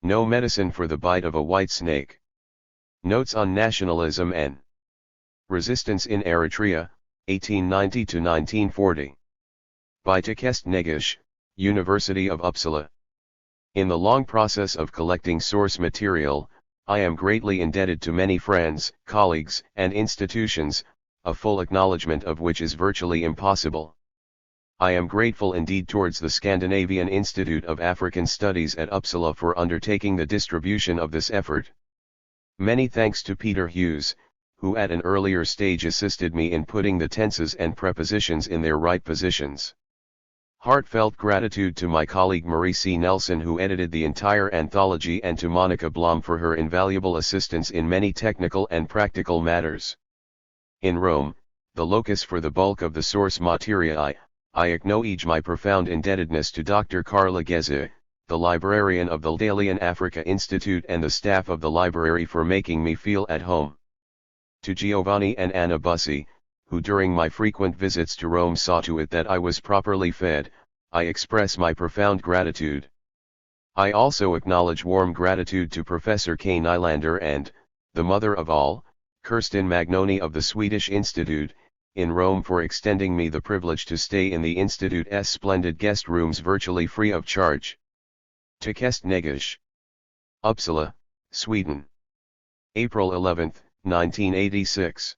No medicine for the bite of a white snake. Notes on Nationalism and Resistance in Eritrea, 1890–1940. By THIRD Negish, University of Uppsala. In the long process of collecting source material, I am greatly indebted to many friends, colleagues, and institutions, a full acknowledgement of which is virtually impossible. I am grateful indeed towards the Scandinavian Institute of African Studies at Uppsala for undertaking the distribution of this effort. Many thanks to Peter Hughes, who at an earlier stage assisted me in putting the tenses and prepositions in their right positions. Heartfelt gratitude to my colleague Marie C. Nelson, who edited the entire anthology, and to Monica Blom for her invaluable assistance in many technical and practical matters. In Rome, the locus for the bulk of the source material, I acknowledge my profound indebtedness to Dr. Carla Geze, the librarian of the Ldalian Africa Institute, and the staff of the library for making me feel at home. To Giovanni and Anna Bussi, who during my frequent visits to Rome saw to it that I was properly fed, I express my profound gratitude. I also acknowledge warm gratitude to Professor K. Nylander and, the mother of all, Kirsten Magnoni of the Swedish Institute, in Rome, for extending me the privilege to stay in the Institute's splendid guest rooms virtually free of charge. THIRD Negish. Uppsala, Sweden. April 11, 1986.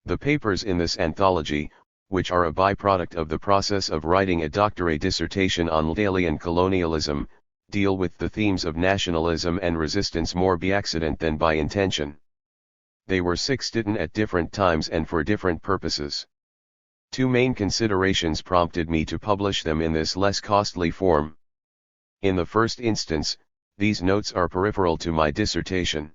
The papers in this anthology, which are a byproduct of the process of writing a doctorate dissertation on Ldalian colonialism, deal with the themes of nationalism and resistance more by accident than by intention. They were written at different times and for different purposes. Two main considerations prompted me to publish them in this less costly form. In the first instance, these notes are peripheral to my dissertation.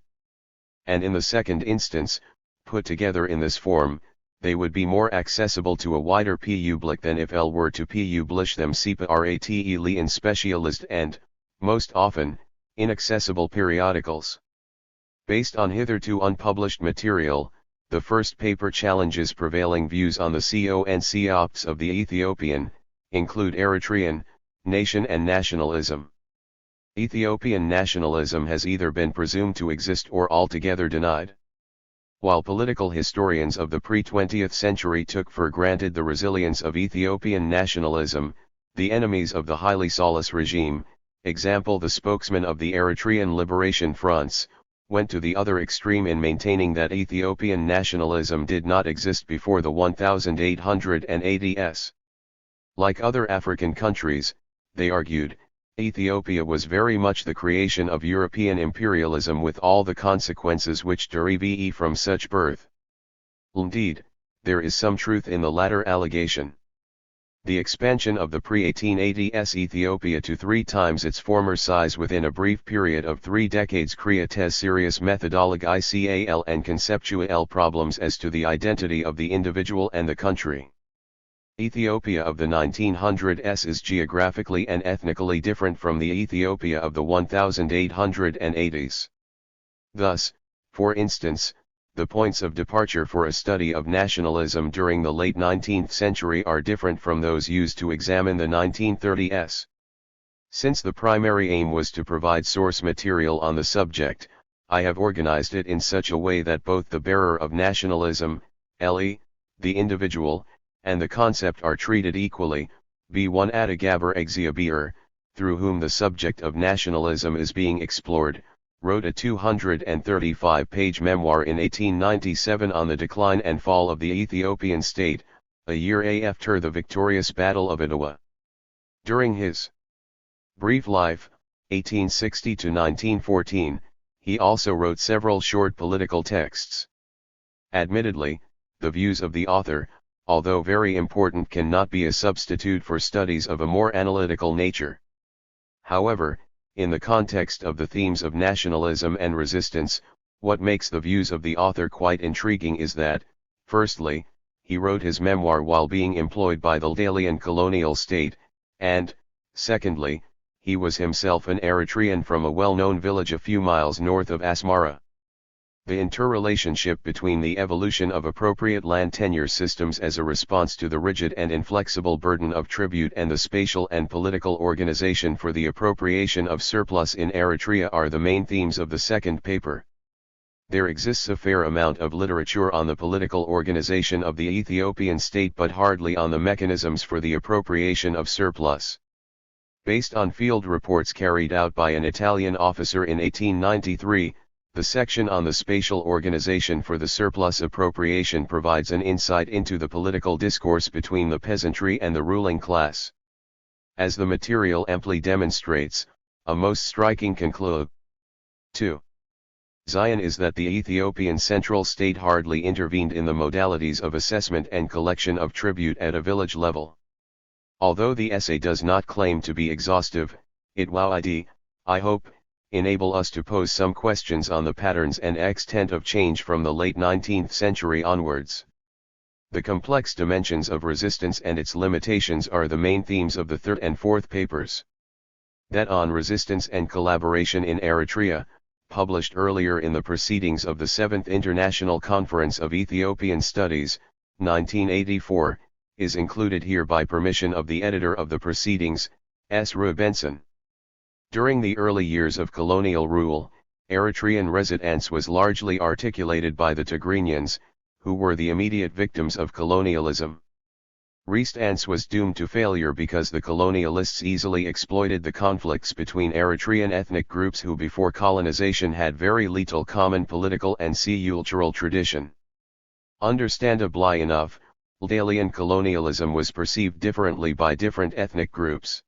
And in the second instance, put together in this form, they would be more accessible to a wider public than if L were to publish them separately in specialist and, most often, inaccessible periodicals. Based on hitherto unpublished material, the first paper challenges prevailing views on the concepts of the Ethiopian, include Eritrean, nation and nationalism. Ethiopian nationalism has either been presumed to exist or altogether denied. While political historians of the pre-20th century took for granted the resilience of Ethiopian nationalism, the enemies of the Haile Selassie regime, example the spokesman of the Eritrean Liberation Fronts, went to the other extreme in maintaining that Ethiopian nationalism did not exist before the 1880s. Like other African countries, they argued, Ethiopia was very much the creation of European imperialism with all the consequences which derive from such birth. Indeed, there is some truth in the latter allegation. The expansion of the pre-1880s Ethiopia to 3 times its former size within a brief period of 3 decades creates serious methodological and conceptual problems as to the identity of the individual and the country. Ethiopia of the 1900s is geographically and ethnically different from the Ethiopia of the 1880s. Thus, for instance, the points of departure for a study of nationalism during the late 19th century are different from those used to examine the 1930s. Since the primary aim was to provide source material on the subject, I have organized it in such a way that both the bearer of nationalism, the individual, and the concept are treated equally, b1 Adagaber Exia through whom the subject of nationalism is being explored, wrote a 235-page memoir in 1897 on the decline and fall of the Ethiopian state, a year after the victorious Battle of Adwa. During his brief life, 1860 to 1914, he also wrote several short political texts. Admittedly, the views of the author, although very important, cannot be a substitute for studies of a more analytical nature. However, in the context of the themes of nationalism and resistance, what makes the views of the author quite intriguing is that, firstly, he wrote his memoir while being employed by the Ldalian colonial state, and, secondly, he was himself an Eritrean from a well-known village a few miles north of Asmara. The interrelationship between the evolution of appropriate land tenure systems as a response to the rigid and inflexible burden of tribute and the spatial and political organization for the appropriation of surplus in Eritrea are the main themes of the second paper. There exists a fair amount of literature on the political organization of the Ethiopian state but hardly on the mechanisms for the appropriation of surplus. Based on field reports carried out by an Italian officer in 1893, the section on the spatial organization for the surplus appropriation provides an insight into the political discourse between the peasantry and the ruling class. As the material amply demonstrates, a most striking conclusion 2. Zion is that the Ethiopian central state hardly intervened in the modalities of assessment and collection of tribute at a village level. Although the essay does not claim to be exhaustive, it will, I hope, enable us to pose some questions on the patterns and extent of change from the late 19th century onwards. The complex dimensions of resistance and its limitations are the main themes of the third and fourth papers. That on resistance and collaboration in Eritrea, published earlier in the proceedings of the 7th International Conference of Ethiopian Studies, 1984, is included here by permission of the editor of the proceedings, S. Rubenson. During the early years of colonial rule, Eritrean resistance was largely articulated by the Tigrinians, who were the immediate victims of colonialism. Resistance was doomed to failure because the colonialists easily exploited the conflicts between Eritrean ethnic groups who before colonization had very little common political and cultural tradition. Understandably enough, Italian colonialism was perceived differently by different ethnic groups.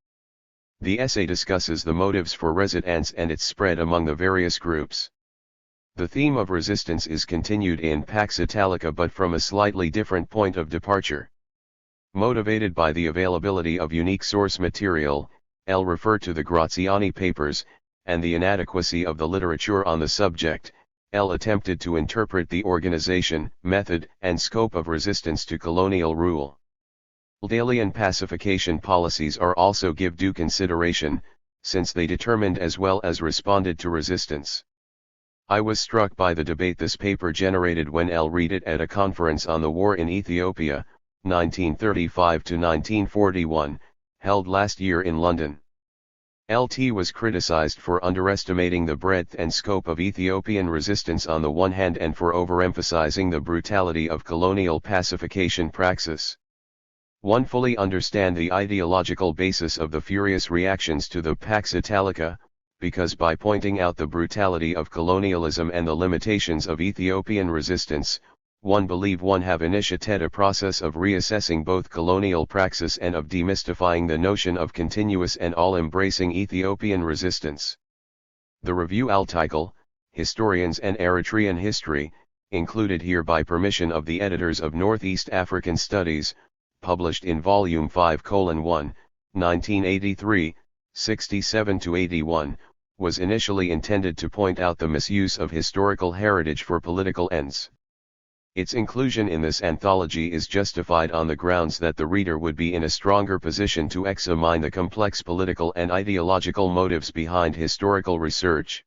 The essay discusses the motives for resistance and its spread among the various groups. The theme of resistance is continued in Pax Italica but from a slightly different point of departure. Motivated by the availability of unique source material, L referred to the Graziani papers, and the inadequacy of the literature on the subject, L attempted to interpret the organization, method, and scope of resistance to colonial rule. Italian pacification policies are also give due consideration, since they determined as well as responded to resistance. I was struck by the debate this paper generated when L read it at a conference on the war in Ethiopia, 1935 to 1941, held last year in London. LT was criticized for underestimating the breadth and scope of Ethiopian resistance on the one hand and for overemphasizing the brutality of colonial pacification praxis. One fully understand the ideological basis of the furious reactions to the Pax Italica, because by pointing out the brutality of colonialism and the limitations of Ethiopian resistance, one believe one have initiated a process of reassessing both colonial praxis and of demystifying the notion of continuous and all-embracing Ethiopian resistance. The review article, Historians and Eritrean History, included here by permission of the editors of Northeast African Studies, published in Volume 5:1, 1983, 67-81, was initially intended to point out the misuse of historical heritage for political ends. Its inclusion in this anthology is justified on the grounds that the reader would be in a stronger position to examine the complex political and ideological motives behind historical research.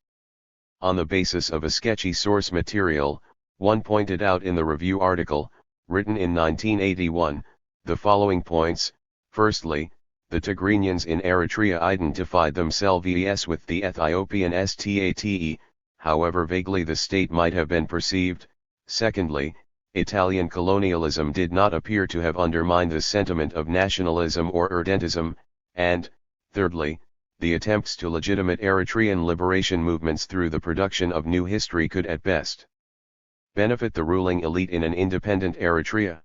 On the basis of a sketchy source material, one pointed out in the review article, written in 1981, the following points. Firstly, the Tigrinians in Eritrea identified themselves with the Ethiopian state, however vaguely the state might have been perceived. Secondly, Italian colonialism did not appear to have undermined the sentiment of nationalism or irredentism, and, thirdly, the attempts to legitimate Eritrean liberation movements through the production of new history could at best benefit the ruling elite in an independent Eritrea.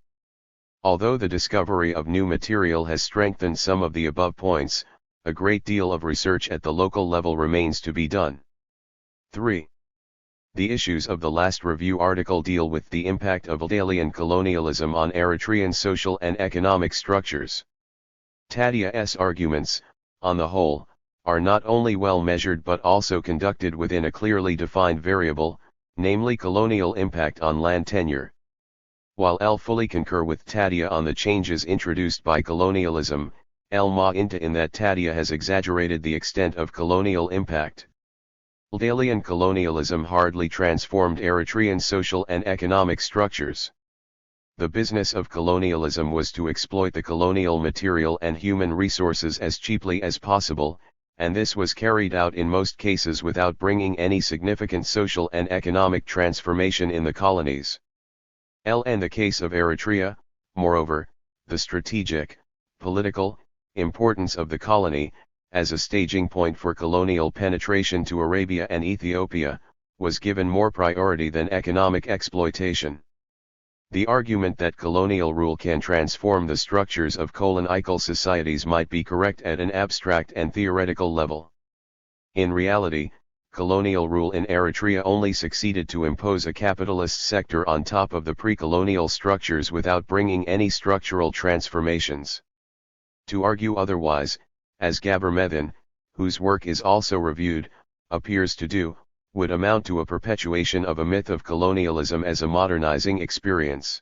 Although the discovery of new material has strengthened some of the above points, a great deal of research at the local level remains to be done. 3. The issues of the last review article deal with the impact of Italian colonialism on Eritrean social and economic structures. Tadia's arguments, on the whole, are not only well measured but also conducted within a clearly defined variable, namely colonial impact on land tenure. While L fully concur with Tadia on the changes introduced by colonialism, L ma into in that Tadia has exaggerated the extent of colonial impact. Alien colonialism hardly transformed Eritrean social and economic structures. The business of colonialism was to exploit the colonial material and human resources as cheaply as possible, and this was carried out in most cases without bringing any significant social and economic transformation in the colonies. In the case of Eritrea, moreover, the strategic, political, importance of the colony, as a staging point for colonial penetration to Arabia and Ethiopia, was given more priority than economic exploitation. The argument that colonial rule can transform the structures of colonial societies might be correct at an abstract and theoretical level. In reality, colonial rule in Eritrea only succeeded to impose a capitalist sector on top of the pre-colonial structures without bringing any structural transformations. To argue otherwise, as Gabermethan, whose work is also reviewed, appears to do, would amount to a perpetuation of a myth of colonialism as a modernizing experience.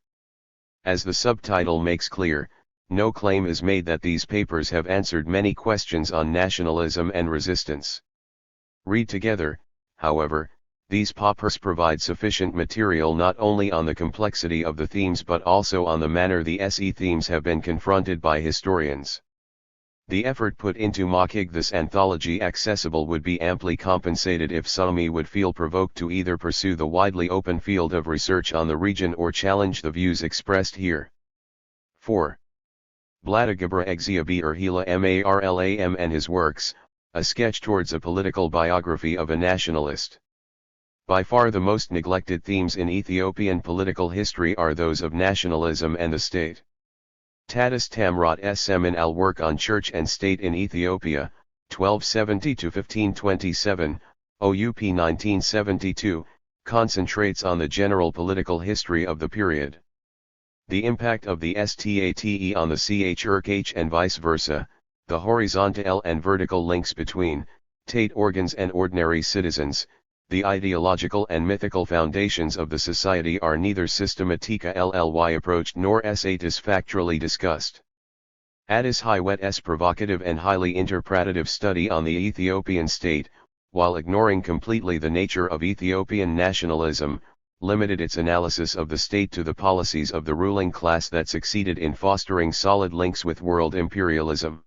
As the subtitle makes clear, no claim is made that these papers have answered many questions on nationalism and resistance. Read together, however, these papers provide sufficient material not only on the complexity of the themes but also on the manner the SE themes have been confronted by historians. The effort put into making this anthology accessible would be amply compensated if Sami would feel provoked to either pursue the widely open field of research on the region or challenge the views expressed here. 4. Blada Gabra Exia Hila Marlam and his works, a sketch towards a political biography of a nationalist. By far the most neglected themes in Ethiopian political history are those of nationalism and the state. Tadas Tamrat Semin al work on Church and State in Ethiopia, 1270-1527, OUP 1972, concentrates on the general political history of the period. The impact of the state on the CHRH and vice versa, the horizontal and vertical links between, state organs and ordinary citizens, the ideological and mythical foundations of the society are neither systematically approached nor satisfactorily discussed. Addis Hiwet's provocative and highly interpretative study on the Ethiopian state, while ignoring completely the nature of Ethiopian nationalism, limited its analysis of the state to the policies of the ruling class that succeeded in fostering solid links with world imperialism.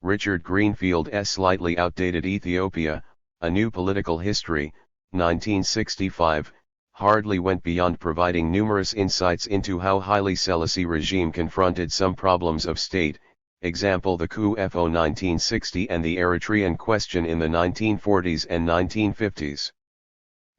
Richard Greenfield's slightly outdated Ethiopia, A New Political History, 1965, hardly went beyond providing numerous insights into how Haile Selassie regime confronted some problems of state, example the coup FO 1960 and the Eritrean question in the 1940s and 1950s.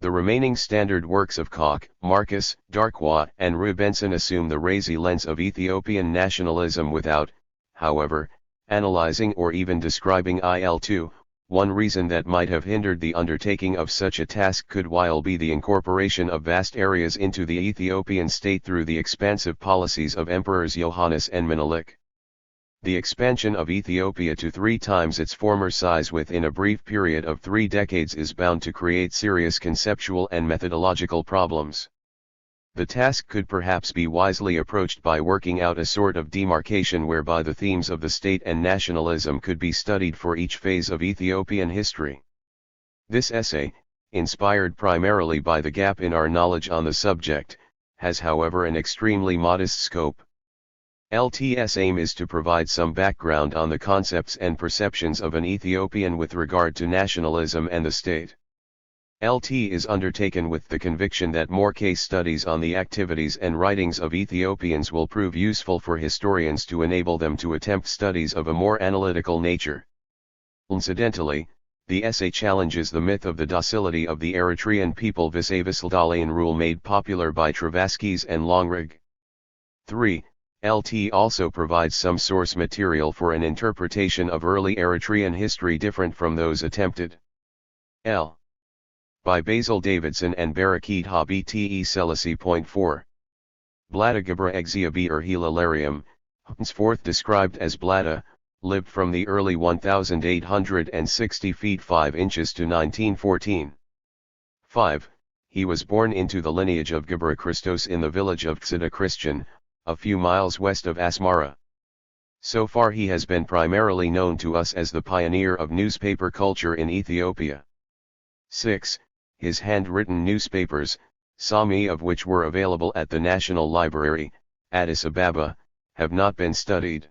The remaining standard works of Koch, Marcus, Darkwa and Rubenson assume the Razi lens of Ethiopian nationalism without, however, analyzing or even describing IL2. One reason that might have hindered the undertaking of such a task could well be the incorporation of vast areas into the Ethiopian state through the expansive policies of Emperors Yohannes and Menelik. The expansion of Ethiopia to 3 times its former size within a brief period of 3 decades is bound to create serious conceptual and methodological problems. The task could perhaps be wisely approached by working out a sort of demarcation whereby the themes of the state and nationalism could be studied for each phase of Ethiopian history. This essay, inspired primarily by the gap in our knowledge on the subject, has however an extremely modest scope. LT's aim is to provide some background on the concepts and perceptions of an Ethiopian with regard to nationalism and the state. LT is undertaken with the conviction that more case studies on the activities and writings of Ethiopians will prove useful for historians to enable them to attempt studies of a more analytical nature. Incidentally, the essay challenges the myth of the docility of the Eritrean people vis-a-vis Ldalian rule made popular by Travaskis and Longrig. 3. LT also provides some source material for an interpretation of early Eritrean history different from those attempted. By Basil Davidson and Barakit Habite Selassie. 4. Blada Gabra Exia Hilarium, henceforth described as Blada, lived from the early 1860 feet 5 inches to 1914. 5. He was born into the lineage of Gabra Christos in the village of Ksida Christian, a few miles west of Asmara. So far he has been primarily known to us as the pioneer of newspaper culture in Ethiopia. 6. His handwritten newspapers, some of which were available at the National Library, Addis Ababa, have not been studied.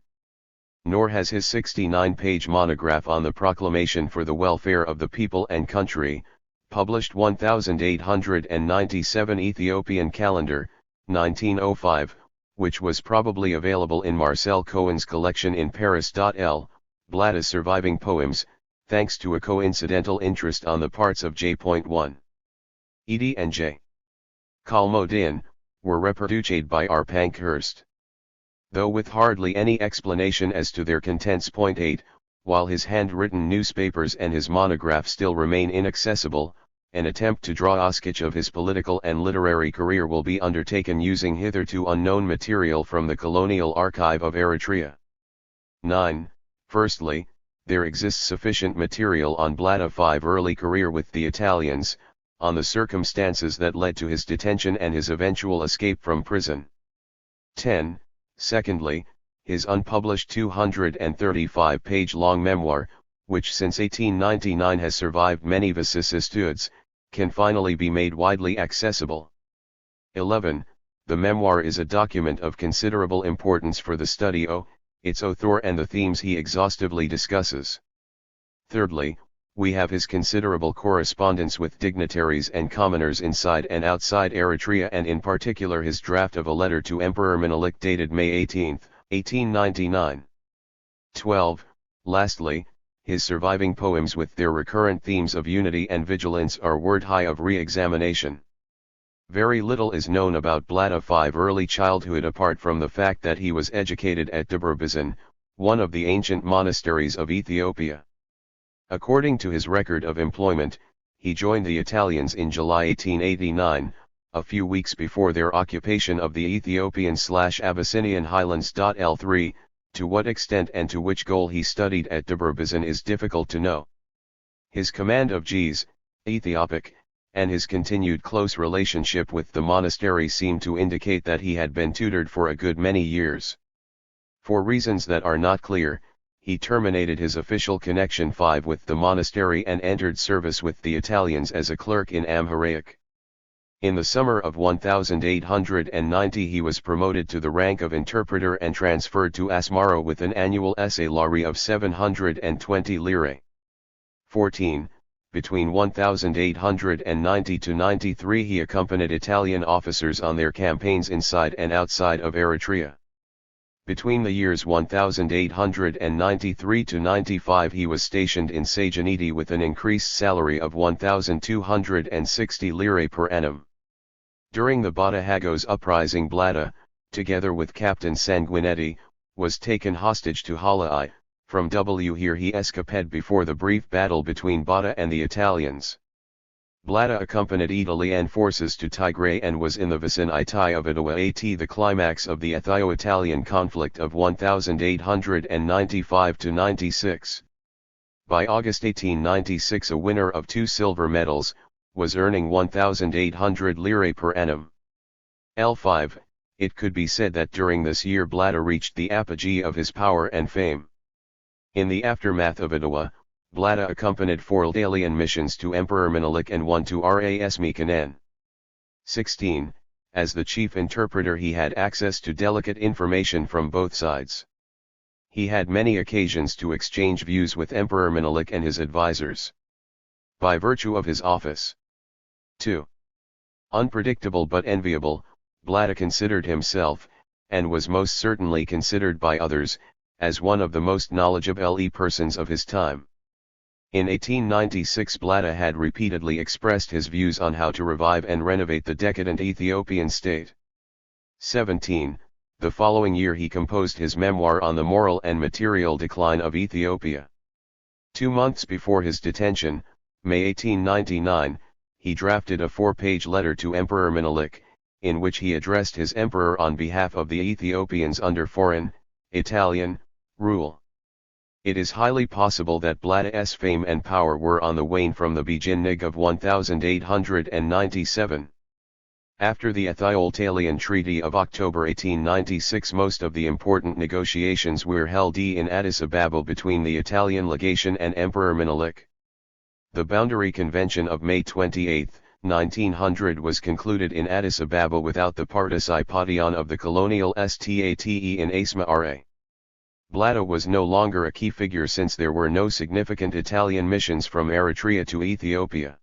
Nor has his 69-page monograph on the Proclamation for the Welfare of the People and Country, published 1897 Ethiopian Calendar, 1905, which was probably available in Marcel Cohen's collection in Paris. L. Blatta's surviving poems, thanks to a coincidental interest on the parts of J.1. Edie and J. Kalmodin, were reproduced by R. Pankhurst. Though with hardly any explanation as to their contents. 8. While his handwritten newspapers and his monograph still remain inaccessible, an attempt to draw a sketch of his political and literary career will be undertaken using hitherto unknown material from the Colonial Archive of Eritrea. 9. Firstly, there exists sufficient material on Blatta's early career with the Italians, on the circumstances that led to his detention and his eventual escape from prison. 10. Secondly, his unpublished 235-page-long memoir, which since 1899 has survived many vicissitudes, can finally be made widely accessible. 11. The memoir is a document of considerable importance for the study of its author and the themes he exhaustively discusses. Thirdly, we have his considerable correspondence with dignitaries and commoners inside and outside Eritrea, and in particular his draft of a letter to Emperor Menelik dated May 18, 1899. 12. Lastly, his surviving poems with their recurrent themes of unity and vigilance are worthy of re-examination. Very little is known about Blatta's early childhood apart from the fact that he was educated at Debrecen, one of the ancient monasteries of Ethiopia. According to his record of employment, he joined the Italians in July 1889, a few weeks before their occupation of the Ethiopian/Abyssinian highlands. L3, to what extent and to which goal he studied at Debrecen is difficult to know. His command of Gs, Ethiopic, and his continued close relationship with the monastery seem to indicate that he had been tutored for a good many years. For reasons that are not clear, he terminated his official connection with the monastery and entered service with the Italians as a clerk in Amharic. In the summer of 1890 he was promoted to the rank of interpreter and transferred to Asmara with an annual salary of 720 lire. 14. Between 1890 to 93 he accompanied Italian officers on their campaigns inside and outside of Eritrea. Between the years 1893 to 95 he was stationed in Sajanidi with an increased salary of 1,260 lire per annum. During the Batahagos uprising, Blatta, together with Captain Sanguinetti, was taken hostage to Halai. From here he escaped before the brief battle between Batta and the Italians. Blatta accompanied Italian forces to Tigray and was in the vicinity of Ottawa at the climax of the Ethio-Italian conflict of 1895–96. By August 1896 a winner of 2 silver medals, was earning 1,800 lire per annum. L5, it could be said that during this year Blatta reached the apogee of his power and fame. In the aftermath of Ottawa, Blatta accompanied 4 alien missions to Emperor Menelik and 1 to Ras Mikanan. 16. As the chief interpreter he had access to delicate information from both sides. He had many occasions to exchange views with Emperor Menelik and his advisors. By virtue of his office. 2. Unpredictable but enviable, Blatta considered himself, and was most certainly considered by others, as one of the most knowledgeable persons of his time. In 1896 Blatta had repeatedly expressed his views on how to revive and renovate the decadent Ethiopian state. 17. The following year he composed his memoir on the moral and material decline of Ethiopia. 2 months before his detention, May 1899, he drafted a 4-page letter to Emperor Menelik, in which he addressed his emperor on behalf of the Ethiopians under foreign, Italian, rule. It is highly possible that Blatta's fame and power were on the wane from the beginning of 1897. After the Ethio-Italian Treaty of October 1896 most of the important negotiations were held in Addis Ababa between the Italian legation and Emperor Menelik. The Boundary Convention of May 28, 1900 was concluded in Addis Ababa without the participation of the colonial state in Asmara. Blatta was no longer a key figure since there were no significant Italian missions from Eritrea to Ethiopia.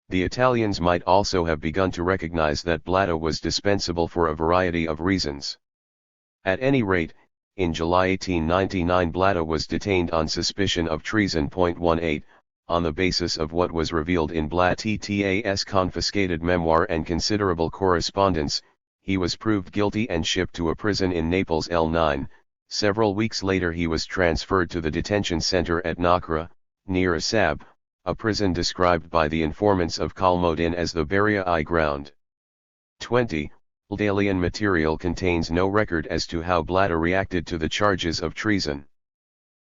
The Italians might also have begun to recognize that Blatta was dispensable for a variety of reasons. At any rate, in July 1899 Blatta was detained on suspicion of treason. 18, on the basis of what was revealed in Blatta's confiscated memoir and considerable correspondence, he was proved guilty and shipped to a prison in Naples. L9. Several weeks later he was transferred to the detention center at Nakra, near Assab, a prison described by the informants of Kalmodin as the Beria ground. 20. THIRD material contains no record as to how Blatta reacted to the charges of treason.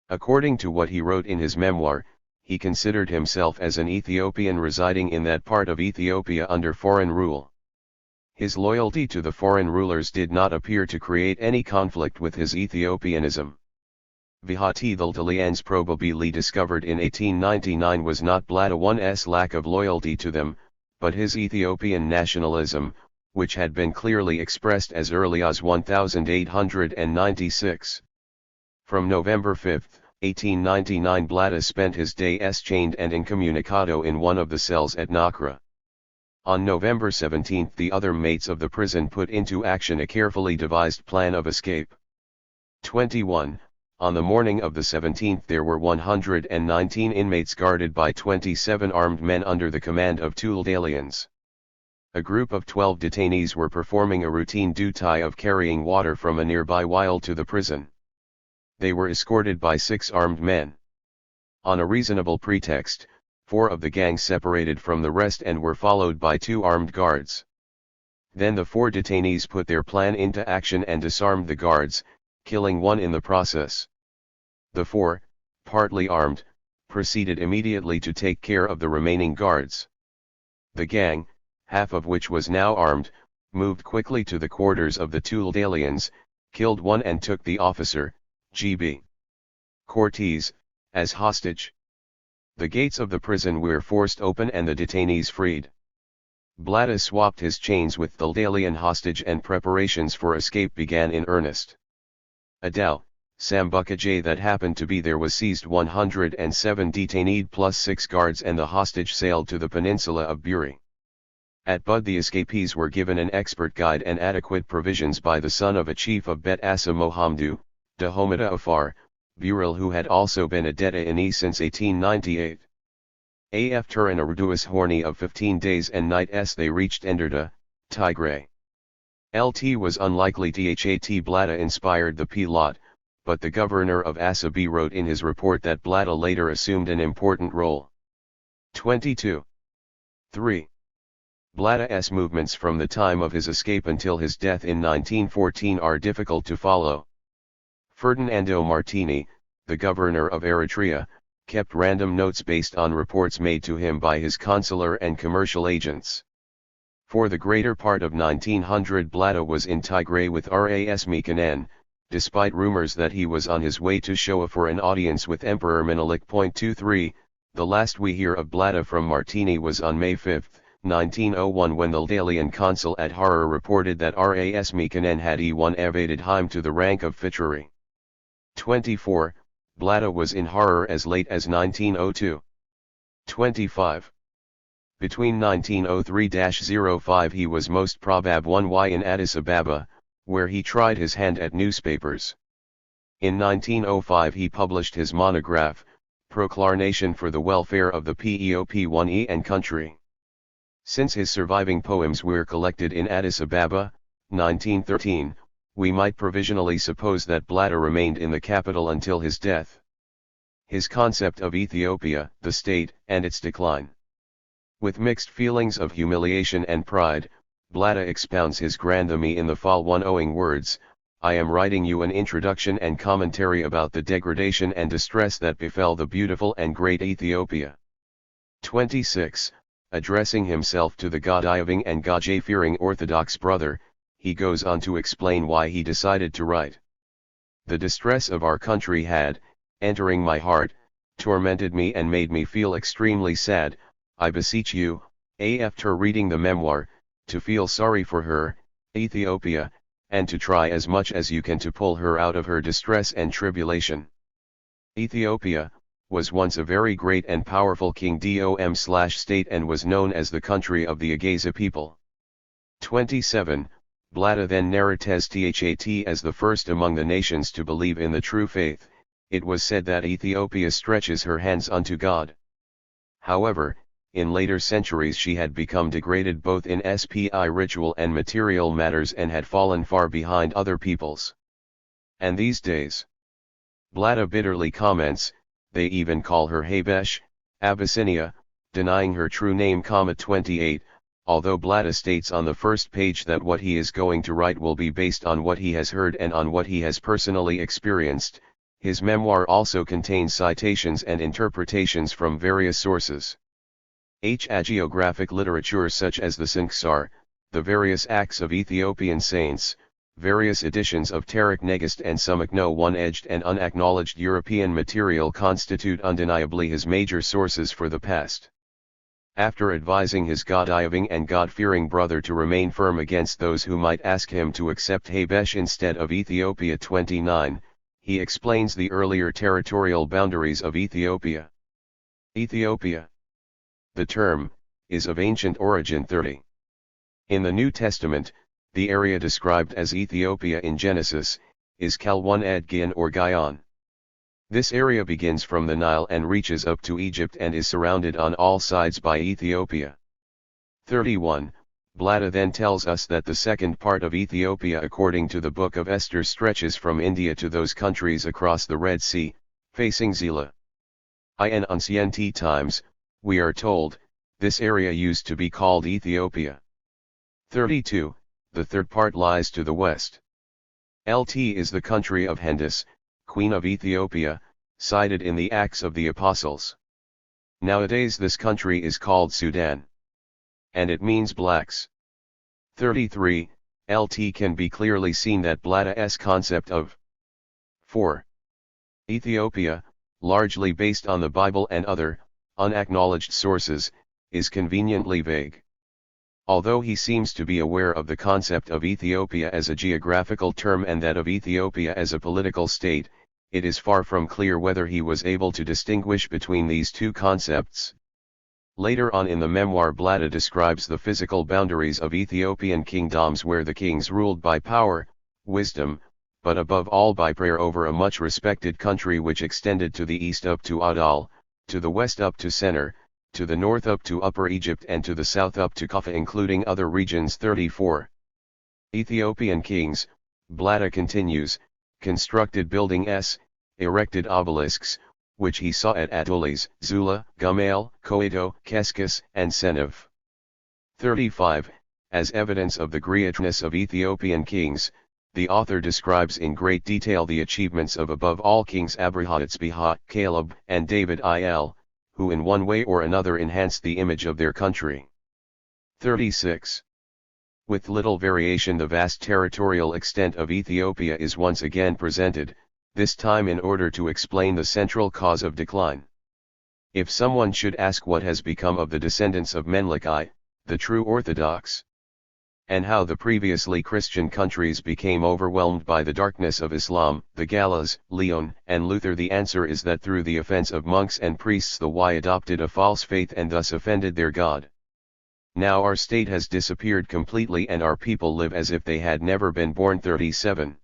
According to what he wrote in his memoir, he considered himself as an Ethiopian residing in that part of Ethiopia under foreign rule. His loyalty to the foreign rulers did not appear to create any conflict with his Ethiopianism. Vihati the Italians probably discovered in 1899 was not Blatta's lack of loyalty to them, but his Ethiopian nationalism, which had been clearly expressed as early as 1896. From November 5, 1899 Blatta spent his days chained and incommunicado in one of the cells at Nakra. On November 17 the other mates of the prison put into action a carefully devised plan of escape. 21. On the morning of the 17th there were 119 inmates guarded by 27 armed men under the command of 2 aliens. A group of 12 detainees were performing a routine duty of carrying water from a nearby well to the prison. They were escorted by 6 armed men. On a reasonable pretext, 4 of the gang separated from the rest and were followed by 2 armed guards. Then the 4 detainees put their plan into action and disarmed the guards, killing 1 in the process. The 4, partly armed, proceeded immediately to take care of the remaining guards. The gang, half of which was now armed, moved quickly to the quarters of the 2 aliens, killed 1 and took the officer, G.B. Cortez, as hostage. The gates of the prison were forced open and the detainees freed. Blatta swapped his chains with the alien hostage and preparations for escape began in earnest. A dhow, Sambucaja that happened to be there was seized. 107 detained plus 6 guards and the hostage sailed to the peninsula of Buri. At Bud the escapees were given an expert guide and adequate provisions by the son of a chief of Bet Asa Mohamdu, Dahomada Afar, Buril, who had also been a detainee since 1898. After an arduous journey of 15 days and nights they reached Enderta, Tigray. Lt was unlikely That Blatta inspired the P-lot, but the governor of Asabi wrote in his report that Blatta later assumed an important role. 22. 3. Blatta's movements from the time of his escape until his death in 1914 are difficult to follow. Ferdinando Martini, the governor of Eritrea, kept random notes based on reports made to him by his consular and commercial agents. For the greater part of 1900 Blatta was in Tigray with Ras Mikanen, despite rumors that he was on his way to Shoa for an audience with Emperor Menelik. 23. The last we hear of Blatta from Martini was on May 5, 1901 when the Italian consul at Harar reported that Ras Mikanen had evaded him to the rank of Fitchery. 24. Blatta was in Harar as late as 1902. 25. Between 1903-05 he was most probably in Addis Ababa, where he tried his hand at newspapers. In 1905 he published his monograph, Proclamation for the Welfare of the PEOP-1E and Country. Since his surviving poems were collected in Addis Ababa, 1913, we might provisionally suppose that Blatta remained in the capital until his death. His concept of Ethiopia, the state, and its decline. With mixed feelings of humiliation and pride, Blatta expounds his grandiloquence in the following words: I am writing you an introduction and commentary about the degradation and distress that befell the beautiful and great Ethiopia. 26. Addressing himself to the God-loving and God-fearing Orthodox brother, he goes on to explain why he decided to write. The distress of our country had, entering my heart, tormented me and made me feel extremely sad. I beseech you, after reading the memoir, to feel sorry for her, Ethiopia, and to try as much as you can to pull her out of her distress and tribulation. Ethiopia was once a very great and powerful kingdom/state and was known as the country of the Agaza people. 27. Blada then narrates That as the first among the nations to believe in the true faith, it was said that Ethiopia stretches her hands unto God. However, in later centuries she had become degraded both in SPI ritual and material matters and had fallen far behind other peoples. And these days, Blada bitterly comments, they even call her Habesh, Abyssinia, denying her true name. 28. Although Blada states on the first page that what he is going to write will be based on what he has heard and on what he has personally experienced, his memoir also contains citations and interpretations from various sources. Hagiographic literature such as the Sanksar, the various acts of Ethiopian saints, various editions of THIRD-WORLDISM and some one-edged and unacknowledged European material constitute undeniably his major sources for the past. After advising his God-loving and God-fearing brother to remain firm against those who might ask him to accept Habesh instead of Ethiopia. 29, he explains the earlier territorial boundaries of Ethiopia. Ethiopia, the term, is of ancient origin. 30. In the New Testament, the area described as Ethiopia in Genesis, is Kalwan Gin or Gyan. This area begins from the Nile and reaches up to Egypt and is surrounded on all sides by Ethiopia. 31. Blada then tells us that the second part of Ethiopia according to the Book of Esther stretches from India to those countries across the Red Sea, facing Zila. In ancient times, we are told, this area used to be called Ethiopia. 32. The third part lies to the west. Lt is the country of Hendis, Queen of Ethiopia, cited in the Acts of the Apostles. Nowadays this country is called Sudan. And it means blacks. 33. Lt can be clearly seen that Blada's concept of 4. Ethiopia, largely based on the Bible and other, unacknowledged sources, is conveniently vague. Although he seems to be aware of the concept of Ethiopia as a geographical term and that of Ethiopia as a political state, it is far from clear whether he was able to distinguish between these two concepts. Later on in the memoir, Blada describes the physical boundaries of Ethiopian kingdoms where the kings ruled by power, wisdom, but above all by prayer over a much respected country which extended to the east up to Adal, to the west up to Sennar, to the north up to Upper Egypt and to the south up to Kaffa including other regions. 34. Ethiopian kings, Blada continues, constructed buildings, erected obelisks, which he saw at Atulis, Zula, Gumail, Koito, Keskis, and Senev. 35. As evidence of the greatness of Ethiopian kings, the author describes in great detail the achievements of above all kings Abrahatzbiha, Caleb, and David Il, who in one way or another enhanced the image of their country. 36. With little variation the vast territorial extent of Ethiopia is once again presented, this time in order to explain the central cause of decline. If someone should ask what has become of the descendants of Menelik I, the true Orthodox, and how the previously Christian countries became overwhelmed by the darkness of Islam, the Gallas, Leon, and Luther, the answer is that through the offense of monks and priests the Y adopted a false faith and thus offended their God. Now our state has disappeared completely and our people live as if they had never been born. 37.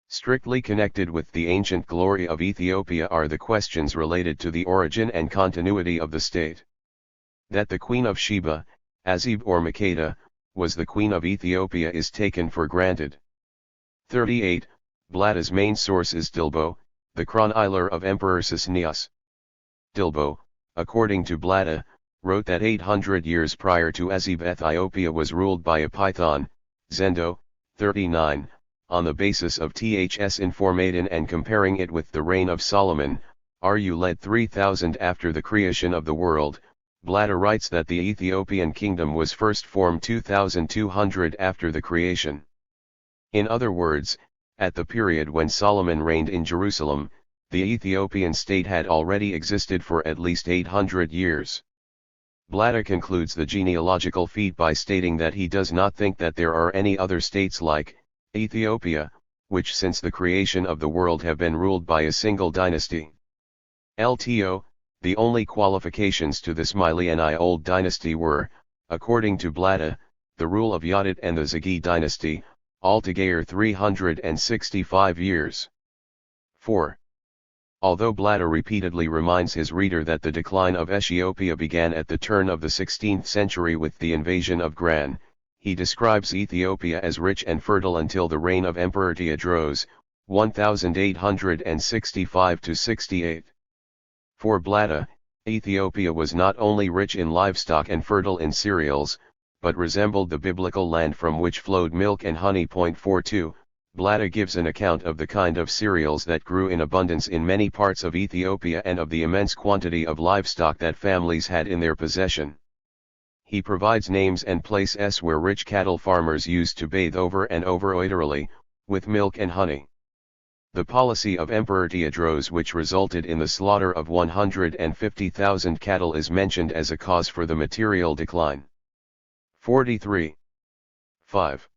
Strictly connected with the ancient glory of Ethiopia are the questions related to the origin and continuity of the state. That the Queen of Sheba, Azib or Makeda, was the Queen of Ethiopia is taken for granted. 38. Blada's main source is Dilbo, the chronicler of Emperor Cisneus. Dilbo, according to Blada, wrote that 800 years prior to Azib Ethiopia was ruled by a python, Zendo. 39. On the basis of Ths Information and comparing it with the reign of Solomon, Ru led 3000 after the creation of the world, Blada writes that the Ethiopian kingdom was first formed 2200 after the creation. In other words, at the period when Solomon reigned in Jerusalem, The Ethiopian state had already existed for at least 800 years. Blatta concludes the genealogical feat by stating that he does not think that there are any other states like Ethiopia, which since the creation of the world have been ruled by a single dynasty. LTO, the only qualifications to this millennial-old dynasty were, according to Blatta, the rule of Yautit and the Zagi dynasty, altogether 365 years. 4. Although Blatta repeatedly reminds his reader that the decline of Ethiopia began at the turn of the 16th century with the invasion of Gran, he describes Ethiopia as rich and fertile until the reign of Emperor Tewodros, 1865–68. For Blatta, Ethiopia was not only rich in livestock and fertile in cereals, but resembled the biblical land from which flowed milk and honey. 42. Blatta gives an account of the kind of cereals that grew in abundance in many parts of Ethiopia and of the immense quantity of livestock that families had in their possession. He provides names and places where rich cattle farmers used to bathe over and over literally, with milk and honey. The policy of Emperor Tewodros, which resulted in the slaughter of 150,000 cattle, is mentioned as a cause for the material decline. 43. 5.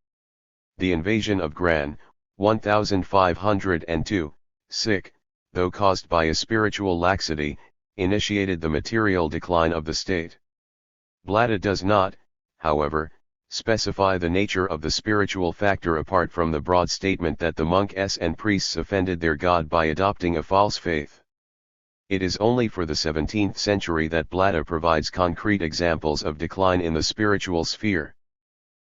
The invasion of Gran, 1502, though caused by a spiritual laxity, initiated the material decline of the state. Blatta does not, however, specify the nature of the spiritual factor apart from the broad statement that the monks and priests offended their God by adopting a false faith. It is only for the 17th century that Blatta provides concrete examples of decline in the spiritual sphere.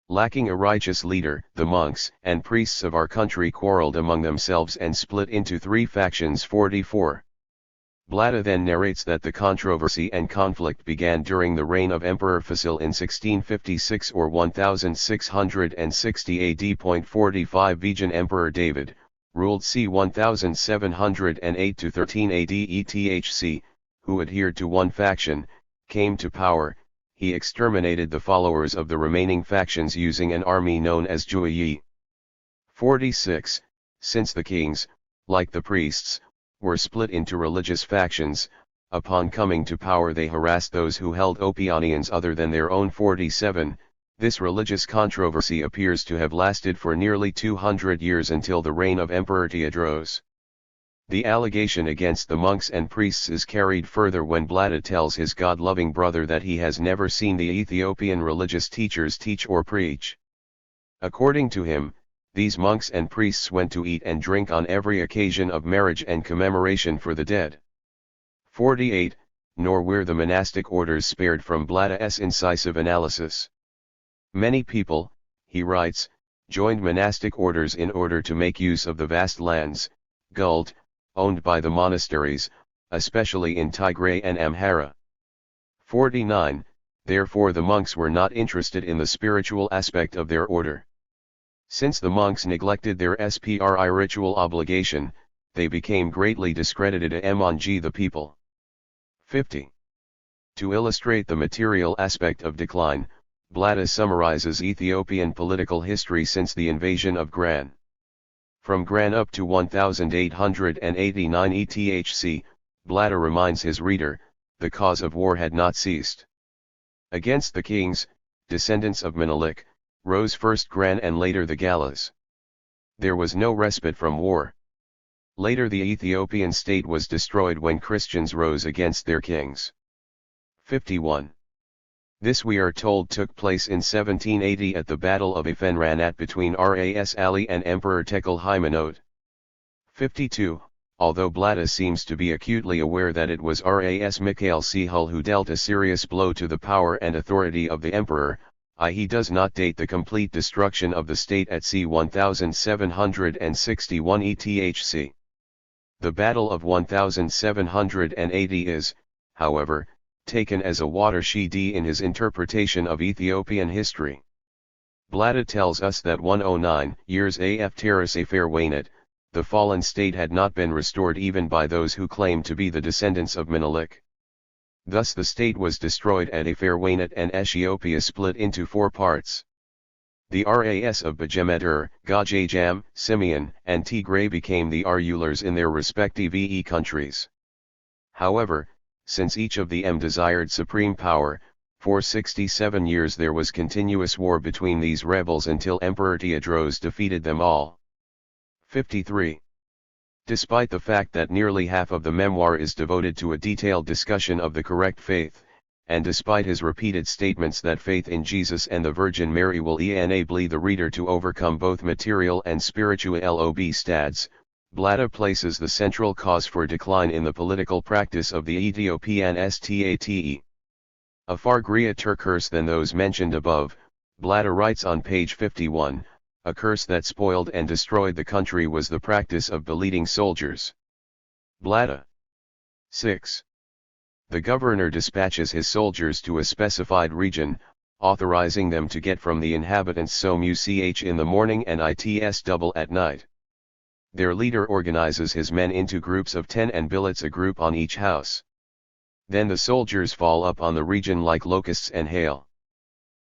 Lacking a righteous leader, the monks and priests of our country quarreled among themselves and split into 3 factions. 44. Blatta then narrates that the controversy and conflict began during the reign of Emperor Fasil in 1656 or 1660 AD. 45. Vegan Emperor David, ruled c. 1708–13 AD. ETHC, who adhered to one faction, came to power. He exterminated the followers of the remaining factions using an army known as Juyi. 46. Since the kings, like the priests, were split into religious factions, upon coming to power they harassed those who held opinions other than their own. 47. This religious controversy appears to have lasted for nearly 200 years until the reign of Emperor Tewodros. The allegation against the monks and priests is carried further when Blatta tells his God-loving brother that he has never seen the Ethiopian religious teachers teach or preach. According to him, these monks and priests went to eat and drink on every occasion of marriage and commemoration for the dead. 48. Nor were the monastic orders spared from Blatta's incisive analysis. Many people, he writes, joined monastic orders in order to make use of the vast lands, Guld, owned by the monasteries, especially in Tigray and Amhara. 49. Therefore the monks were not interested in the spiritual aspect of their order. Since the monks neglected their spiritual obligation, they became greatly discredited among the people. 50. To illustrate the material aspect of decline, Blatta summarizes Ethiopian political history since the invasion of Gran. From Gran up to 1889 ETHC, Blatta reminds his reader, the cause of war had not ceased. Against the kings, descendants of Menelik, rose first Gran and later the Galas. There was no respite from war. Later the Ethiopian state was destroyed when Christians rose against their kings. 51. This we are told took place in 1780 at the Battle of Ifenranat between Ras Ali and Emperor Tekel Hymenot. 52. Although Blatta seems to be acutely aware that it was Ras Mikhail Sehul who dealt a serious blow to the power and authority of the emperor, he does not date the complete destruction of the state at c. 1761 ETHC. The Battle of 1780 is, however, taken as a watershed in his interpretation of Ethiopian history. Blatta tells us that 109 years after Afairwainat, the fallen state had not been restored even by those who claimed to be the descendants of Menelik. Thus the state was destroyed at Afairwainat and Ethiopia split into 4 parts. The Ras of Bejemeter, Gajajam, Simeon, and Tigray became the rulers in their respective countries. However, since each of them desired supreme power, for 67 years there was continuous war between these rebels until Emperor Tewodros defeated them all. 53. Despite the fact that nearly half of the memoir is devoted to a detailed discussion of the correct faith, and despite his repeated statements that faith in Jesus and the Virgin Mary will enable the reader to overcome both material and spiritual obstacles, Blada places the central cause for decline in the political practice of the Ethiopian state. A far greater curse than those mentioned above, Blada writes on page 51, a curse that spoiled and destroyed the country was the practice of beleading soldiers. Blada 6. The governor dispatches his soldiers to a specified region, authorizing them to get from the inhabitants so much in the morning and its double at night. Their leader organizes his men into groups of 10 and billets a group on each house. Then the soldiers fall up on the region like locusts and hail.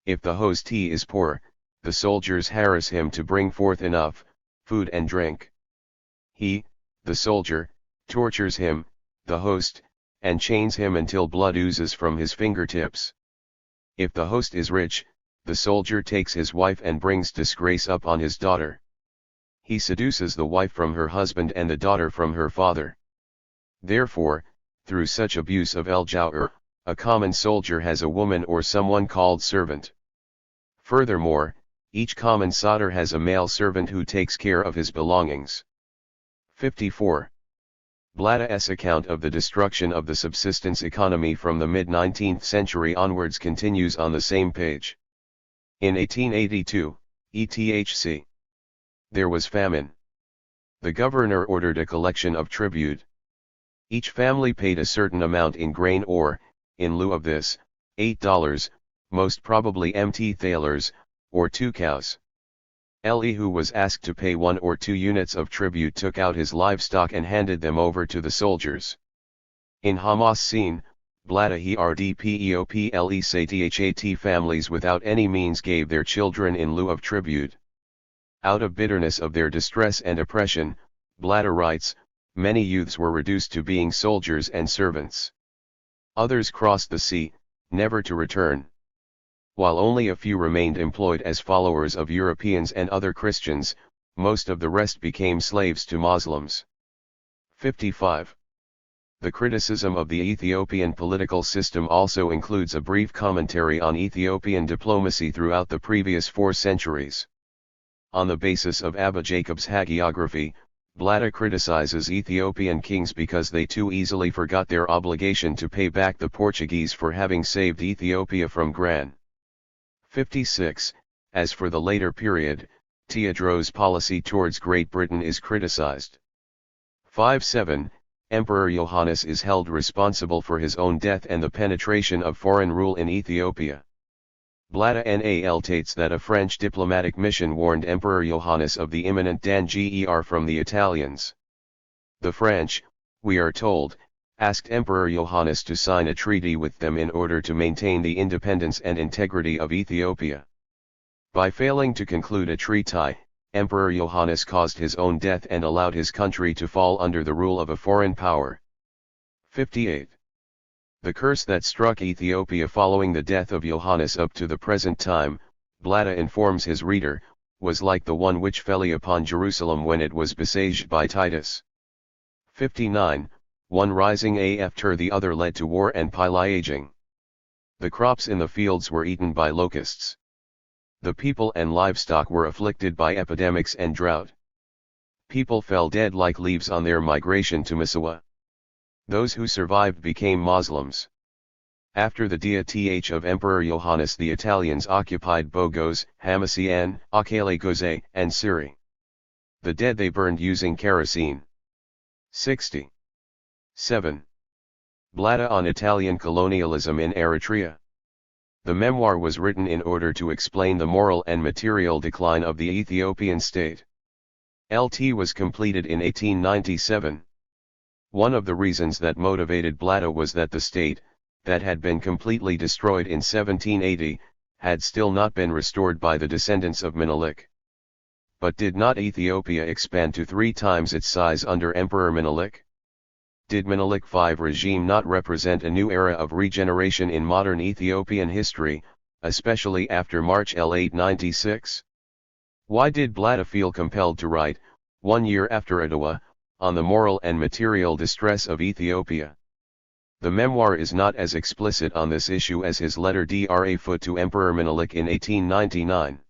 If the host is poor, the soldiers harass him to bring forth enough food and drink. He, the soldier, tortures him, the host, and chains him until blood oozes from his fingertips. If the host is rich, the soldier takes his wife and brings disgrace upon his daughter. He seduces the wife from her husband and the daughter from her father. Therefore, through such abuse of el-Jawr, a common soldier has a woman or someone called servant. Furthermore, each common soldier has a male servant who takes care of his belongings. 54. Blada's account of the destruction of the subsistence economy from the mid-19th century onwards continues on the same page. In 1882, etc. There was famine. The governor ordered a collection of tribute. Each family paid a certain amount in grain or, in lieu of this, $8, most probably Mt thalers, or 2 cows. Eli, who was asked to pay 1 or 2 units of tribute, took out his livestock and handed them over to the soldiers. In Hamas scene, Blada Herdpeople Sathat families without any means gave their children in lieu of tribute. Out of bitterness of their distress and oppression, Blada writes, many youths were reduced to being soldiers and servants. Others crossed the sea, never to return. While only a few remained employed as followers of Europeans and other Christians, most of the rest became slaves to Muslims. 55. The criticism of the Ethiopian political system also includes a brief commentary on Ethiopian diplomacy throughout the previous 4 centuries. On the basis of Abba Jacob's hagiography, Blada criticizes Ethiopian kings because they too easily forgot their obligation to pay back the Portuguese for having saved Ethiopia from Gran. 56. As for the later period, Tewodros' policy towards Great Britain is criticized. 57. Emperor Yohannes is held responsible for his own death and the penetration of foreign rule in Ethiopia. Blada states that a French diplomatic mission warned Emperor Yohannes of the imminent danger from the Italians. The French, we are told, asked Emperor Yohannes to sign a treaty with them in order to maintain the independence and integrity of Ethiopia. By failing to conclude a treaty, Emperor Yohannes caused his own death and allowed his country to fall under the rule of a foreign power. 58. The curse that struck Ethiopia following the death of Yohannes up to the present time, Blada informs his reader, was like the one which fell upon Jerusalem when it was besieged by Titus. 59. One rising after the other led to war and pillaging. The crops in the fields were eaten by locusts. The people and livestock were afflicted by epidemics and drought. People fell dead like leaves on their migration to Messawa. Those who survived became Muslims. After the death of Emperor Yohannes, the Italians occupied Bogos, Hamasien, Akale and Siri. The dead they burned using kerosene. 60. 7. Blada on Italian colonialism in Eritrea. The memoir was written in order to explain the moral and material decline of the Ethiopian state. LT was completed in 1897. One of the reasons that motivated Blada was that the state, that had been completely destroyed in 1780, had still not been restored by the descendants of Menelik. But did not Ethiopia expand to 3 times its size under Emperor Menelik? Did Menelik V regime not represent a new era of regeneration in modern Ethiopian history, especially after March 896? Why did Blatta feel compelled to write, 1 year after Adwa, on the moral and material distress of Ethiopia? The memoir is not as explicit on this issue as his letter Dra Foot to Emperor Menelik in 1899.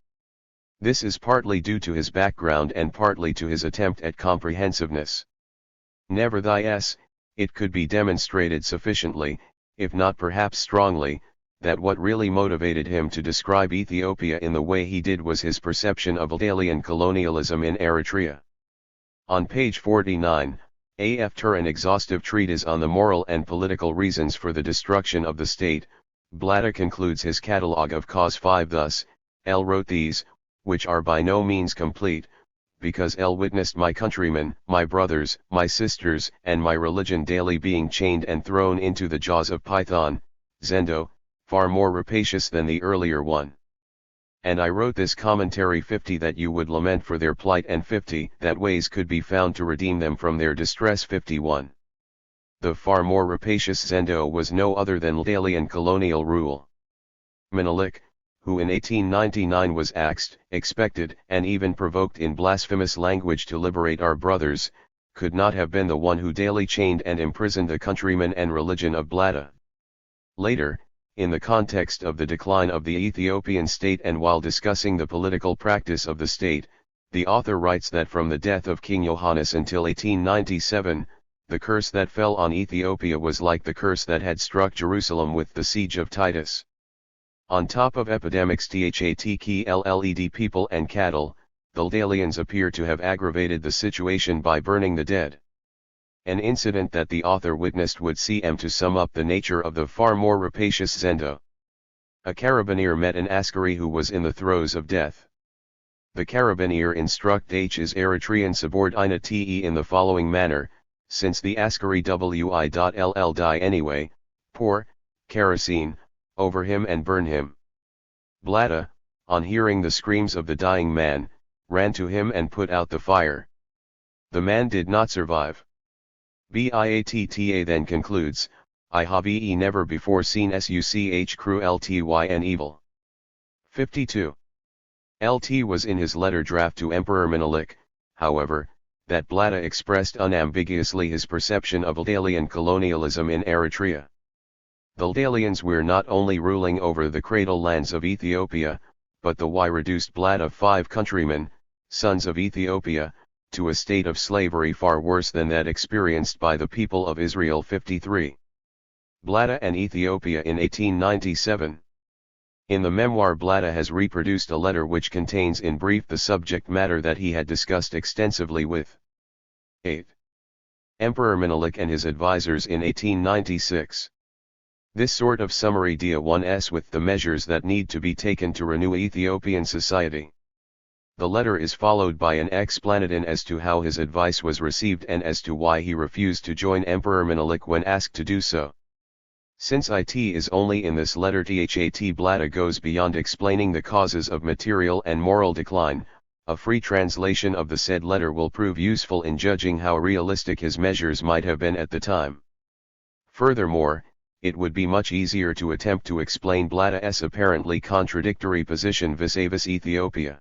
This is partly due to his background and partly to his attempt at comprehensiveness. Nevertheless, it could be demonstrated sufficiently, if not perhaps strongly, that what really motivated him to describe Ethiopia in the way he did was his perception of alien colonialism in Eritrea. On page 49, after an exhaustive treatise on the moral and political reasons for the destruction of the state, Blatta concludes his catalogue of cause 5 thus: L wrote these, which are by no means complete, because L witnessed my countrymen, my brothers, my sisters, and my religion daily being chained and thrown into the jaws of Python, Zendo, far more rapacious than the earlier one. And I wrote this commentary 50 that you would lament for their plight, and 50 that ways could be found to redeem them from their distress. 51. The far more rapacious Zendo was no other than alien colonial rule. Menelik, who in 1899 was axed, expected, and even provoked in blasphemous language to liberate our brothers, could not have been the one who daily chained and imprisoned the countrymen and religion of Blatta. Later, in the context of the decline of the Ethiopian state and while discussing the political practice of the state, the author writes that from the death of King Johannes until 1897, the curse that fell on Ethiopia was like the curse that had struck Jerusalem with the siege of Titus. On top of epidemics THATKLLED people and cattle, the aliens appear to have aggravated the situation by burning the dead. An incident that the author witnessed would seem to sum up the nature of the far more rapacious Zendo. A carabinier met an askari who was in the throes of death. The carabinier instruct his Eritrean subordinate te in the following manner: since the askari wi.ll die anyway, pour kerosene over him and burn him. Blatta, on hearing the screams of the dying man, ran to him and put out the fire. The man did not survive. Biatta then concludes, I have never before seen such cruelty and evil. 52. Lt was in his letter draft to Emperor Menelik, however, that Blatta expressed unambiguously his perception of alien colonialism in Eritrea. The aliens were not only ruling over the cradle lands of Ethiopia, but the reduced Blatta 5 countrymen, sons of Ethiopia, to a state of slavery far worse than that experienced by the people of Israel. 53. Blatta and Ethiopia in 1897. In the memoir, Blatta has reproduced a letter which contains in brief the subject matter that he had discussed extensively with 8. Emperor Menelik and his advisors in 1896. This sort of summary deals with the measures that need to be taken to renew Ethiopian society. The letter is followed by an explanation as to how his advice was received and as to why he refused to join Emperor Menelik when asked to do so. Since it is only in this letter that Blatta goes beyond explaining the causes of material and moral decline, a free translation of the said letter will prove useful in judging how realistic his measures might have been at the time. Furthermore, it would be much easier to attempt to explain Blatta's apparently contradictory position vis-a-vis Ethiopia.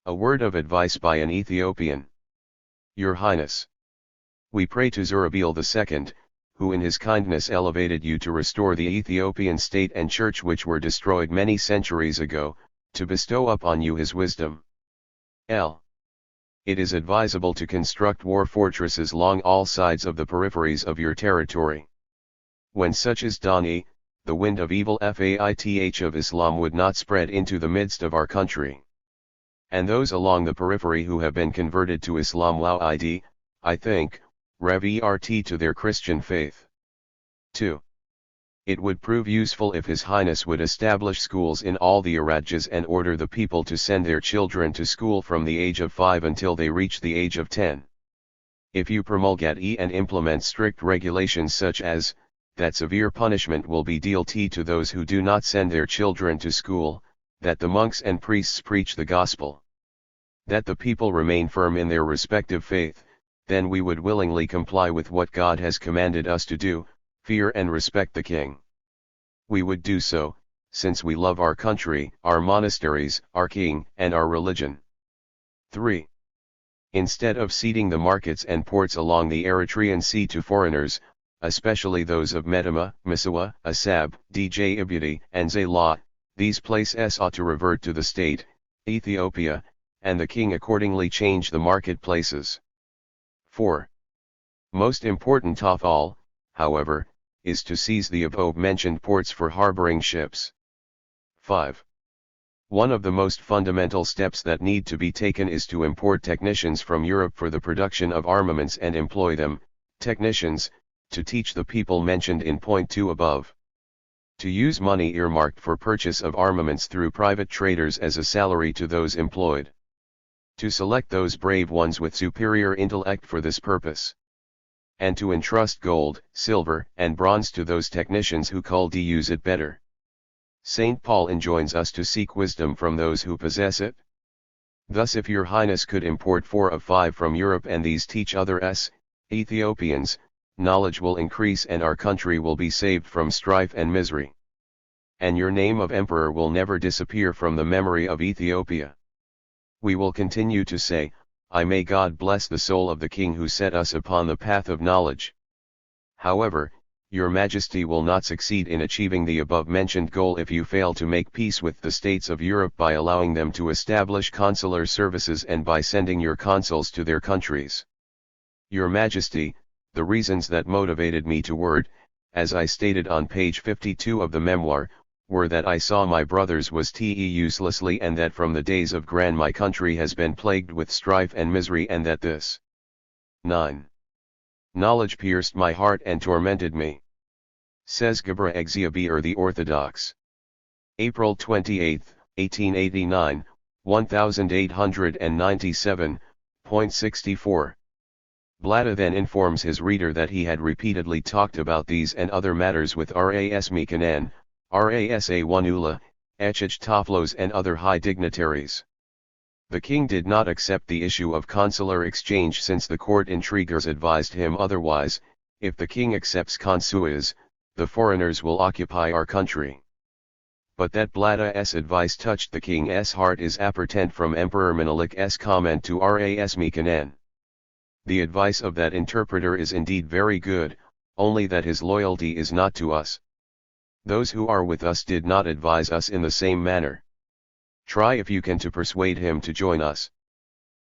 A word of advice by an Ethiopian. Your Highness, we pray to Zerubbabel II, who in his kindness elevated you to restore the Ethiopian state and church which were destroyed many centuries ago, to bestow upon you his wisdom. L. It is advisable to construct war fortresses along all sides of the peripheries of your territory. When such is done, the wind of evil faith of Islam would not spread into the midst of our country. And those along the periphery who have been converted to Islam I think, revert to their Christian faith. 2. It would prove useful if His Highness would establish schools in all the Arajas and order the people to send their children to school from the age of 5 until they reach the age of 10. If you promulgate and implement strict regulations such as, that severe punishment will be dealt to those who do not send their children to school, that the monks and priests preach the gospel, that the people remain firm in their respective faith, then we would willingly comply with what God has commanded us to do, fear and respect the king. We would do so, since we love our country, our monasteries, our king, and our religion. 3. Instead of ceding the markets and ports along the Eritrean Sea to foreigners, especially those of Metama, Misawa, Asab, Dj Ibudi, and Zayla, these places ought to revert to the state, Ethiopia, and the king accordingly change the marketplaces. 4. Most important of all, however, is to seize the above-mentioned ports for harboring ships. 5. One of the most fundamental steps that need to be taken is to import technicians from Europe for the production of armaments and employ them, technicians, to teach the people mentioned in point 2 above. To use money earmarked for purchase of armaments through private traders as a salary to those employed. To select those brave ones with superior intellect for this purpose. And to entrust gold, silver, and bronze to those technicians who could use it better. St. Paul enjoins us to seek wisdom from those who possess it. Thus if your Highness could import 4 of 5 from Europe and these teach others, Ethiopians, knowledge will increase and our country will be saved from strife and misery. And your name of emperor will never disappear from the memory of Ethiopia. We will continue to say, may God bless the soul of the king who set us upon the path of knowledge. However, your Majesty will not succeed in achieving the above-mentioned goal if you fail to make peace with the states of Europe by allowing them to establish consular services and by sending your consuls to their countries. Your Majesty, the reasons that motivated me to word, as I stated on page 52 of the memoir, were that I saw my brothers was uselessly and that from the days of Gran my country has been plagued with strife and misery and that this 9. Knowledge pierced my heart and tormented me. Says Gabra Exeabier the Orthodox. April 28, 1889, 1897.64. Blada then informs his reader that he had repeatedly talked about these and other matters with Ras Mikanan, Ras Awanula, Echich Toflos and other high dignitaries. The king did not accept the issue of consular exchange since the court intriguers advised him otherwise. If the king accepts consuas, the foreigners will occupy our country. But that Blada's advice touched the king's heart is apparent from Emperor Menelik's comment to Ras Mikanan. The advice of that interpreter is indeed very good, only that his loyalty is not to us. Those who are with us did not advise us in the same manner. Try if you can to persuade him to join us.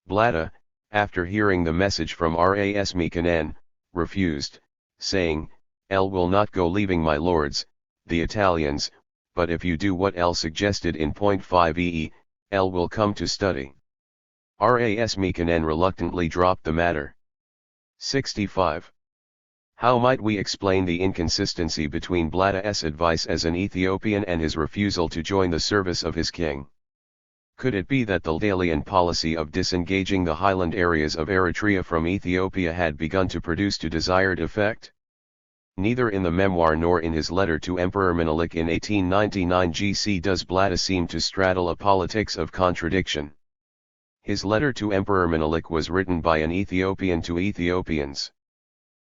Blada, after hearing the message from Ras Mikanan, refused, saying, "El will not go leaving my lords, the Italians, but if you do what El suggested in point 5 El will come to study." Ras Mikanan reluctantly dropped the matter. 65. How might we explain the inconsistency between Blada's advice as an Ethiopian and his refusal to join the service of his king? Could it be that the Dalian policy of disengaging the highland areas of Eritrea from Ethiopia had begun to produce the desired effect? Neither in the memoir nor in his letter to Emperor Menelik in 1899 GC does Blada seem to straddle a politics of contradiction. His letter to Emperor Menelik was written by an Ethiopian to Ethiopians.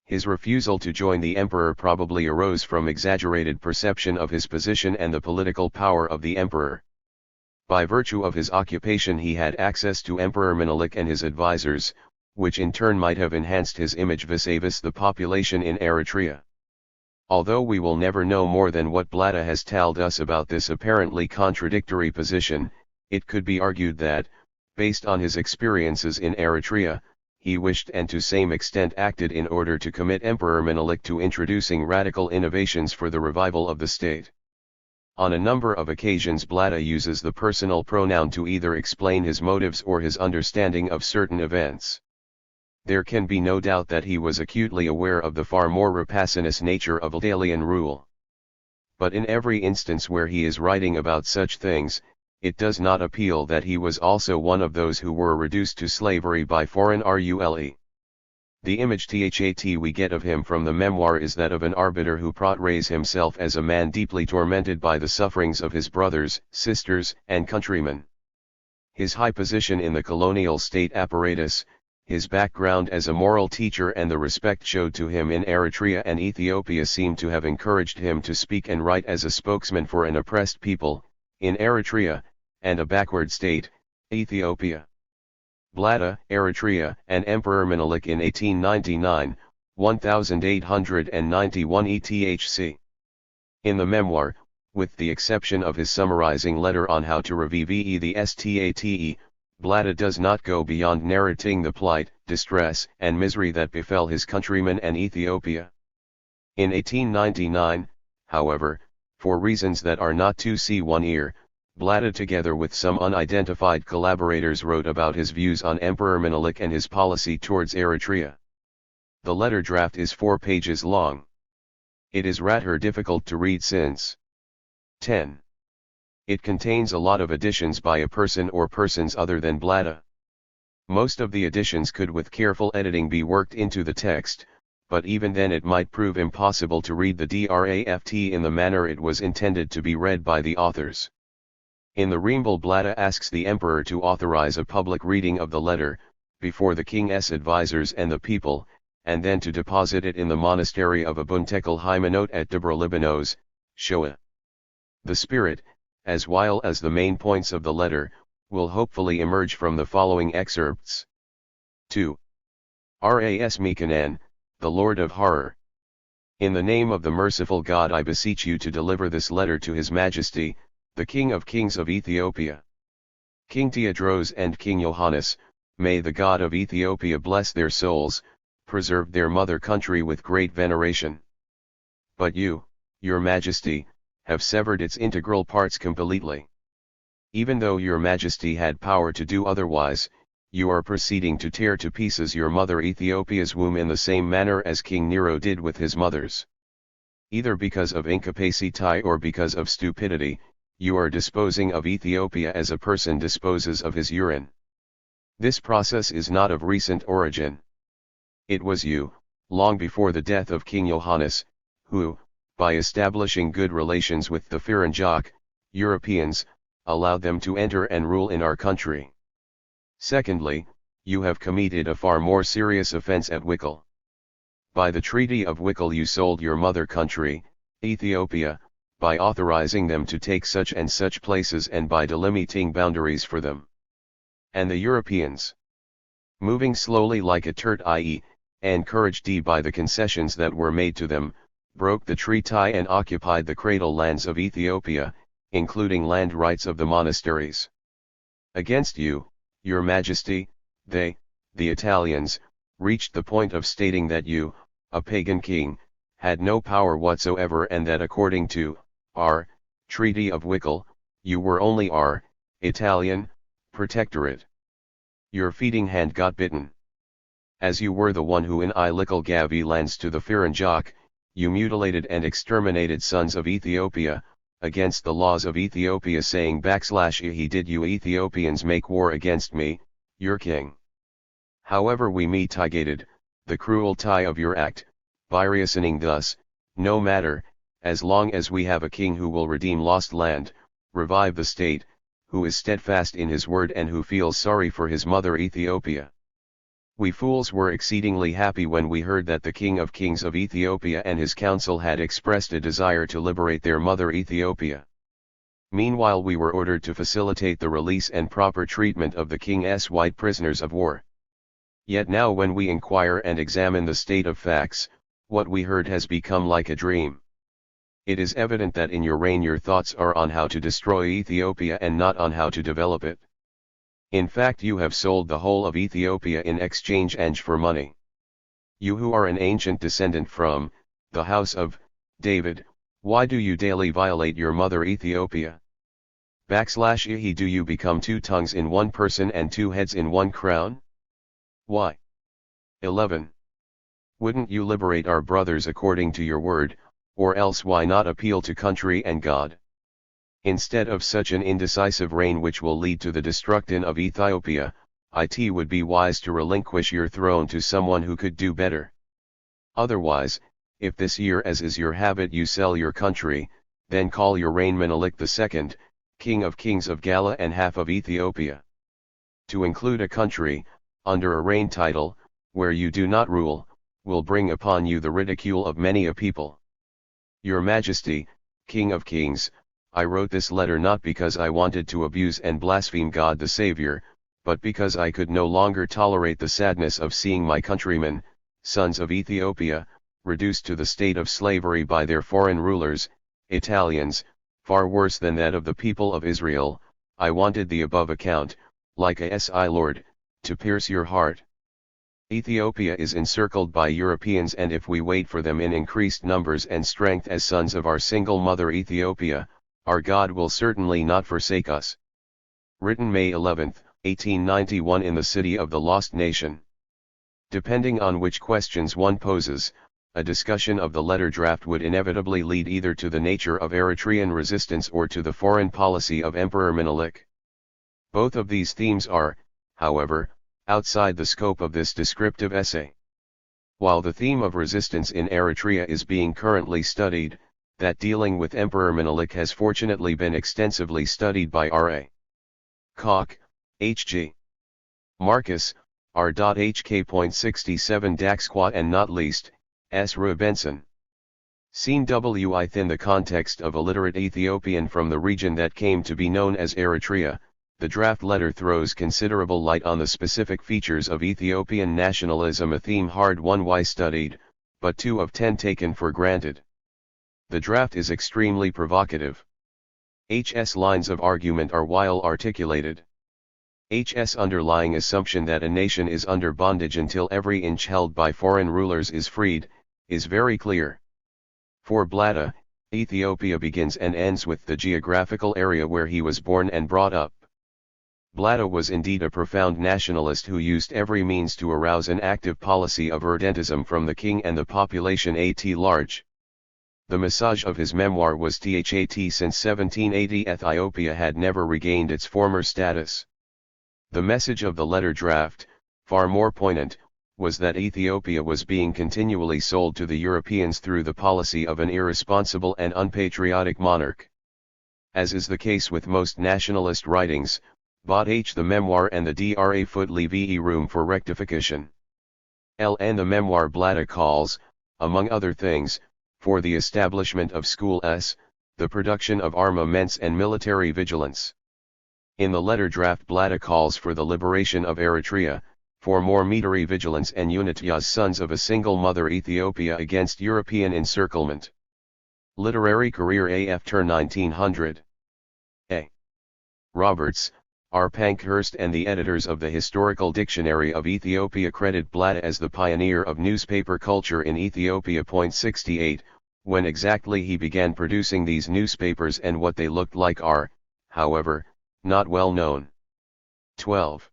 His refusal to join the emperor probably arose from exaggerated perception of his position and the political power of the emperor. By virtue of his occupation he had access to Emperor Menelik and his advisors, which in turn might have enhanced his image vis-a-vis the population in Eritrea. Although we will never know more than what Blada has told us about this apparently contradictory position, it could be argued that, based on his experiences in Eritrea, he wished and to some extent acted in order to commit Emperor Menelik to introducing radical innovations for the revival of the state. On a number of occasions Blada uses the personal pronoun to either explain his motives or his understanding of certain events. There can be no doubt that he was acutely aware of the far more rapacious nature of Dalian rule. But in every instance where he is writing about such things, it does not appeal that he was also one of those who were reduced to slavery by foreign rule. The image that we get of him from the memoir is that of an arbiter who portrays himself as a man deeply tormented by the sufferings of his brothers, sisters, and countrymen. His high position in the colonial state apparatus, his background as a moral teacher and the respect showed to him in Eritrea and Ethiopia seem to have encouraged him to speak and write as a spokesman for an oppressed people, in Eritrea, and a backward state, Ethiopia. Blada, Eritrea, and Emperor Menelik in 1899, 1891 ETHC. In the memoir, with the exception of his summarizing letter on how to revive the state, Blada does not go beyond narrating the plight, distress, and misery that befell his countrymen and Ethiopia. In 1899, however, for reasons that are not to see one ear, Blada together with some unidentified collaborators wrote about his views on Emperor Menelik and his policy towards Eritrea. The letter draft is 4 pages long. It is rather difficult to read since 10. It contains a lot of additions by a person or persons other than Blada. Most of the additions could with careful editing be worked into the text, but even then it might prove impossible to read the draft in the manner it was intended to be read by the authors. In the Reimble, Blada asks the emperor to authorize a public reading of the letter, before the king's advisors and the people, and then to deposit it in the monastery of Abuntekel Hymenot at Debre Libanos, Shoa. The spirit, as well as the main points of the letter, will hopefully emerge from the following excerpts. 2. Ras Mikanan, the Lord of Horror. In the name of the merciful God I beseech you to deliver this letter to His Majesty, the King of Kings of Ethiopia. King Tewodros and King Yohannes, may the God of Ethiopia bless their souls, preserve their mother country with great veneration. But you, Your Majesty, have severed its integral parts completely. Even though Your Majesty had power to do otherwise, you are proceeding to tear to pieces your mother Ethiopia's womb in the same manner as King Nero did with his mothers. Either because of incapacity or because of stupidity, you are disposing of Ethiopia as a person disposes of his urine. This process is not of recent origin. It was you, long before the death of King Yohannes, who, by establishing good relations with the Firanjak, Europeans, allowed them to enter and rule in our country. Secondly, you have committed a far more serious offense at Wikil. By the Treaty of Wikil you sold your mother country, Ethiopia, by authorizing them to take such and such places and by delimiting boundaries for them. And the Europeans, moving slowly like a turt, i.e., encouraged by the concessions that were made to them, broke the treaty and occupied the cradle lands of Ethiopia, including land rights of the monasteries. Against you, Your Majesty, they, the Italians, reached the point of stating that you, a pagan king, had no power whatsoever and that according to our Treaty of Wikil, you were only our Italian protectorate. Your feeding hand got bitten. As you were the one who in Ilikal Gavi lands to the Firanjak, you mutilated and exterminated sons of Ethiopia, against the laws of Ethiopia saying /he did you Ethiopians make war against me, your king. However we mitigated, the cruelty of your act, by reasoning thus, no matter, as long as we have a king who will redeem lost land, revive the state, who is steadfast in his word and who feels sorry for his mother Ethiopia. We fools were exceedingly happy when we heard that the King of Kings of Ethiopia and his council had expressed a desire to liberate their mother Ethiopia. Meanwhile we were ordered to facilitate the release and proper treatment of the king's white prisoners of war. Yet now when we inquire and examine the state of facts, what we heard has become like a dream. It is evident that in your reign your thoughts are on how to destroy Ethiopia and not on how to develop it. In fact you have sold the whole of Ethiopia in exchange for money. You who are an ancient descendant from the house of David, why do you daily violate your mother Ethiopia? /e do you become 2 tongues in one person and 2 heads in one crown? Why? 11. Wouldn't you liberate our brothers according to your word, or else why not appeal to country and God? Instead of such an indecisive reign which will lead to the destruction of Ethiopia, it would be wise to relinquish your throne to someone who could do better. Otherwise, if this year, as is your habit, you sell your country, then call your reign Menelik II, King of Kings of Gala and half of Ethiopia. To include a country, under a reign title, where you do not rule, will bring upon you the ridicule of many a people. Your Majesty, King of Kings, I wrote this letter not because I wanted to abuse and blaspheme God the Savior, but because I could no longer tolerate the sadness of seeing my countrymen, sons of Ethiopia, reduced to the state of slavery by their foreign rulers, Italians, far worse than that of the people of Israel. I wanted the above account, like a S.I. Lord, to pierce your heart. Ethiopia is encircled by Europeans, and if we wait for them in increased numbers and strength as sons of our single mother Ethiopia, our God will certainly not forsake us. Written May 11, 1891 in the city of the Lost Nation. Depending on which questions one poses, a discussion of the letter draft would inevitably lead either to the nature of Eritrean resistance or to the foreign policy of Emperor Menelik. Both of these themes are, however, outside the scope of this descriptive essay. While the theme of resistance in Eritrea is being currently studied, that dealing with Emperor Menelik has fortunately been extensively studied by R.A. Koch, H.G. Marcus, R.H.K.67 Daxquat and not least, S. Benson. Seen within the context of illiterate Ethiopian from the region that came to be known as Eritrea, the draft letter throws considerable light on the specific features of Ethiopian nationalism, a theme hard won studied, but 2 of 10 taken for granted. The draft is extremely provocative. H.S. lines of argument are well articulated. H.S. underlying assumption that a nation is under bondage until every inch held by foreign rulers is freed, is very clear. For Blatta, Ethiopia begins and ends with the geographical area where he was born and brought up. Blatta was indeed a profound nationalist who used every means to arouse an active policy of irredentism from the king and the population at large. The message of his memoir was that since 1780 Ethiopia had never regained its former status. The message of the letter draft, far more poignant, was that Ethiopia was being continually sold to the Europeans through the policy of an irresponsible and unpatriotic monarch. As is the case with most nationalist writings, the memoir and the Dra foot leave room for rectification. The memoir Blatta calls, among other things, for the establishment of schools, the production of armaments and military vigilance. In the letter draft Blatta calls for the liberation of Eritrea, for more military vigilance and unity as sons of a single mother Ethiopia against European encirclement. Literary career AF turn 1900. A. Roberts, R. Pankhurst and the editors of the Historical Dictionary of Ethiopia credit Blatta as the pioneer of newspaper culture in Ethiopia. 68, when exactly he began producing these newspapers and what they looked like are, however, not well known. 12.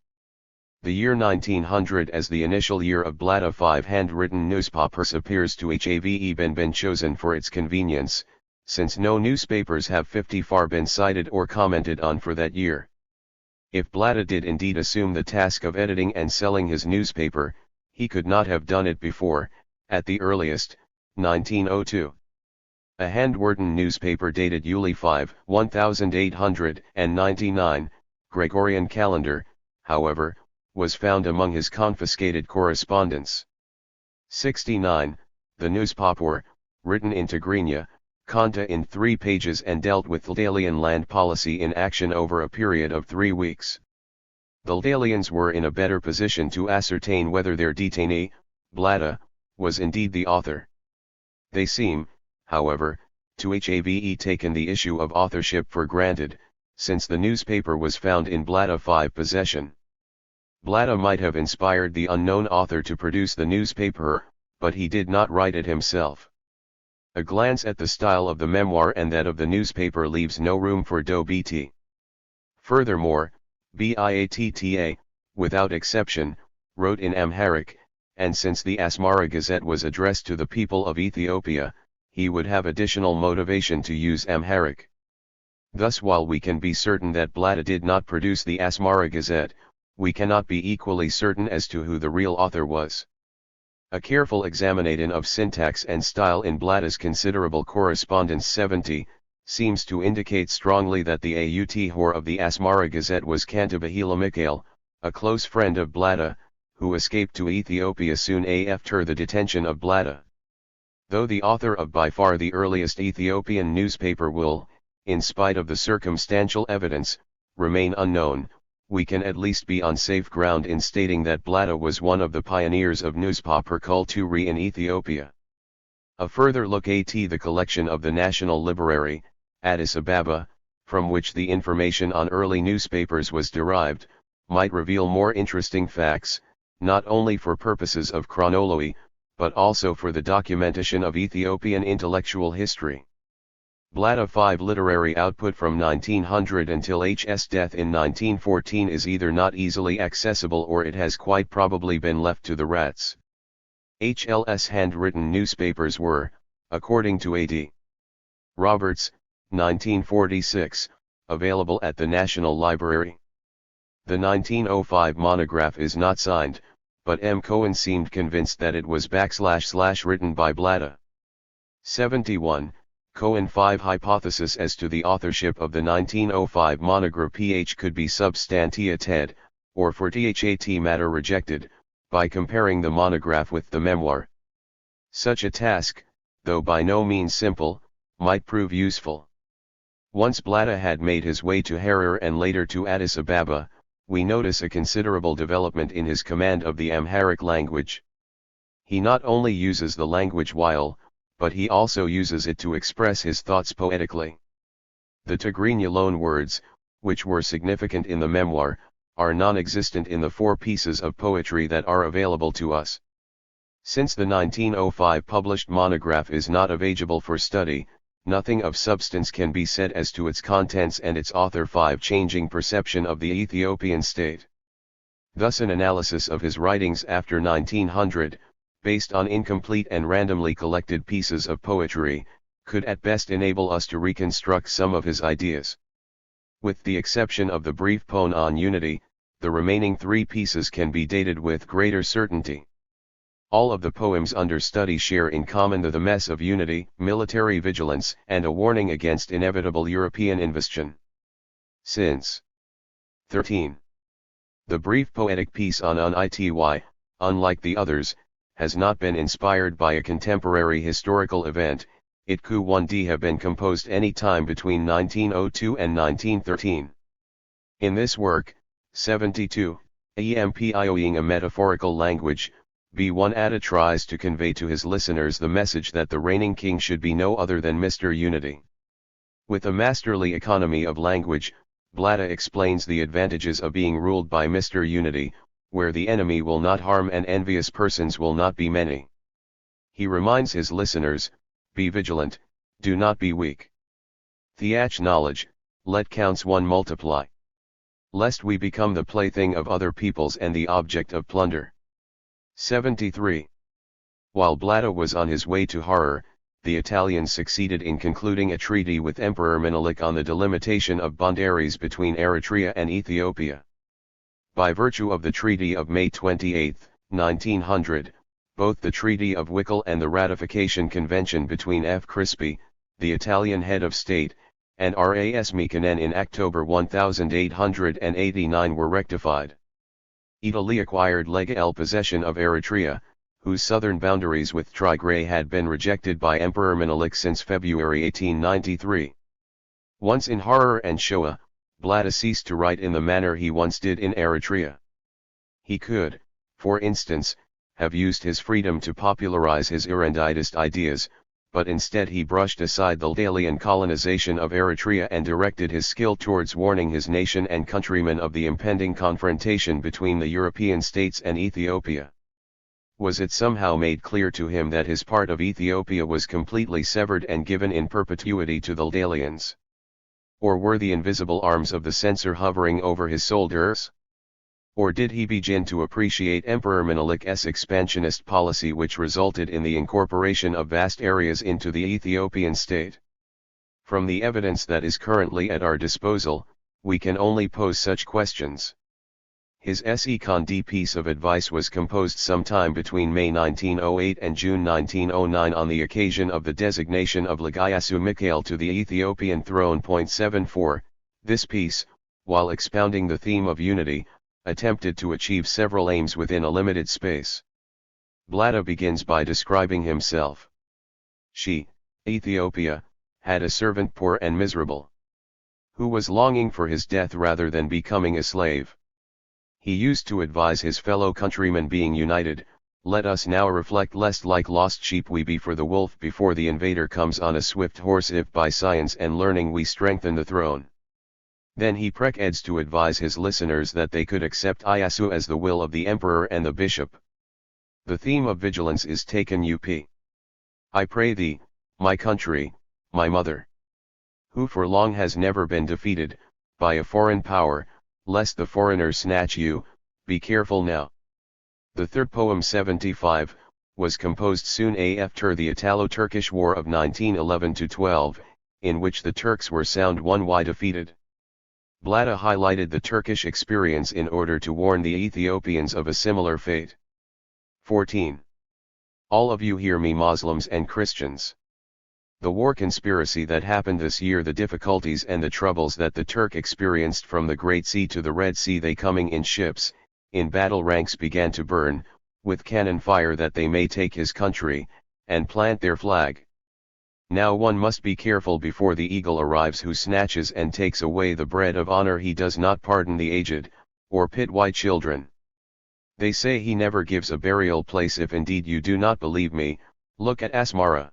The year 1900 as the initial year of Blatta 5 handwritten newspapers appears to have been chosen for its convenience, since no newspapers have 54 been cited or commented on for that year. If Blatta did indeed assume the task of editing and selling his newspaper, he could not have done it before, at the earliest, 1902. A handwritten newspaper dated Yuli 5, 1899, Gregorian calendar, however, was found among his confiscated correspondence. 69. The newspaper, written in Tigrinya, Kanta in 3 pages and dealt with Ldalian land policy in action over a period of 3 weeks. The Ldalians were in a better position to ascertain whether their detainee, Blatta, was indeed the author. They seem, however, to have taken the issue of authorship for granted, since the newspaper was found in Blatta 5 possession. Blatta might have inspired the unknown author to produce the newspaper, but he did not write it himself. A glance at the style of the memoir and that of the newspaper leaves no room for bt. Furthermore, Biatta, without exception, wrote in Amharic, and since the Asmara Gazette was addressed to the people of Ethiopia, he would have additional motivation to use Amharic. Thus, while we can be certain that Blatta did not produce the Asmara Gazette, we cannot be equally certain as to who the real author was. A careful examination of syntax and style in Blada's considerable correspondence 70, seems to indicate strongly that the author of the Asmara Gazette was Cantabahila Mikhail, a close friend of Blada, who escaped to Ethiopia soon after the detention of Blada. Though the author of by far the earliest Ethiopian newspaper will, in spite of the circumstantial evidence, remain unknown, we can at least be on safe ground in stating that Blada was one of the pioneers of newspaper culture in Ethiopia. A further look at the collection of the National Library, Addis Ababa, from which the information on early newspapers was derived, might reveal more interesting facts, not only for purposes of chronology, but also for the documentation of Ethiopian intellectual history. Blada 5 literary output from 1900 until H.'s death in 1914 is either not easily accessible or it has quite probably been left to the rats. H.L.'s handwritten newspapers were, according to A.D. Roberts, 1946, available at the National Library. The 1905 monograph is not signed, but M. Cohen seemed convinced that it was / written by Blada. 71. Cohen 5 hypothesis as to the authorship of the 1905 monograph ph could be substantiated, or for that matter rejected, by comparing the monograph with the memoir. Such a task, though by no means simple, might prove useful. Once Blada had made his way to Harar and later to Addis Ababa, we notice a considerable development in his command of the Amharic language. He not only uses the language while, but he also uses it to express his thoughts poetically. The Tigrinya loan words, which were significant in the memoir, are non-existent in the 4 pieces of poetry that are available to us. Since the 1905 published monograph is not available for study, nothing of substance can be said as to its contents and its author 5 changing perception of the Ethiopian state. Thus an analysis of his writings after 1900, based on incomplete and randomly collected pieces of poetry, could at best enable us to reconstruct some of his ideas. With the exception of the brief poem on unity, the remaining 3 pieces can be dated with greater certainty. All of the poems under study share in common the mess of unity, military vigilance, and a warning against inevitable European invasion. Since 13. The brief poetic piece on Ity, unlike the others, has not been inspired by a contemporary historical event, it could one day have been composed any time between 1902 and 1913. In this work, 72, employing a metaphorical language, B1 Atta tries to convey to his listeners the message that the reigning king should be no other than Mr. Unity. With a masterly economy of language, Blada explains the advantages of being ruled by Mr. Unity, where the enemy will not harm and envious persons will not be many. He reminds his listeners, be vigilant, do not be weak. Theach knowledge, let counts 1 multiply. Lest we become the plaything of other peoples and the object of plunder. 73. While Blada was on his way to Harar, the Italians succeeded in concluding a treaty with Emperor Menelik on the delimitation of boundaries between Eritrea and Ethiopia. By virtue of the Treaty of May 28, 1900, both the Treaty of Wickle and the Ratification Convention between F. Crispi, the Italian head of state, and Ras Mikonen in October 1889 were rectified. Italy acquired legal possession of Eritrea, whose southern boundaries with Tigray had been rejected by Emperor Menelik since February 1893. Once in Harar and Shoa, Blada ceased to write in the manner he once did in Eritrea. He could, for instance, have used his freedom to popularize his Iranditist ideas, but instead he brushed aside the alien colonization of Eritrea and directed his skill towards warning his nation and countrymen of the impending confrontation between the European states and Ethiopia. Was it somehow made clear to him that his part of Ethiopia was completely severed and given in perpetuity to the aliens? Or were the invisible arms of the censor hovering over his shoulders? Or did he begin to appreciate Emperor Menelik's expansionist policy which resulted in the incorporation of vast areas into the Ethiopian state? From the evidence that is currently at our disposal, we can only pose such questions. His Se-Con-D piece of advice was composed sometime between May 1908 and June 1909 on the occasion of the designation of Lagayasu Mikhail to the Ethiopian throne. 74. This piece, while expounding the theme of unity, attempted to achieve several aims within a limited space. Blada begins by describing himself. She, Ethiopia, had a servant poor and miserable, who was longing for his death rather than becoming a slave. He used to advise his fellow countrymen, being united, let us now reflect lest like lost sheep we be for the wolf before the invader comes on a swift horse, if by science and learning we strengthen the throne. Then he proceeds to advise his listeners that they could accept Iyasu as the will of the emperor and the bishop. The theme of vigilance is taken up. I pray thee, my country, my mother, who for long has never been defeated, by a foreign power, lest the foreigners snatch you, be careful now. The third poem 75, was composed soon after the Italo-Turkish War of 1911-12, in which the Turks were sound one-wide defeated. Blada highlighted the Turkish experience in order to warn the Ethiopians of a similar fate. 14. All of you hear me, Muslims and Christians. The war conspiracy that happened this year, the difficulties and the troubles that the Turk experienced from the Great Sea to the Red Sea, they coming in ships, in battle ranks began to burn, with cannon fire that they may take his country, and plant their flag. Now one must be careful before the eagle arrives who snatches and takes away the bread of honor. He does not pardon the aged, or pit white children. They say he never gives a burial place. If indeed you do not believe me, look at Asmara.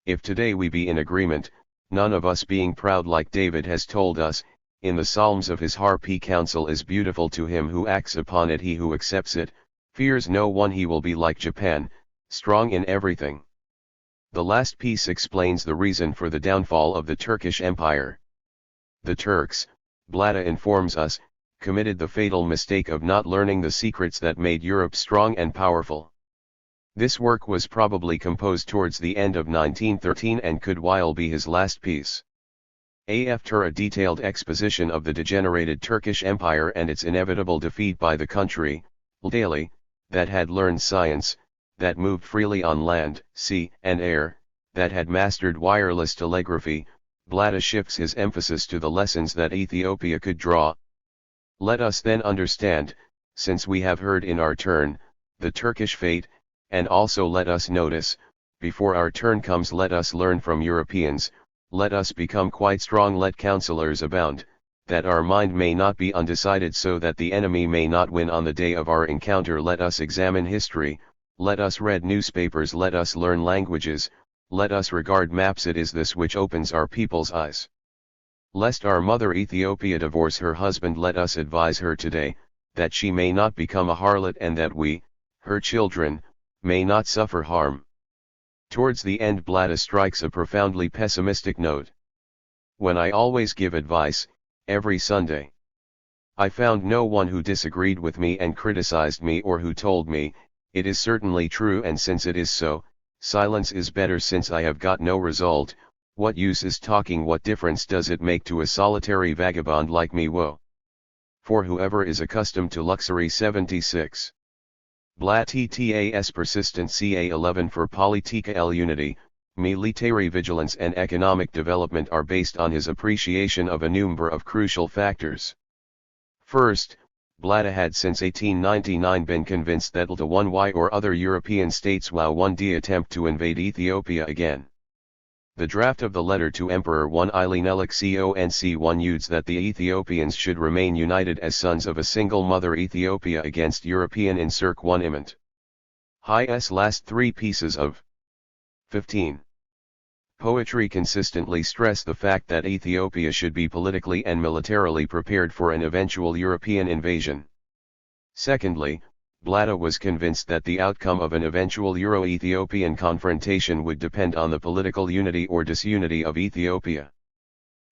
If today we be in agreement, none of us being proud like David has told us, in the Psalms of his harp, he counsel is beautiful to him who acts upon it. He who accepts it, fears no one. He will be like Japan, strong in everything. The last piece explains the reason for the downfall of the Turkish Empire. The Turks, Blada informs us, committed the fatal mistake of not learning the secrets that made Europe strong and powerful. This work was probably composed towards the end of 1913 and could well be his last piece. After a detailed exposition of the degenerated Turkish Empire and its inevitable defeat by the country, daily, that had learned science, that moved freely on land, sea, and air, that had mastered wireless telegraphy, Blada shifts his emphasis to the lessons that Ethiopia could draw. Let us then understand, since we have heard in our turn, the Turkish fate, and also let us notice, before our turn comes, let us learn from Europeans, let us become quite strong, let counselors abound, that our mind may not be undecided, so that the enemy may not win on the day of our encounter. Let us examine history, let us read newspapers, let us learn languages, let us regard maps. It is this which opens our people's eyes. Lest our mother Ethiopia divorce her husband, let us advise her today, that she may not become a harlot, and that we, her children, may not suffer harm. Towards the end, Blada strikes a profoundly pessimistic note. When I always give advice, every Sunday, I found no one who disagreed with me and criticized me, or who told me, it is certainly true, and since it is so, silence is better. Since I have got no result, what use is talking? What difference does it make to a solitary vagabond like me? Woe for whoever is accustomed to luxury. 76. Blada's persistent ca11 for politica el unity, military vigilance and economic development are based on his appreciation of a number of crucial factors. First, Blada had since 1899 been convinced that the one Y or other European states will one day attempt to invade Ethiopia again. The draft of the letter to Emperor I Ilenelik Conc udes that the Ethiopians should remain united as sons of a single mother Ethiopia against European in circ one imant. His last three pieces of 15. Poetry consistently stress the fact that Ethiopia should be politically and militarily prepared for an eventual European invasion. Secondly, Blada was convinced that the outcome of an eventual Euro-Ethiopian confrontation would depend on the political unity or disunity of Ethiopia.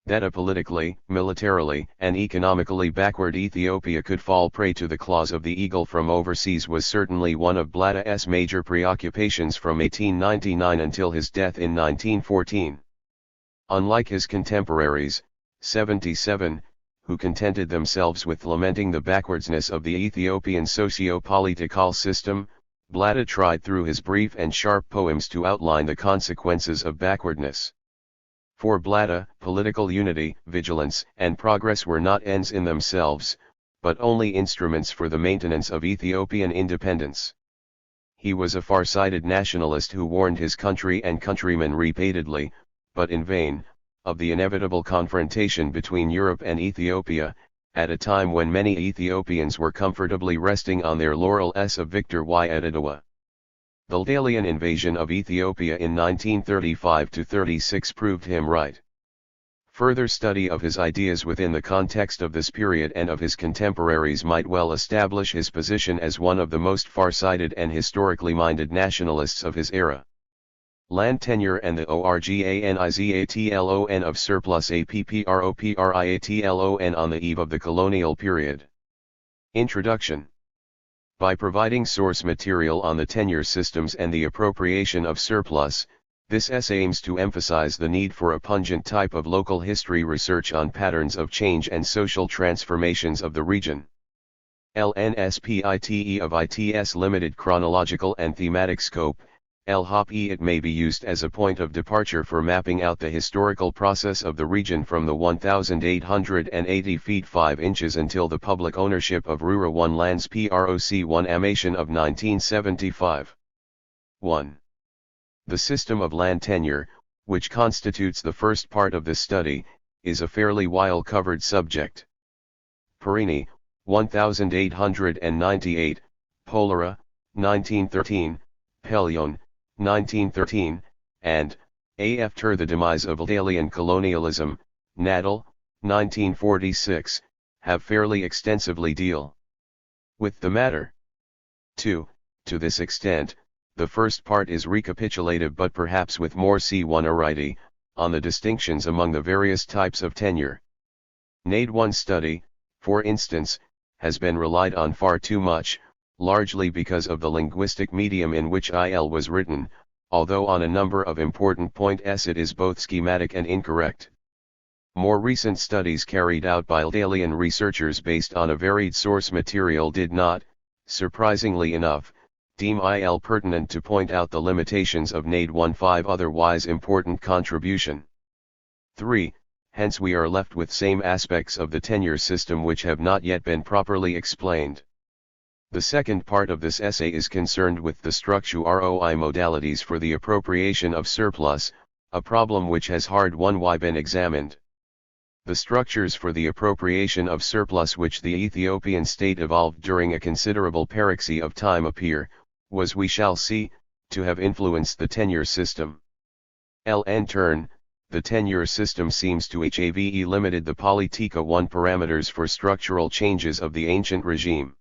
That a politically, militarily, and economically backward Ethiopia could fall prey to the claws of the eagle from overseas was certainly one of Blada's major preoccupations from 1899 until his death in 1914. Unlike his contemporaries, 77, who contented themselves with lamenting the backwardness of the Ethiopian socio-political system, Blata tried through his brief and sharp poems to outline the consequences of backwardness. For Blata, political unity, vigilance, and progress were not ends in themselves, but only instruments for the maintenance of Ethiopian independence. He was a far-sighted nationalist who warned his country and countrymen repeatedly, but in vain, of the inevitable confrontation between Europe and Ethiopia, at a time when many Ethiopians were comfortably resting on their laurels of victor at Adwa. The Ldalian invasion of Ethiopia in 1935–36 proved him right. Further study of his ideas within the context of this period and of his contemporaries might well establish his position as one of the most far-sighted and historically minded nationalists of his era. Land tenure and the organizatlon of surplus appropriatlon on the eve of the colonial period. Introduction. By providing source material on the tenure systems and the appropriation of surplus, this essay aims to emphasize the need for a pungent type of local history research on patterns of change and social transformations of the region. LNSPITE of ITS limited chronological and thematic scope, LHOP-E it may be used as a point of departure for mapping out the historical process of the region from the 1,880 feet 5 inches until the public ownership of Rura 1 lands PROC 1 amation of 1975. 1. The system of land tenure, which constitutes the first part of this study, is a fairly well-covered subject. Perini, 1898, Polera, 1913, Pelion, 1913, and, after the demise of Ldalian colonialism, Nadal, 1946, have fairly extensively deal with the matter. 2. To this extent, the first part is recapitulative but perhaps with more C1-arity, on the distinctions among the various types of tenure. NAID 1 study, for instance, has been relied on far too much, largely because of the linguistic medium in which IL was written, although on a number of important points it is both schematic and incorrect. More recent studies carried out by Ldalian researchers based on a varied source material did not, surprisingly enough, deem IL pertinent to point out the limitations of NAID 1.5 otherwise important contribution. 3. Hence we are left with same aspects of the tenure system which have not yet been properly explained. The second part of this essay is concerned with the structure-ROI modalities for the appropriation of surplus, a problem which has hard-won been examined. The structures for the appropriation of surplus which the Ethiopian state evolved during a considerable paroxysm of time appear, was we shall see, to have influenced the tenure system. In turn, the tenure system seems to have limited the Politika 1 parameters for structural changes of the ancient regime.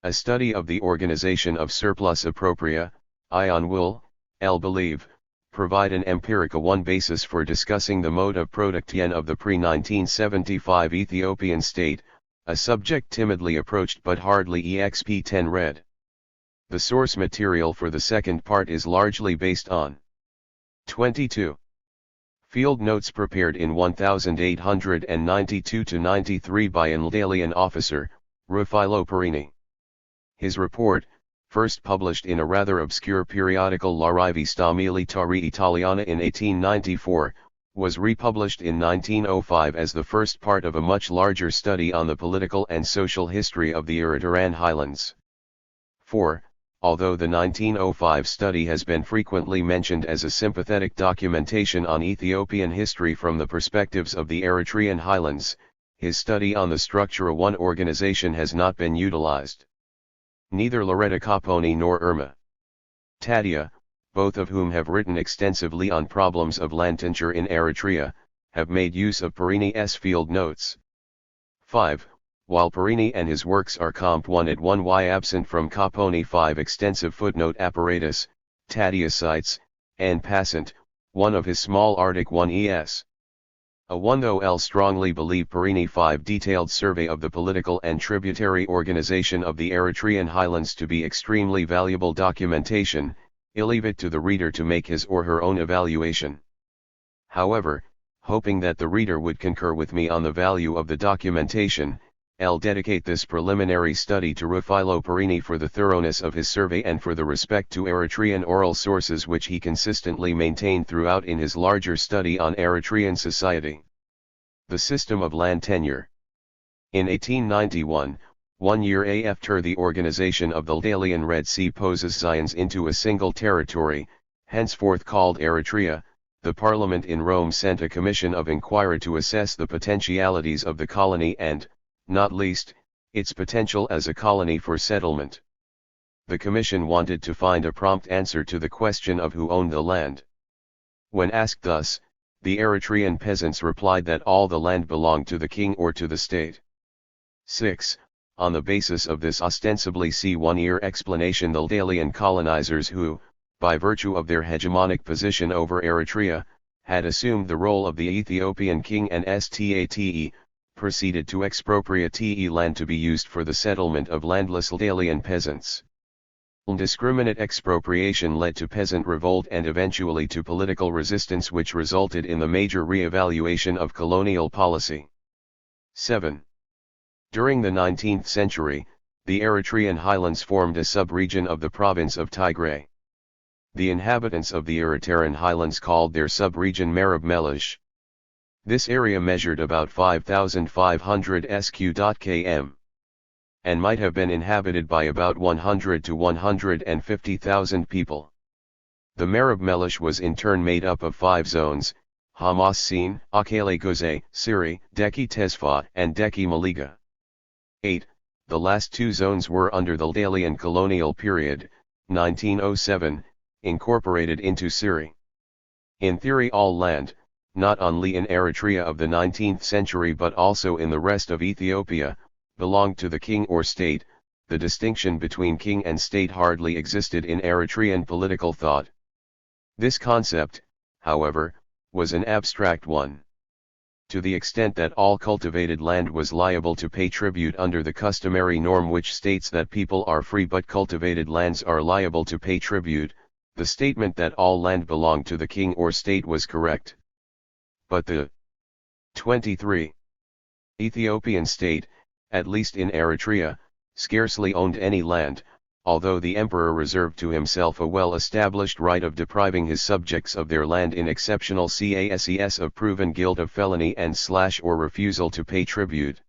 A study of the organization of surplus appropria, will, believe, provide an empirical 1 basis for discussing the mode of production of the pre-1975 Ethiopian state, a subject timidly approached but hardly exp10 read. The source material for the second part is largely based on 22. Field notes prepared in 1892–93 by an Ldalian officer, Rufilo Perini. His report, first published in a rather obscure periodical La Rivista Militare Italiana in 1894, was republished in 1905 as the first part of a much larger study on the political and social history of the Eritrean highlands. 4. Although the 1905 study has been frequently mentioned as a sympathetic documentation on Ethiopian history from the perspectives of the Eritrean highlands, his study on the Structura 1 organization has not been utilized. Neither Loretta Caponi nor Irma Tadia, both of whom have written extensively on problems of land tenure in Eritrea, have made use of Perini's field notes. 5. While Perini and his works are comp 1 at 1y absent from Caponi 5 extensive footnote apparatus, Tadia cites, en passant, one of his small Arctic 1es. A 1 though L strongly believe Perini 5 detailed survey of the political and tributary organization of the Eritrean highlands to be extremely valuable documentation, I leave it to the reader to make his or her own evaluation. However, hoping that the reader would concur with me on the value of the documentation, I'll dedicate this preliminary study to Rufilo Perini for the thoroughness of his survey and for the respect to Eritrean oral sources which he consistently maintained throughout in his larger study on Eritrean society. The system of land tenure. In 1891, 1 year after the organization of the Dalian Red Sea poses Zions into a single territory, henceforth called Eritrea, the Parliament in Rome sent a commission of inquiry to assess the potentialities of the colony and, not least, its potential as a colony for settlement. The commission wanted to find a prompt answer to the question of who owned the land. When asked thus, the Eritrean peasants replied that all the land belonged to the king or to the state. 6. On the basis of this ostensibly C1-year explanation, the Dalian colonizers who, by virtue of their hegemonic position over Eritrea, had assumed the role of the Ethiopian king and state, proceeded to expropriate land to be used for the settlement of landless Dalian peasants. Indiscriminate expropriation led to peasant revolt and eventually to political resistance, which resulted in the major re-evaluation of colonial policy. 7. During the 19th century, the Eritrean highlands formed a sub-region of the province of Tigray. The inhabitants of the Eritrean highlands called their sub-region Marab Melish. This area measured about 5,500 sq.km. and might have been inhabited by about 100 to 150,000 people. The Marab Melish was in turn made up of 5 zones: Hamas Sin, Akele Goze, Siri, Deki Tesfa, and Deki Maliga. 8. The last 2 zones were under the Dalian colonial period, 1907, incorporated into Siri. In theory, all land, not only in Eritrea of the 19th century but also in the rest of Ethiopia, belonged to the king or state. The distinction between king and state hardly existed in Eritrean political thought. This concept, however, was an abstract one. To the extent that all cultivated land was liable to pay tribute under the customary norm which states that people are free but cultivated lands are liable to pay tribute, the statement that all land belonged to the king or state was correct. But the 23. Ethiopian state, at least in Eritrea, scarcely owned any land, although the emperor reserved to himself a well-established right of depriving his subjects of their land in exceptional cases of proven guilt of felony and or refusal to pay tribute.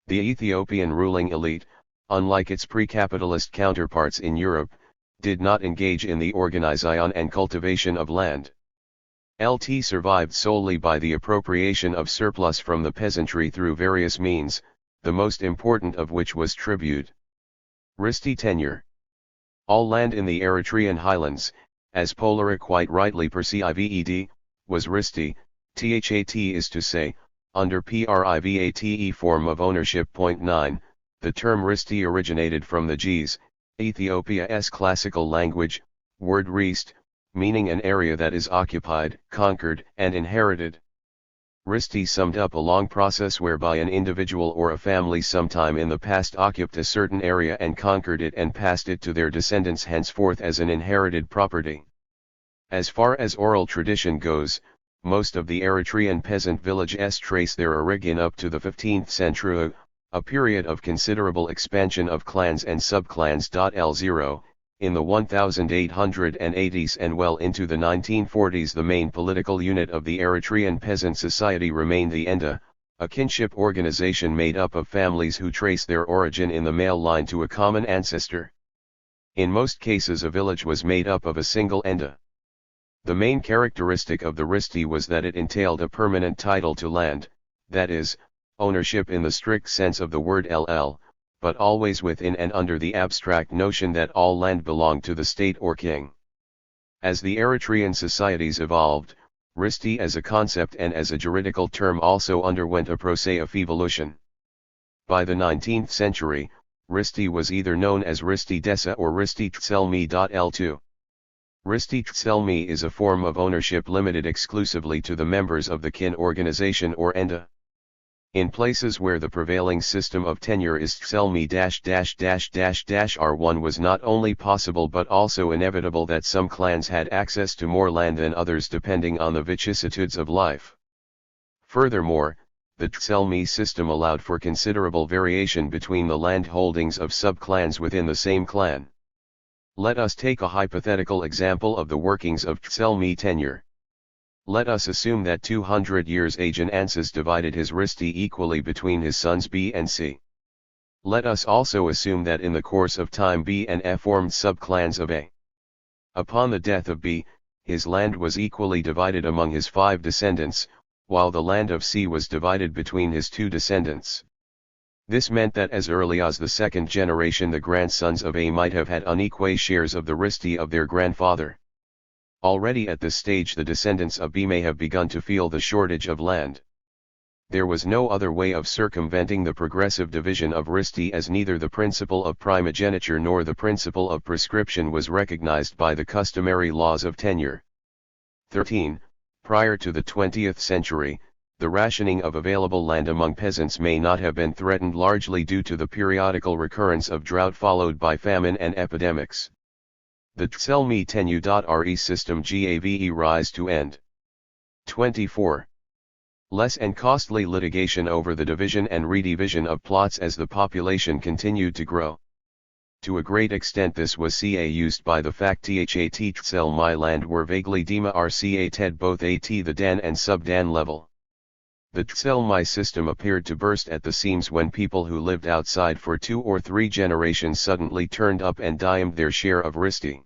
The Ethiopian ruling elite, unlike its pre-capitalist counterparts in Europe, did not engage in the organization and cultivation of land. LT survived solely by the appropriation of surplus from the peasantry through various means, the most important of which was tribute. Risti tenure. All land in the Eritrean highlands, as Polaric quite rightly perceived, was Risti, that is to say, under private form of ownership. 9. The term Risti originated from the Ge'ez, Ethiopia's classical language, word Rist, meaning an area that is occupied, conquered, and inherited. Risti summed up a long process whereby an individual or a family sometime in the past occupied a certain area and conquered it and passed it to their descendants henceforth as an inherited property. As far as oral tradition goes, most of the Eritrean peasant villages trace their origin up to the 15th century, a period of considerable expansion of clans and subclans. L0, in the 1880s and well into the 1940s the main political unit of the Eritrean peasant society remained the Enda, a kinship organization made up of families who trace their origin in the male line to a common ancestor. In most cases a village was made up of a single Enda. The main characteristic of the Risti was that it entailed a permanent title to land, that is, ownership in the strict sense of the word LL, but always within and under the abstract notion that all land belonged to the state or king. As the Eritrean societies evolved, Risti as a concept and as a juridical term also underwent a process of evolution. By the 19th century, Risti was either known as Risti Desa or Risti Tselmi. L2. Risti Tselmi is a form of ownership limited exclusively to the members of the kin organization or Enda. In places where the prevailing system of tenure is Tselmi-R1 was not only possible but also inevitable that some clans had access to more land than others depending on the vicissitudes of life. Furthermore, the Tselmi system allowed for considerable variation between the land holdings of sub-clans within the same clan. Let us take a hypothetical example of the workings of Tselmi tenure. Let us assume that 200 years Ajan Ansas divided his Risti equally between his sons B and C. Let us also assume that in the course of time B and F formed sub-clans of A. Upon the death of B, his land was equally divided among his 5 descendants, while the land of C was divided between his 2 descendants. This meant that as early as the second generation the grandsons of A might have had unequal shares of the Risti of their grandfather. Already at this stage the descendants of B may have begun to feel the shortage of land. There was no other way of circumventing the progressive division of Risti, as neither the principle of primogeniture nor the principle of prescription was recognized by the customary laws of tenure. 13. Prior to the 20th century, the rationing of available land among peasants may not have been threatened, largely due to the periodical recurrence of drought followed by famine and epidemics. The Tselmi tenure.re system gave rise to end. 24. Less and costly litigation over the division and redivision of plots as the population continued to grow. To a great extent this was used by the fact that Tselmi land were vaguely demarcated both at the Dan and sub-Dan level. The Tselmi system appeared to burst at the seams when people who lived outside for 2 or 3 generations suddenly turned up and diemed their share of Risti.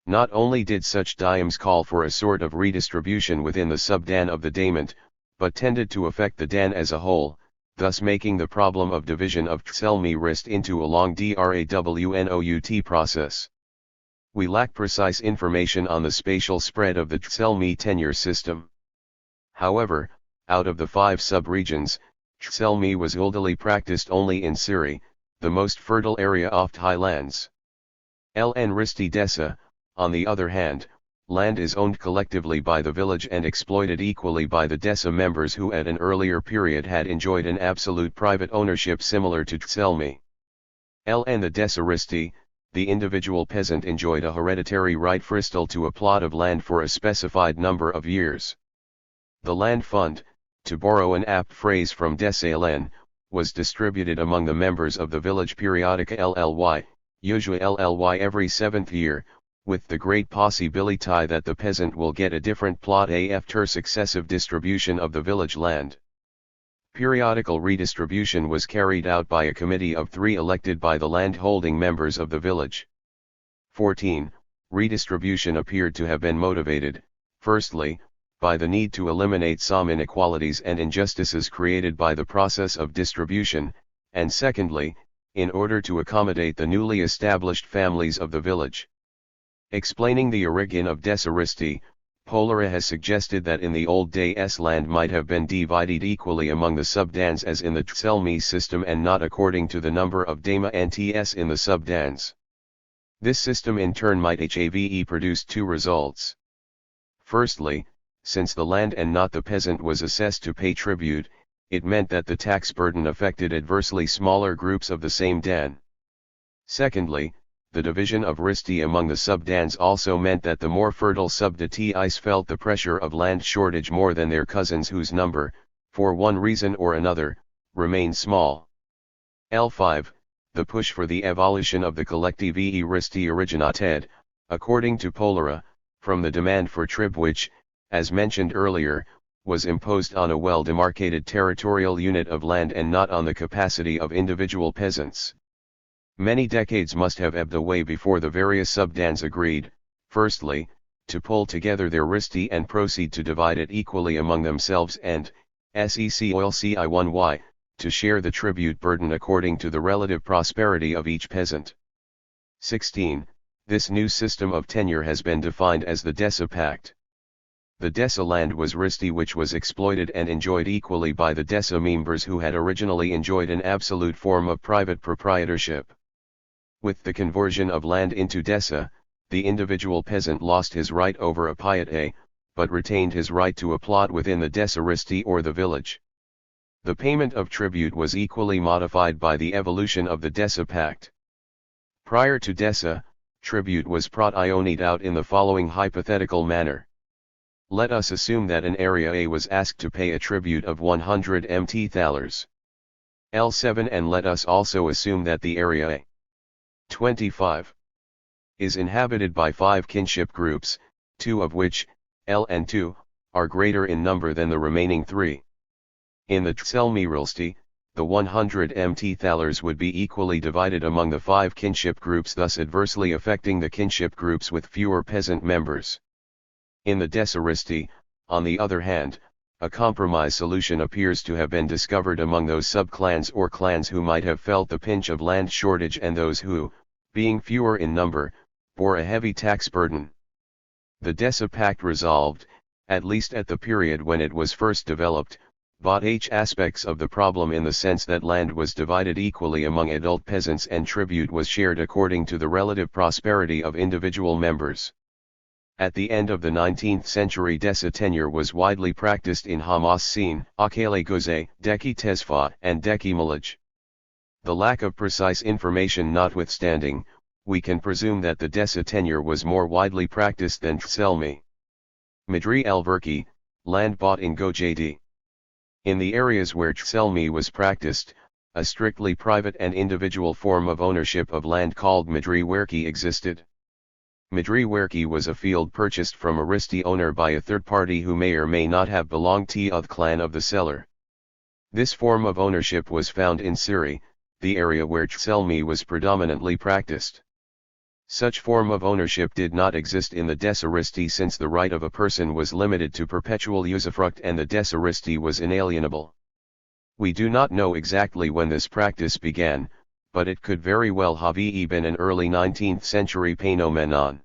Not only did such diems call for a sort of redistribution within the sub-Dan of the daemont, but tended to affect the Dan as a whole, thus making the problem of division of Tselmi Rist into a long DRAWNOUT process. We lack precise information on the spatial spread of the Tselmi tenure system. However, out of the 5 sub-regions, Tselmi was uldily practiced only in Siri, the most fertile area of highlands. LN Risti Desa, on the other hand, land is owned collectively by the village and exploited equally by the Desa members who at an earlier period had enjoyed an absolute private ownership similar to Tselmi. LN the Desa Risti, the individual peasant enjoyed a hereditary right fristal to a plot of land for a specified number of years. The land fund, to borrow an apt phrase from Desa LN, was distributed among the members of the village periodica LLY, usually LLY every 7th year, with the great possibility that the peasant will get a different plot after successive distribution of the village land. Periodical redistribution was carried out by a committee of 3 elected by the land-holding members of the village. 14. Redistribution appeared to have been motivated, firstly, by the need to eliminate some inequalities and injustices created by the process of distribution, and secondly, in order to accommodate the newly established families of the village. Explaining the origin of Desa Risti, Polera has suggested that in the old days land might have been divided equally among the sub-dans as in the Tselmi system and not according to the number of Dama and Ts in the sub-dans. This system in turn might have produced 2 results. Firstly, since the land and not the peasant was assessed to pay tribute, it meant that the tax burden affected adversely smaller groups of the same Dan. Secondly, the division of Risti among the sub-dans also meant that the more fertile sub-Datis felt the pressure of land shortage more than their cousins whose number, for one reason or another, remained small. L5, the push for the evolution of the collective Risti originated, according to Polera, from the demand for trib which, as mentioned earlier, was imposed on a well-demarcated territorial unit of land and not on the capacity of individual peasants. Many decades must have ebbed away before the various sub-dans agreed, firstly, to pull together their Risti and proceed to divide it equally among themselves and, SECOLCI1Y, to share the tribute burden according to the relative prosperity of each peasant. 16. This new system of tenure has been defined as the Desa Pact. The Desa land was Risti which was exploited and enjoyed equally by the Desa members who had originally enjoyed an absolute form of private proprietorship. With the conversion of land into Desa, the individual peasant lost his right over a piete, but retained his right to a plot within the Desa Risti or the village. The payment of tribute was equally modified by the evolution of the Desa Pact. Prior to Desa, tribute was protioned out in the following hypothetical manner. Let us assume that an area A was asked to pay a tribute of 100 mt thalers. L7, and let us also assume that the area A 25 is inhabited by 5 kinship groups, 2 of which, L and 2, are greater in number than the remaining 3. In the Tselmiralsti, the 100 mt thalers would be equally divided among the 5 kinship groups, thus adversely affecting the kinship groups with fewer peasant members. In the Desaristi, on the other hand, a compromise solution appears to have been discovered among those subclans or clans who might have felt the pinch of land shortage and those who, being fewer in number, bore a heavy tax burden. The Desa Pact resolved, at least at the period when it was first developed, both aspects of the problem in the sense that land was divided equally among adult peasants and tribute was shared according to the relative prosperity of individual members. At the end of the 19th century, Desa tenure was widely practiced in Hamas Sin, Akele Goze, Deki Tesfa, and Deki Malaj. The lack of precise information notwithstanding, we can presume that the Desa tenure was more widely practiced than Tselmi. Madri el-Verki, land bought in Gojadi. In the areas where Tselmi was practiced, a strictly private and individual form of ownership of land called Madri Werki existed. Madri Werki was a field purchased from a Risti owner by a third party who may or may not have belonged to the clan of the seller. This form of ownership was found in Siri, the area where Tselmi was predominantly practiced. Such form of ownership did not exist in the Desaristi, since the right of a person was limited to perpetual usufruct and the Desaristi was inalienable. We do not know exactly when this practice began, but it could very well have been an early 19th century phenomenon.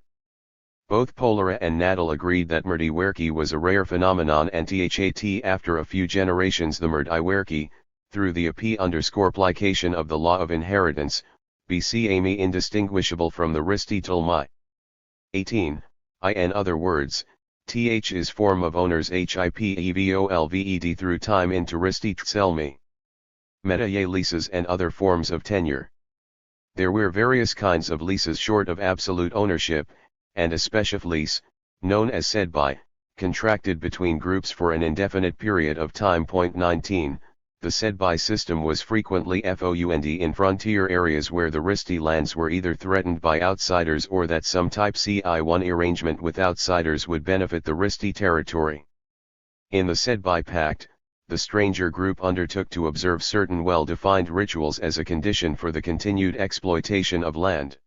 Both Polara and Nadal agreed that Murdi Werki was a rare phenomenon, and that after a few generations the Murdi Werki, through the application of the law of inheritance, became indistinguishable from the Risti Tulmai. 18. In other words, th is form of owners hipevolved through time into Risti Tselmi. Metaye leases and other forms of tenure. There were various kinds of leases short of absolute ownership, and a specific lease, known as sedbai, contracted between groups for an indefinite period of time. 19. The sedbai system was frequently found in frontier areas where the Risti lands were either threatened by outsiders or that some type CI1 arrangement with outsiders would benefit the Risti territory. In the sedbai pact, the stranger group undertook to observe certain well-defined rituals as a condition for the continued exploitation of land.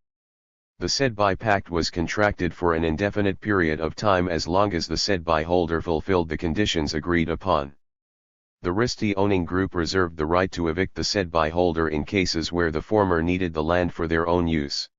The sedbai pact was contracted for an indefinite period of time as long as the sedbai holder fulfilled the conditions agreed upon. The Risti owning group reserved the right to evict the sedbai holder in cases where the former needed the land for their own use.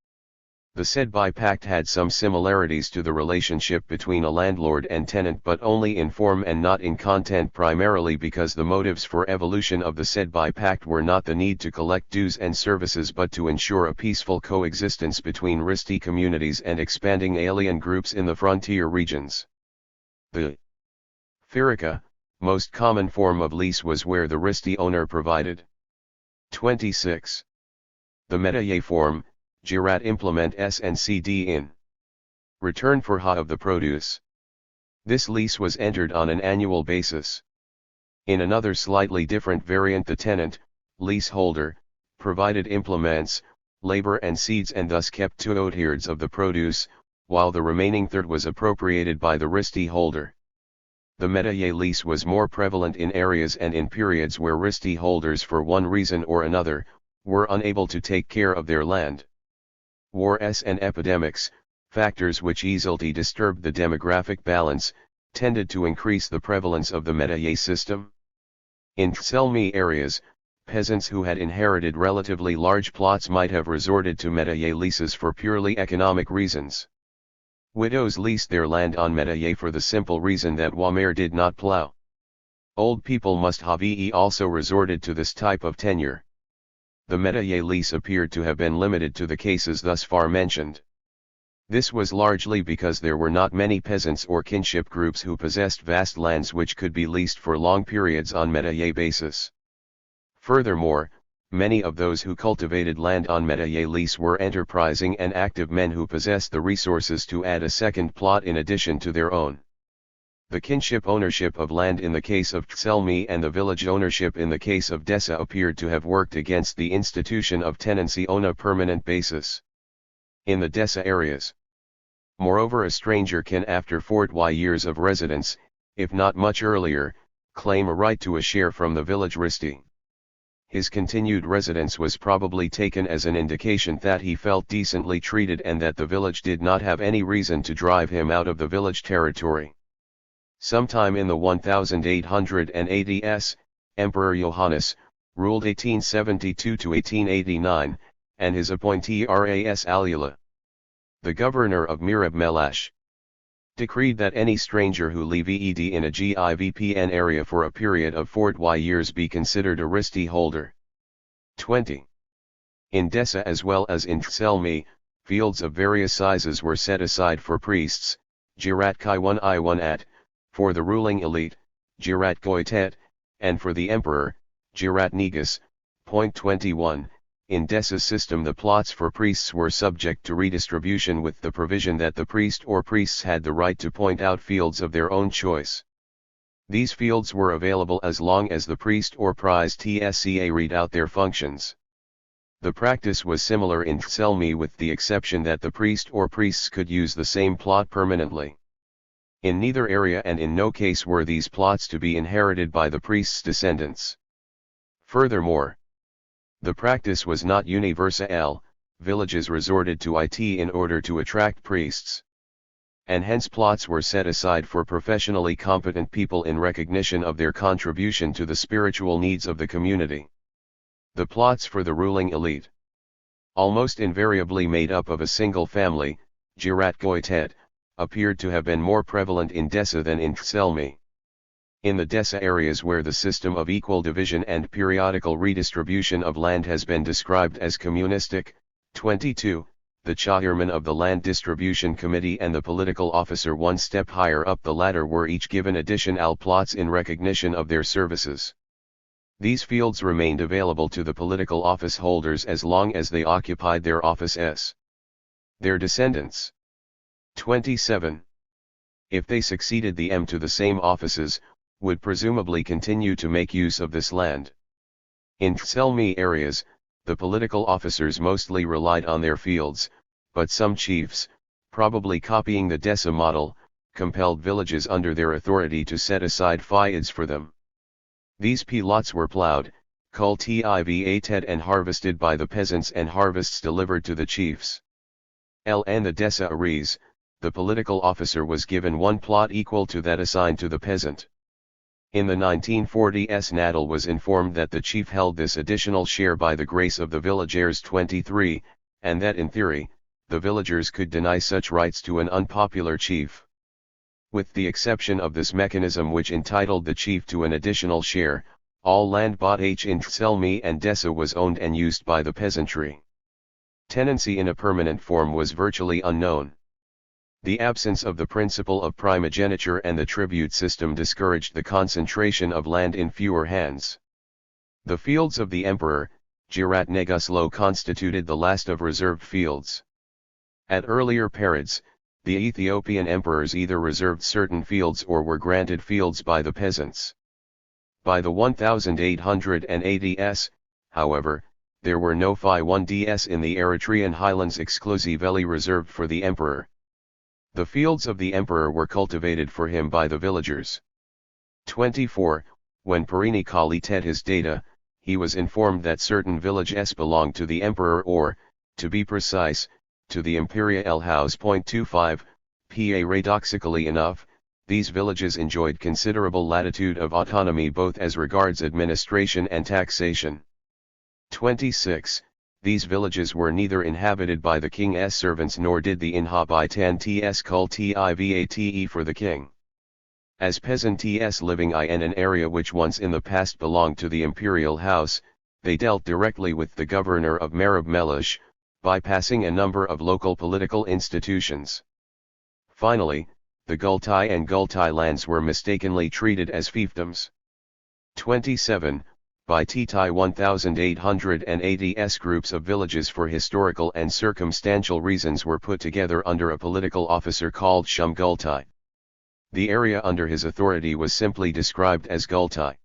The sedbai pact had some similarities to the relationship between a landlord and tenant, but only in form and not in content, primarily because the motives for evolution of the sedbai pact were not the need to collect dues and services but to ensure a peaceful coexistence between Risti communities and expanding alien groups in the frontier regions. The Firika, most common form of lease, was where the Risti owner provided. 26. The Metaye form, Jirat implement S and CD in return for Ha of the produce. This lease was entered on an annual basis. In another slightly different variant, the tenant, leaseholder, provided implements, labor and seeds and thus kept 2/3 of the produce, while the remaining third was appropriated by the Risti holder. The Metaye lease was more prevalent in areas and in periods where Risti holders, for one reason or another, were unable to take care of their land. Wars and epidemics, factors which easily disturbed the demographic balance, tended to increase the prevalence of the Metaye system. In Tselmi areas, peasants who had inherited relatively large plots might have resorted to Metaye leases for purely economic reasons. Widows leased their land on Metaye for the simple reason that Wamer did not plow. Old people must have also resorted to this type of tenure. The Metaye lease appeared to have been limited to the cases thus far mentioned. This was largely because there were not many peasants or kinship groups who possessed vast lands which could be leased for long periods on Metaye basis. Furthermore, many of those who cultivated land on Metaye lease were enterprising and active men who possessed the resources to add a second plot in addition to their own. The kinship ownership of land in the case of Tselmi and the village ownership in the case of Dessa appeared to have worked against the institution of tenancy on a permanent basis in the Dessa areas. Moreover, a stranger can, after 40 years of residence, if not much earlier, claim a right to a share from the village risti. His continued residence was probably taken as an indication that he felt decently treated and that the village did not have any reason to drive him out of the village territory. Sometime in the 1880s, Emperor Johannes ruled 1872 to 1889, and his appointee Ras Alula, the governor of Mirab Melash, decreed that any stranger who lived in a GIVPN area for a period of 40 years be considered a risti holder. 20. In Dessa as well as in Tselmi, fields of various sizes were set aside for priests, Jirat Kai 1 at, for the ruling elite, Jirat Goitet, and for the emperor, Jirat Negus. Point 21. In Dessa's system, the plots for priests were subject to redistribution with the provision that the priest or priests had the right to point out fields of their own choice. These fields were available as long as the priest or priest TSCA read out their functions. The practice was similar in Tselmi with the exception that the priest or priests could use the same plot permanently in neither area, and in no case were these plots to be inherited by the priest's descendants. Furthermore, the practice was not universal. Villages resorted to it in order to attract priests, and hence plots were set aside for professionally competent people in recognition of their contribution to the spiritual needs of the community. The plots for the ruling elite, almost invariably made up of a single family, Jirat Goitet, appeared to have been more prevalent in Dessa than in Tselmi. In the Dessa areas where the system of equal division and periodical redistribution of land has been described as communistic, 22, the chairman of the Land Distribution Committee and the political officer one step higher up the ladder were each given additional plots in recognition of their services. These fields remained available to the political office holders as long as they occupied their offices. Their descendants. 27. If they succeeded them to the same offices, would presumably continue to make use of this land. In Tselmi areas, the political officers mostly relied on their fields, but some chiefs, probably copying the Dessa model, compelled villages under their authority to set aside fields for them. These plots were plowed, cultivated and harvested by the peasants, and harvests delivered to the chiefs. In the Dessa areas, the political officer was given one plot equal to that assigned to the peasant. In the 1940s, Nadal was informed that the chief held this additional share by the grace of the villagers. 23, and that in theory, the villagers could deny such rights to an unpopular chief. With the exception of this mechanism which entitled the chief to an additional share, all land bought in Tselmi and Dessa was owned and used by the peasantry. Tenancy in a permanent form was virtually unknown. The absence of the principle of primogeniture and the tribute system discouraged the concentration of land in fewer hands. The fields of the emperor, Jirat Neguslo, constituted the last of reserved fields. At earlier periods, the Ethiopian emperors either reserved certain fields or were granted fields by the peasants. By the 1880s, however, there were no Phi-1ds in the Eritrean highlands exclusively reserved for the emperor. The fields of the emperor were cultivated for him by the villagers. 24. When Perini collected his data, he was informed that certain villages belonged to the emperor or, to be precise, to the Imperial House. 25. Paradoxically enough, these villages enjoyed considerable latitude of autonomy both as regards administration and taxation. 26. These villages were neither inhabited by the king's servants nor did the inhabitants cultivate for the king. As peasants living in an area which once in the past belonged to the imperial house, they dealt directly with the governor of Merab Melash, bypassing a number of local political institutions. Finally, the Gultai and Gultai lands were mistakenly treated as fiefdoms. 27. By TTI 1880s, groups of villages for historical and circumstantial reasons were put together under a political officer called Shumgultai. The area under his authority was simply described as Gultai.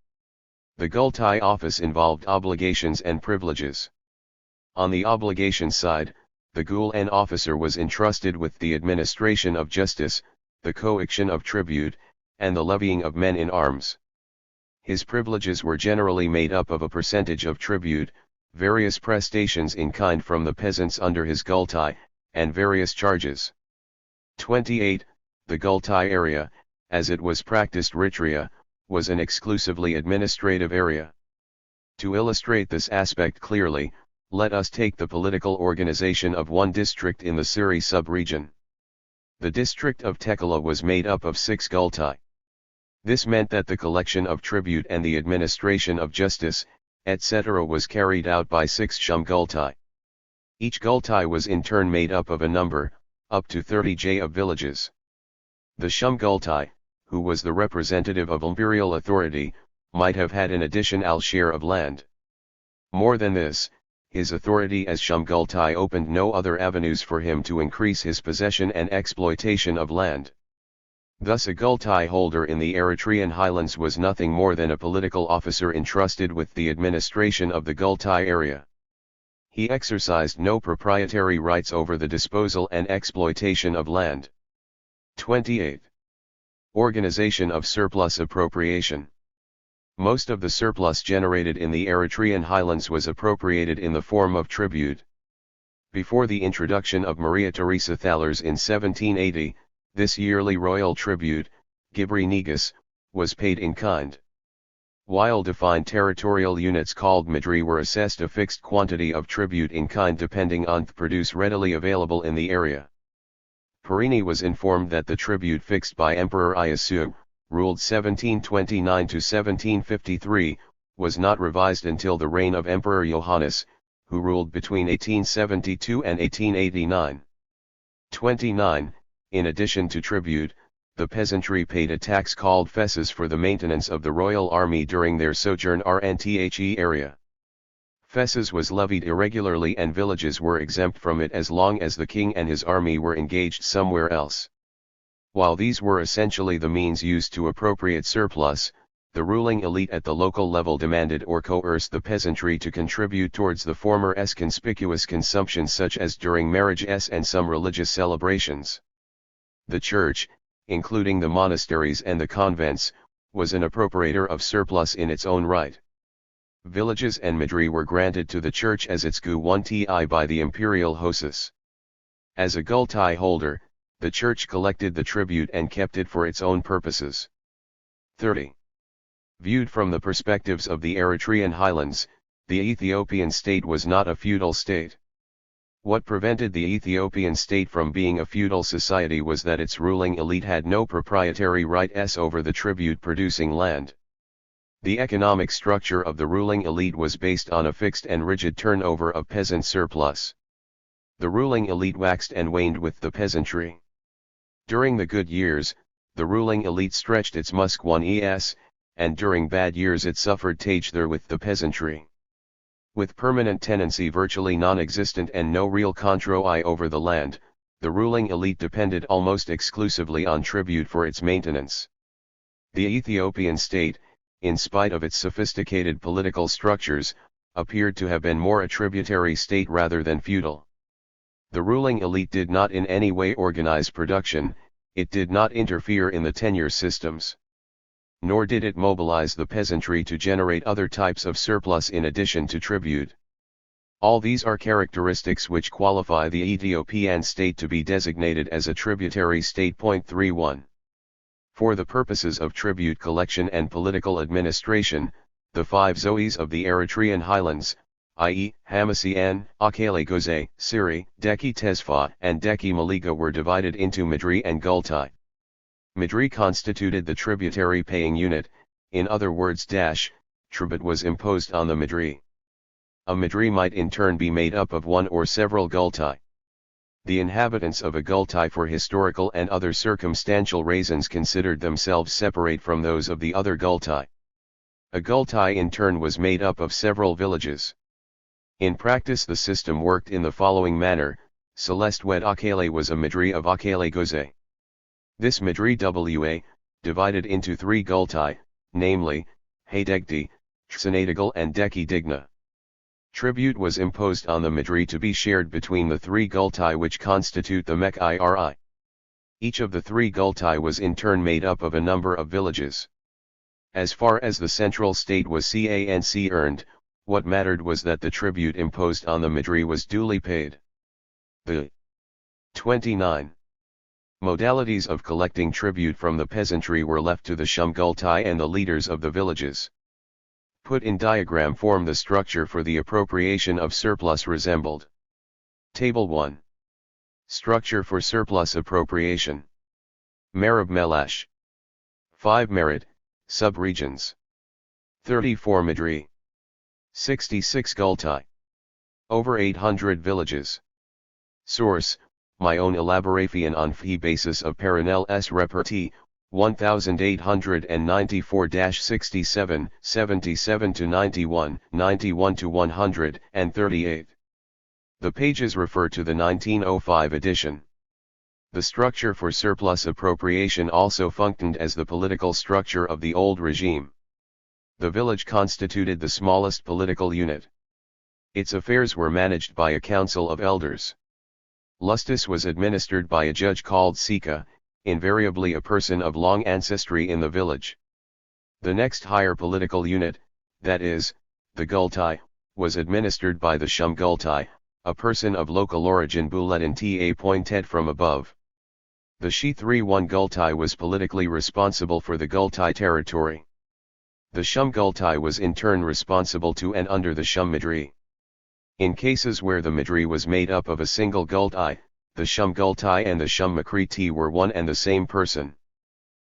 The Gultai office involved obligations and privileges. On the obligation side, the Gul-N officer was entrusted with the administration of justice, the coaction of tribute, and the levying of men in arms. His privileges were generally made up of a percentage of tribute, various prestations in kind from the peasants under his Gultai, and various charges. 28. The Gultai area, as it was practiced Eritrea, was an exclusively administrative area. To illustrate this aspect clearly, let us take the political organization of one district in the Siri sub-region. The district of Tekela was made up of 6 Gultai. This meant that the collection of tribute and the administration of justice, etc. was carried out by 6 Shum Gultai. Each Gultai was in turn made up of a number, up to 30 of villages. The Shum Gultai, who was the representative of imperial authority, might have had an additional share of land. More than this, his authority as Shum Gultai opened no other avenues for him to increase his possession and exploitation of land. Thus a Gultai holder in the Eritrean highlands was nothing more than a political officer entrusted with the administration of the Gultai area. He exercised no proprietary rights over the disposal and exploitation of land. 28. Organization of surplus appropriation. Most of the surplus generated in the Eritrean highlands was appropriated in the form of tribute. Before the introduction of Maria Theresa thalers in 1780, this yearly royal tribute, Gibri Negus, was paid in kind. While defined territorial units called Madri were assessed a fixed quantity of tribute in kind depending on the produce readily available in the area. Perini was informed that the tribute fixed by Emperor Ieyasu, ruled 1729 to 1753, was not revised until the reign of Emperor Johannes, who ruled between 1872 and 1889. 29. In addition to tribute, the peasantry paid a tax called fesses for the maintenance of the royal army during their sojourn RNTHE area. Fesses was levied irregularly and villages were exempt from it as long as the king and his army were engaged somewhere else. While these were essentially the means used to appropriate surplus, the ruling elite at the local level demanded or coerced the peasantry to contribute towards the former's conspicuous consumption such as during marriages and some religious celebrations. The church, including the monasteries and the convents, was an appropriator of surplus in its own right. Villages and Madri were granted to the church as its guanti by the imperial hosis. As a Gultai holder, the church collected the tribute and kept it for its own purposes. 30. Viewed from the perspectives of the Eritrean highlands, the Ethiopian state was not a feudal state. What prevented the Ethiopian state from being a feudal society was that its ruling elite had no proprietary rights over the tribute-producing land. The economic structure of the ruling elite was based on a fixed and rigid turnover of peasant surplus. The ruling elite waxed and waned with the peasantry. During the good years, the ruling elite stretched its muskwan and during bad years it suffered tajther with the peasantry. With permanent tenancy virtually non-existent and no real control over the land, the ruling elite depended almost exclusively on tribute for its maintenance. The Ethiopian state, in spite of its sophisticated political structures, appeared to have been more a tributary state rather than feudal. The ruling elite did not in any way organize production, it did not interfere in the tenure systems. Nor did it mobilize the peasantry to generate other types of surplus in addition to tribute. All these are characteristics which qualify the Ethiopian state to be designated as a tributary state. 31. For the purposes of tribute collection and political administration, the 5 zoes of the Eritrean highlands, i.e., Hamasien, Akele Goze, Siri, Deki Tesfa and Deki Maliga were divided into Madri and Gultai. Madri constituted the tributary paying unit, in other words tribute was imposed on the Madri. A Madri might in turn be made up of one or several Gultai. The inhabitants of a Gultai for historical and other circumstantial reasons considered themselves separate from those of the other Gultai. A Gultai in turn was made up of several villages. In practice the system worked in the following manner: Celeste Wed Akele was a Madri of Akele Goze. This Madri divided into 3 gultai, namely, Haydegdi, Tsanadigal and Deki Digna. Tribute was imposed on the Madri to be shared between the 3 gultai which constitute the Mek Iri. Each of the 3 gultai was in turn made up of a number of villages. As far as the central state was canc earned, what mattered was that the tribute imposed on the Madri was duly paid. The 29 modalities of collecting tribute from the peasantry were left to the Shumgultai and the leaders of the villages. Put in diagram form the structure for the appropriation of surplus resembled. Table 1. Structure for surplus appropriation. Marab Melash. 5 Merit, sub-regions. 34 Madri. 66 Gultai. Over 800 villages. Source, my own elaboration on fee basis of Paranel S. Reperti, 1894-67, 77-91, 91-100, and 38. The pages refer to the 1905 edition. The structure for surplus appropriation also functioned as the political structure of the old regime. The village constituted the smallest political unit. Its affairs were managed by a council of elders. Justice was administered by a judge called Sika, invariably a person of long ancestry in the village. The next higher political unit, that is, the Gultai, was administered by the Shumgultai, a person of local origin Buletin ta appointed from above. The Shi 31 Gultai was politically responsible for the Gultai territory. The Shumgultai was in turn responsible to and under the Shum Madri. In cases where the Madri was made up of a single Gultai, the Shumgultai and the Shum Makriti were one and the same person.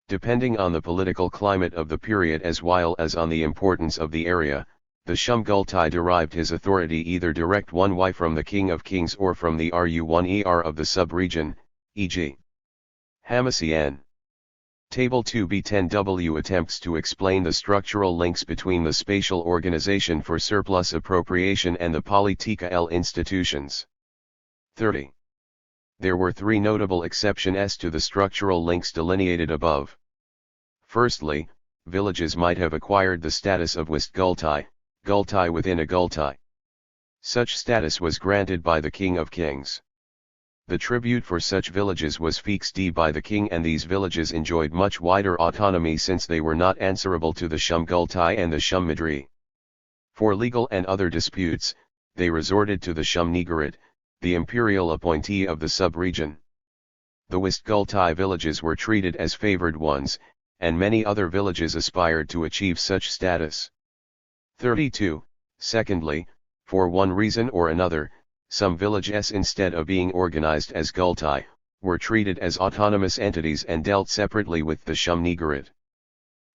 Depending on the political climate of the period as well as on the importance of the area, the Shumgultai derived his authority either direct 1y from the King of Kings or from the Ru1er of the sub-region, e.g. Hamasian. Table 2b10w attempts to explain the structural links between the spatial organization for surplus appropriation and the Politika L institutions. 30. There were 3 notable exceptions to the structural links delineated above. Firstly, villages might have acquired the status of West Gultai, Gultai within a Gultai. Such status was granted by the King of Kings. The tribute for such villages was fixed by the king, and these villages enjoyed much wider autonomy since they were not answerable to the Shumgultai and the Shum Madri. For legal and other disputes, they resorted to the Shum Nigarit, the imperial appointee of the sub-region. The West Gultai villages were treated as favored ones, and many other villages aspired to achieve such status. 32. Secondly, for one reason or another, some villages, instead of being organized as Gultai, were treated as autonomous entities and dealt separately with the Shum Nigarit.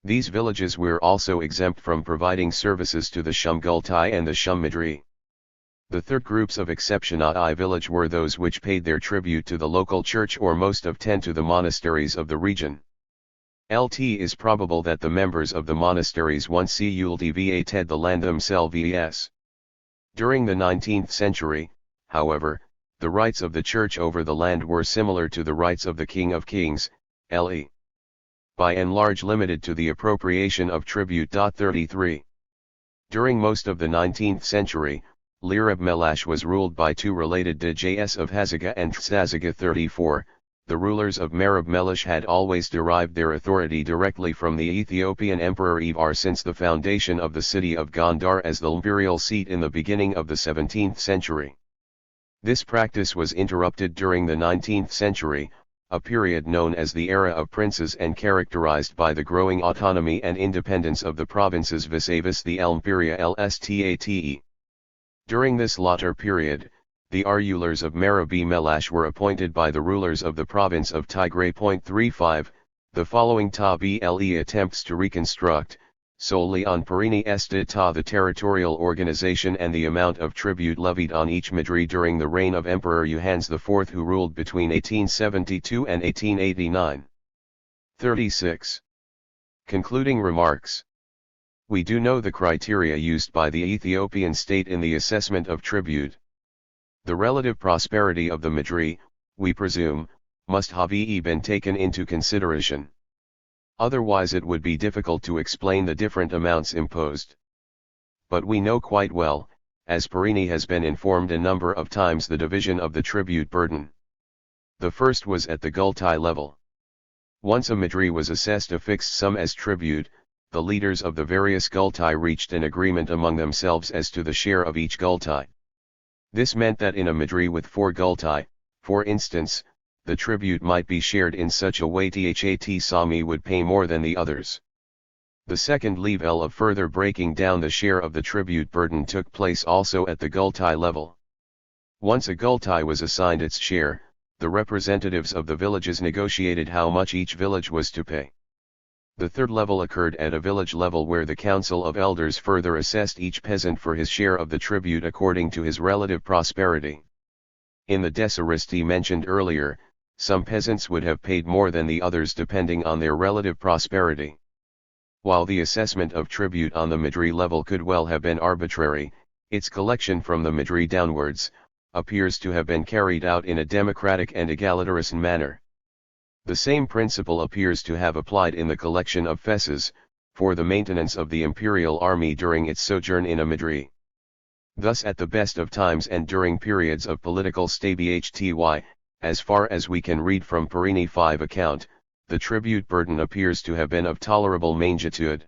These villages were also exempt from providing services to the Shumgultai and the Shum Madri. The third groups of exceptionai village were those which paid their tribute to the local church or most of 10 to the monasteries of the region. It is probable that the members of the monasteries once cultivated the land themselves. During the 19th century, however, the rights of the church over the land were similar to the rights of the King of Kings, le. By and large limited to the appropriation of tribute. 33. During most of the 19th century, Lirab Melash was ruled by 2 related Djs of Hazaga and Tsazaga. 34. The rulers of Marab Melash had always derived their authority directly from the Ethiopian Emperor Ivar since the foundation of the city of Gondar as the imperial seat in the beginning of the 17th century. This practice was interrupted during the 19th century, a period known as the Era of Princes and characterized by the growing autonomy and independence of the provinces vis-a-vis the Imperia Lstate. During this latter period, the rulers of Marabi Melash were appointed by the rulers of the province of Tigray. 35. The following ble attempts to reconstruct, solely on Perini Estata, the territorial organization and the amount of tribute levied on each Madri during the reign of Emperor Johannes IV, who ruled between 1872 and 1889. 36. Concluding remarks. We do know the criteria used by the Ethiopian state in the assessment of tribute. The relative prosperity of the Madri, we presume, must have been taken into consideration. Otherwise it would be difficult to explain the different amounts imposed. But we know quite well, as Parini has been informed a number of times, the division of the tribute burden. The first was at the Gultai level. Once a Madri was assessed a fixed sum as tribute, the leaders of the various Gultai reached an agreement among themselves as to the share of each Gultai. This meant that in a Madri with 4 Gultai, for instance, the tribute might be shared in such a way that Sami would pay more than the others. The second level of further breaking down the share of the tribute burden took place also at the Gultai level. Once a Gultai was assigned its share, the representatives of the villages negotiated how much each village was to pay. The third level occurred at a village level, where the council of elders further assessed each peasant for his share of the tribute according to his relative prosperity. In the Desaristi mentioned earlier, some peasants would have paid more than the others depending on their relative prosperity. While the assessment of tribute on the Madri level could well have been arbitrary, its collection from the Madri downwards appears to have been carried out in a democratic and egalitarian manner. The same principle appears to have applied in the collection of fesses, for the maintenance of the imperial army during its sojourn in a Madri. Thus at the best of times and during periods of political stability, as far as we can read from Parini 5 account, the tribute burden appears to have been of tolerable magnitude.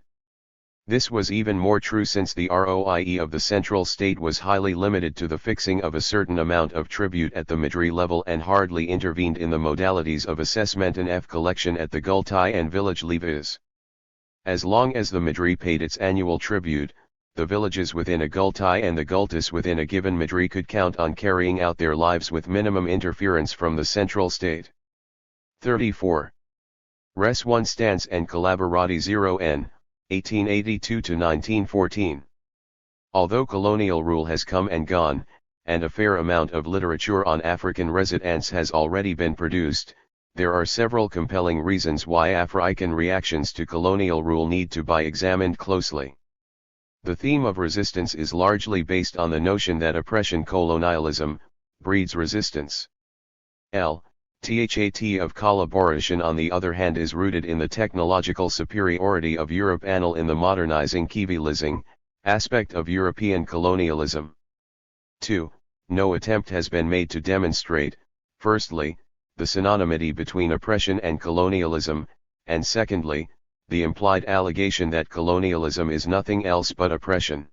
This was even more true since the ROIE of the central state was highly limited to the fixing of a certain amount of tribute at the Madri level and hardly intervened in the modalities of assessment and collection at the Gultai and village levies. As long as the Madri paid its annual tribute, the villages within a Gultai and the Gultis within a given Madri could count on carrying out their lives with minimum interference from the central state. 34. Res 1 Stance and Collaborati 0n, 1882–1914. Although colonial rule has come and gone, and a fair amount of literature on African residence has already been produced, there are several compelling reasons why African reactions to colonial rule need to be examined closely. The theme of resistance is largely based on the notion that oppression colonialism breeds resistance. The of collaboration on the other hand is rooted in the technological superiority of Europe and in the modernizing civilizing aspect of European colonialism. 2. No attempt has been made to demonstrate, firstly, the synonymity between oppression and colonialism, and secondly, the implied allegation that colonialism is nothing else but oppression.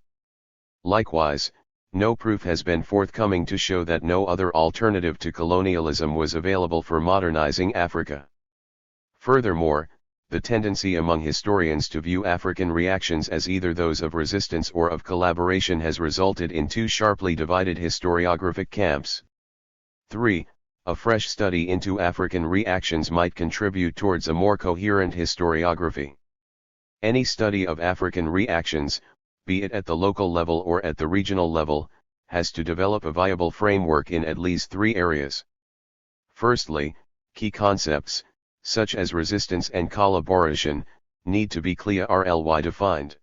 Likewise, no proof has been forthcoming to show that no other alternative to colonialism was available for modernizing Africa. Furthermore, the tendency among historians to view African reactions as either those of resistance or of collaboration has resulted in two sharply divided historiographic camps. 3. A fresh study into African reactions might contribute towards a more coherent historiography. Any study of African reactions, be it at the local level or at the regional level, has to develop a viable framework in at least 3 areas. Firstly, key concepts, such as resistance and collaboration, need to be clearly defined.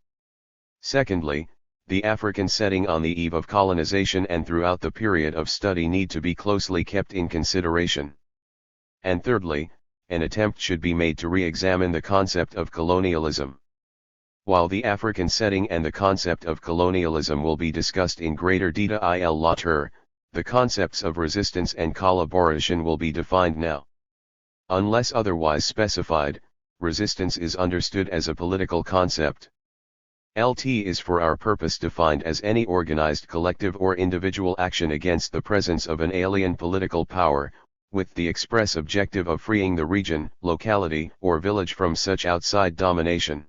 Secondly, the African setting on the eve of colonization and throughout the period of study need to be closely kept in consideration. And thirdly, an attempt should be made to re-examine the concept of colonialism. While the African setting and the concept of colonialism will be discussed in greater detail later, the concepts of resistance and collaboration will be defined now. Unless otherwise specified, resistance is understood as a political concept. LT is for our purpose defined as any organized collective or individual action against the presence of an alien political power, with the express objective of freeing the region, locality, or village from such outside domination.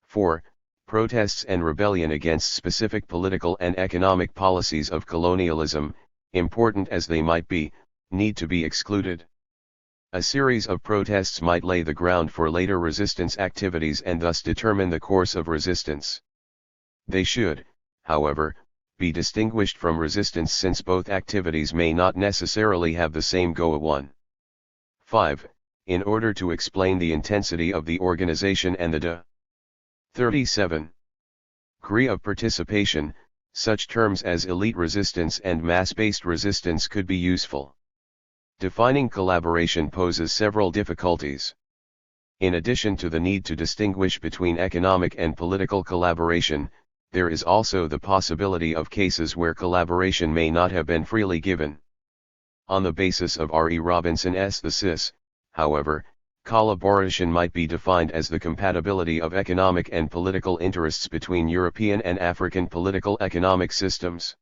4. Protests and rebellion against specific political and economic policies of colonialism, important as they might be, need to be excluded. A series of protests might lay the ground for later resistance activities and thus determine the course of resistance. They should, however, be distinguished from resistance since both activities may not necessarily have the same goal. 5. In order to explain the intensity of the organization and the 37. Degree of participation, such terms as elite resistance and mass-based resistance could be useful. Defining collaboration poses several difficulties. In addition to the need to distinguish between economic and political collaboration, there is also the possibility of cases where collaboration may not have been freely given. On the basis of R. E. Robinson's thesis, however, collaboration might be defined as the compatibility of economic and political interests between European and African political economic systems.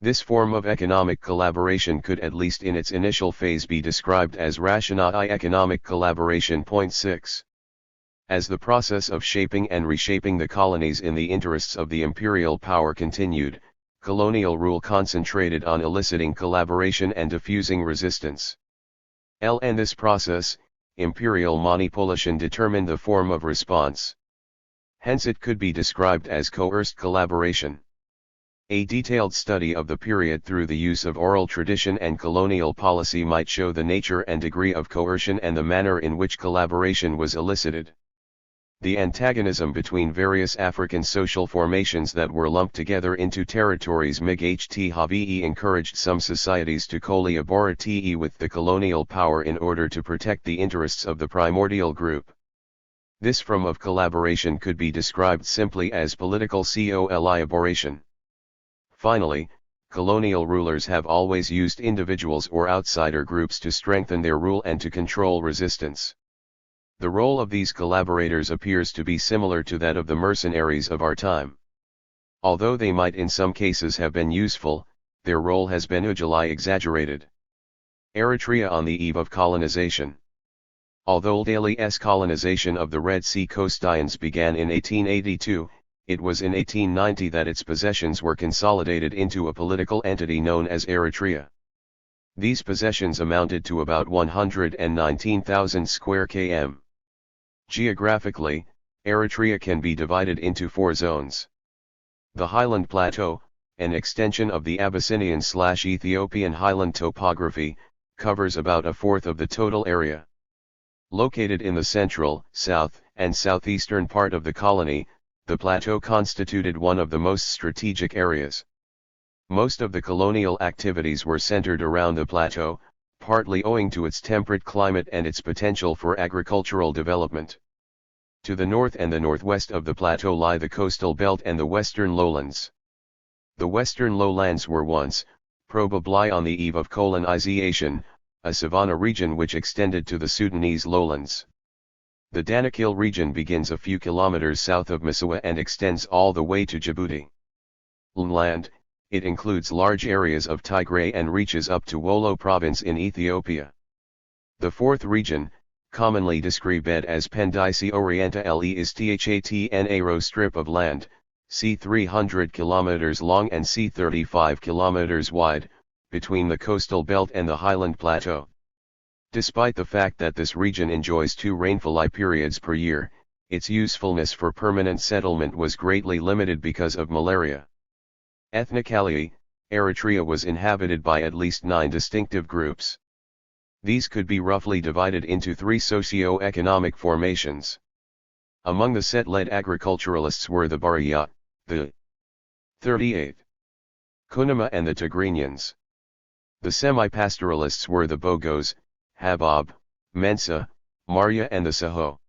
This form of economic collaboration could, at least in its initial phase, be described as rational economic collaboration. 6. As the process of shaping and reshaping the colonies in the interests of the imperial power continued, colonial rule concentrated on eliciting collaboration and diffusing resistance. In this process, imperial manipulation determined the form of response. Hence it could be described as coerced collaboration. A detailed study of the period through the use of oral tradition and colonial policy might show the nature and degree of coercion and the manner in which collaboration was elicited. The antagonism between various African social formations that were lumped together into territories MIGHT encouraged some societies to collaborate with the colonial power in order to protect the interests of the primordial group. This form of collaboration could be described simply as political collaboration. Finally, colonial rulers have always used individuals or outsider groups to strengthen their rule and to control resistance. The role of these collaborators appears to be similar to that of the mercenaries of our time. Although they might in some cases have been useful, their role has been usually exaggerated. Eritrea on the eve of colonization. Although Daily's colonization of the Red Sea coastlines began in 1882, it was in 1890 that its possessions were consolidated into a political entity known as Eritrea. These possessions amounted to about 119,000 square km. Geographically, Eritrea can be divided into 4 zones. The Highland Plateau, an extension of the Abyssinian/Ethiopian highland topography, covers about a fourth of the total area. Located in the central, south, and southeastern part of the colony, the plateau constituted one of the most strategic areas. Most of the colonial activities were centered around the plateau, partly owing to its temperate climate and its potential for agricultural development. To the north and the northwest of the plateau lie the coastal belt and the western lowlands. The western lowlands were once, probably on the eve of colonization, a savanna region which extended to the Sudanese lowlands. The Danakil region begins a few kilometers south of Massawa and extends all the way to Djibouti. Inland, it includes large areas of Tigray and reaches up to Wollo province in Ethiopia. The fourth region, commonly described as Pendyce Orientale, is the narrow strip of land, c 300 km long and c 35 km wide, between the coastal belt and the highland plateau. Despite the fact that this region enjoys 2 rainfall periods per year, its usefulness for permanent settlement was greatly limited because of malaria. Ethnically, Eritrea was inhabited by at least 9 distinctive groups. These could be roughly divided into 3 socio-economic formations. Among the set-led agriculturalists were the Bariyat, the 38th Kunama and the Tigrinians. The semi-pastoralists were the Bogos, Habab, Mensa, Marya and the Saho.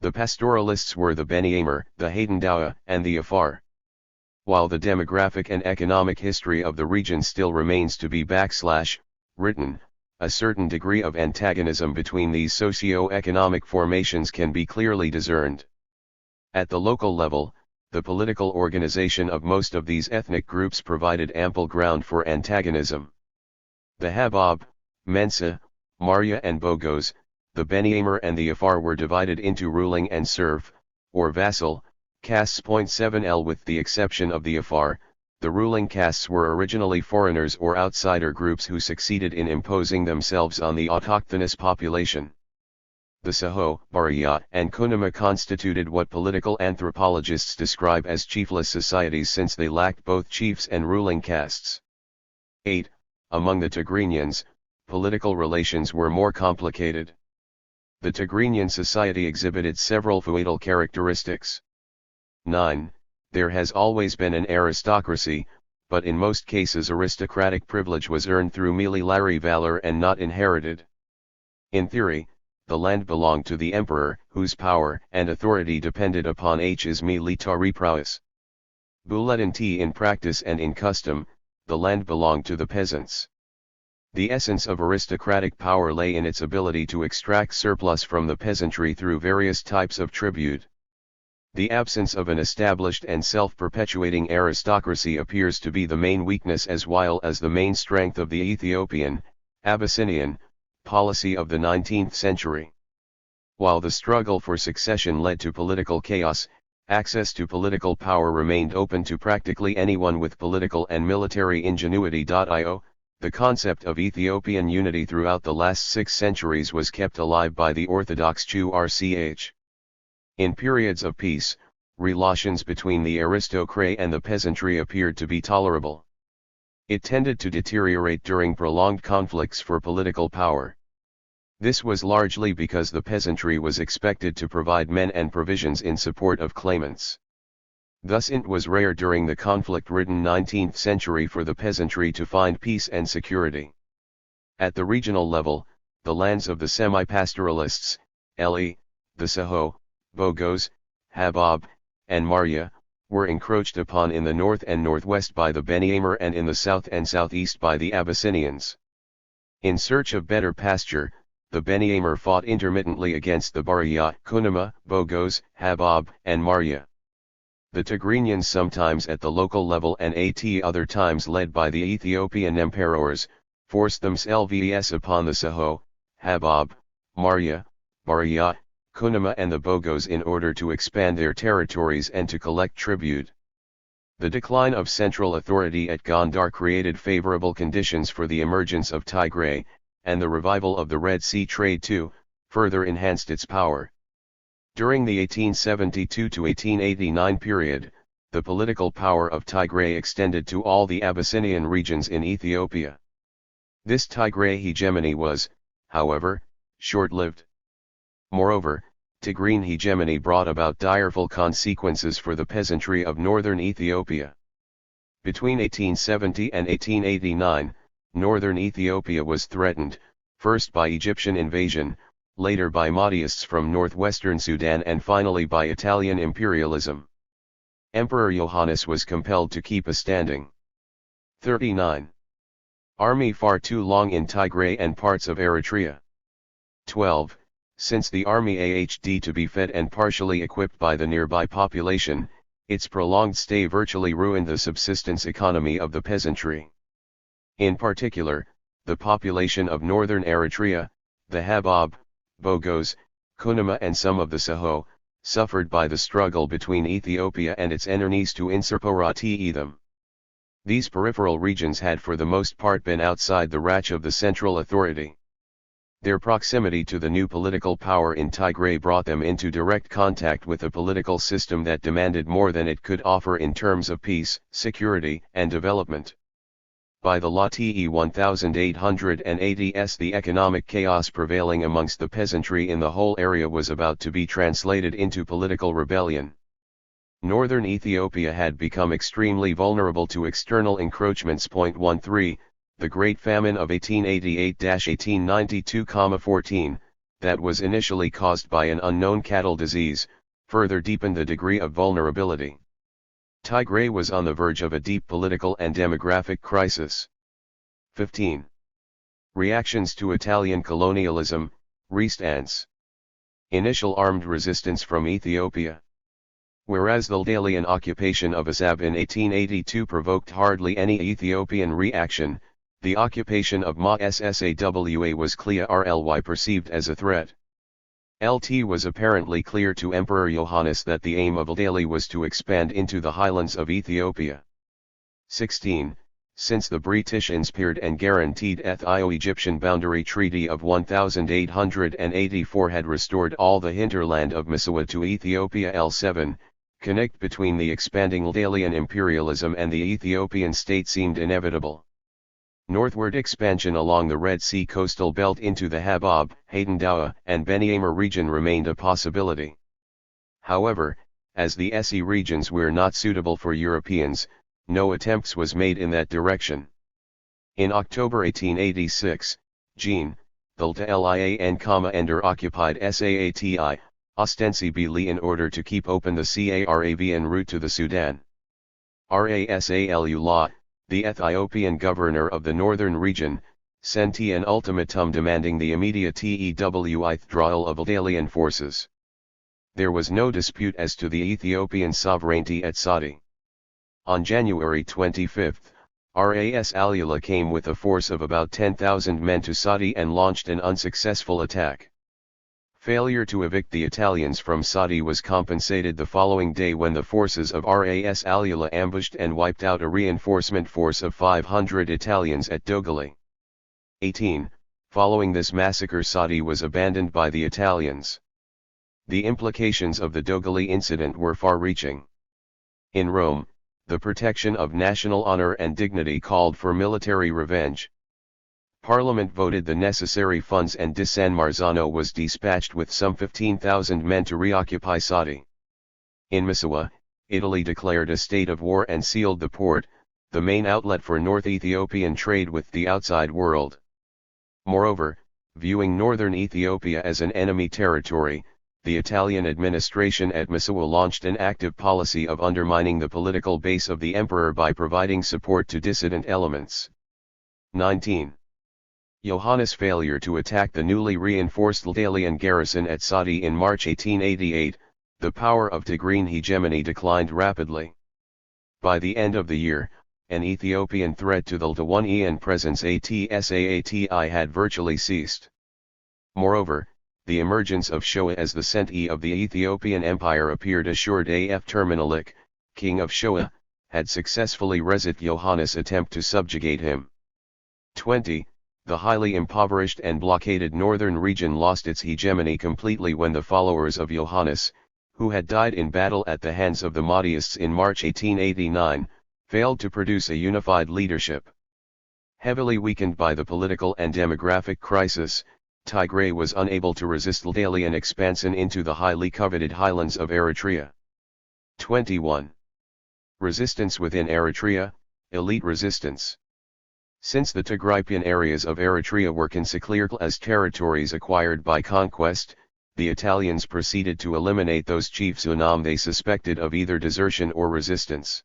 The pastoralists were the Beniamer, the Haydendawa, and the Afar. While the demographic and economic history of the region still remains to be written, a certain degree of antagonism between these socio-economic formations can be clearly discerned. At the local level, the political organization of most of these ethnic groups provided ample ground for antagonism. The Habab, Mensa, Marya and Bogos, the Beniamer and the Afar were divided into ruling and serf, or vassal, castes. 7L. With the exception of the Afar, the ruling castes were originally foreigners or outsider groups who succeeded in imposing themselves on the autochthonous population. The Saho, Bariyat and Kunama constituted what political anthropologists describe as chiefless societies since they lacked both chiefs and ruling castes. 8. Among the Tigrinians, political relations were more complicated. The Tigrinian society exhibited several feudal characteristics. 9. There has always been an aristocracy, but in most cases aristocratic privilege was earned through military valor and not inherited. In theory, the land belonged to the emperor, whose power and authority depended upon his military prowess. Bulletin in practice and in custom, the land belonged to the peasants. The essence of aristocratic power lay in its ability to extract surplus from the peasantry through various types of tribute. The absence of an established and self-perpetuating aristocracy appears to be the main weakness as well as the main strength of the Ethiopian, Abyssinian, policy of the 19th century. While the struggle for succession led to political chaos, access to political power remained open to practically anyone with political and military ingenuity. The concept of Ethiopian unity throughout the last 6 centuries was kept alive by the Orthodox Church. In periods of peace, relations between the aristocracy and the peasantry appeared to be tolerable. It tended to deteriorate during prolonged conflicts for political power. This was largely because the peasantry was expected to provide men and provisions in support of claimants. Thus it was rare during the conflict-ridden 19th century for the peasantry to find peace and security. At the regional level, the lands of the semi-pastoralists, the Saho, Bogos, Habab, and Marya, were encroached upon in the north and northwest by the Beni Amr and in the south and southeast by the Abyssinians. In search of better pasture, the Beni Amr fought intermittently against the Bariya, Kunama, Bogos, Habab, and Marya. The Tigrinians, sometimes at the local level and at other times led by the Ethiopian emperors, forced themselves upon the Saho, Habab, Marya, Bariya, Kunama and the Bogos in order to expand their territories and to collect tribute. The decline of central authority at Gondar created favorable conditions for the emergence of Tigray, and the revival of the Red Sea trade too, further enhanced its power. During the 1872 to 1889 period, the political power of Tigray extended to all the Abyssinian regions in Ethiopia. This Tigray hegemony was, however, short-lived. Moreover, Tigrine hegemony brought about direful consequences for the peasantry of northern Ethiopia. Between 1870 and 1889, northern Ethiopia was threatened, first by Egyptian invasion, later by Mahdaists from northwestern Sudan and finally by Italian imperialism. Emperor Johannes was compelled to keep a standing. 39. Army far too long in Tigray and parts of Eritrea. 12. Since the army had to be fed and partially equipped by the nearby population, its prolonged stay virtually ruined the subsistence economy of the peasantry. In particular, the population of northern Eritrea, the Habab, Bogos, Kunama and some of the Saho, suffered by the struggle between Ethiopia and its enemies to insurpret them. These peripheral regions had for the most part been outside the reach of the central authority. Their proximity to the new political power in Tigray brought them into direct contact with a political system that demanded more than it could offer in terms of peace, security, and development. By the law TE 1880s, the economic chaos prevailing amongst the peasantry in the whole area was about to be translated into political rebellion. Northern Ethiopia had become extremely vulnerable to external encroachments. 13. The Great Famine of 1888-1892,14, that was initially caused by an unknown cattle disease, further deepened the degree of vulnerability. Tigray was on the verge of a deep political and demographic crisis. 15. Reactions to Italian colonialism, Resistance. Initial armed resistance from Ethiopia. Whereas the Italian occupation of Assab in 1882 provoked hardly any Ethiopian reaction, the occupation of Massawa was clearly perceived as a threat. It was apparently clear to Emperor Johannes that the aim of Italy was to expand into the highlands of Ethiopia. 16. Since the British-inspired and guaranteed Ethio-Egyptian boundary treaty of 1884 had restored all the hinterland of Massawa to Ethiopia, L7, connect between the expanding Italian imperialism and the Ethiopian state seemed inevitable. Northward expansion along the Red Sea coastal belt into the Habab, Hadendawa, and Beni Amr region remained a possibility. However, as the SE regions were not suitable for Europeans, no attempts was made in that direction. In October 1886, Jean, Lian, Ender occupied Saati, ostensibly in order to keep open the Carabian route to the Sudan. Rasalullah, the Ethiopian governor of the northern region, sent an ultimatum demanding the immediate withdrawal of Aldalian forces. There was no dispute as to the Ethiopian sovereignty at Saadi. On January 25, Rasalullah came with a force of about 10,000 men to Saadi and launched an unsuccessful attack. Failure to evict the Italians from Saadi was compensated the following day when the forces of Rasalullah ambushed and wiped out a reinforcement force of 500 Italians at Dogali. 18. Following this massacre, Saadi was abandoned by the Italians. The implications of the Dogali incident were far-reaching. In Rome, the protection of national honor and dignity called for military revenge. Parliament voted the necessary funds and Di San Marzano was dispatched with some 15,000 men to reoccupy Saadi. In Misawa, Italy declared a state of war and sealed the port, the main outlet for North Ethiopian trade with the outside world. Moreover, viewing northern Ethiopia as an enemy territory, the Italian administration at Misawa launched an active policy of undermining the political base of the emperor by providing support to dissident elements. 19. Johannes' failure to attack the newly reinforced Aldalian garrison at Saadi in March 1888, the power of Tigrine hegemony declined rapidly. By the end of the year, an Ethiopian threat to the Aldawanian presence at Saati had virtually ceased. Moreover, the emergence of Shoa as the Senti of the Ethiopian Empire appeared assured. Af Terminalik, king of Shoa, had successfully resisted Johannes' attempt to subjugate him. 20. The highly impoverished and blockaded northern region lost its hegemony completely when the followers of Johannes, who had died in battle at the hands of the Mahdaists in March 1889, failed to produce a unified leadership. Heavily weakened by the political and demographic crisis, Tigray was unable to resist Aldalian expansion into the highly coveted highlands of Eritrea. 21. Resistance within Eritrea, elite resistance. Since the Tigraypian areas of Eritrea were considered as territories acquired by conquest, the Italians proceeded to eliminate those chiefs whom they suspected of either desertion or resistance.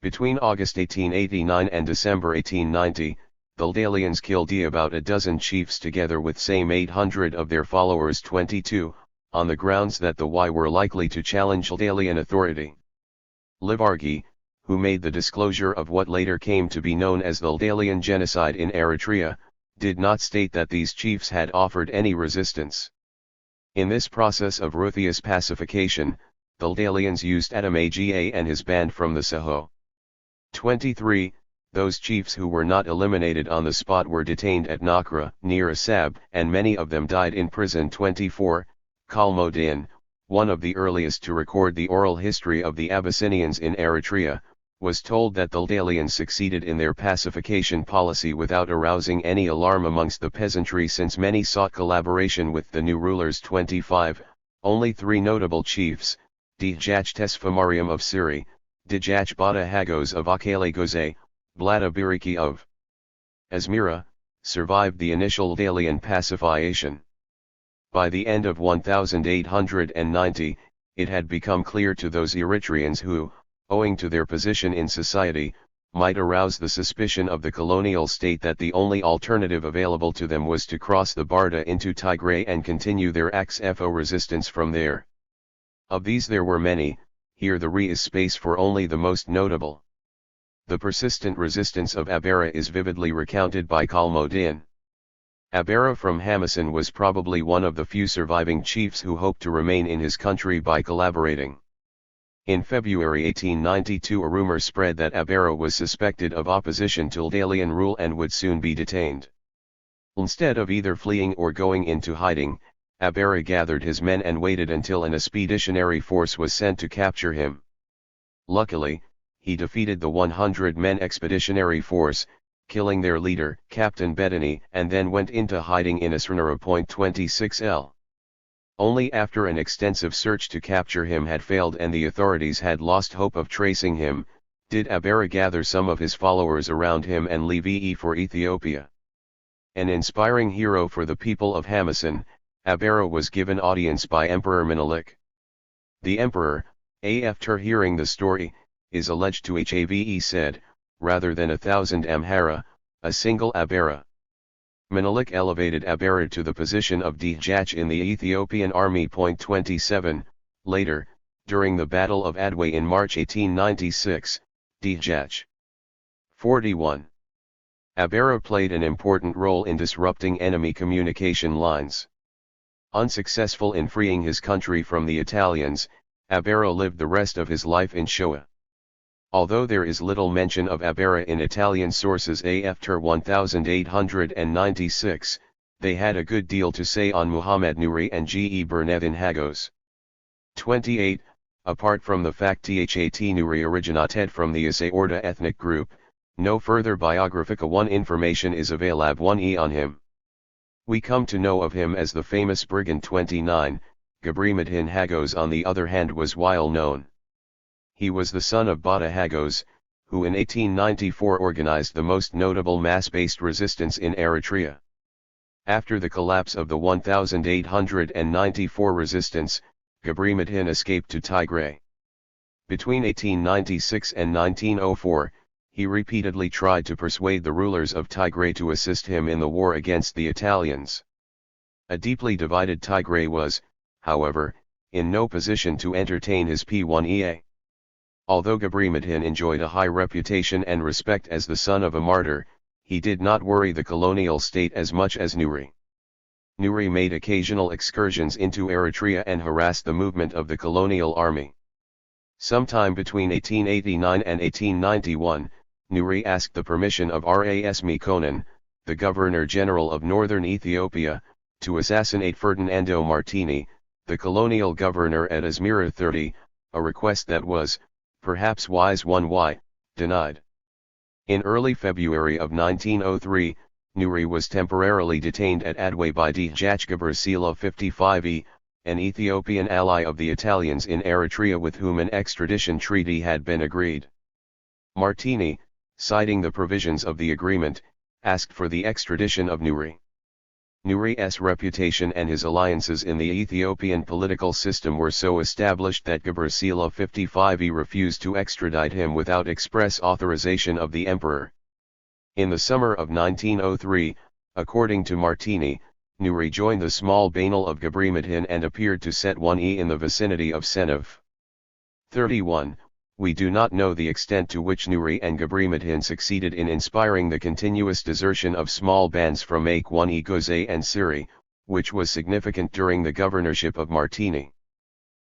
Between August 1889 and December 1890, the Aldalians killed about a dozen chiefs together with some 800 of their followers 22, on the grounds that the were likely to challenge Aldalian authority. Livargi, who made the disclosure of what later came to be known as the Aldalian genocide in Eritrea, did not state that these chiefs had offered any resistance. In this process of ruthless pacification, the Aldalians used Adamaga and his band from the Saho. 23. Those chiefs who were not eliminated on the spot were detained at Nakra, near Asab, and many of them died in prison. 24. Kalmodin, one of the earliest to record the oral history of the Abyssinians in Eritrea, was told that the Aldalians succeeded in their pacification policy without arousing any alarm amongst the peasantry, since many sought collaboration with the new rulers. 25. Only three notable chiefs, Dijach Tesfamariam of Siri, Dijach Bada Hagos of Akale Goze, Blada Biriki of Asmira, survived the initial Aldalian pacification. By the end of 1890, it had become clear to those Eritreans who, owing to their position in society, might arouse the suspicion of the colonial state that the only alternative available to them was to cross the Barda into Tigray and continue their XFO resistance from there. Of these there were many, here the is space for only the most notable. The persistent resistance of Abera is vividly recounted by Kalmodin. Abera from Hamasan was probably one of the few surviving chiefs who hoped to remain in his country by collaborating. In February 1892 a rumor spread that Abera was suspected of opposition to Aldalian rule and would soon be detained. Instead of either fleeing or going into hiding, Abera gathered his men and waited until an expeditionary force was sent to capture him. Luckily, he defeated the 100-men expeditionary force, killing their leader, Captain Bedani, and then went into hiding in Asranara. 26L. Only after an extensive search to capture him had failed and the authorities had lost hope of tracing him, did Abera gather some of his followers around him and leave for Ethiopia. An inspiring hero for the people of Hamasan, Abera was given audience by Emperor Menelik. The emperor, after hearing the story, is alleged to have said, rather than 1,000 Amhara, a single Abera. Menelik elevated Abera to the position of Djach in the Ethiopian army. 27, later, during the Battle of Adwa in March 1896, Djach. 41. Abera played an important role in disrupting enemy communication lines. Unsuccessful in freeing his country from the Italians, Abera lived the rest of his life in Shoa. Although there is little mention of Abera in Italian sources after 1896, they had a good deal to say on Muhammad Nuri and Ge Bernevin Hagos. 28. Apart from the fact That Nuri originated from the Asaorda ethnic group, no further biographical information is available on him. We come to know of him as the famous brigand. 29. Gabrimedhin Hagos on the other hand was well known. He was the son of Bata Hagos, who in 1894 organized the most notable mass-based resistance in Eritrea. After the collapse of the 1894 resistance, Gabrimedhin escaped to Tigray. Between 1896 and 1904, he repeatedly tried to persuade the rulers of Tigray to assist him in the war against the Italians. A deeply divided Tigray was, however, in no position to entertain his P1EA. Although Gabrimedhin enjoyed a high reputation and respect as the son of a martyr, he did not worry the colonial state as much as Nuri. Nuri made occasional excursions into Eritrea and harassed the movement of the colonial army. Sometime between 1889 and 1891, Nuri asked the permission of Ras Mekonnen, the Governor-General of northern Ethiopia, to assassinate Ferdinando Martini, the colonial governor at Izmir. 30, a request that was, perhaps wise one, denied. In early February of 1903, Nuri was temporarily detained at Adwa by Djach Gabersila 55e, an Ethiopian ally of the Italians in Eritrea with whom an extradition treaty had been agreed. Martini, citing the provisions of the agreement, asked for the extradition of Nuri. Nuri's reputation and his alliances in the Ethiopian political system were so established that Gabersila 55e refused to extradite him without express authorization of the emperor. In the summer of 1903, according to Martini, Nuri joined the small banal of Gabrimedhin and appeared to set 1e in the vicinity of Senef. 31. We do not know the extent to which Nuri and Gabrimedhin succeeded in inspiring the continuous desertion of small bands from Ak1e Gozay and Siri, which was significant during the governorship of Martini.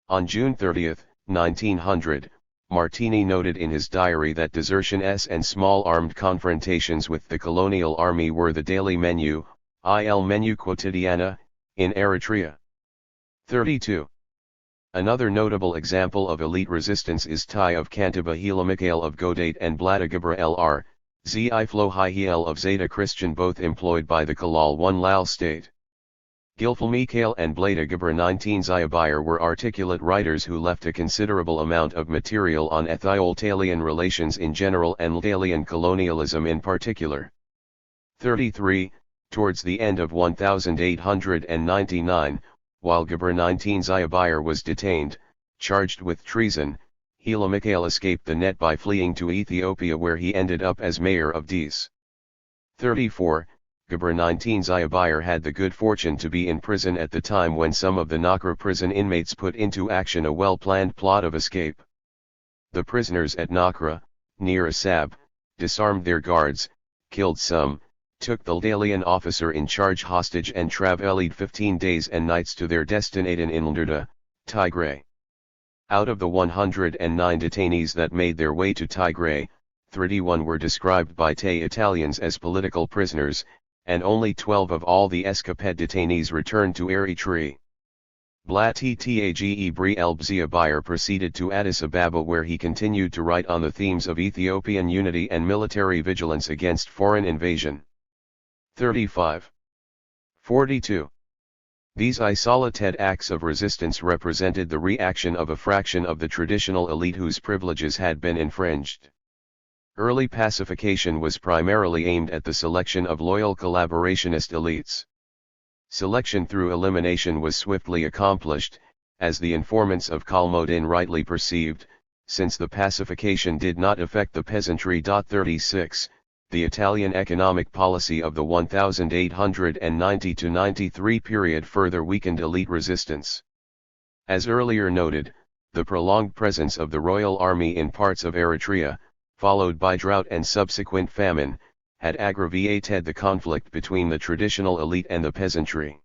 On June 30, 1900, Martini noted in his diary that desertions and small armed confrontations with the colonial army were the daily menu, il menu quotidiana, in Eritrea. 32. Another notable example of elite resistance is Tai of Kantaba Hila Mikhail of Godate and Blatagabra Lr, Zi Flo Hiel of Zeta Christian, both employed by the Kalal 1 Lal state. Gilful Mikhail and Blatagabra 19 Ziabayer were articulate writers who left a considerable amount of material on Ethiopalian relations in general and Ldalian colonialism in particular. 33. Towards the end of 1899, while Gabra 19 Ziabayer was detained, charged with treason, Hila Mikhail escaped the net by fleeing to Ethiopia, where he ended up as mayor of Dis. 34. Gabra 19 Ziabayer had the good fortune to be in prison at the time when some of the Nakra prison inmates put into action a well-planned plot of escape. The prisoners at Nakra, near Asab, disarmed their guards, killed some, took the Ldalian officer in charge hostage and travelled 15 days and nights to their destination in Lderda, Tigray. Out of the 109 detainees that made their way to Tigray, 31 were described by Tay Italians as political prisoners, and only 12 of all the escaped detainees returned to Eritrea. Blattage Bri Ziabayer proceeded to Addis Ababa, where he continued to write on the themes of Ethiopian unity and military vigilance against foreign invasion. 35. 42. These isolated acts of resistance represented the reaction of a fraction of the traditional elite whose privileges had been infringed. Early pacification was primarily aimed at the selection of loyal collaborationist elites. Selection through elimination was swiftly accomplished, as the informants of Calmodin rightly perceived, since the pacification did not affect the peasantry. 36. The Italian economic policy of the 1890–93 period further weakened elite resistance. As earlier noted, the prolonged presence of the royal army in parts of Eritrea, followed by drought and subsequent famine, had aggravated the conflict between the traditional elite and the peasantry.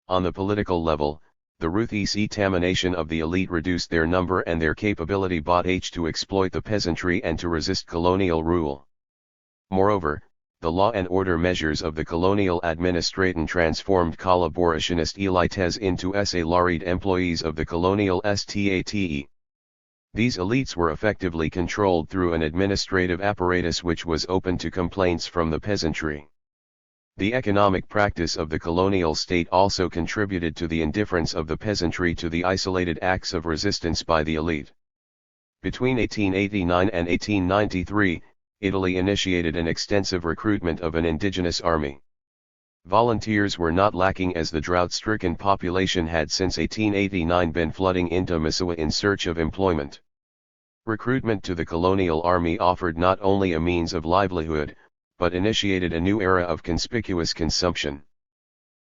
On the political level, the ruthless extermination of the elite reduced their number and their capability to exploit the peasantry and to resist colonial rule. Moreover, the law and order measures of the colonial administration transformed collaborationist elites into salaried employees of the colonial state. These elites were effectively controlled through an administrative apparatus which was open to complaints from the peasantry. The economic practice of the colonial state also contributed to the indifference of the peasantry to the isolated acts of resistance by the elite. Between 1889 and 1893, Italy initiated an extensive recruitment of an indigenous army. Volunteers were not lacking as the drought-stricken population had since 1889 been flooding into Masuwa in search of employment. Recruitment to the colonial army offered not only a means of livelihood, but initiated a new era of conspicuous consumption.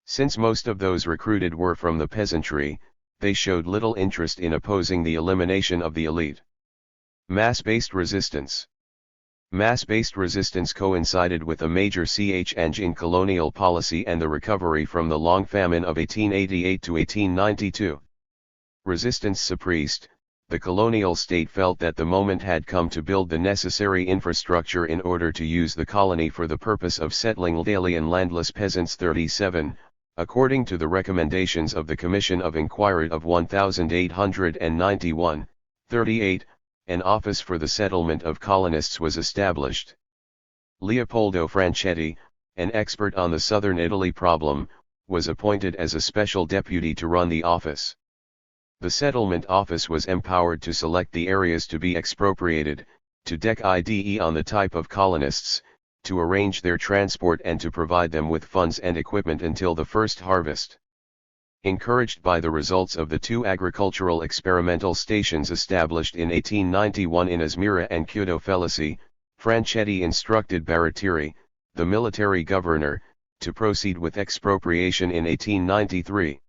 Since most of those recruited were from the peasantry, they showed little interest in opposing the elimination of the elite. Mass-based resistance. Mass-based resistance coincided with a major change in colonial policy and the recovery from the long famine of 1888 to 1892. Resistance suppressed, the colonial state felt that the moment had come to build the necessary infrastructure in order to use the colony for the purpose of settling daily and landless peasants. 37. According to the recommendations of the Commission of Inquiry of 1891, 38, an office for the settlement of colonists was established. Leopoldo Franchetti, an expert on the southern Italy problem, was appointed as a special deputy to run the office. The settlement office was empowered to select the areas to be expropriated, to decide on the type of colonists, to arrange their transport and to provide them with funds and equipment until the first harvest. Encouraged by the results of the two agricultural experimental stations established in 1891 in Asmira and Chiudo Felice, Franchetti instructed Baratieri, the military governor, to proceed with expropriation in 1893.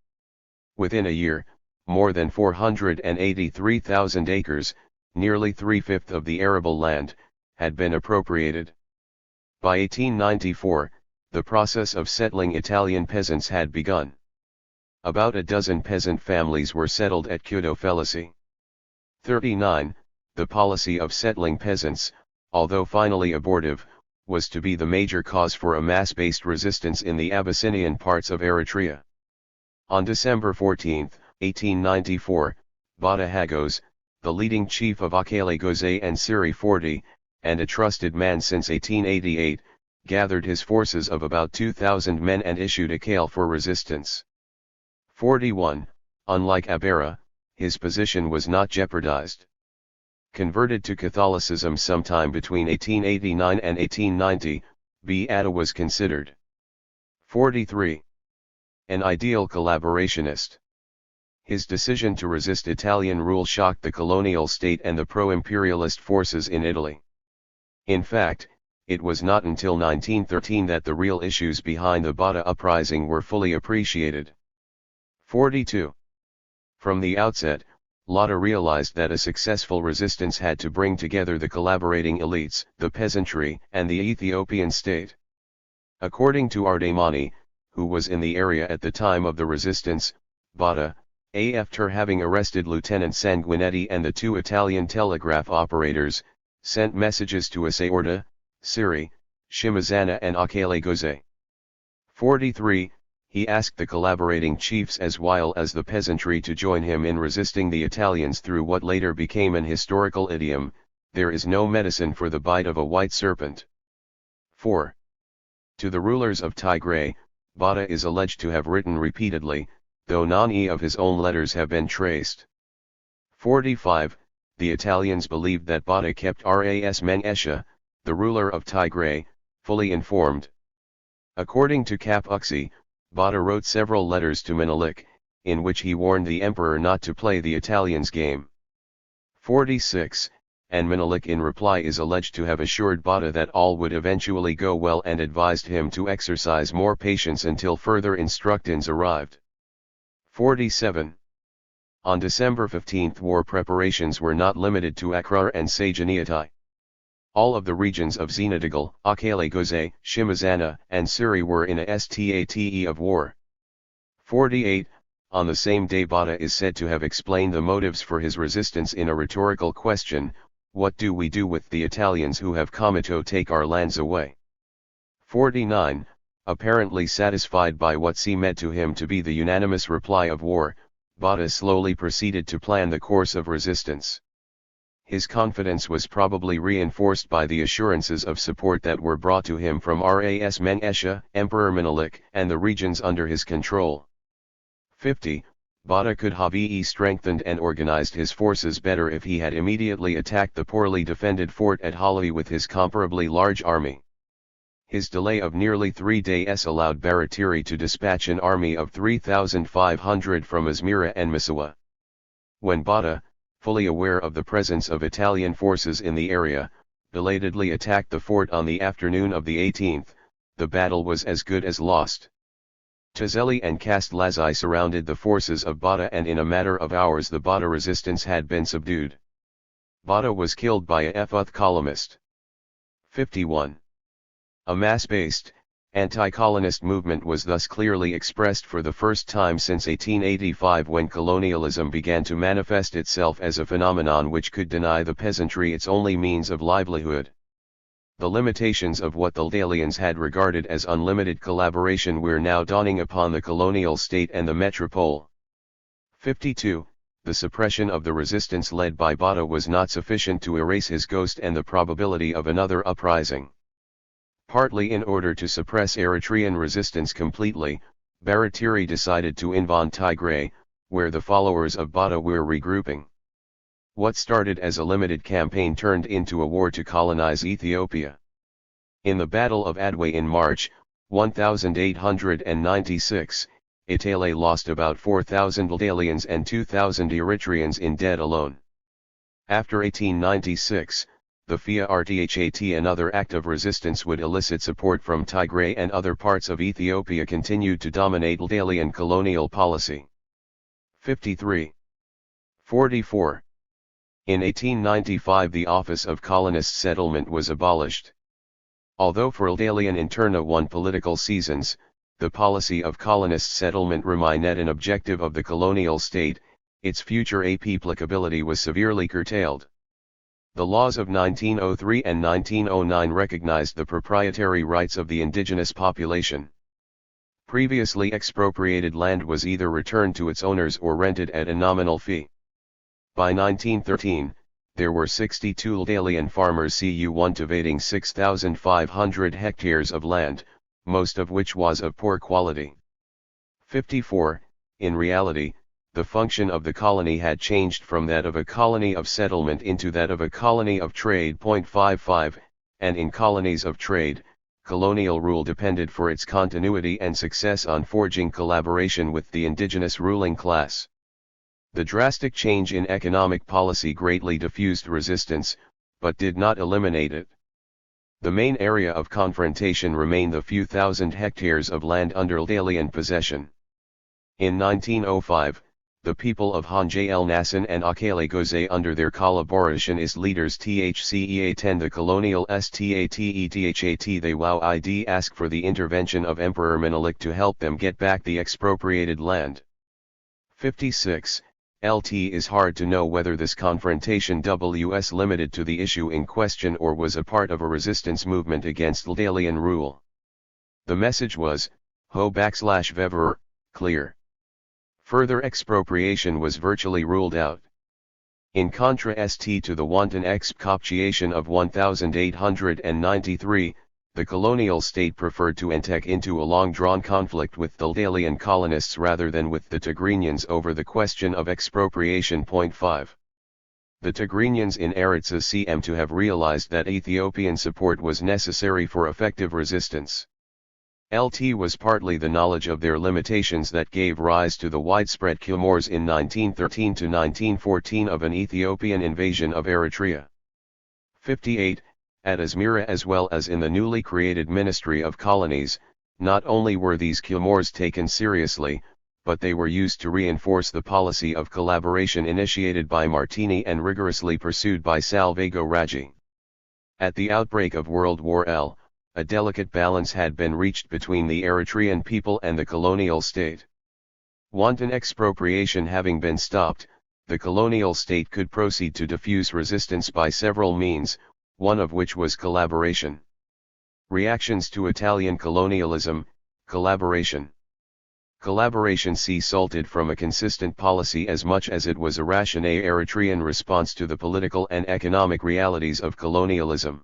Within a year, more than 483,000 acres, nearly 3/5 of the arable land, had been appropriated. By 1894, the process of settling Italian peasants had begun. About a dozen peasant families were settled at Chiudo Felice. 39. The policy of settling peasants, although finally abortive, was to be the major cause for a mass-based resistance in the Abyssinian parts of Eritrea. On December 14, 1894, Bata Hagos, the leading chief of Akele Goze and Siri 40, and a trusted man since 1888, gathered his forces of about 2,000 men and issued a call for resistance. 41. Unlike Abera, his position was not jeopardized. Converted to Catholicism sometime between 1889 and 1890, Beata was considered. 43. An ideal collaborationist. His decision to resist Italian rule shocked the colonial state and the pro-imperialist forces in Italy. In fact, it was not until 1913 that the real issues behind the Bata uprising were fully appreciated. 42. From the outset, Lotta realized that a successful resistance had to bring together the collaborating elites, the peasantry, and the Ethiopian state. According to Ardemani, who was in the area at the time of the resistance, Bata, after having arrested Lieutenant Sanguinetti and the two Italian telegraph operators, sent messages to Asaorda, Siri, Shimazana and Akele Goze. 43. He asked the collaborating chiefs as well as the peasantry to join him in resisting the Italians through what later became an historical idiom, "There is no medicine for the bite of a white serpent." 4. To the rulers of Tigray, Bata is alleged to have written repeatedly, though none of his own letters have been traced. 45. the Italians believed that Botta kept Ras Mengesha, the ruler of Tigray, fully informed. According to Cap-Uxi, Botta wrote several letters to Menelik, in which he warned the emperor not to play the Italians' game. 46, and Menelik in reply is alleged to have assured Botta that all would eventually go well and advised him to exercise more patience until further instructions arrived. 47. On December 15, war preparations were not limited to Accra and Sajaniatai. All of the regions of Zenadigal, Akele Goze, Shimazana, and Suri were in a state of war. 48. On the same day Botta is said to have explained the motives for his resistance in a rhetorical question, "What do we do with the Italians who have come to take our lands away?" 49. Apparently satisfied by what seemed to him to be the unanimous reply of war, Botta slowly proceeded to plan the course of resistance. His confidence was probably reinforced by the assurances of support that were brought to him from Ras Mengesha, Emperor Menelik, and the regions under his control. 50. Botta could have strengthened and organized his forces better if he had immediately attacked the poorly defended fort at Halawi with his comparably large army. His delay of nearly 3 days allowed Baratiri to dispatch an army of 3,500 from Izmira and Misawa. When Botta, fully aware of the presence of Italian forces in the area, belatedly attacked the fort on the afternoon of the 18th, the battle was as good as lost. Tazelli and Kastlazai surrounded the forces of Botta and in a matter of hours the Botta resistance had been subdued. Botta was killed by a Futh columnist. 51. A mass-based, anti-colonist movement was thus clearly expressed for the first time since 1885 when colonialism began to manifest itself as a phenomenon which could deny the peasantry its only means of livelihood. The limitations of what the Ldalians had regarded as unlimited collaboration were now dawning upon the colonial state and the metropole. 52. The suppression of the resistance led by Botta was not sufficient to erase his ghost and the probability of another uprising. Partly in order to suppress Eritrean resistance completely, Baratiri decided to invade Tigray, where the followers of Botta were regrouping. What started as a limited campaign turned into a war to colonize Ethiopia. In the Battle of Adwa in March, 1896, Italy lost about 4,000 Ldalians and 2,000 Eritreans in dead alone. After 1896, the FIA-RTHAT another act of resistance would elicit support from Tigray and other parts of Ethiopia continued to dominate Ldalian colonial policy. 53. 44. In 1895 the office of colonist settlement was abolished. Although for Ldalian interna one political seasons, the policy of colonist settlement remained an objective of the colonial state, its future applicability was severely curtailed. The laws of 1903 and 1909 recognized the proprietary rights of the indigenous population. Previously expropriated land was either returned to its owners or rented at a nominal fee. By 1913, there were 62 Ldalian farmers cultivating 6,500 hectares of land, most of which was of poor quality. 54. In reality, the function of the colony had changed from that of a colony of settlement into that of a colony of trade. 55, and in colonies of trade, colonial rule depended for its continuity and success on forging collaboration with the indigenous ruling class. The drastic change in economic policy greatly diffused resistance, but did not eliminate it. The main area of confrontation remained the few thousand hectares of land under Ldalian possession. In 1905, the people of Hanje El Nassan and Akele Goze under their collaborationist leaders THCEA-10 the colonial STATEDHAT they WOW-ID ask for the intervention of Emperor Menelik to help them get back the expropriated land. 56. LT is hard to know whether this confrontation was limited to the issue in question or was a part of a resistance movement against Ldalian rule. The message was, ho/vever, clear. Further expropriation was virtually ruled out. In contrast to the wanton expropriation of 1893, the colonial state preferred to enter into a long-drawn conflict with the Ldalian colonists rather than with the Tigrinians over the question of expropriation. 5. The Tigrinians in Eritrea seem to have realized that Ethiopian support was necessary for effective resistance. Lt was partly the knowledge of their limitations that gave rise to the widespread clamors in 1913 to 1914 of an Ethiopian invasion of Eritrea. 58. At Asmara as well as in the newly created Ministry of Colonies, not only were these clamors taken seriously, but they were used to reinforce the policy of collaboration initiated by Martini and rigorously pursued by Salvago Raggi. At the outbreak of World War I, a delicate balance had been reached between the Eritrean people and the colonial state. Wanton expropriation having been stopped, the colonial state could proceed to diffuse resistance by several means, one of which was collaboration. Reactions to Italian colonialism, collaboration. Collaboration resulted from a consistent policy as much as it was a rational Eritrean response to the political and economic realities of colonialism.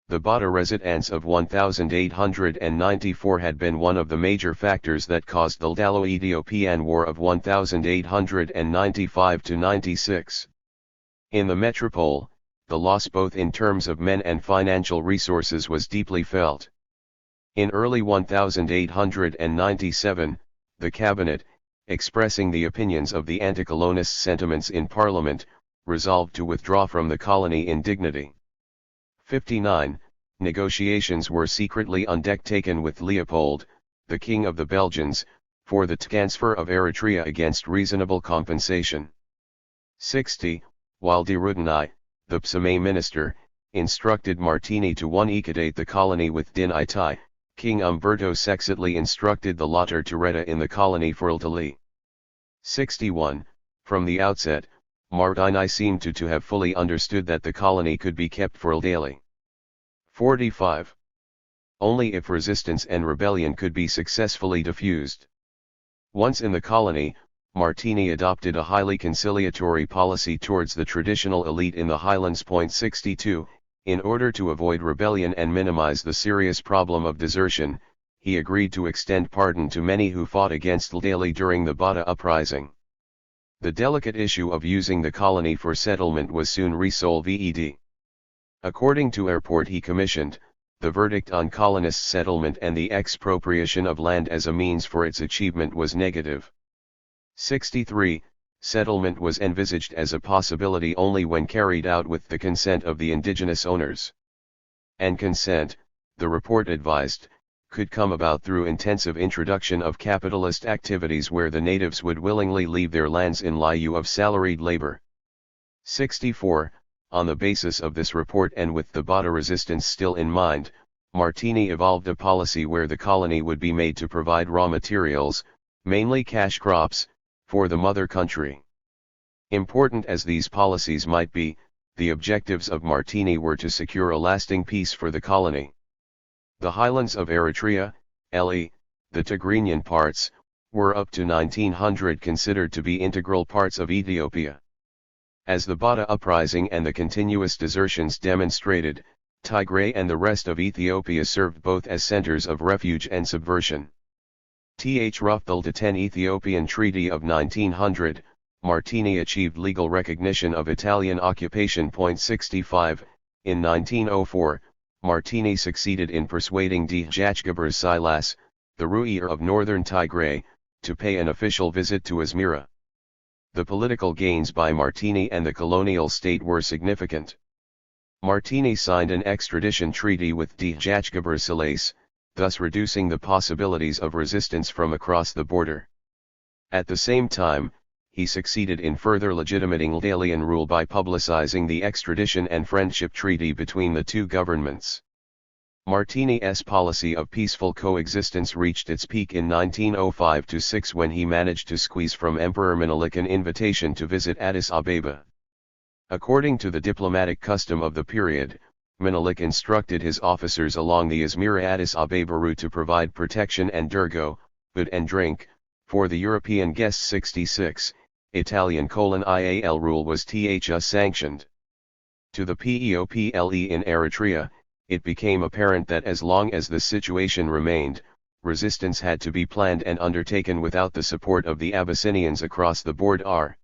The Bata resistance of 1894 had been one of the major factors that caused the Italo-Ethiopian War of 1895–96. In the metropole, the loss both in terms of men and financial resources was deeply felt. In early 1897, the cabinet, expressing the opinions of the anti-colonist sentiments in Parliament, resolved to withdraw from the colony in dignity. 59. Negotiations were secretly undertaken with Leopold, the King of the Belgians, for the transfer of Eritrea against reasonable compensation. 60. While de Rudinai, the Psame minister, instructed Martini to unitate the colony with Din Itai, King Umberto secretly instructed the latter to retta in the colony for Italy. 61. From the outset, Martini seemed to have fully understood that the colony could be kept for Italy. 45. Only if resistance and rebellion could be successfully diffused. Once in the colony, Martini adopted a highly conciliatory policy towards the traditional elite in the Highlands. 62. In order to avoid rebellion and minimize the serious problem of desertion, he agreed to extend pardon to many who fought against Italy during the Bata uprising. The delicate issue of using the colony for settlement was soon resolved. According to a report he commissioned, the verdict on colonist settlement and the expropriation of land as a means for its achievement was negative. 63. Settlement was envisaged as a possibility only when carried out with the consent of the indigenous owners. And consent, the report advised, could come about through intensive introduction of capitalist activities where the natives would willingly leave their lands in lieu of salaried labor. 64. On the basis of this report and with the Bata resistance still in mind, Martini evolved a policy where the colony would be made to provide raw materials, mainly cash crops, for the mother country. Important as these policies might be, the objectives of Martini were to secure a lasting peace for the colony. The highlands of Eritrea, the Tigrinian parts, were up to 1900 considered to be integral parts of Ethiopia. As the Bata uprising and the continuous desertions demonstrated, Tigray and the rest of Ethiopia served both as centers of refuge and subversion. Through the 10 Ethiopian Treaty of 1900, Martini achieved legal recognition of Italian occupation. 65. In 1904, Martini succeeded in persuading Djajgaber Silas, the ruler of northern Tigray, to pay an official visit to Asmara. The political gains by Martini and the colonial state were significant. Martini signed an extradition treaty with Djajgaber Silas, thus reducing the possibilities of resistance from across the border. At the same time, he succeeded in further legitimating Italian rule by publicizing the extradition and friendship treaty between the two governments. Martini's policy of peaceful coexistence reached its peak in 1905–6 when he managed to squeeze from Emperor Menelik an invitation to visit Addis Ababa. According to the diplomatic custom of the period, Menelik instructed his officers along the Asmara-Addis Ababa route to provide protection and food and drink, for the European guests. 66, Italian:(IAL) rule was sanctioned. To the people in Eritrea, it became apparent that as long as the situation remained, resistance had to be planned and undertaken without the support of the Abyssinians across the border.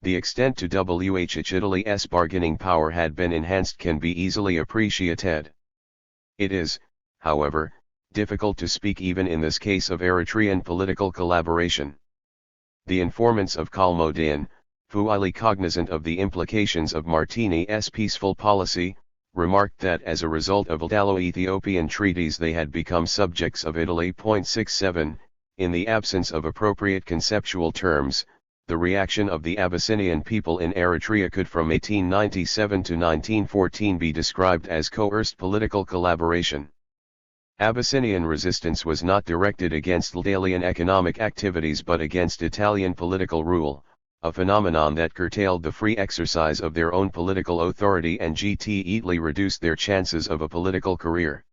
The extent to which Italy's bargaining power had been enhanced can be easily appreciated. It is, however, difficult to speak even in this case of Eritrean political collaboration. The informants of Kalmodin, fully cognizant of the implications of Martini's peaceful policy, remarked that as a result of Italo-Ethiopian treaties they had become subjects of Italy. 67. In the absence of appropriate conceptual terms, the reaction of the Abyssinian people in Eritrea could from 1897 to 1914 be described as coerced political collaboration. Abyssinian resistance was not directed against Italian economic activities but against Italian political rule, a phenomenon that curtailed the free exercise of their own political authority and greatly reduced their chances of a political career.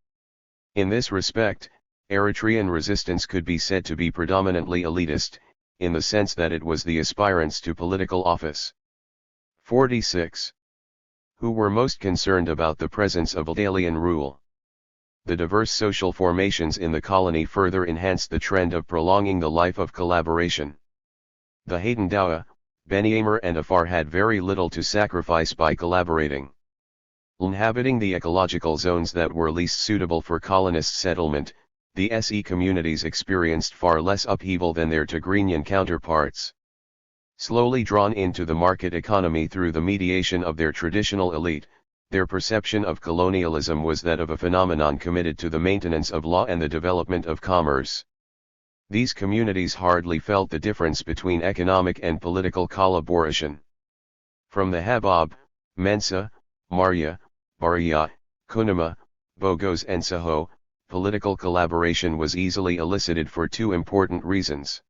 In this respect, Eritrean resistance could be said to be predominantly elitist, in the sense that it was the aspirants to political office. 46. Who were most concerned about the presence of Italian rule? The diverse social formations in the colony further enhanced the trend of prolonging the life of collaboration. The Hadendawa, Beniamar and Afar had very little to sacrifice by collaborating. Inhabiting the ecological zones that were least suitable for colonist settlement, the SE communities experienced far less upheaval than their Tigrinian counterparts. Slowly drawn into the market economy through the mediation of their traditional elite, their perception of colonialism was that of a phenomenon committed to the maintenance of law and the development of commerce. These communities hardly felt the difference between economic and political collaboration. From the Habab, Mensa, Marya, Baria, Kunama, Bogos and Saho, political collaboration was easily elicited for two important reasons.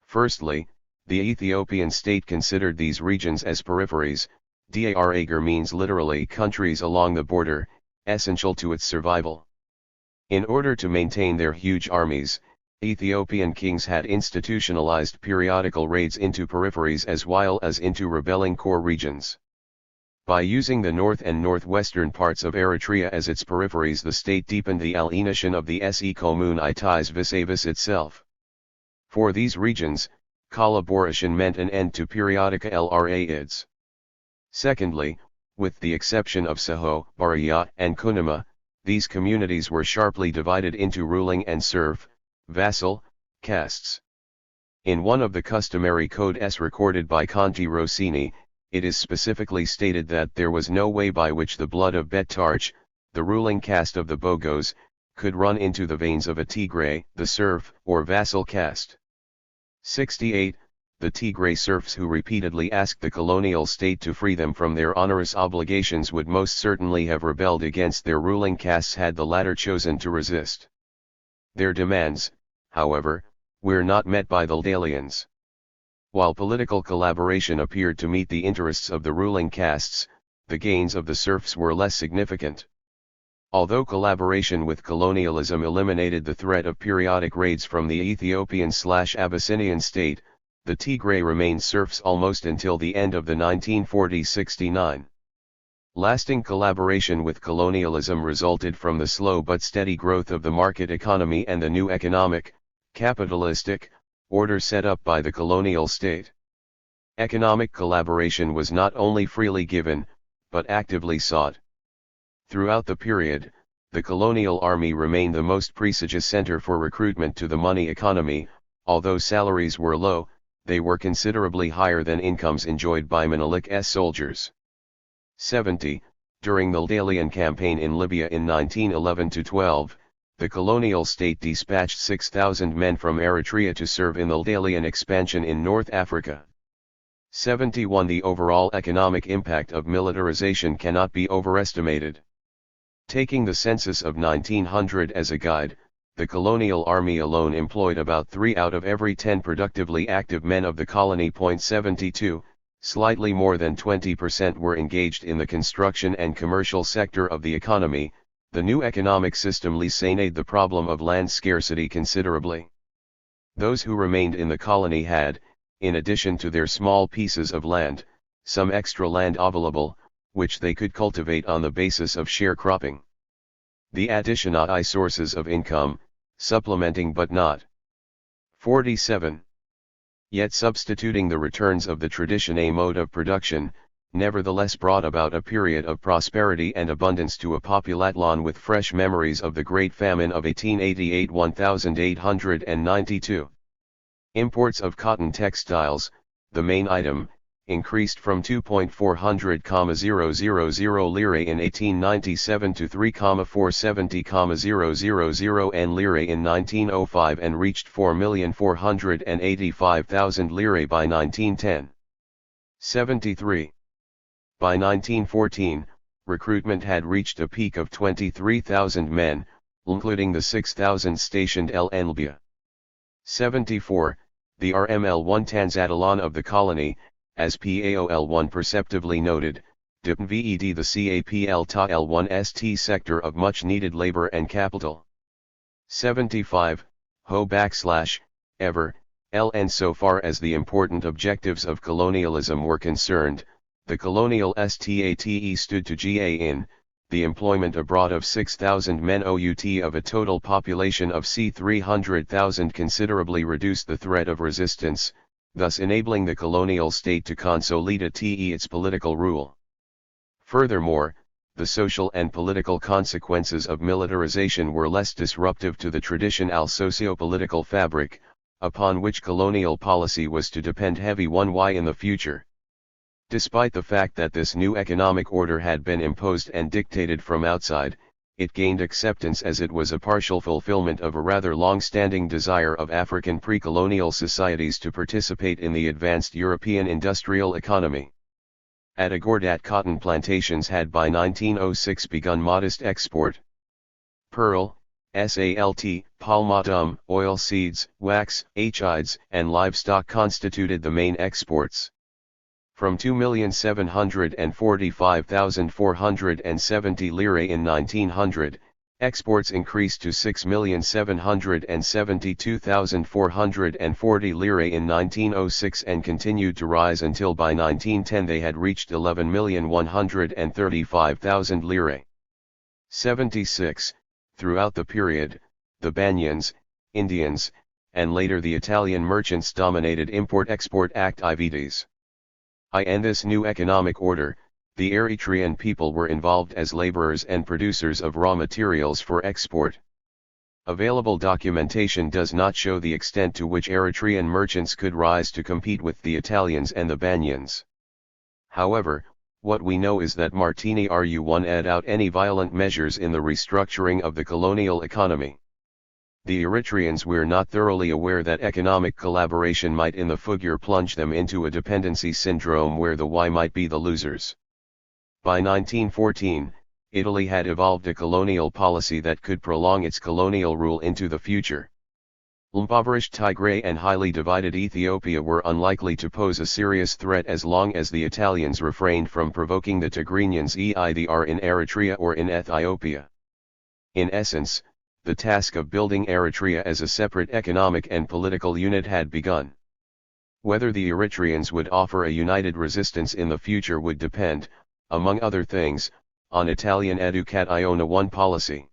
Firstly, the Ethiopian state considered these regions as peripheries. Dar means literally countries along the border, essential to its survival. In order to maintain their huge armies, Ethiopian kings had institutionalized periodical raids into peripheries as well as into rebelling core regions. By using the north and northwestern parts of Eritrea as its peripheries, the state deepened the alienation of the Se communities vis-a-vis itself. For these regions, collaboration meant an end to periodic raids. Secondly, with the exception of Saho, Baria, and Kunama, these communities were sharply divided into ruling and serf, vassal, castes. In one of the customary codes recorded by Conti Rossini, it is specifically stated that there was no way by which the blood of Betarch, the ruling caste of the Bogos, could run into the veins of a Tigray, the serf or vassal caste. 68. The Tigray serfs who repeatedly asked the colonial state to free them from their onerous obligations would most certainly have rebelled against their ruling castes had the latter chosen to resist. Their demands, however, were not met by the Italians. While political collaboration appeared to meet the interests of the ruling castes, the gains of the serfs were less significant. Although collaboration with colonialism eliminated the threat of periodic raids from the Ethiopian/Abyssinian state, the Tigray remained serfs almost until the end of the 1940s-69. Lasting collaboration with colonialism resulted from the slow but steady growth of the market economy and the new economic, capitalistic, order set up by the colonial state. Economic collaboration was not only freely given, but actively sought. Throughout the period, the colonial army remained the most prestigious center for recruitment to the money economy. Although salaries were low, they were considerably higher than incomes enjoyed by Menelik's soldiers. 70. During the Italian campaign in Libya in 1911-12, the colonial state dispatched 6,000 men from Eritrea to serve in the Italian expansion in North Africa. 71. The overall economic impact of militarization cannot be overestimated. Taking the census of 1900 as a guide, the colonial army alone employed about 3 out of every 10 productively active men of the colony. 72, slightly more than 20% were engaged in the construction and commercial sector of the economy. The new economic system lessened the problem of land scarcity considerably. Those who remained in the colony had, in addition to their small pieces of land, some extra land available, which they could cultivate on the basis of sharecropping. The additional sources of income, supplementing but not. 47. Yet substituting the returns of the tradition a mode of production, nevertheless brought about a period of prosperity and abundance to a populatlon with fresh memories of the Great Famine of 1888-1892. Imports of cotton textiles, the main item, increased from 2.400,000 lire in 1897 to 3,470,000 N lire in 1905 and reached 4,485,000 lire by 1910. 73. By 1914, recruitment had reached a peak of 23,000 men, including the 6,000 stationed at Libya. 74. The RML-1 Tanzathlon of the colony, as PAOL-1 perceptively noted, DIPNVED the CAPL TAL-1 ST sector of much needed labor and capital. 75. Ever, LN so far as the important objectives of colonialism were concerned, the colonial STATE stood to GA in, the employment abroad of 6,000 men OUT of a total population of c. 300,000 considerably reduced the threat of resistance, thus enabling the colonial state to consolidate its political rule. Furthermore, the social and political consequences of militarization were less disruptive to the traditional socio-political fabric, upon which colonial policy was to depend heavy in the future. Despite the fact that this new economic order had been imposed and dictated from outside, it gained acceptance as it was a partial fulfillment of a rather long-standing desire of African pre-colonial societies to participate in the advanced European industrial economy. At Agordat cotton plantations had by 1906 begun modest export. Pearl, salt, palmatum, oil seeds, wax, hides, and livestock constituted the main exports. From 2,745,470 lire in 1900, exports increased to 6,772,440 lire in 1906 and continued to rise until by 1910 they had reached 11,135,000 lire. 76. Throughout the period, the Banyans, Indians, and later the Italian merchants dominated import-export activities. In this new economic order, the Eritrean people were involved as laborers and producers of raw materials for export. Available documentation does not show the extent to which Eritrean merchants could rise to compete with the Italians and the Banyans. However, what we know is that Martini Ru ed out any violent measures in the restructuring of the colonial economy. The Eritreans were not thoroughly aware that economic collaboration might in the figure plunge them into a dependency syndrome where the Y might be the losers. By 1914, Italy had evolved a colonial policy that could prolong its colonial rule into the future. Impoverished Tigray and highly divided Ethiopia were unlikely to pose a serious threat as long as the Italians refrained from provoking the Tigrayans either in Eritrea or in Ethiopia. In essence, the task of building Eritrea as a separate economic and political unit had begun. Whether the Eritreans would offer a united resistance in the future would depend, among other things, on Italian Educazione I policy.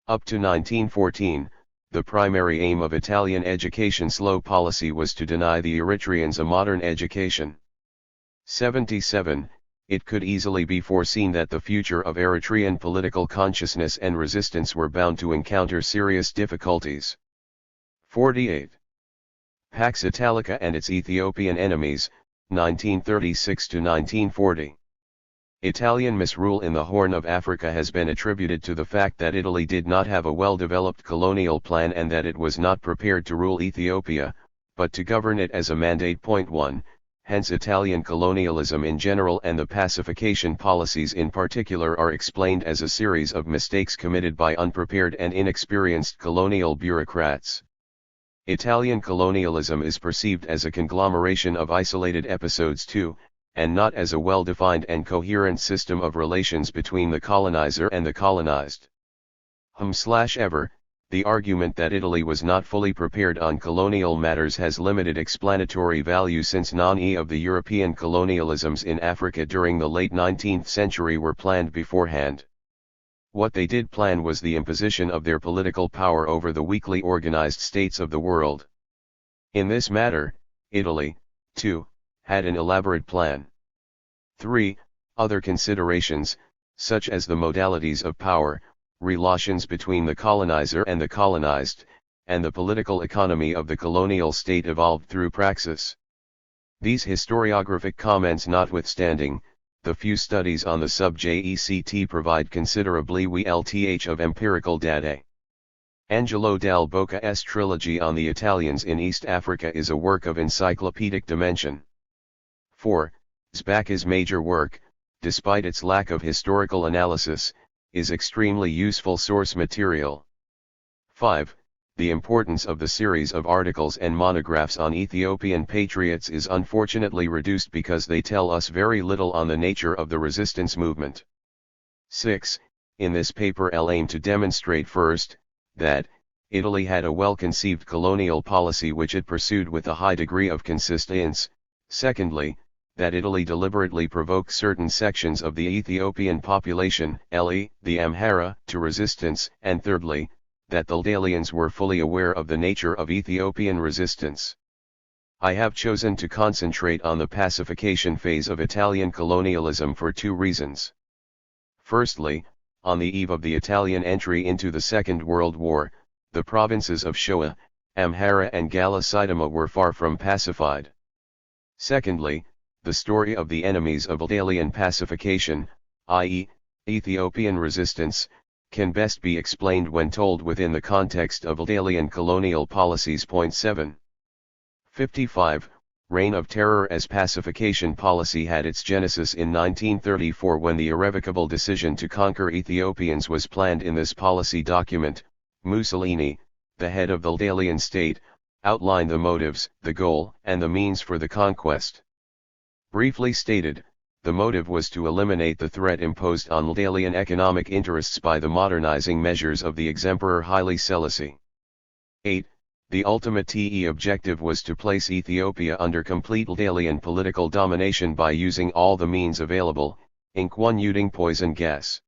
Up to 1914, the primary aim of Italian education slow policy was to deny the Eritreans a modern education. 77. It could easily be foreseen that the future of Eritrean political consciousness and resistance were bound to encounter serious difficulties. 48. Pax Italica and its Ethiopian enemies, 1936 to 1940. Italian misrule in the Horn of Africa has been attributed to the fact that Italy did not have a well-developed colonial plan and that it was not prepared to rule Ethiopia, but to govern it as a mandate. 1. Hence Italian colonialism in general and the pacification policies in particular are explained as a series of mistakes committed by unprepared and inexperienced colonial bureaucrats. Italian colonialism is perceived as a conglomeration of isolated episodes too, and not as a well-defined and coherent system of relations between the colonizer and the colonized. Ever, the argument that Italy was not fully prepared on colonial matters has limited explanatory value since none of the European colonialisms in Africa during the late 19th century were planned beforehand. What they did plan was the imposition of their political power over the weakly organized states of the world. In this matter, Italy, 2, had an elaborate plan. 3. Other considerations, such as the modalities of power, relations between the colonizer and the colonized, and the political economy of the colonial state evolved through praxis. These historiographic comments notwithstanding, the few studies on the sub-JECT provide considerably wealth of empirical data. Angelo Dal Bocca's trilogy on the Italians in East Africa is a work of encyclopedic dimension. 4. Sbacca's major work, despite its lack of historical analysis, is extremely useful source material. 5. The importance of the series of articles and monographs on Ethiopian patriots is unfortunately reduced because they tell us very little on the nature of the resistance movement. 6. In this paper I'll aim to demonstrate first, that Italy had a well-conceived colonial policy which it pursued with a high degree of consistence. Secondly, that Italy deliberately provoked certain sections of the Ethiopian population, the Amhara, to resistance, and thirdly, that the Italians were fully aware of the nature of Ethiopian resistance. I have chosen to concentrate on the pacification phase of Italian colonialism for two reasons. Firstly, on the eve of the Italian entry into the Second World War, the provinces of Shoa, Amhara and Gala-Sidama were far from pacified. Secondly, the story of the enemies of Italian pacification, i.e., Ethiopian resistance, can best be explained when told within the context of Italian colonial policies. 7. 55. Reign of Terror as pacification policy had its genesis in 1934 when the irrevocable decision to conquer Ethiopians was planned. In this policy document, Mussolini, the head of the Italian state, outlined the motives, the goal, and the means for the conquest. Briefly stated, the motive was to eliminate the threat imposed on Italian economic interests by the modernizing measures of the ex-Emperor Haile Selassie. 8. The ultimate objective was to place Ethiopia under complete Italian political domination by using all the means available, including poison gas.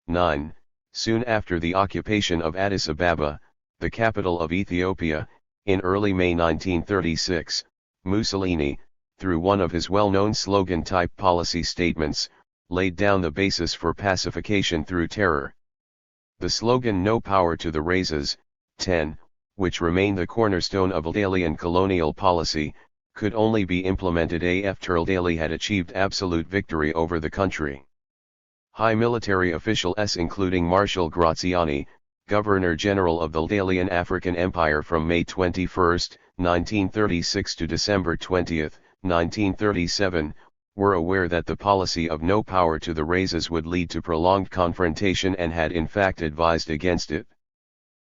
9. Soon after the occupation of Addis Ababa, the capital of Ethiopia, in early May 1936, Mussolini, through one of his well-known slogan-type policy statements, laid down the basis for pacification through terror. The slogan "No Power to the Races," 10, which remained the cornerstone of Italian colonial policy, could only be implemented after Italy had achieved absolute victory over the country. High military officials including Marshal Graziani, Governor-General of the Italian African Empire from May 21, 1936 to December 20, 1937, were aware that the policy of no power to the races would lead to prolonged confrontation and had in fact advised against it.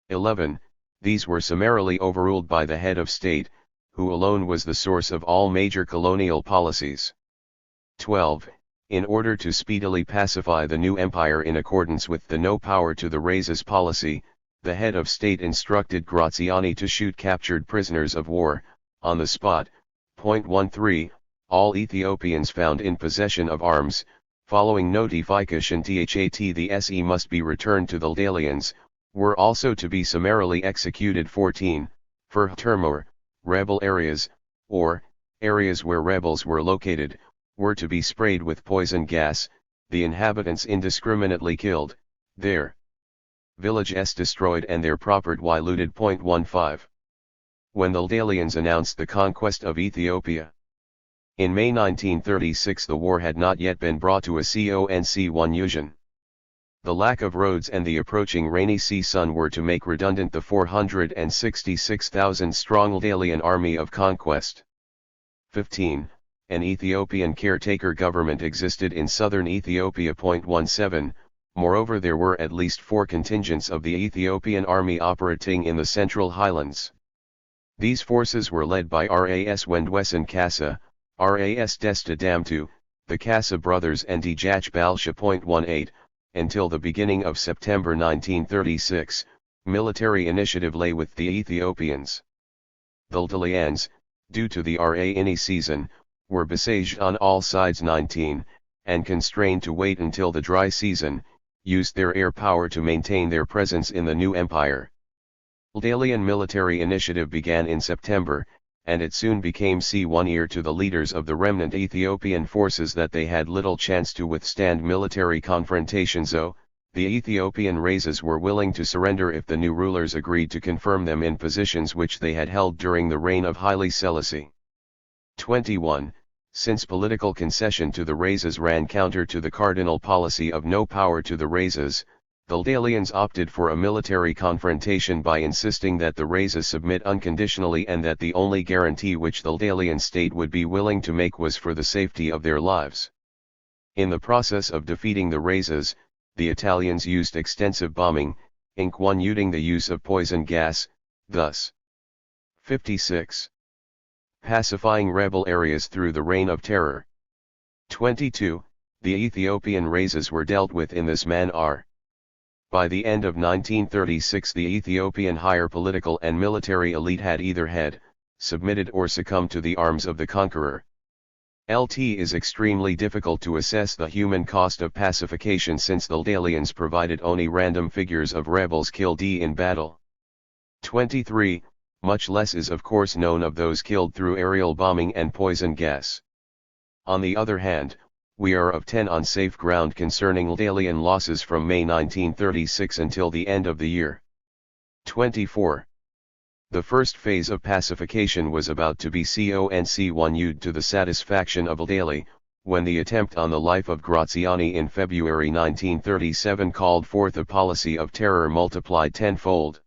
11. These were summarily overruled by the head of state, who alone was the source of all major colonial policies. 12. In order to speedily pacify the new empire in accordance with the no power to the races policy, the head of state instructed Graziani to shoot captured prisoners of war, on the spot. 13. All Ethiopians found in possession of arms, following notification that the SE must be returned to the Italians, were also to be summarily executed. 14. For Termor, rebel areas, or areas where rebels were located, were to be sprayed with poison gas, the inhabitants indiscriminately killed, their villages destroyed and their property looted. 15. When the Italians announced the conquest of Ethiopia in May 1936, the war had not yet been brought to a conclusion. The lack of roads and the approaching rainy season were to make redundant the 466,000-strong Italian army of conquest. 15. An Ethiopian caretaker government existed in southern Ethiopia. 17. Moreover, there were at least 4 contingents of the Ethiopian army operating in the central highlands. These forces were led by Ras Wendwesen Kassa, Ras Desta Damtu, the Kassa brothers and Dejach Balsha. 18. Until the beginning of September 1936, military initiative lay with the Ethiopians. The Italians, due to the rainy season, were besieged on all sides. 19, and constrained to wait until the dry season, used their air power to maintain their presence in the new empire. Italian military initiative began in September, and it soon became clear to the leaders of the remnant Ethiopian forces that they had little chance to withstand military confrontations, though the Ethiopian races were willing to surrender if the new rulers agreed to confirm them in positions which they had held during the reign of Haile Selassie. 21. Since political concession to the races ran counter to the cardinal policy of no power to the races, the Ldalians opted for a military confrontation by insisting that the races submit unconditionally and that the only guarantee which the Ldalian state would be willing to make was for the safety of their lives. In the process of defeating the races, the Italians used extensive bombing, including the use of poison gas, thus 56. Pacifying rebel areas through the Reign of Terror. 22. The Ethiopian races were dealt with in this manner. By the end of 1936 the Ethiopian higher political and military elite had either submitted or succumbed to the arms of the conqueror. It is extremely difficult to assess the human cost of pacification since the Ldalians provided only random figures of rebels killed in battle. 23. Much less is of course known of those killed through aerial bombing and poison gas. On the other hand, we are of 10 on safe ground concerning Ldalian losses from May 1936 until the end of the year. 24. The first phase of pacification was about to be concluded to the satisfaction of Ldali, when the attempt on the life of Graziani in February 1937 called forth a policy of terror multiplied tenfold.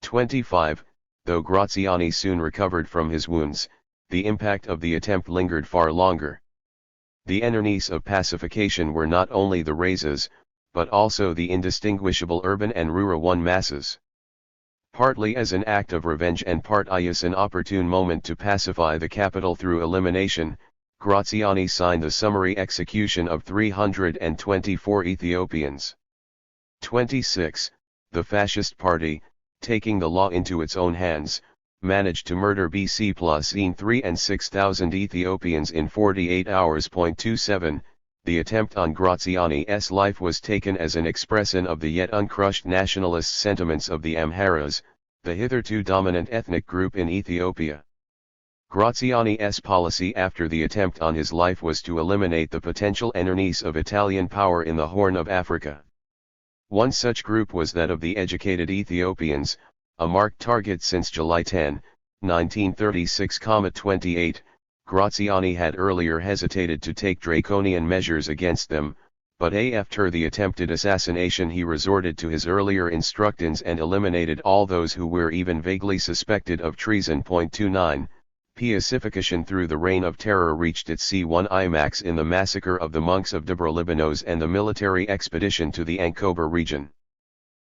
25. Though Graziani soon recovered from his wounds, the impact of the attempt lingered far longer. The enemies of pacification were not only the races, but also the indistinguishable urban and rural masses. Partly as an act of revenge and partly as an opportune moment to pacify the capital through elimination, Graziani signed the summary execution of 324 Ethiopians. 26. The fascist party, taking the law into its own hands, managed to murder BC plus 3 and 6,000 Ethiopians in 48 hours. 27. The attempt on Graziani's life was taken as an expression of the yet uncrushed nationalist sentiments of the Amharas, the hitherto dominant ethnic group in Ethiopia. Graziani's policy after the attempt on his life was to eliminate the potential enemies of Italian power in the Horn of Africa. One such group was that of the educated Ethiopians, a marked target since July 10, 1936. 28. Graziani had earlier hesitated to take draconian measures against them, but after the attempted assassination he resorted to his earlier instructions and eliminated all those who were even vaguely suspected of treason. 29. Pacification through the Reign of Terror reached its climax in the massacre of the monks of Dobro-Libanos and the military expedition to the Ankober region.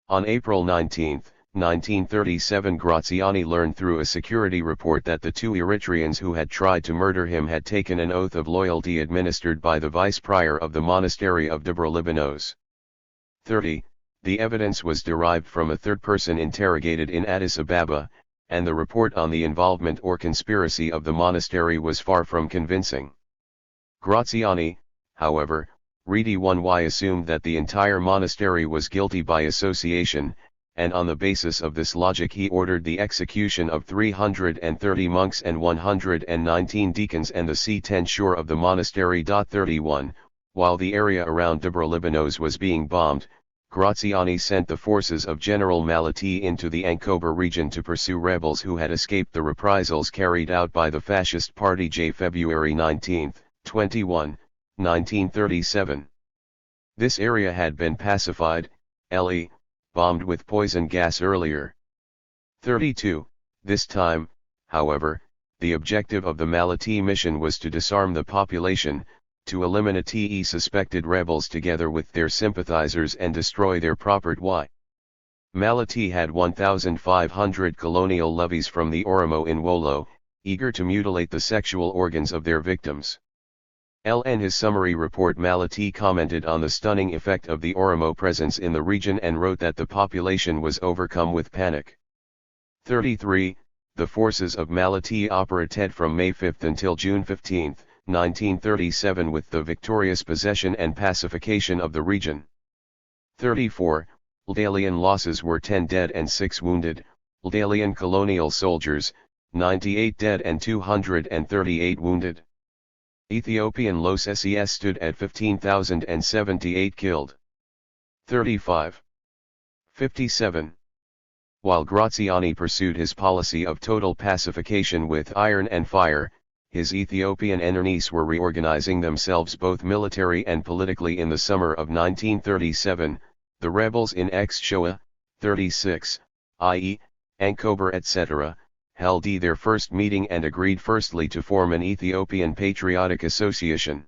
On April 19, 1937 Graziani learned through a security report that the 2 Eritreans who had tried to murder him had taken an oath of loyalty administered by the vice-prior of the monastery of Dobro-Libanos. 30. The evidence was derived from a third person interrogated in Addis Ababa, and the report on the involvement or conspiracy of the monastery was far from convincing. Graziani, however, ready 1y assumed that the entire monastery was guilty by association, and on the basis of this logic he ordered the execution of 330 monks and 119 deacons and the C10 shore of the monastery. 31. While the area around Dobro-Libanos was being bombed, Graziani sent the forces of General Malati into the Ankober region to pursue rebels who had escaped the reprisals carried out by the fascist party. February 19, 21, 1937. This area had been pacified, bombed with poison gas earlier. 32. This time, however, the objective of the Malati mission was to disarm the population, to eliminate suspected rebels together with their sympathizers and destroy their property. Malati had 1,500 colonial levies from the Oromo in Wollo, eager to mutilate the sexual organs of their victims. In his summary report Malati commented on the stunning effect of the Oromo presence in the region and wrote that the population was overcome with panic. 33. The forces of Malati operated from May 5 until June 15, 1937 with the victorious possession and pacification of the region. 34. Ldalian losses were 10 dead and 6 wounded. Ldalian colonial soldiers, 98 dead and 238 wounded. Ethiopian Los SES stood at 15,078 killed. 35. 57. While Graziani pursued his policy of total pacification with iron and fire, his Ethiopian enemies were reorganizing themselves both military and politically. In the summer of 1937, the rebels in Ex-Shoa, 36, i.e., Ankober etc., held their first meeting and agreed firstly to form an Ethiopian Patriotic Association.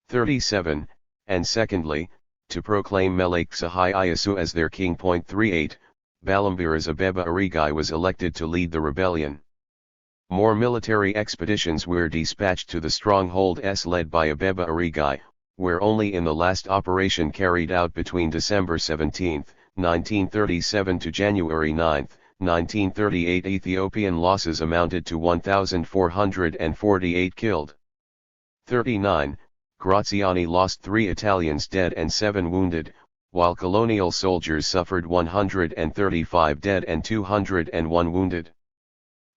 37, and secondly, to proclaim Melek Sahai Iyasu as their king. 38, Balambiras Abeba Arigai was elected to lead the rebellion. More military expeditions were dispatched to the stronghold led by Abeba Arigai, where only in the last operation carried out between December 17, 1937 to January 9, 1938 Ethiopian losses amounted to 1,448 killed. 39, Graziani lost 3 Italians dead and 7 wounded, while colonial soldiers suffered 135 dead and 201 wounded.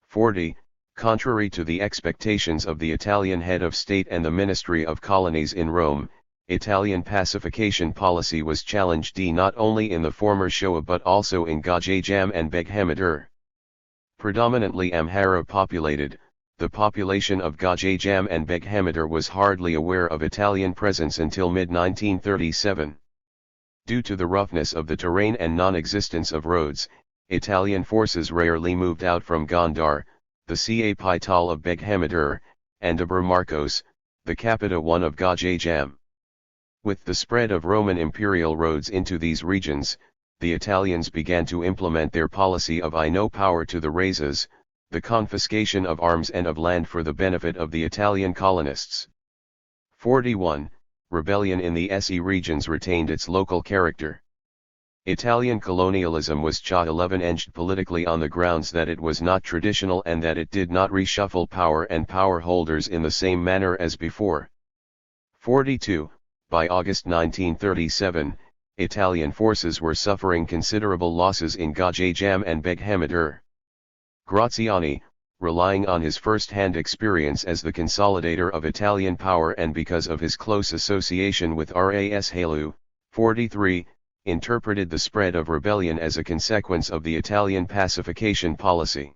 40, contrary to the expectations of the Italian head of state and the Ministry of Colonies in Rome, Italian pacification policy was challenged not only in the former Shoa but also in Gajajam and Beghemedur. Predominantly Amhara populated, the population of Gajajam and Beghemedur was hardly aware of Italian presence until mid-1937. Due to the roughness of the terrain and non-existence of roads, Italian forces rarely moved out from Gondar, the capital of Beghemedur, and Abra Marcos, the capital of Gajajam. With the spread of Roman imperial roads into these regions, the Italians began to implement their policy of I no power to the razes, the confiscation of arms and of land for the benefit of the Italian colonists. 41. Rebellion in the SE regions retained its local character. Italian colonialism was challenged politically on the grounds that it was not traditional and that it did not reshuffle power and power holders in the same manner as before. 42. By August 1937, Italian forces were suffering considerable losses in Gajajam and Beghemedur. Graziani, relying on his first-hand experience as the consolidator of Italian power and because of his close association with Ras Halu, 43, interpreted the spread of rebellion as a consequence of the Italian pacification policy.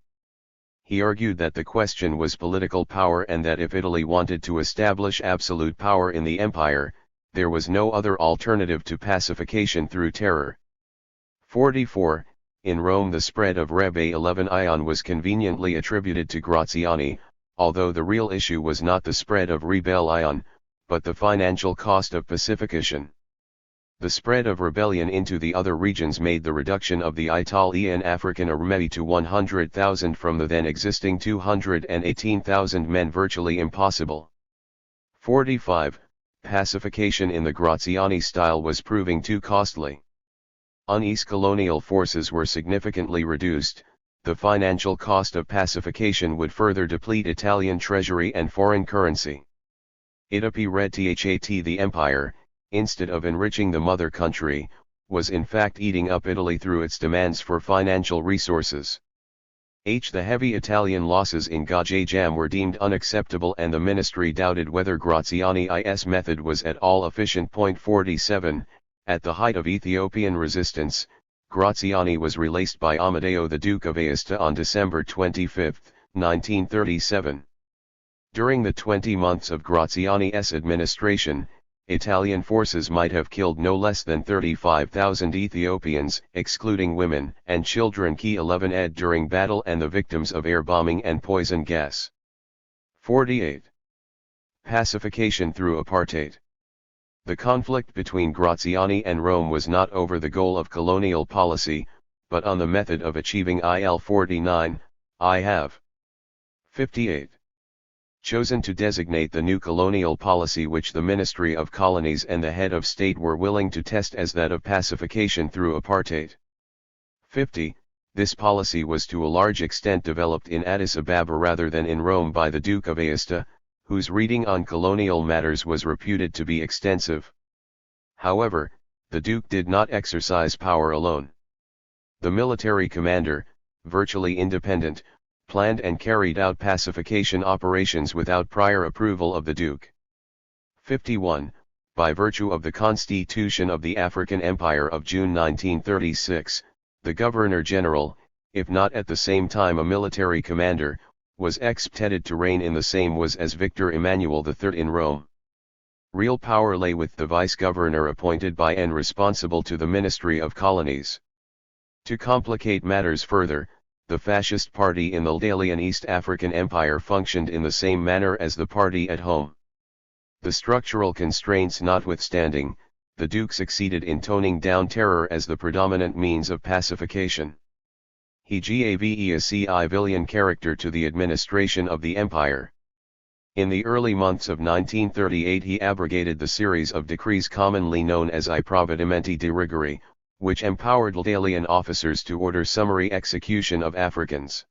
He argued that the question was political power and that if Italy wanted to establish absolute power in the empire, there was no other alternative to pacification through terror. 44. In Rome the spread of Rebbe 11 Ion was conveniently attributed to Graziani, although the real issue was not the spread of Rebel Ion, but the financial cost of pacification. The spread of rebellion into the other regions made the reduction of the Italian African army to 100,000 from the then existing 218,000 men virtually impossible. 45. Pacification in the Graziani style was proving too costly. Unease colonial forces were significantly reduced, the financial cost of pacification would further deplete Italian treasury and foreign currency. Itapi Red That the empire, instead of enriching the mother country, was in fact eating up Italy through its demands for financial resources. The heavy Italian losses in Gajajam were deemed unacceptable and the ministry doubted whether Graziani's method was at all efficient. 47. At the height of Ethiopian resistance, Graziani was released by Amadeo the Duke of Aosta on December 25, 1937. During the 20 months of Graziani's administration, Italian forces might have killed no less than 35,000 Ethiopians, excluding women and children. Key 11 ed during battle and the victims of air bombing and poison gas. 48. Pacification through apartheid. The conflict between Graziani and Rome was not over the goal of colonial policy, but on the method of achieving IL 49, I have 58. Chosen to designate the new colonial policy which the Ministry of Colonies and the head of state were willing to test as that of pacification through apartheid. 50. This policy was to a large extent developed in Addis Ababa rather than in Rome by the Duke of Aosta, whose reading on colonial matters was reputed to be extensive. However, the Duke did not exercise power alone. The military commander, virtually independent, planned and carried out pacification operations without prior approval of the Duke. 51. By virtue of the Constitution of the African Empire of June 1936, the Governor-General, if not at the same time a military commander, was expected to reign in the same was as Victor Emmanuel III in Rome. Real power lay with the vice-governor appointed by and responsible to the Ministry of Colonies. To complicate matters further, the fascist party in the Ldalian East African Empire functioned in the same manner as the party at home. The structural constraints notwithstanding, the Duke succeeded in toning down terror as the predominant means of pacification. He gave a civilian character to the administration of the empire. In the early months of 1938 he abrogated the series of decrees commonly known as I Provvedimenti di Rigore, which empowered Ldalian officers to order summary execution of Africans.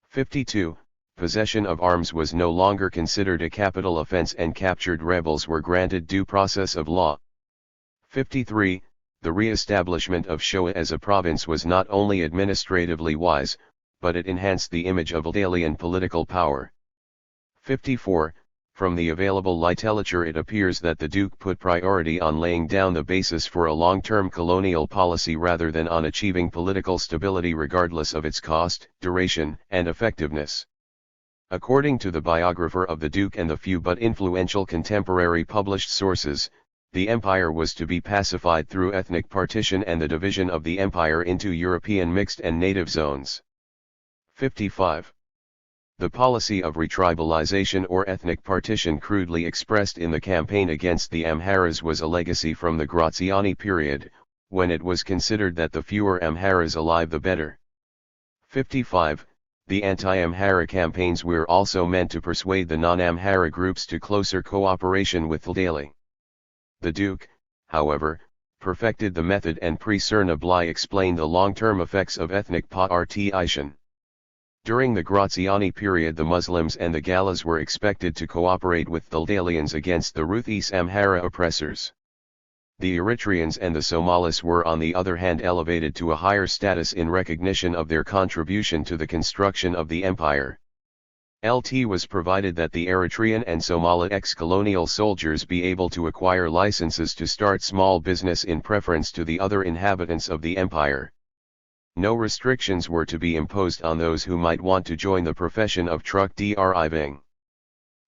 52. Possession of arms was no longer considered a capital offense and captured rebels were granted due process of law. 53. The re-establishment of Shoa as a province was not only administratively wise, but it enhanced the image of Ldalian political power. 54. From the available literature it appears that the Duke put priority on laying down the basis for a long-term colonial policy rather than on achieving political stability regardless of its cost, duration, and effectiveness. According to the biographer of the Duke and the few but influential contemporary published sources, the empire was to be pacified through ethnic partition and the division of the empire into European mixed and native zones. 55. The policy of retribalization or ethnic partition crudely expressed in the campaign against the Amharas was a legacy from the Graziani period, when it was considered that the fewer Amharas alive the better. 55. The anti-Amhara campaigns were also meant to persuade the non-Amhara groups to closer cooperation with Ldali. The Duke, however, perfected the method and Pre-Cernabli explained the long-term effects of ethnic partition. During the Graziani period the Muslims and the Galas were expected to cooperate with the Ldalians against the ruthless Amhara oppressors. The Eritreans and the Somalis were on the other hand elevated to a higher status in recognition of their contribution to the construction of the empire. Lt was provided that the Eritrean and Somali ex-colonial soldiers be able to acquire licenses to start small business in preference to the other inhabitants of the empire. No restrictions were to be imposed on those who might want to join the profession of truck driving.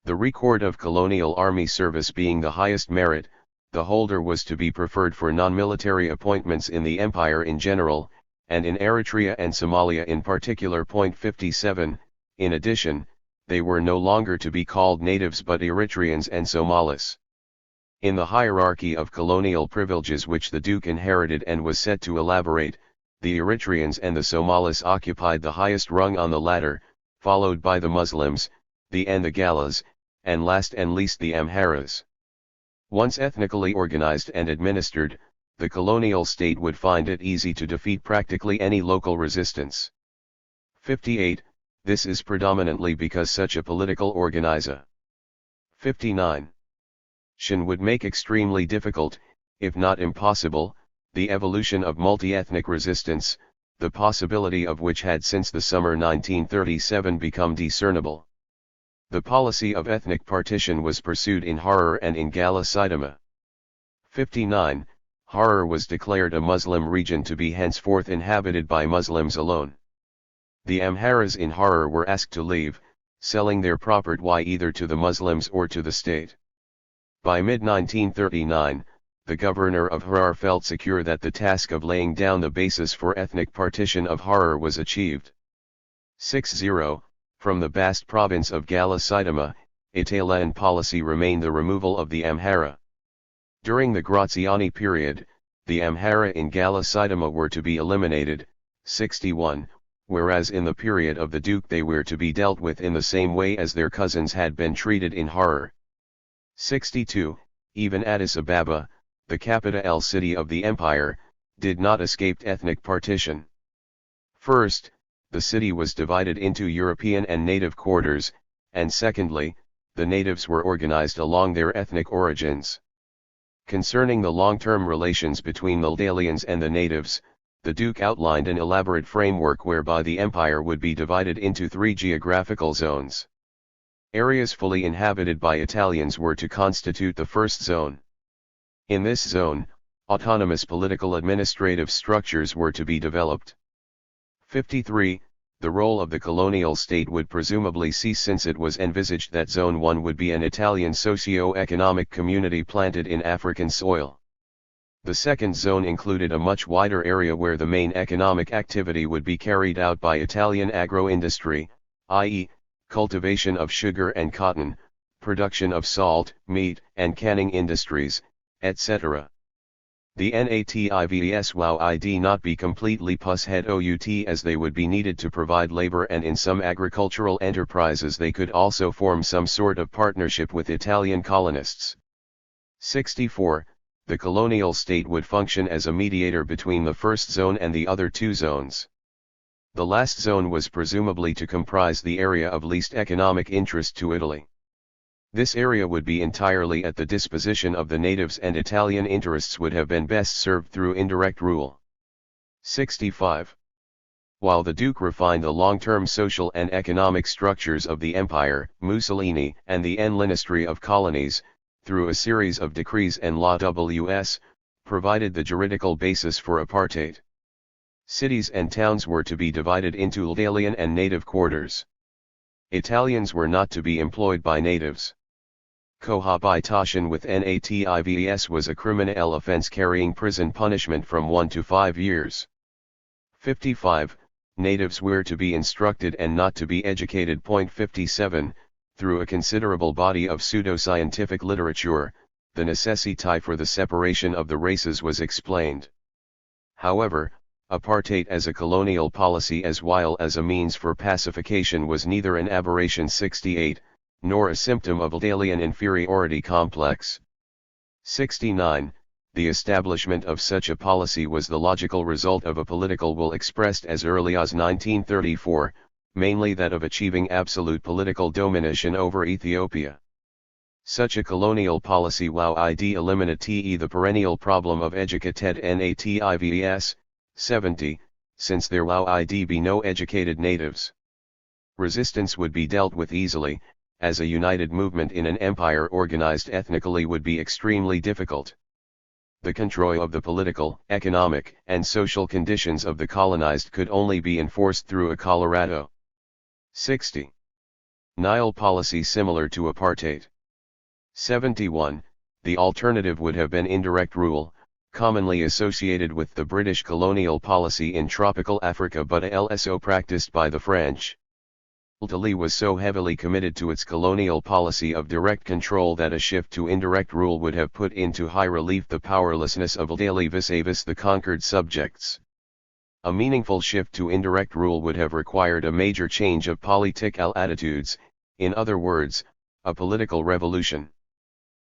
The record of colonial army service being the highest merit, the holder was to be preferred for non-military appointments in the empire in general, and in Eritrea and Somalia in particular. 57. In addition, they were no longer to be called natives but Eritreans and Somalis. In the hierarchy of colonial privileges which the Duke inherited and was set to elaborate, the Eritreans and the Somalis occupied the highest rung on the ladder, followed by the Muslims, the Galas, and last and least the Amharas. Once ethnically organized and administered, the colonial state would find it easy to defeat practically any local resistance. 58. This is predominantly because such a political organization 59. Would make extremely difficult, if not impossible, the evolution of multi-ethnic resistance, the possibility of which had since the summer 1937 become discernible. The policy of ethnic partition was pursued in Harar and in Gala Sidama. 59. Harar was declared a Muslim region to be henceforth inhabited by Muslims alone. The Amharas in Harar were asked to leave, selling their property either to the Muslims or to the state. By mid-1939, the governor of Harar felt secure that the task of laying down the basis for ethnic partition of Harar was achieved. 60. From the vast province of Gala Sidama, Italian policy remained the removal of the Amhara. During the Graziani period, the Amhara in Gala Sidama were to be eliminated, 61, whereas in the period of the Duke they were to be dealt with in the same way as their cousins had been treated in Harar. 62. Even Addis Ababa, the capital city of the empire, did not escape ethnic partition. First, the city was divided into European and native quarters, and secondly, the natives were organized along their ethnic origins. Concerning the long-term relations between the Ldalians and the natives, the Duke outlined an elaborate framework whereby the empire would be divided into 3 geographical zones. Areas fully inhabited by Italians were to constitute the first zone. In this zone, autonomous political administrative structures were to be developed. 53. The role of the colonial state would presumably cease, since it was envisaged that Zone 1 would be an Italian socio-economic community planted in African soil. The second zone included a much wider area where the main economic activity would be carried out by Italian agro-industry, i.e., cultivation of sugar and cotton, production of salt, meat, and canning industries, etc. The NATIVES WOUID not be completely pushed out, as they would be needed to provide labor, and in some agricultural enterprises they could also form some sort of partnership with Italian colonists. 64. The colonial state would function as a mediator between the first zone and the other 2 zones. The last zone was presumably to comprise the area of least economic interest to Italy. This area would be entirely at the disposition of the natives, and Italian interests would have been best served through indirect rule. 65. While the Duke refined the long-term social and economic structures of the empire, Mussolini and the Ministry of Colonies, through a series of decrees and laws, provided the juridical basis for apartheid. Cities and towns were to be divided into Italian and native quarters. Italians were not to be employed by natives. Cohabitation with natives was a criminal offense carrying prison punishment from 1 to 5 years. 55. Natives were to be instructed and not to be educated. 57. Through a considerable body of pseudoscientific literature, the necessity for the separation of the races was explained. However, apartheid as a colonial policy as well as a means for pacification was neither an aberration. 68, nor a symptom of Italian inferiority complex. 69. The establishment of such a policy was the logical result of a political will expressed as early as 1934, mainly that of achieving absolute political domination over Ethiopia. Such a colonial policy would eliminate the perennial problem of educated natives. 70, since there would be no educated natives. Resistance would be dealt with easily, as a united movement in an empire organized ethnically would be extremely difficult. The control of the political, economic, and social conditions of the colonized could only be enforced through a Colorado. 60. Nile policy similar to apartheid. 71. The alternative would have been indirect rule, commonly associated with the British colonial policy in tropical Africa but also practiced by the French. Italy was so heavily committed to its colonial policy of direct control that a shift to indirect rule would have put into high relief the powerlessness of Italy vis-a-vis the conquered subjects. A meaningful shift to indirect rule would have required a major change of political attitudes, in other words, a political revolution.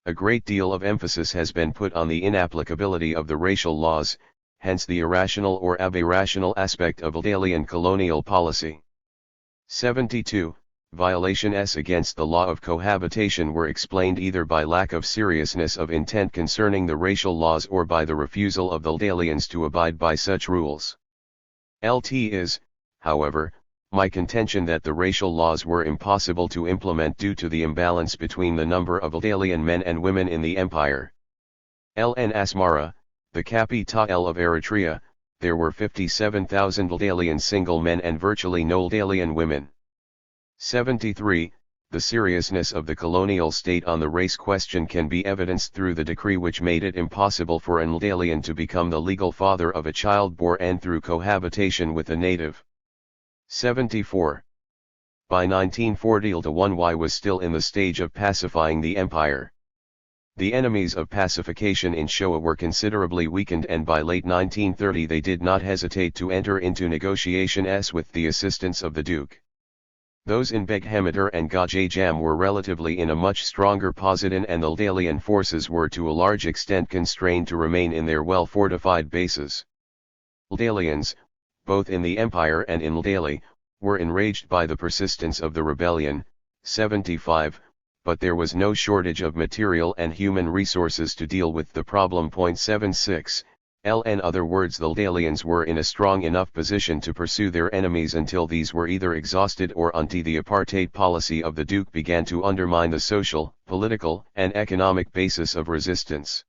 A great deal of emphasis has been put on the inapplicability of the racial laws, hence the irrational or aberrational aspect of Italian colonial policy. 72. Violations against the law of cohabitation were explained either by lack of seriousness of intent concerning the racial laws or by the refusal of the Italians to abide by such rules. It is, however, my contention that the racial laws were impossible to implement due to the imbalance between the number of Italian men and women in the empire. In Asmara, the capital of Eritrea, there were 57,000 Italian single men and virtually no Italian women. 73. The seriousness of the colonial state on the race question can be evidenced through the decree which made it impossible for an Italian to become the legal father of a child born and through cohabitation with a native. 74. By 1940 Italy was still in the stage of pacifying the empire. The enemies of pacification in Shoa were considerably weakened, and by late 1930 they did not hesitate to enter into negotiations with the assistance of the Duke. Those in Beghemeter and Gajajam were relatively in a much stronger position, and the Italian forces were to a large extent constrained to remain in their well-fortified bases. Italians, both in the empire and in Italy, were enraged by the persistence of the rebellion. 75, but there was no shortage of material and human resources to deal with the problem. 76, In other words, the Ldalians were in a strong enough position to pursue their enemies until these were either exhausted or until the apartheid policy of the Duke began to undermine the social, political, and economic basis of resistance.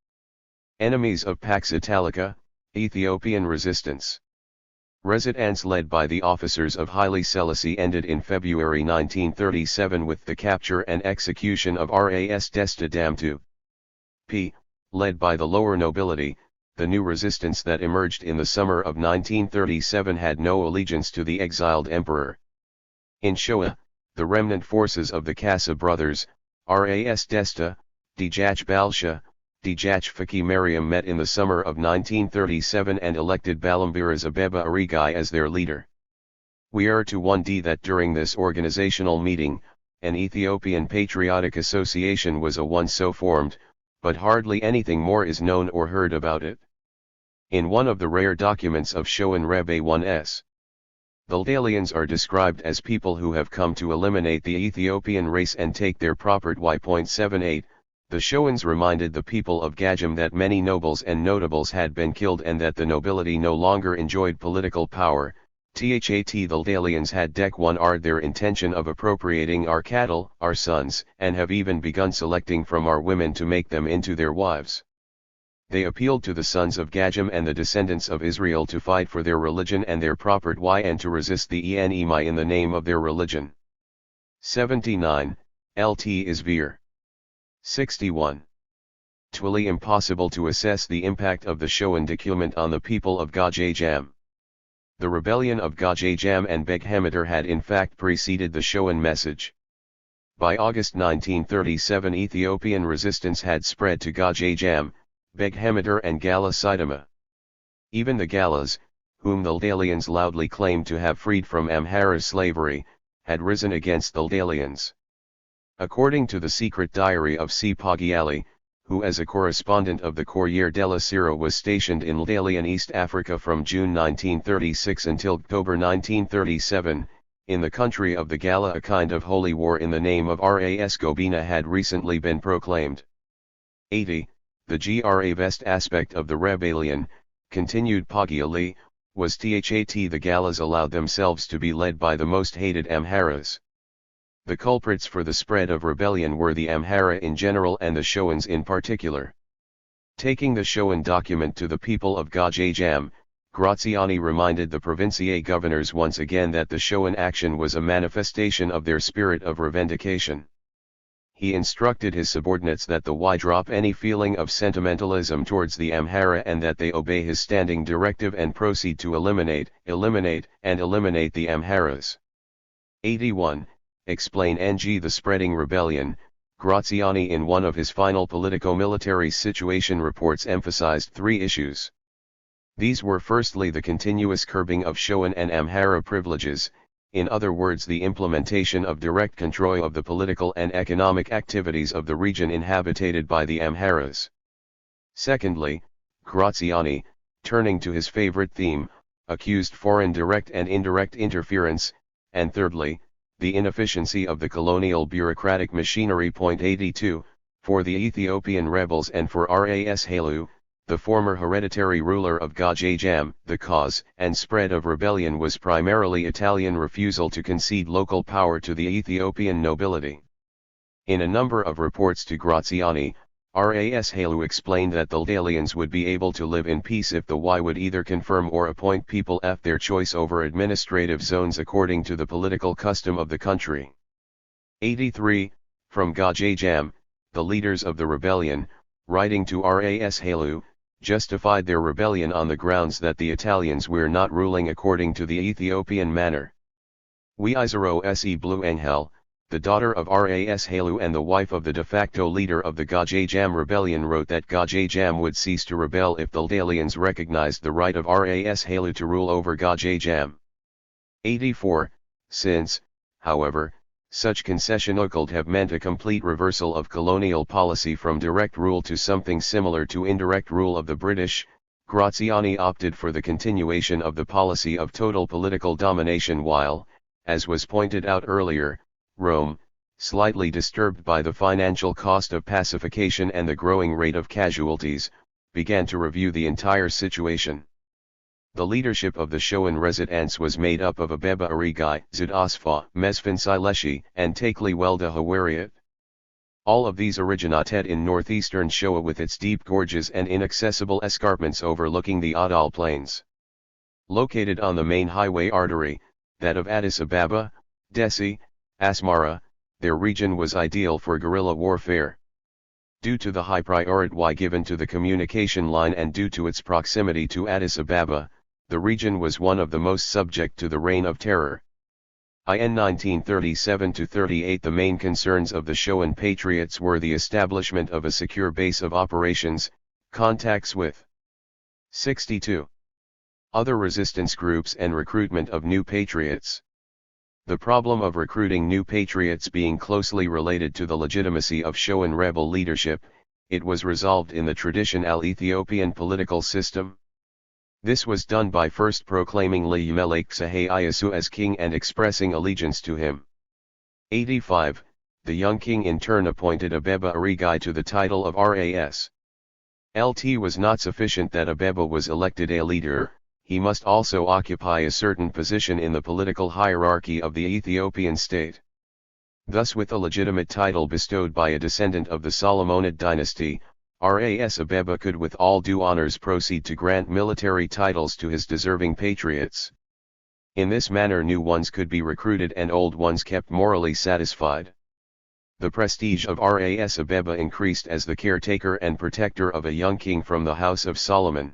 Enemies of Pax Italica, Ethiopian resistance. Resistance led by the officers of Haile Selassie ended in February 1937 with the capture and execution of Ras Desta Damtu. P. Led by the lower nobility, the new resistance that emerged in the summer of 1937 had no allegiance to the exiled emperor. In Shoa, the remnant forces of the Kassa brothers, Ras Desta, Djach Balsha, Djach Faki Mariam met in the summer of 1937 and elected Balambira Zabeba Arigai as their leader. We are to 1d that during this organizational meeting, an Ethiopian Patriotic Association was so formed, but hardly anything more is known or heard about it. In one of the rare documents of Shoan Rebe 1s, the Ldalians are described as people who have come to eliminate the Ethiopian race and take their property. Y.78, the Shoans reminded the people of Gajam that many nobles and notables had been killed and that the nobility no longer enjoyed political power. That the Ldalians had declared their intention of appropriating our cattle, our sons, and have even begun selecting from our women to make them into their wives. They appealed to the sons of Gajam and the descendants of Israel to fight for their religion and their property and to resist the Enemi in the name of their religion. 79, Lt is Veer. 61. Twilly impossible to assess the impact of the Shoan document on the people of Gajajam. The rebellion of Gajajam and Beghemeter had in fact preceded the Shoan message. By August 1937 Ethiopian resistance had spread to Gajajam, Beghemeter and Gala Sidama. Even the Galas, whom the Ldalians loudly claimed to have freed from Amhara slavery, had risen against the Ldalians. According to the secret diary of C. Pagiali, who as a correspondent of the Corriere della Sera was stationed in Ldalian East Africa from June 1936 until October 1937, in the country of the Gala a kind of holy war in the name of Ras Gobina had recently been proclaimed. 80. The gra best aspect of the rebellion, continued Pagiali, was that the Galas allowed themselves to be led by the most hated Amharas. The culprits for the spread of rebellion were the Amhara in general and the Shoans in particular. Taking the Shoan document to the people of Gajajam, Graziani reminded the Provincial governors once again that the Shoan action was a manifestation of their spirit of revendication. He instructed his subordinates that they drop any feeling of sentimentalism towards the Amhara and that they obey his standing directive and proceed to eliminate the Amharas. 81. Explain the spreading rebellion. Graziani in one of his final politico-military situation reports emphasized three issues. These were firstly the continuous curbing of Shoan and Amhara privileges, in other words the implementation of direct control of the political and economic activities of the region inhabited by the Amharas. Secondly, Graziani, turning to his favorite theme, accused foreign direct and indirect interference, and thirdly, the inefficiency of the colonial bureaucratic machinery. 82, for the Ethiopian rebels and for Ras Haile, the former hereditary ruler of Gajajam, the cause and spread of rebellion was primarily Italian refusal to concede local power to the Ethiopian nobility. In a number of reports to Graziani, Ras Haile explained that the Ldalians would be able to live in peace if the would either confirm or appoint people of their choice over administrative zones according to the political custom of the country. 83, from Gajajam, the leaders of the rebellion, writing to Ras Haile, justified their rebellion on the grounds that the Italians were not ruling according to the Ethiopian manner. Wizaro Se Blue Angel, the daughter of Ras Haile and the wife of the de facto leader of the Gajajam rebellion, wrote that Gajajam would cease to rebel if the Ldalians recognized the right of Ras Haile to rule over Gajajam. 84, since, however, such concession would have meant a complete reversal of colonial policy from direct rule to something similar to indirect rule of the British, Graziani opted for the continuation of the policy of total political domination while, as was pointed out earlier, Rome, slightly disturbed by the financial cost of pacification and the growing rate of casualties, began to review the entire situation. The leadership of the Shoan residents was made up of Abeba Arigai, Zid Asfa, Mesfin Sileshi, and Takli Welda Hawariat. All of these originated in northeastern Shoa with its deep gorges and inaccessible escarpments overlooking the Adal Plains. Located on the main highway artery, that of Addis Ababa, Dessie, Asmara, their region was ideal for guerrilla warfare. Due to the high priority given to the communication line and due to its proximity to Addis Ababa, the region was one of the most subject to the Reign of Terror. In 1937–38 the main concerns of the Shoan patriots were the establishment of a secure base of operations, contacts with 62 other resistance groups and recruitment of new patriots. The problem of recruiting new patriots being closely related to the legitimacy of Shoan rebel leadership, it was resolved in the traditional Ethiopian political system. This was done by first proclaiming Limelek Sahay Iyasu as king and expressing allegiance to him. 85. The young king in turn appointed Abeba Arigai to the title of Ras. Lt was not sufficient that Abeba was elected a leader, he must also occupy a certain position in the political hierarchy of the Ethiopian state. Thus with a legitimate title bestowed by a descendant of the Solomonid dynasty, Ras Abeba could with all due honors proceed to grant military titles to his deserving patriots. In this manner new ones could be recruited and old ones kept morally satisfied. The prestige of Ras Abeba increased as the caretaker and protector of a young king from the house of Solomon.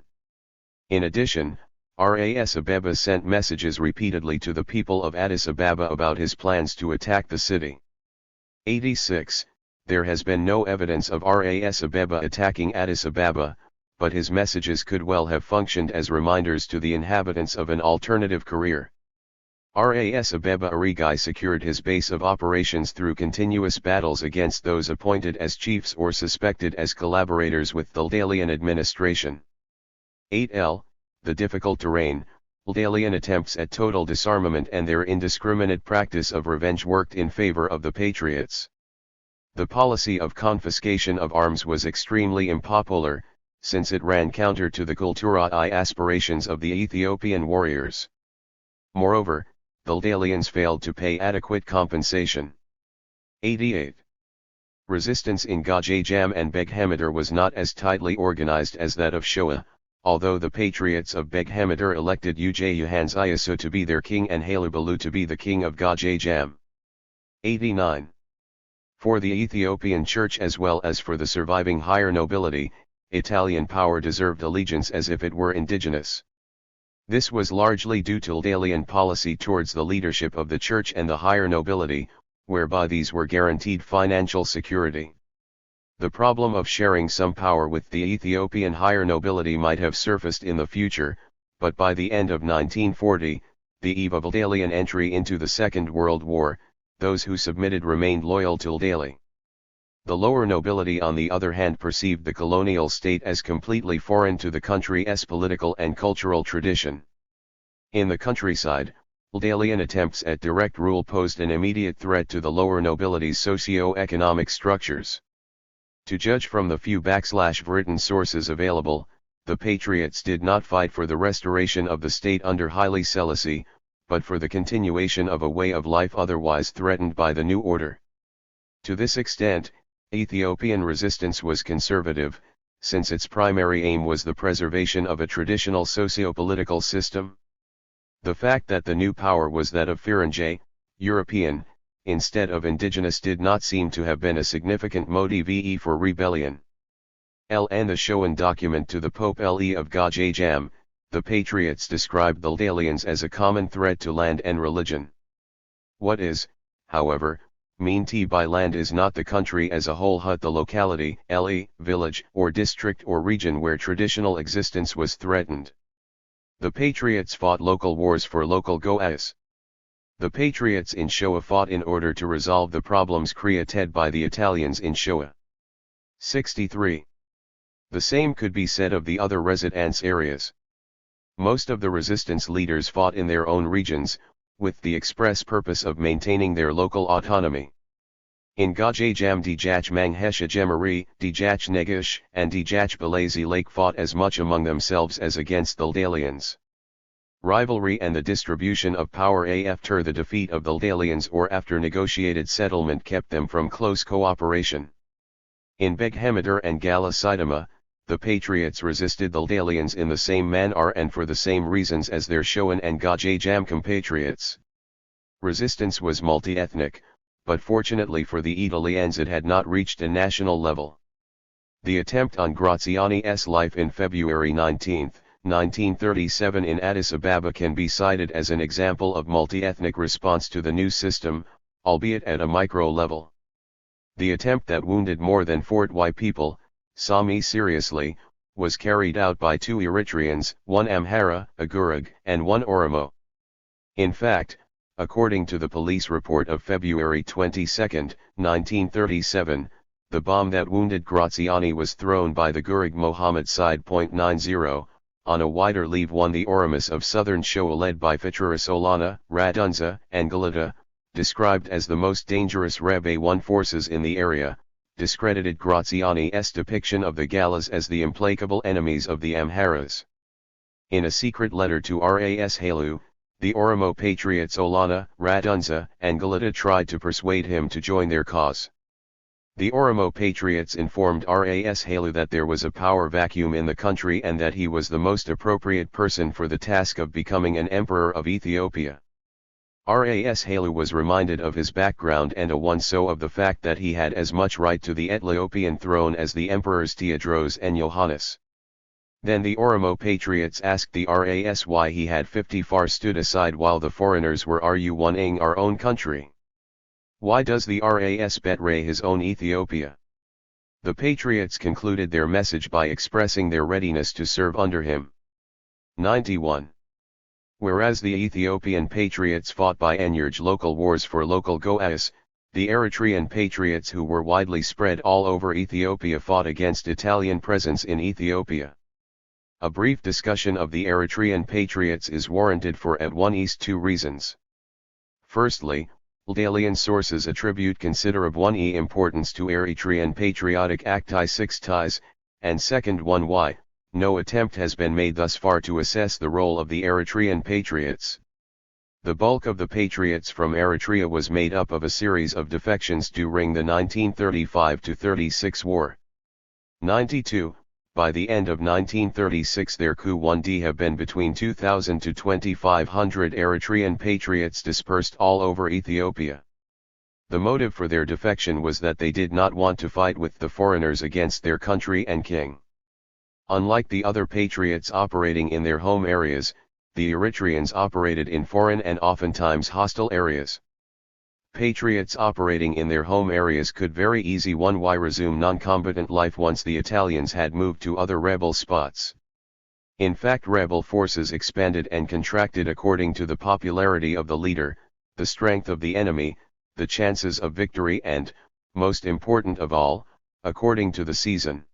In addition, Ras Abeba sent messages repeatedly to the people of Addis Ababa about his plans to attack the city. 86. There has been no evidence of Ras Abeba attacking Addis Ababa, but his messages could well have functioned as reminders to the inhabitants of an alternative career. Ras Abeba Arigai secured his base of operations through continuous battles against those appointed as chiefs or suspected as collaborators with the Ldalian administration. 8l. The difficult terrain, Ldalian attempts at total disarmament and their indiscriminate practice of revenge worked in favor of the patriots. The policy of confiscation of arms was extremely unpopular, since it ran counter to the Kulturai aspirations of the Ethiopian warriors. Moreover, the Ldalians failed to pay adequate compensation. 88. Resistance in Gajajam and Beghemeder was not as tightly organized as that of Shoa, although the patriots of Beghemeder elected Uj Yohannes Iyasu to be their king and Halubalu to be the king of Gajajam. 89. For the Ethiopian church as well as for the surviving higher nobility, Italian power deserved allegiance as if it were indigenous. This was largely due to Ldalian policy towards the leadership of the church and the higher nobility, whereby these were guaranteed financial security. The problem of sharing some power with the Ethiopian higher nobility might have surfaced in the future, but by the end of 1940, the eve of Ldalian entry into the Second World War, those who submitted remained loyal to Ldali. The lower nobility on the other hand perceived the colonial state as completely foreign to the country's political and cultural tradition. In the countryside, Ldalian attempts at direct rule posed an immediate threat to the lower nobility's socio-economic structures. To judge from the few written sources available, the patriots did not fight for the restoration of the state under Haile Selassie, but for the continuation of a way of life otherwise threatened by the new order. To this extent, Ethiopian resistance was conservative, since its primary aim was the preservation of a traditional socio-political system. The fact that the new power was that of Firenze, European, instead of indigenous did not seem to have been a significant motive for rebellion. In the Shoan document to the Pope Le of Gajajam, the patriots described the Ldalians as a common threat to land and religion. What is, however, meant by land is not the country as a whole but the locality, village or district or region where traditional existence was threatened. The patriots fought local wars for local goals. The patriots in Shoa fought in order to resolve the problems created by the Italians in Shoa. 63. The same could be said of the other residence areas. Most of the resistance leaders fought in their own regions, with the express purpose of maintaining their local autonomy. In Gajajam Djach Manghesha Gemari, Djach Negush, and Djach Balazi Lake fought as much among themselves as against the Ldalians. Rivalry and the distribution of power after the defeat of the Ldalians or after negotiated settlement kept them from close cooperation. In Beghemedar and Gala Sidama, the Patriots resisted the Ldalians in the same manner and for the same reasons as their Shoan and Gajajam compatriots. Resistance was multi-ethnic, but fortunately for the Italians it had not reached a national level. The attempt on Graziani's life in February 19, 1937 in Addis Ababa can be cited as an example of multi-ethnic response to the new system, albeit at a micro level. The attempt that wounded more than 40 people, Sami seriously, was carried out by 2 Eritreans, 1 Amhara, a Gurug, and 1 Oromo. In fact, according to the police report of February 22, 1937, the bomb that wounded Graziani was thrown by the Gurug Mohammed Side .90, on a wider leave one the Oromus of southern Shoa led by Fitruris Olana, Radunza, and Galata, described as the most dangerous Rebbe 1 forces in the area, discredited Graziani's depiction of the Galas as the implacable enemies of the Amharas. In a secret letter to Ras Halu, the Oromo patriots Olana, Radunza, and Galata tried to persuade him to join their cause. The Oromo patriots informed Ras Halu that there was a power vacuum in the country and that he was the most appropriate person for the task of becoming an emperor of Ethiopia. Ras Halu was reminded of his background and so of the fact that he had as much right to the Ethiopian throne as the emperors Tewodros and Yohannes. Then the Oromo patriots asked the Ras why he had 50 far stood aside while the foreigners were running our own country. Why does the Ras betray his own Ethiopia? The patriots concluded their message by expressing their readiness to serve under him. 91. Whereas the Ethiopian patriots fought by Enyarge local wars for local Goas, the Eritrean patriots who were widely spread all over Ethiopia fought against Italian presence in Ethiopia. A brief discussion of the Eritrean patriots is warranted for at least 2 reasons. Firstly, Ldalian sources attribute considerable importance to Eritrean patriotic acti 6 ties, and second why, no attempt has been made thus far to assess the role of the Eritrean patriots. The bulk of the patriots from Eritrea was made up of a series of defections during the 1935-36 war. 92. By the end of 1936 there could have been between 2,000 to 2,500 Eritrean patriots dispersed all over Ethiopia. The motive for their defection was that they did not want to fight with the foreigners against their country and king. Unlike the other patriots operating in their home areas, the Eritreans operated in foreign and oftentimes hostile areas. Patriots operating in their home areas could very easily resume non-combatant life once the Italians had moved to other rebel spots. In fact, rebel forces expanded and contracted according to the popularity of the leader, the strength of the enemy, the chances of victory and, most important of all, according to the season.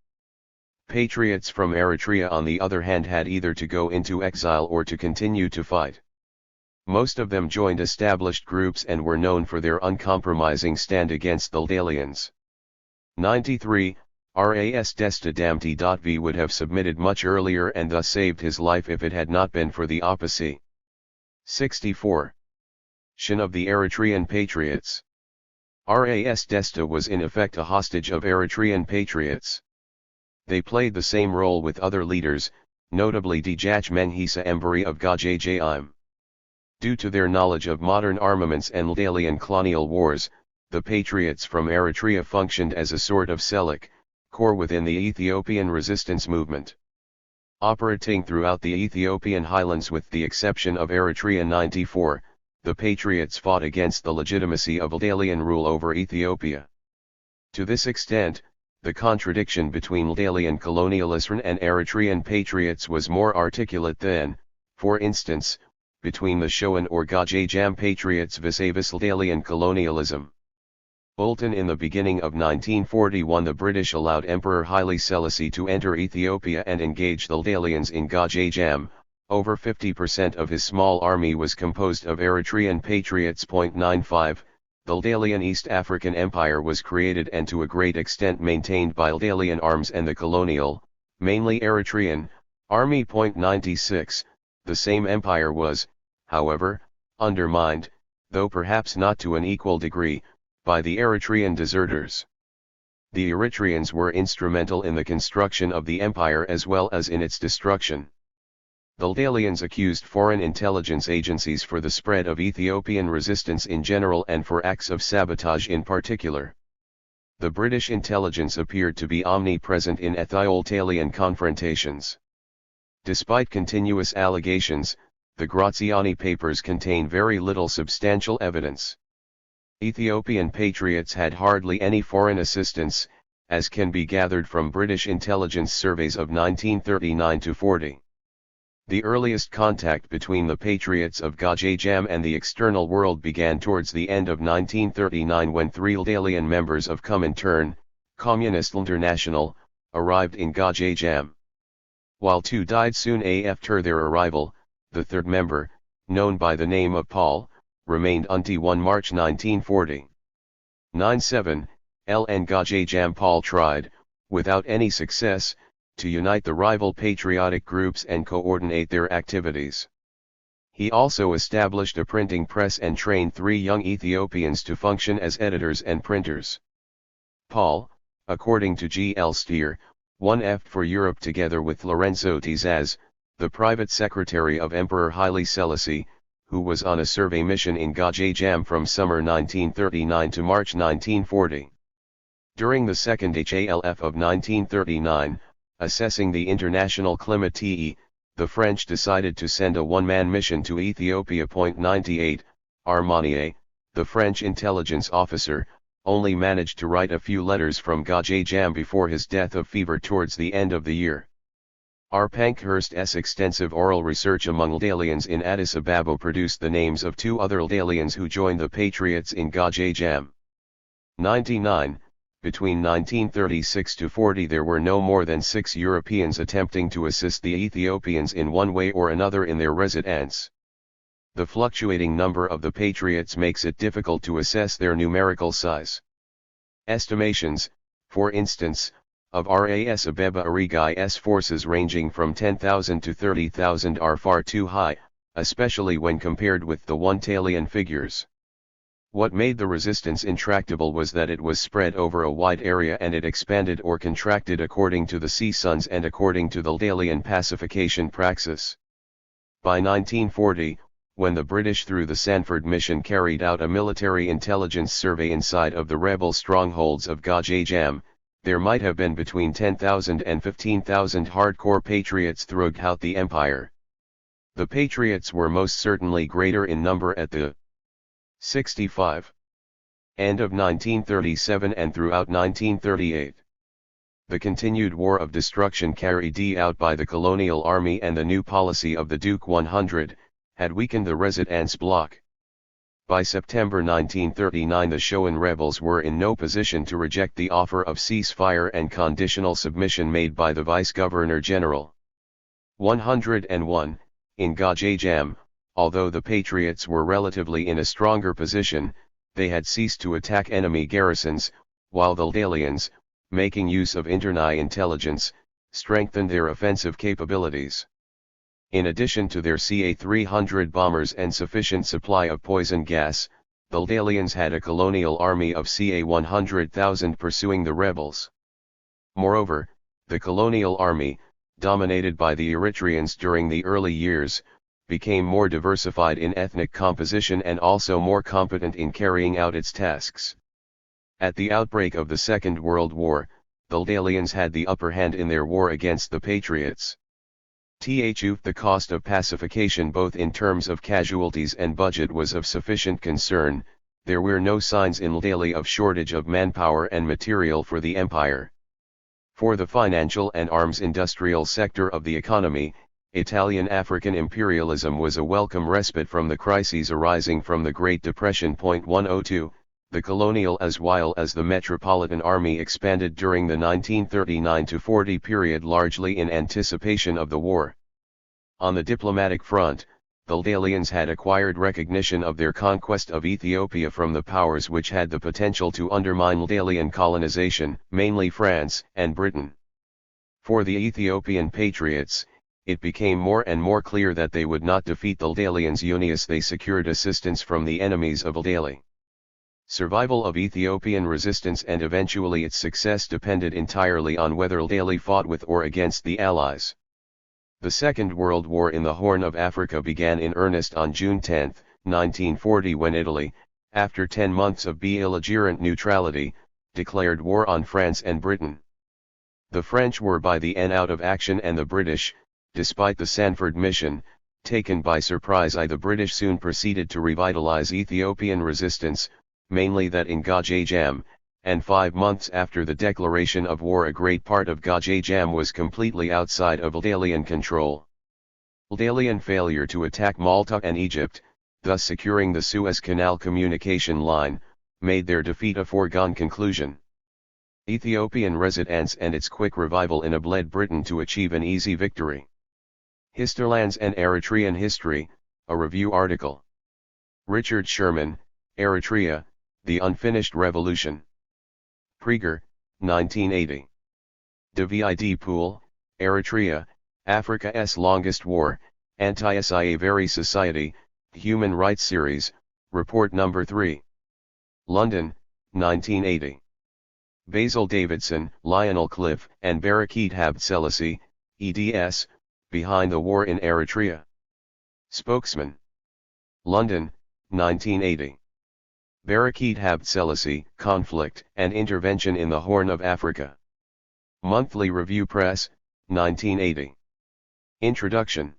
Patriots from Eritrea on the other hand had either to go into exile or to continue to fight. Most of them joined established groups and were known for their uncompromising stand against the Ldalians. 93. Ras Desta Damti V would have submitted much earlier and thus saved his life if it had not been for the opposite. 64. Shin of the Eritrean Patriots. Ras Desta was in effect a hostage of Eritrean patriots. They played the same role with other leaders, notably Djach Menghisa Embari of Gajajam. Due to their knowledge of modern armaments and Ldalian colonial wars, the patriots from Eritrea functioned as a sort of Selic core within the Ethiopian resistance movement. Operating throughout the Ethiopian highlands with the exception of Eritrea 94, the patriots fought against the legitimacy of Ldalian rule over Ethiopia. To this extent, the contradiction between Ldalian colonialism and Eritrean patriots was more articulate than, for instance, between the Shoan or Gajajam patriots vis-a-vis Ldalian colonialism. Bolton in the beginning of 1941 the British allowed Emperor Haile Selassie to enter Ethiopia and engage the Ldalians in Gajajam. Over 50% of his small army was composed of Eritrean patriots. 95. The Ldalian East African Empire was created and to a great extent maintained by Ldalian arms and the colonial, mainly Eritrean, army. 96. The same empire was, however, undermined, though perhaps not to an equal degree, by the Eritrean deserters. The Eritreans were instrumental in the construction of the empire as well as in its destruction. The Ldalians accused foreign intelligence agencies for the spread of Ethiopian resistance in general and for acts of sabotage in particular. The British intelligence appeared to be omnipresent in Ethio-Ldalian confrontations. Despite continuous allegations, the Graziani papers contain very little substantial evidence. Ethiopian patriots had hardly any foreign assistance, as can be gathered from British intelligence surveys of 1939–40. The earliest contact between the patriots of Gajajam and the external world began towards the end of 1939 when 3 Ldalian members of Comintern, Communist International, arrived in Gajajam. While 2 died soon after their arrival, the third member, known by the name of Paul, remained until 1 March 1940. 97. LN Gajajam Paul tried, without any success, to unite the rival patriotic groups and coordinate their activities. He also established a printing press and trained 3 young Ethiopians to function as editors and printers. Paul, according to G. L. Stier, 1F for Europe together with Lorenzo Tizaz, the private secretary of Emperor Haile Selassie, who was on a survey mission in Gajajam from summer 1939 to March 1940. During the second HALF of 1939, assessing the international climate, the French decided to send a one-man mission to Ethiopia. 98. Armanier, the French intelligence officer, only managed to write a few letters from Gajajam before his death of fever towards the end of the year. R. Pankhurst's extensive oral research among Ldalians in Addis Ababa produced the names of 2 other Ldalians who joined the Patriots in Gajajam. 99. Between 1936–40 there were no more than 6 Europeans attempting to assist the Ethiopians in one way or another in their residence. The fluctuating number of the Patriots makes it difficult to assess their numerical size. Estimations, for instance, of RAS Abeba Arigai's forces ranging from 10,000 to 30,000 are far too high, especially when compared with the 1 Ldalian figures. What made the resistance intractable was that it was spread over a wide area and it expanded or contracted according to the seasons and according to the Ldalian pacification praxis. By 1940, when the British through the Sanford mission carried out a military intelligence survey inside of the rebel strongholds of Gajajam, there might have been between 10,000 and 15,000 hardcore patriots throughout the empire. The patriots were most certainly greater in number at the 65. End of 1937 and throughout 1938. The continued war of destruction carried out by the colonial army and the new policy of the Duke 100, had weakened the resistance bloc. By September 1939 the Shoan rebels were in no position to reject the offer of ceasefire and conditional submission made by the Vice-Governor-General. 101. In Gajajam, although the Patriots were relatively in a stronger position, they had ceased to attack enemy garrisons, while the Ldalians, making use of internal intelligence, strengthened their offensive capabilities. In addition to their Ca-300 bombers and sufficient supply of poison gas, the Ldalians had a colonial army of Ca-100,000 pursuing the rebels. Moreover, the colonial army, dominated by the Eritreans during the early years, became more diversified in ethnic composition and also more competent in carrying out its tasks. At the outbreak of the Second World War, the Ldalians had the upper hand in their war against the Patriots. The cost of pacification both in terms of casualties and budget was of sufficient concern. There were no signs in Italy of shortage of manpower and material for the empire. For the financial and arms industrial sector of the economy, Italian African imperialism was a welcome respite from the crises arising from the Great Depression. 102. The colonial as well as the metropolitan army expanded during the 1939–40 period largely in anticipation of the war. On the diplomatic front, the Ldalians had acquired recognition of their conquest of Ethiopia from the powers which had the potential to undermine Ldalian colonization, mainly France and Britain. For the Ethiopian patriots, it became more and more clear that they would not defeat the Ldalians unless they secured assistance from the enemies of Ldali. Survival of Ethiopian resistance and eventually its success depended entirely on whether Ldali fought with or against the Allies. The Second World War in the Horn of Africa began in earnest on June 10, 1940 when Italy, after 10 months of belligerent neutrality, declared war on France and Britain. The French were by then out of action and the British, despite the Sanford mission, taken by surprise. The British soon proceeded to revitalize Ethiopian resistance, mainly that in Gajajam, and 5 months after the declaration of war a great part of Gajajam was completely outside of Ldalian control. Ldalian failure to attack Malta and Egypt, thus securing the Suez Canal communication line, made their defeat a foregone conclusion. Ethiopian resistance and its quick revival in led Britain to achieve an easy victory. Hinterlands and Eritrean History, a review article. Richard Sherman, Eritrea, The Unfinished Revolution. Praeger, 1980. David Poole, Eritrea, Africa's Longest War, Anti-Slavery Society, Human Rights Series, Report No. 3. London, 1980. Basil Davidson, Lionel Cliff, and Barakit Habd-Selassie, eds, Behind the War in Eritrea. Spokesman. London, 1980. Barakit Habd-Selassie, Conflict and Intervention in the Horn of Africa. Monthly Review Press, 1980. Introduction.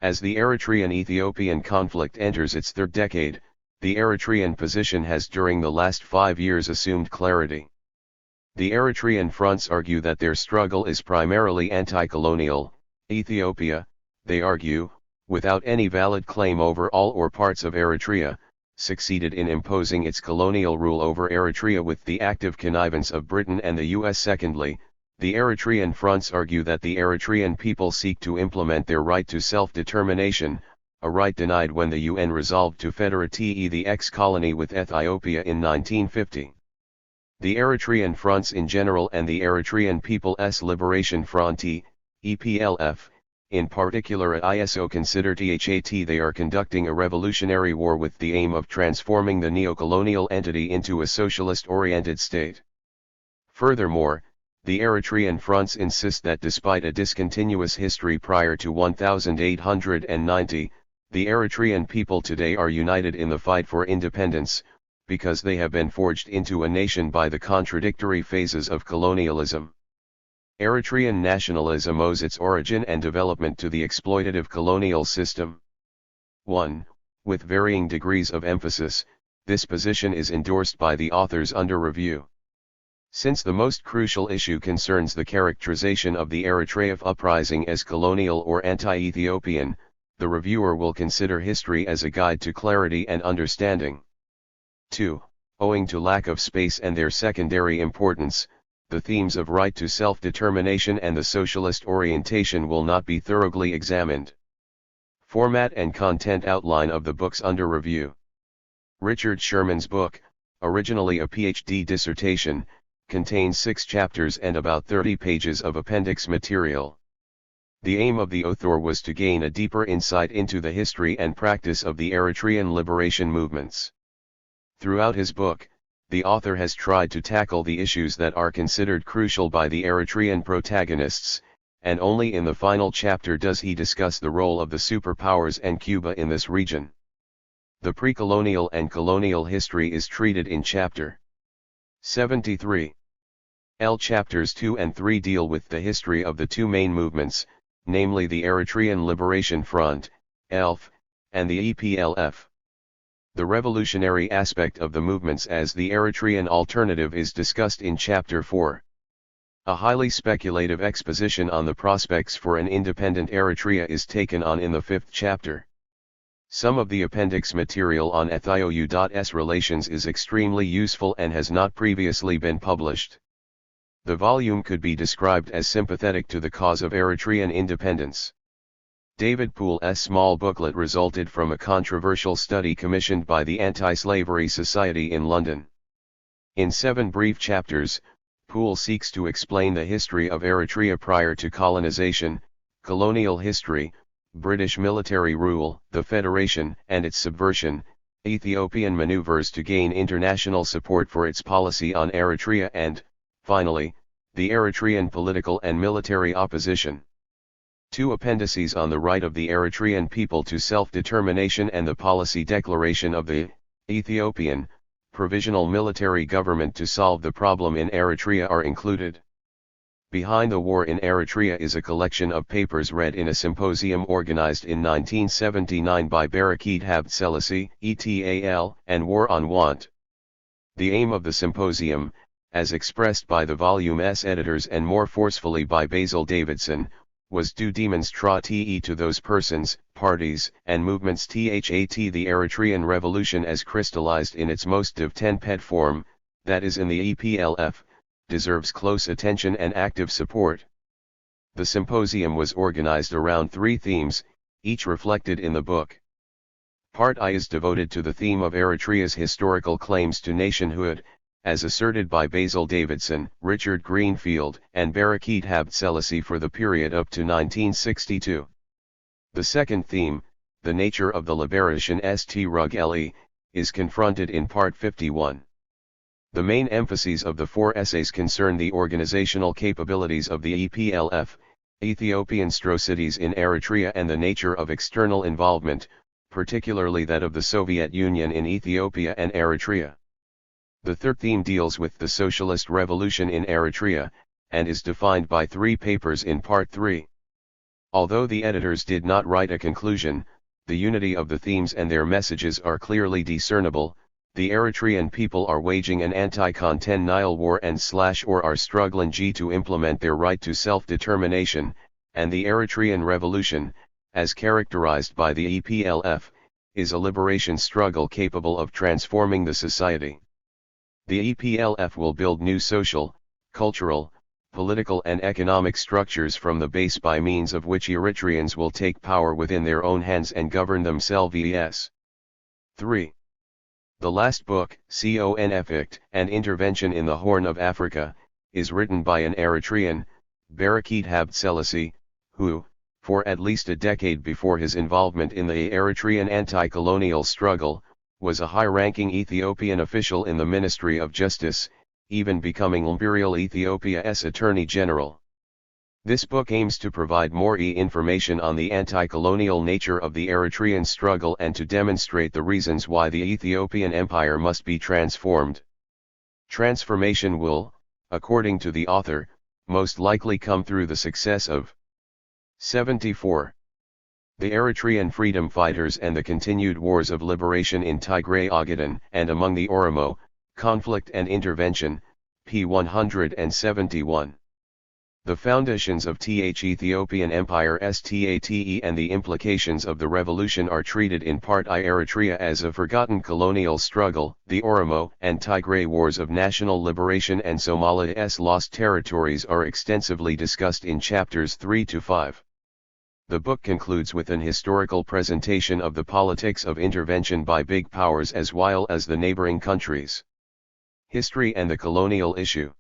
As the Eritrean-Ethiopian conflict enters its third decade, the Eritrean position has during the last 5 years assumed clarity. The Eritrean fronts argue that their struggle is primarily anti-colonial. Ethiopia, they argue, without any valid claim over all or parts of Eritrea, succeeded in imposing its colonial rule over Eritrea with the active connivance of Britain and the US. Secondly, the Eritrean fronts argue that the Eritrean people seek to implement their right to self-determination, a right denied when the UN resolved to federate the ex-colony with Ethiopia in 1950. The Eritrean fronts in general and the Eritrean People's Liberation Front EPLF, in particular at ISO consider that they are conducting a revolutionary war with the aim of transforming the neocolonial entity into a socialist-oriented state. Furthermore, the Eritrean fronts insist that despite a discontinuous history prior to 1890, the Eritrean people today are united in the fight for independence, because they have been forged into a nation by the contradictory phases of colonialism. Eritrean nationalism owes its origin and development to the exploitative colonial system. 1. With varying degrees of emphasis, this position is endorsed by the authors under review. Since the most crucial issue concerns the characterization of the Eritrea uprising as colonial or anti-Ethiopian, the reviewer will consider history as a guide to clarity and understanding. 2. Owing to lack of space and their secondary importance, the themes of right to self-determination and the socialist orientation will not be thoroughly examined. Format and content outline of the books under review. Richard Sherman's book, originally a PhD dissertation, contains 6 chapters and about 30 pages of appendix material. The aim of the author was to gain a deeper insight into the history and practice of the Eritrean liberation movements. Throughout his book, the author has tried to tackle the issues that are considered crucial by the Eritrean protagonists, and only in the final chapter does he discuss the role of the superpowers and Cuba in this region. The pre-colonial and colonial history is treated in chapter 73. Chapters 2 and 3 deal with the history of the two main movements, namely the Eritrean Liberation Front, ELF, and the EPLF. The revolutionary aspect of the movements as the Eritrean alternative is discussed in Chapter 4. A highly speculative exposition on the prospects for an independent Eritrea is taken on in the 5th chapter. Some of the appendix material on Ethio-US relations is extremely useful and has not previously been published. The volume could be described as sympathetic to the cause of Eritrean independence. David Poole's small booklet resulted from a controversial study commissioned by the Anti-Slavery Society in London. In 7 brief chapters, Poole seeks to explain the history of Eritrea prior to colonization, colonial history, British military rule, the Federation and its subversion, Ethiopian maneuvers to gain international support for its policy on Eritrea and, finally, the Eritrean political and military opposition. 2 appendices on the right of the Eritrean people to self-determination and the policy declaration of the Ethiopian Provisional Military Government to solve the problem in Eritrea are included. Behind the War in Eritrea is a collection of papers read in a symposium organized in 1979 by Barakit Habt Selassie, ETAL, and War on Want. The aim of the symposium, as expressed by the volume's editors and more forcefully by Basil Davidson, was to demonstrate to those persons, parties, and movements that the Eritrean Revolution as crystallized in its most developed form, that is in the EPLF, deserves close attention and active support. The symposium was organized around 3 themes, each reflected in the book. Part I is devoted to the theme of Eritrea's historical claims to nationhood, as asserted by Basil Davidson, Richard Greenfield, and Barakit Habt Selassie for the period up to 1962. The second theme, the nature of the liberation struggle, is confronted in Part 51. The main emphases of the 4 essays concern the organizational capabilities of the EPLF, Ethiopian cities in Eritrea and the nature of external involvement, particularly that of the Soviet Union in Ethiopia and Eritrea. The third theme deals with the socialist revolution in Eritrea, and is defined by 3 papers in Part 3. Although the editors did not write a conclusion, the unity of the themes and their messages are clearly discernible. The Eritrean people are waging an anti-colonial war or are struggling to implement their right to self-determination, and the Eritrean revolution, as characterized by the EPLF, is a liberation struggle capable of transforming the society. The EPLF will build new social, cultural, political and economic structures from the base by means of which Eritreans will take power within their own hands and govern themselves. 3. The last book, Conflict and Intervention in the Horn of Africa, is written by an Eritrean, Barakit Habt Selassie, who, for at least a decade before his involvement in the Eritrean anti-colonial struggle, was a high-ranking Ethiopian official in the Ministry of Justice, even becoming Imperial Ethiopia's Attorney General. This book aims to provide more information on the anti-colonial nature of the Eritrean struggle and to demonstrate the reasons why the Ethiopian Empire must be transformed. Transformation will, according to the author, most likely come through the success of 74. The Eritrean freedom fighters and the continued wars of liberation in Tigray Ogaden and among the Oromo, Conflict and Intervention, p. 171. The foundations of the Ethiopian Empire STATE and the implications of the revolution are treated in Part I. Eritrea as a forgotten colonial struggle, the Oromo and Tigray wars of national liberation and Somalia's lost territories are extensively discussed in chapters 3 to 5. The book concludes with an historical presentation of the politics of intervention by big powers as well as the neighboring countries. History and the colonial issue.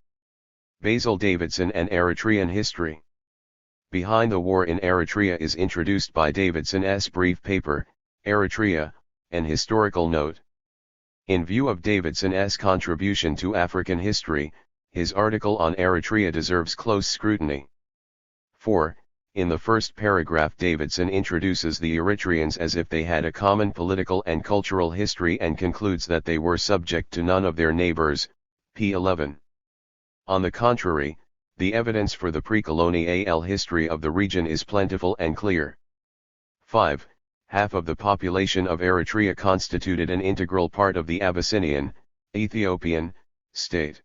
Basil Davidson and Eritrean history. Behind the War in Eritrea is introduced by Davidson's brief paper, Eritrea, an historical note. In view of Davidson's contribution to African history, his article on Eritrea deserves close scrutiny. 4. In the first paragraph Davidson introduces the Eritreans as if they had a common political and cultural history and concludes that they were subject to none of their neighbors, p. 11. On the contrary, the evidence for the pre-colonial history of the region is plentiful and clear. 5. Half of the population of Eritrea constituted an integral part of the Abyssinian, Ethiopian, state.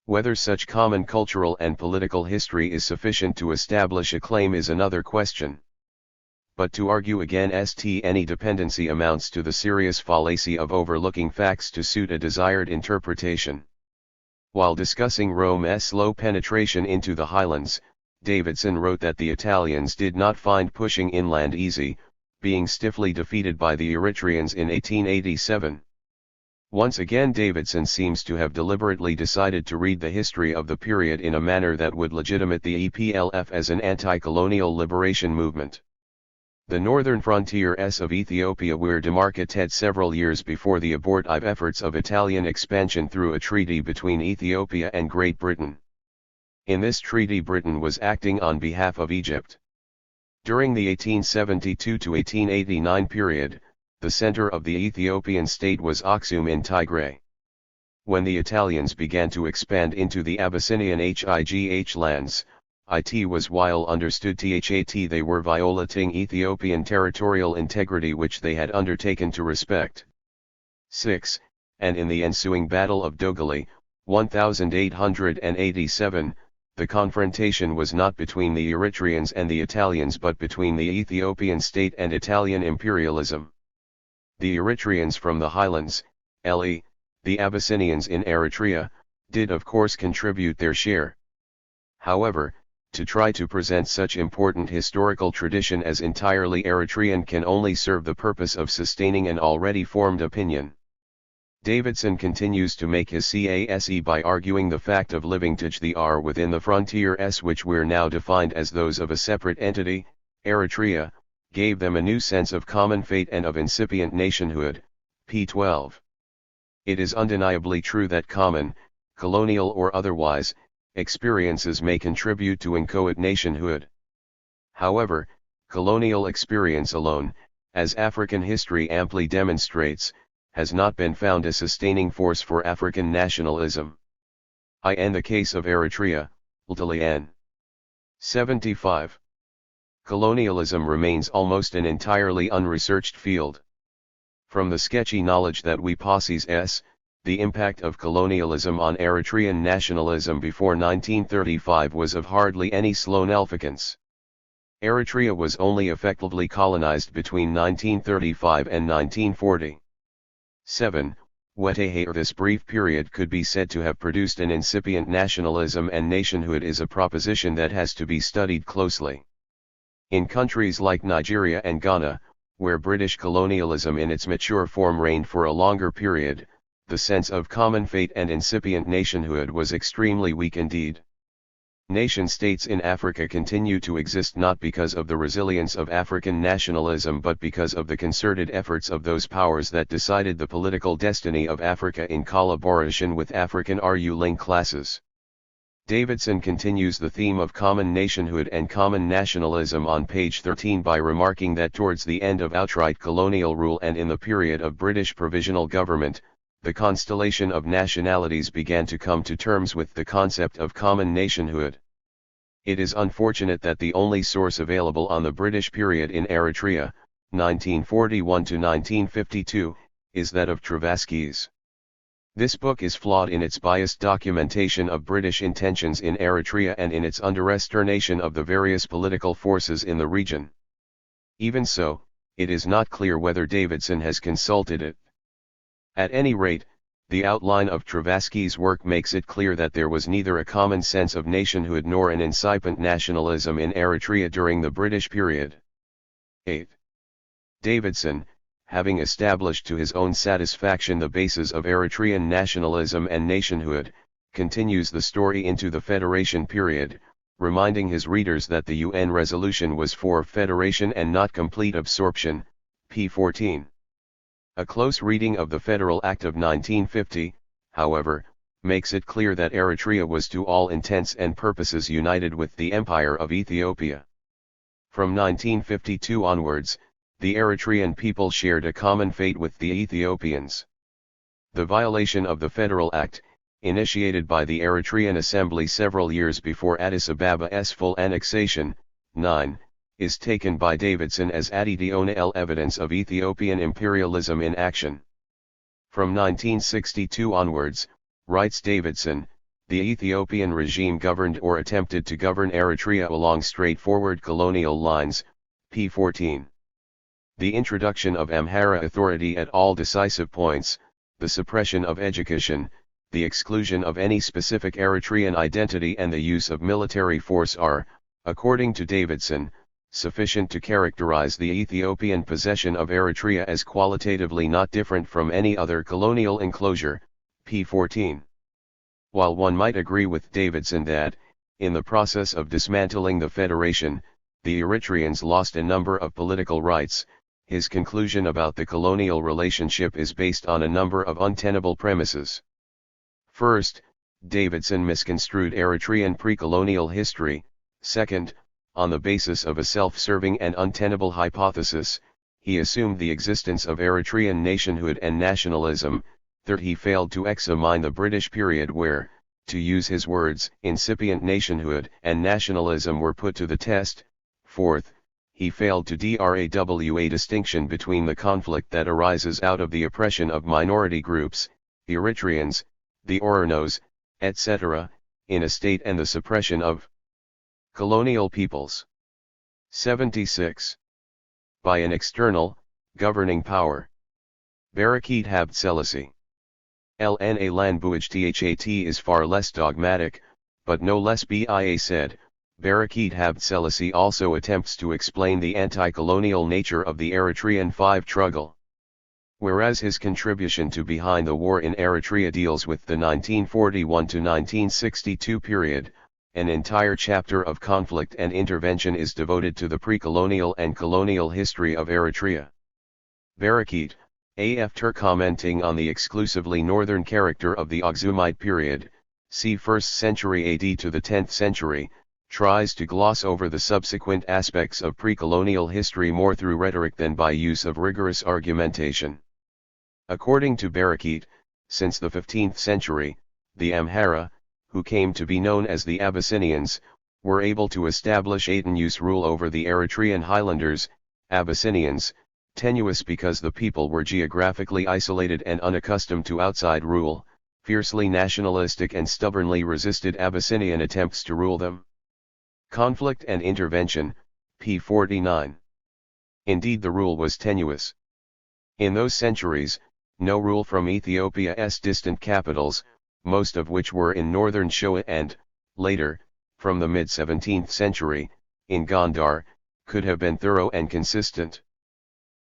Whether such common cultural and political history is sufficient to establish a claim is another question. But to argue against any dependency amounts to the serious fallacy of overlooking facts to suit a desired interpretation. While discussing Rome's slow penetration into the highlands, Davidson wrote that the Italians did not find pushing inland easy, being stiffly defeated by the Eritreans in 1887. Once again Davidson seems to have deliberately decided to read the history of the period in a manner that would legitimate the EPLF as an anti-colonial liberation movement. The northern frontiers of Ethiopia were demarcated several years before the abortive efforts of Italian expansion through a treaty between Ethiopia and Great Britain. In this treaty Britain was acting on behalf of Egypt. During the 1872 to 1889 period, the center of the Ethiopian state was Aksum in Tigray. When the Italians began to expand into the Abyssinian High lands, it was while understood that they were violating Ethiopian territorial integrity which they had undertaken to respect. 6. And in the ensuing Battle of Dogali, 1887, the confrontation was not between the Eritreans and the Italians but between the Ethiopian state and Italian imperialism. The Eritreans from the highlands, the Abyssinians in Eritrea, did of course contribute their share. However, to try to present such important historical tradition as entirely Eritrean can only serve the purpose of sustaining an already formed opinion. Davidson continues to make his case by arguing the fact of living together within the frontiers which were now defined as those of a separate entity, Eritrea, gave them a new sense of common fate and of incipient nationhood, p. 12. It is undeniably true that common, colonial or otherwise, experiences may contribute to inchoate nationhood. However, colonial experience alone, as African history amply demonstrates, has not been found a sustaining force for African nationalism. In the case of Eritrea, N. 75. Colonialism remains almost an entirely unresearched field. From the sketchy knowledge that we possess, the impact of colonialism on Eritrean nationalism before 1935 was of hardly any significance. Eritrea was only effectively colonized between 1935 and 1940. 7. This brief period could be said to have produced an incipient nationalism and nationhood is a proposition that has to be studied closely. In countries like Nigeria and Ghana, where British colonialism in its mature form reigned for a longer period, the sense of common fate and incipient nationhood was extremely weak indeed. Nation-states in Africa continue to exist not because of the resilience of African nationalism but because of the concerted efforts of those powers that decided the political destiny of Africa in collaboration with African ruling classes. Davidson continues the theme of common nationhood and common nationalism on page 13 by remarking that towards the end of outright colonial rule and in the period of British provisional government, the constellation of nationalities began to come to terms with the concept of common nationhood. It is unfortunate that the only source available on the British period in Eritrea, 1941 to 1952, is that of Travasky's. This book is flawed in its biased documentation of British intentions in Eritrea and in its underestimation of the various political forces in the region. Even so, it is not clear whether Davidson has consulted it. At any rate, the outline of Travasky's work makes it clear that there was neither a common sense of nationhood nor an incipient nationalism in Eritrea during the British period. 8. Davidson, having established to his own satisfaction the basis of Eritrean nationalism and nationhood, continues the story into the Federation period, reminding his readers that the UN resolution was for federation and not complete absorption, p. 14. A close reading of the Federal Act of 1950, however, makes it clear that Eritrea was to all intents and purposes united with the Empire of Ethiopia. From 1952 onwards, the Eritrean people shared a common fate with the Ethiopians. The violation of the Federal Act, initiated by the Eritrean Assembly several years before Addis Ababa's full annexation, 9, is taken by Davidson as additional evidence of Ethiopian imperialism in action. From 1962 onwards, writes Davidson, the Ethiopian regime governed or attempted to govern Eritrea along straightforward colonial lines, p. 14. The introduction of Amhara authority at all decisive points, the suppression of education, the exclusion of any specific Eritrean identity and the use of military force are, According to Davidson, sufficient to characterize the Ethiopian possession of Eritrea as qualitatively not different from any other colonial enclosure, p. 14. While one might agree with Davidson that, in the process of dismantling the federation, the Eritreans lost a number of political rights, his conclusion about the colonial relationship is based on a number of untenable premises. First, Davidson misconstrued Eritrean pre-colonial history. Second, on the basis of a self-serving and untenable hypothesis, he assumed the existence of Eritrean nationhood and nationalism. Third, he failed to examine the British period where, to use his words, incipient nationhood and nationalism were put to the test. Fourth, he failed to draw a distinction between the conflict that arises out of the oppression of minority groups, the Eritreans, the Oronos, etc., in a state and the suppression of colonial peoples. 76. By an external, governing power. Barakit Habt Selassie. Lna Lanbuage That is far less dogmatic, but no less bia said. Barakit Habt Selassie also attempts to explain the anti-colonial nature of the Eritrean Five struggle. Whereas his contribution to Behind the War in Eritrea deals with the 1941 to 1962 period, an entire chapter of conflict and intervention is devoted to the pre-colonial and colonial history of Eritrea. Barakit, after commenting on the exclusively northern character of the Aksumite period, c. 1st century AD to the 10th century, tries to gloss over the subsequent aspects of pre-colonial history more through rhetoric than by use of rigorous argumentation. According to Barakit, since the 15th century, the Amhara, who came to be known as the Abyssinians, were able to establish Atenuse rule over the Eritrean highlanders, Abyssinians, tenuous because the people were geographically isolated and unaccustomed to outside rule, fiercely nationalistic and stubbornly resisted Abyssinian attempts to rule them. Conflict and Intervention, p. 49. Indeed, the rule was tenuous. In those centuries, no rule from Ethiopia's distant capitals, most of which were in northern Shoa and, later, from the mid-17th century, in Gondar, could have been thorough and consistent.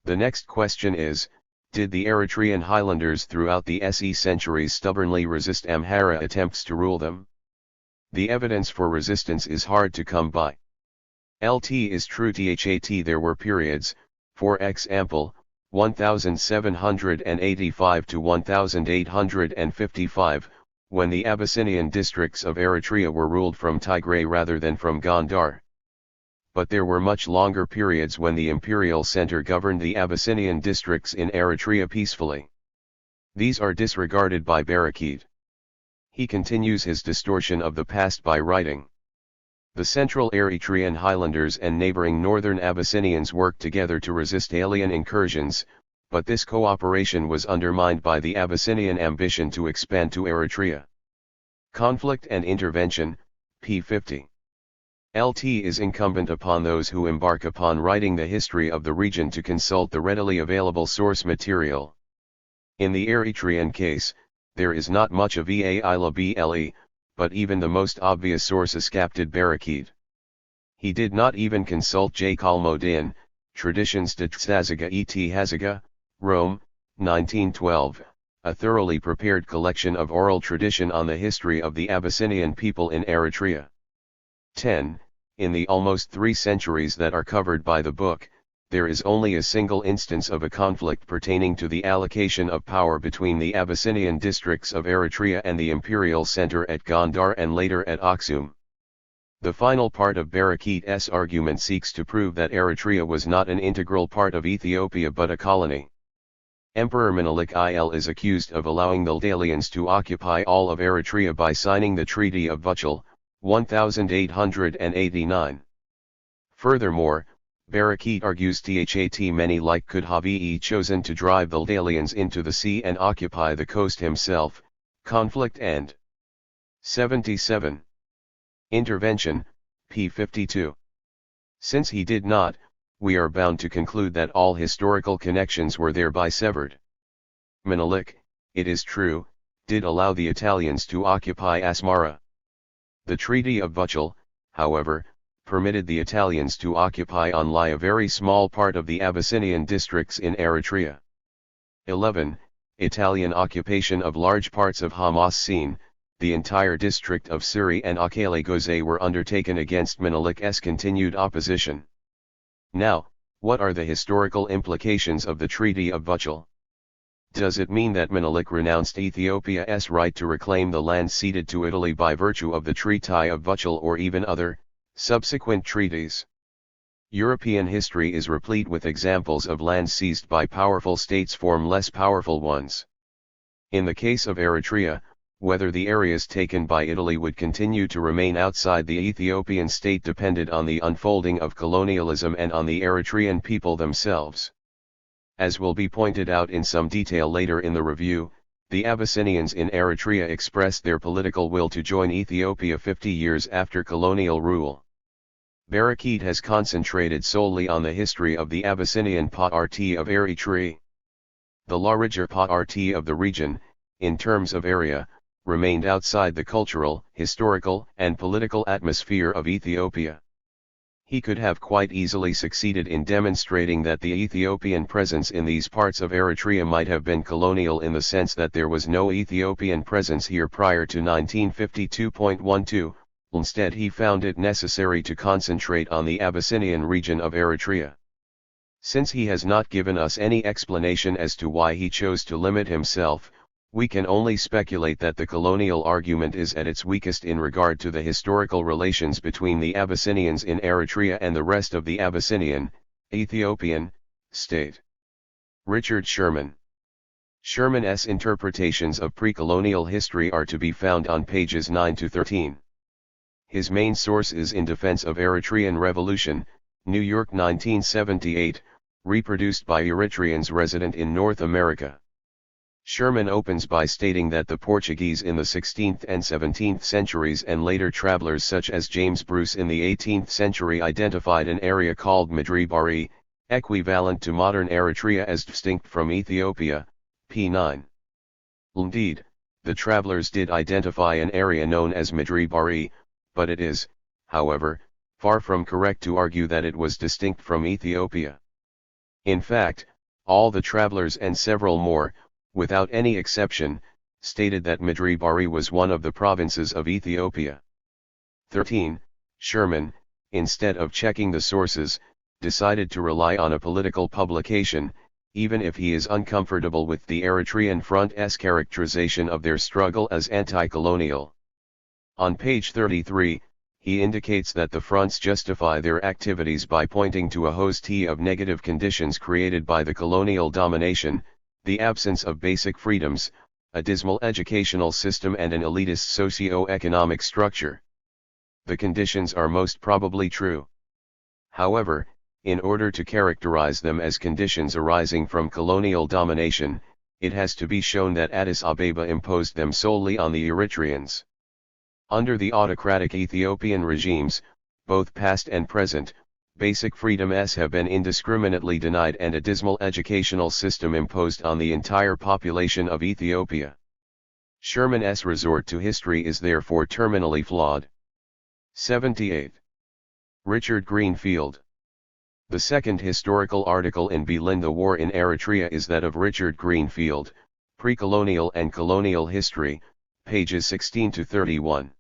The next question is, did the Eritrean highlanders throughout the SE centuries stubbornly resist Amhara attempts to rule them? The evidence for resistance is hard to come by. LT is true that there were periods, for example, 1785 to 1855, when the Abyssinian districts of Eritrea were ruled from Tigray rather than from Gondar. But there were much longer periods when the imperial center governed the Abyssinian districts in Eritrea peacefully. These are disregarded by Barakit. He continues his distortion of the past by writing, "The central Eritrean highlanders and neighboring northern Abyssinians worked together to resist alien incursions, but this cooperation was undermined by the Abyssinian ambition to expand to Eritrea." Conflict and Intervention, p. 50. LT is incumbent upon those who embark upon writing the history of the region to consult the readily available source material. In the Eritrean case, there is not much of EAILA-BLE, but even the most obvious source escaped Barakit. He did not even consult J. Kalmodin, Traditions de Tsaziga et Haziga, Rome, 1912, a thoroughly prepared collection of oral tradition on the history of the Abyssinian people in Eritrea. 10. In the almost 3 centuries that are covered by the book, there is only a single instance of a conflict pertaining to the allocation of power between the Abyssinian districts of Eritrea and the imperial center at Gondar and later at Aksum. The final part of Barakit's argument seeks to prove that Eritrea was not an integral part of Ethiopia but a colony. Emperor Menelik Il is accused of allowing the Dalians to occupy all of Eritrea by signing the Treaty of Vuchal, 1889. Furthermore, Barakit argues that Menelik could have chosen to drive the Dalians into the sea and occupy the coast himself. Conflict and 77. Intervention, p. 52. Since he did not, we are bound to conclude that all historical connections were thereby severed. Menelik, it is true, did allow the Italians to occupy Asmara. The Treaty of Vuchal, however, permitted the Italians to occupy only a very small part of the Abyssinian districts in Eritrea. 11. Italian occupation of large parts of Hamasien, the entire district of Siri and Akele Goze were undertaken against Menelik's continued opposition. Now, what are the historical implications of the Treaty of Vuchel? Does it mean that Menelik renounced Ethiopia's right to reclaim the land ceded to Italy by virtue of the Treaty of Vuchel or even other, subsequent treaties? European history is replete with examples of lands seized by powerful states from less powerful ones. In the case of Eritrea, whether the areas taken by Italy would continue to remain outside the Ethiopian state depended on the unfolding of colonialism and on the Eritrean people themselves. As will be pointed out in some detail later in the review, the Abyssinians in Eritrea expressed their political will to join Ethiopia 50 years after colonial rule. Barakit has concentrated solely on the history of the Abyssinian party of Eritrea. The larger party of the region, in terms of area, remained outside the cultural, historical, and political atmosphere of Ethiopia. He could have quite easily succeeded in demonstrating that the Ethiopian presence in these parts of Eritrea might have been colonial in the sense that there was no Ethiopian presence here prior to 1952.12, instead he found it necessary to concentrate on the Abyssinian region of Eritrea. Since he has not given us any explanation as to why he chose to limit himself, we can only speculate that the colonial argument is at its weakest in regard to the historical relations between the Abyssinians in Eritrea and the rest of the Abyssinian, Ethiopian, state. Richard Sherman. Sherman's interpretations of pre-colonial history are to be found on pages 9 to 13. His main source is In Defense of Eritrean Revolution, New York 1978, reproduced by Eritreans resident in North America. Sherman opens by stating that the Portuguese in the 16th and 17th centuries and later travelers such as James Bruce in the 18th century identified an area called Madribari, equivalent to modern Eritrea as distinct from Ethiopia, p. 9. Indeed, the travelers did identify an area known as Madribari, but it is, however, far from correct to argue that it was distinct from Ethiopia. In fact, all the travelers and several more, without any exception, stated that Madribari was one of the provinces of Ethiopia. 13. Sherman, instead of checking the sources, decided to rely on a political publication, even if he is uncomfortable with the Eritrean Front's characterization of their struggle as anti-colonial. On page 33, he indicates that the fronts justify their activities by pointing to a host of negative conditions created by the colonial domination, the absence of basic freedoms, a dismal educational system and an elitist socio-economic structure. The conditions are most probably true. However, in order to characterize them as conditions arising from colonial domination, it has to be shown that Addis Ababa imposed them solely on the Eritreans. Under the autocratic Ethiopian regimes, both past and present, basic freedoms have been indiscriminately denied and a dismal educational system imposed on the entire population of Ethiopia. Sherman's resort to history is therefore terminally flawed. 78. Richard Greenfield. The second historical article in Belin the War in Eritrea is that of Richard Greenfield, Pre-Colonial and Colonial History, pages 16 to 31.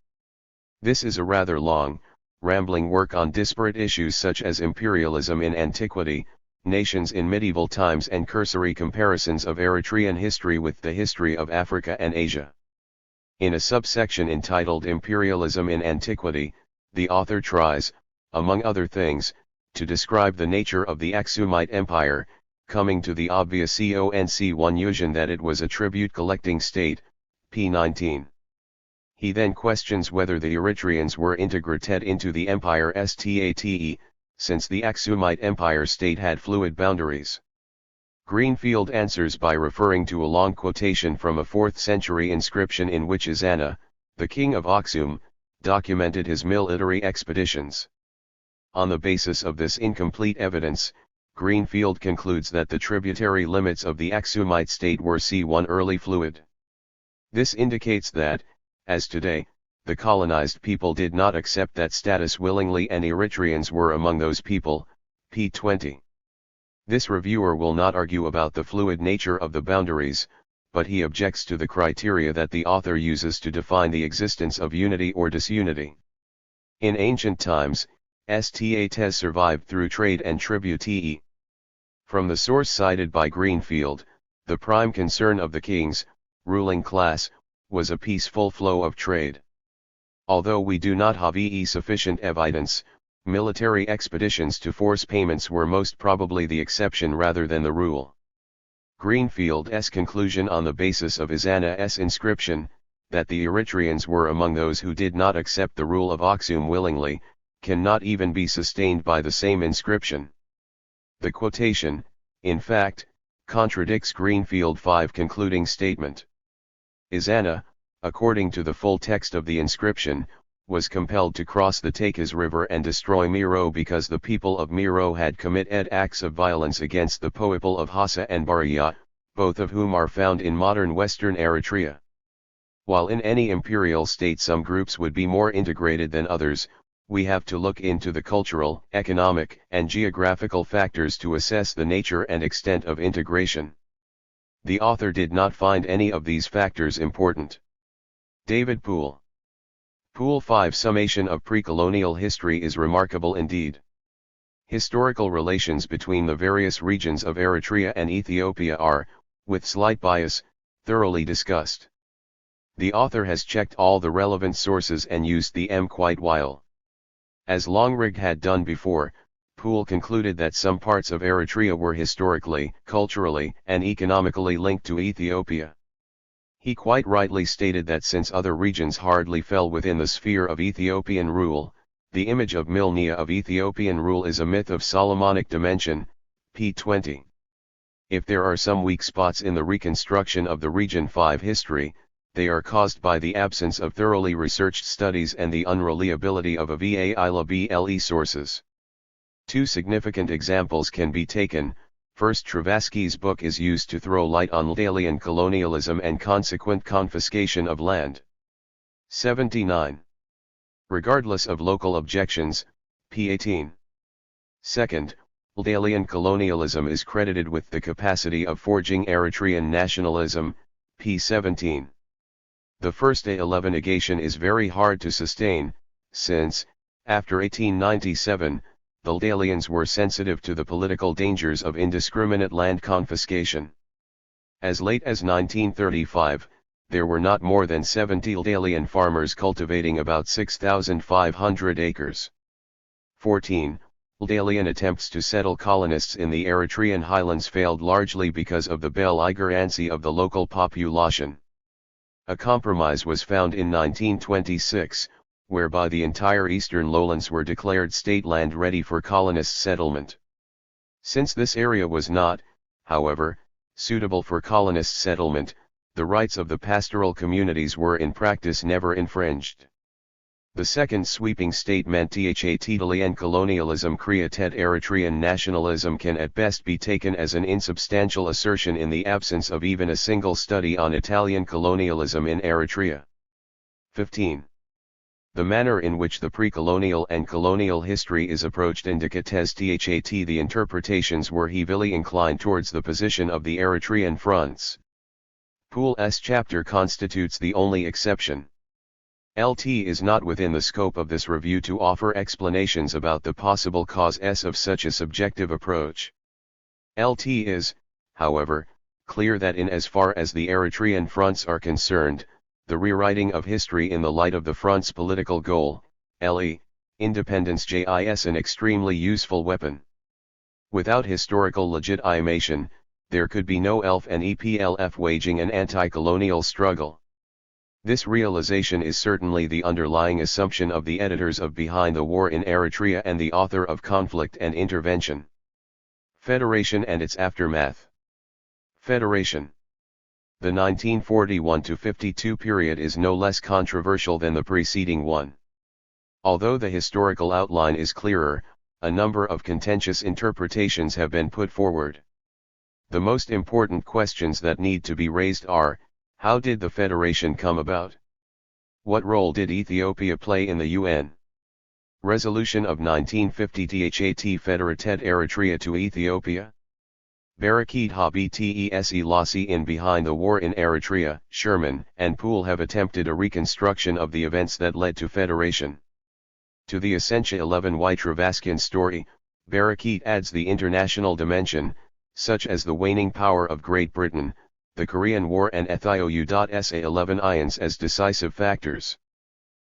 This is a rather long, rambling work on disparate issues such as imperialism in antiquity, nations in medieval times and cursory comparisons of Eritrean history with the history of Africa and Asia. In a subsection entitled Imperialism in Antiquity, the author tries, among other things, to describe the nature of the Aksumite Empire, coming to the obvious conclusion that it was a tribute-collecting state, p. 19. He then questions whether the Eritreans were integrated into the empire state, since the Aksumite Empire state had fluid boundaries. Greenfield answers by referring to a long quotation from a 4th century inscription in which Izana, the king of Aksum, documented his military expeditions. On the basis of this incomplete evidence, Greenfield concludes that the tributary limits of the Aksumite state were C1 early fluid. This indicates that, as today, the colonized people did not accept that status willingly, and Eritreans were among those people, p. 20. This reviewer will not argue about the fluid nature of the boundaries, but he objects to the criteria that the author uses to define the existence of unity or disunity. In ancient times, states survived through trade and tribute. From the source cited by Greenfield, the prime concern of the king's ruling class was a peaceful flow of trade. Although we do not have sufficient evidence, military expeditions to force payments were most probably the exception rather than the rule. Greenfield's conclusion on the basis of Izana's inscription, that the Eritreans were among those who did not accept the rule of Aksum willingly, cannot even be sustained by the same inscription. The quotation, in fact, contradicts Greenfield 5 concluding statement. Izana, according to the full text of the inscription, was compelled to cross the Takas River and destroy Miro because the people of Miro had committed acts of violence against the people of Hassa and Baria, both of whom are found in modern western Eritrea. While in any imperial state some groups would be more integrated than others, we have to look into the cultural, economic, and geographical factors to assess the nature and extent of integration. The author did not find any of these factors important. David Poole. Poole 5 summation of pre-colonial history is remarkable indeed. Historical relations between the various regions of Eritrea and Ethiopia are, with slight bias, thoroughly discussed. The author has checked all the relevant sources and used the quite while. As Longrig had done before, Poole concluded that some parts of Eritrea were historically, culturally, and economically linked to Ethiopia. He quite rightly stated that since other regions hardly fell within the sphere of Ethiopian rule, the image of Milnia of Ethiopian rule is a myth of Solomonic dimension, p. 20. If there are some weak spots in the reconstruction of the Region 5 history, they are caused by the absence of thoroughly researched studies and the unreliability of available sources. Two significant examples can be taken. First, Travasky's book is used to throw light on alien colonialism and consequent confiscation of land. 79. Regardless of local objections, p. 18. Second, alien colonialism is credited with the capacity of forging Eritrean nationalism, p. 17. The first A11 negation is very hard to sustain, since, after 1897, the aliens were sensitive to the political dangers of indiscriminate land confiscation. As late as 1935, there were not more than 70 alien farmers cultivating about 6,500 acres. 14. Alien attempts to settle colonists in the Eritrean highlands failed largely because of the beligerancy of the local population. A compromise was found in 1926, whereby the entire eastern lowlands were declared state land ready for colonist settlement. Since this area was not, however, suitable for colonist settlement, the rights of the pastoral communities were in practice never infringed. The second sweeping statement Italian colonialism created Eritrean nationalism can at best be taken as an insubstantial assertion in the absence of even a single study on Italian colonialism in Eritrea. 15. The manner in which the pre-colonial and colonial history is approached indicates that the interpretations were heavily inclined towards the position of the Eritrean fronts. Poole's chapter constitutes the only exception. LT is not within the scope of this review to offer explanations about the possible causes of such a subjective approach. LT is, however, clear that in as far as the Eritrean fronts are concerned, the rewriting of history in the light of the front's political goal, independence is an extremely useful weapon. Without historical legitimation, there could be no ELF and EPLF waging an anti-colonial struggle. This realization is certainly the underlying assumption of the editors of Behind the War in Eritrea and the author of Conflict and Intervention. Federation and its aftermath. Federation. The 1941-52 period is no less controversial than the preceding one. Although the historical outline is clearer, a number of contentious interpretations have been put forward. The most important questions that need to be raised are, how did the Federation come about? What role did Ethiopia play in the UN resolution of 1950 That Federated Eritrea to Ethiopia? Barakit Habtes Lassi in Behind the War in Eritrea, Sherman and Poole have attempted a reconstruction of the events that led to federation. To the Essentia 11Y Travaskian story, Barakit adds the international dimension, such as the waning power of Great Britain, the Korean War and Ethiou.sa 11 ions as decisive factors.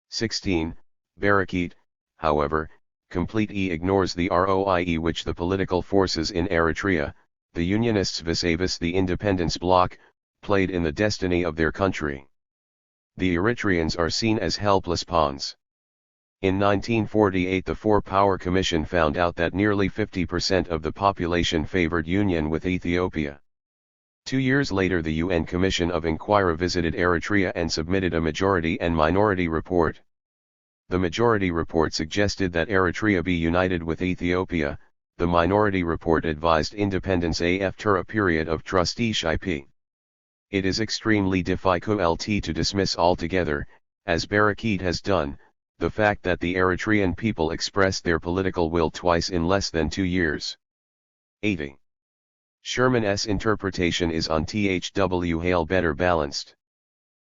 16. Barakit, however, completely ignores the role which the political forces in Eritrea, the Unionists vis-a-vis the independence bloc, played in the destiny of their country. The Eritreans are seen as helpless pawns. In 1948 the Four-Power Commission found out that nearly 50% of the population favored union with Ethiopia. 2 years later the UN Commission of Inquiry visited Eritrea and submitted a majority and minority report. The majority report suggested that Eritrea be united with Ethiopia, the minority report advised independence after a period of trusteeship. It is extremely difficult to dismiss altogether, as Barakit has done, the fact that the Eritrean people expressed their political will twice in less than 2 years. 80. Sherman's interpretation is on THW Hale better balanced.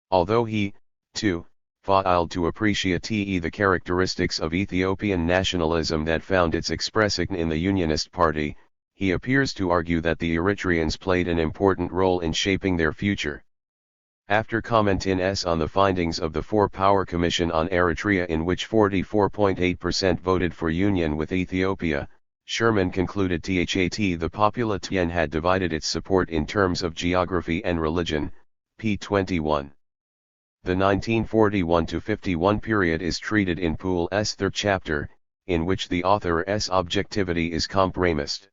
Although he, too, failed to appreciate the characteristics of Ethiopian nationalism that found its expression in the Unionist Party, he appears to argue that the Eritreans played an important role in shaping their future. After commenting on the findings of the Four-Power Commission on Eritrea in which 44.8% voted for union with Ethiopia, Sherman concluded that the population had divided its support in terms of geography and religion, p. 21. The 1941-51 period is treated in Poole's third chapter, in which the author's objectivity is compromised.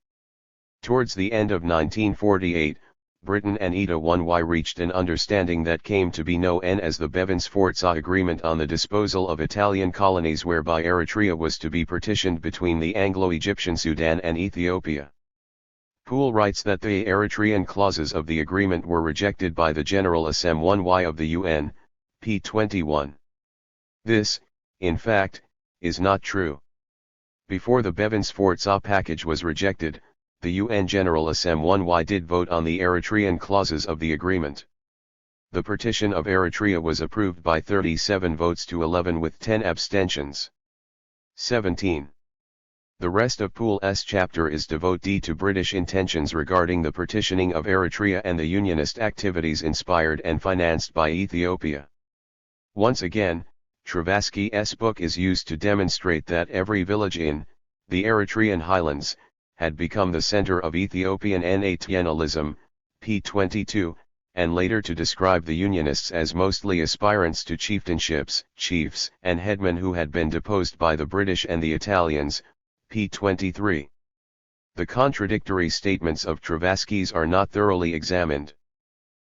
Towards the end of 1948, Britain and ETA 1Y reached an understanding that came to be known as the Bevan-Sforza Agreement on the disposal of Italian colonies, whereby Eritrea was to be partitioned between the Anglo-Egyptian Sudan and Ethiopia. Poole writes that the Eritrean clauses of the agreement were rejected by the General Assembly 1Y of the UN, p. 21. This, in fact, is not true. Before the Bevan-Sforza package was rejected, the UN General Assembly 1Y did vote on the Eritrean clauses of the agreement. The partition of Eritrea was approved by 37 votes to 11 with 10 abstentions. 17. The rest of Poole's chapter is devoted to British intentions regarding the partitioning of Eritrea and the Unionist activities inspired and financed by Ethiopia. Once again, Travaski's book is used to demonstrate that every village in the Eritrean highlands had become the center of Ethiopian nationalism, p. 22, and later to describe the Unionists as mostly aspirants to chieftainships, chiefs and headmen who had been deposed by the British and the Italians, p. 23. The contradictory statements of Travaski's are not thoroughly examined.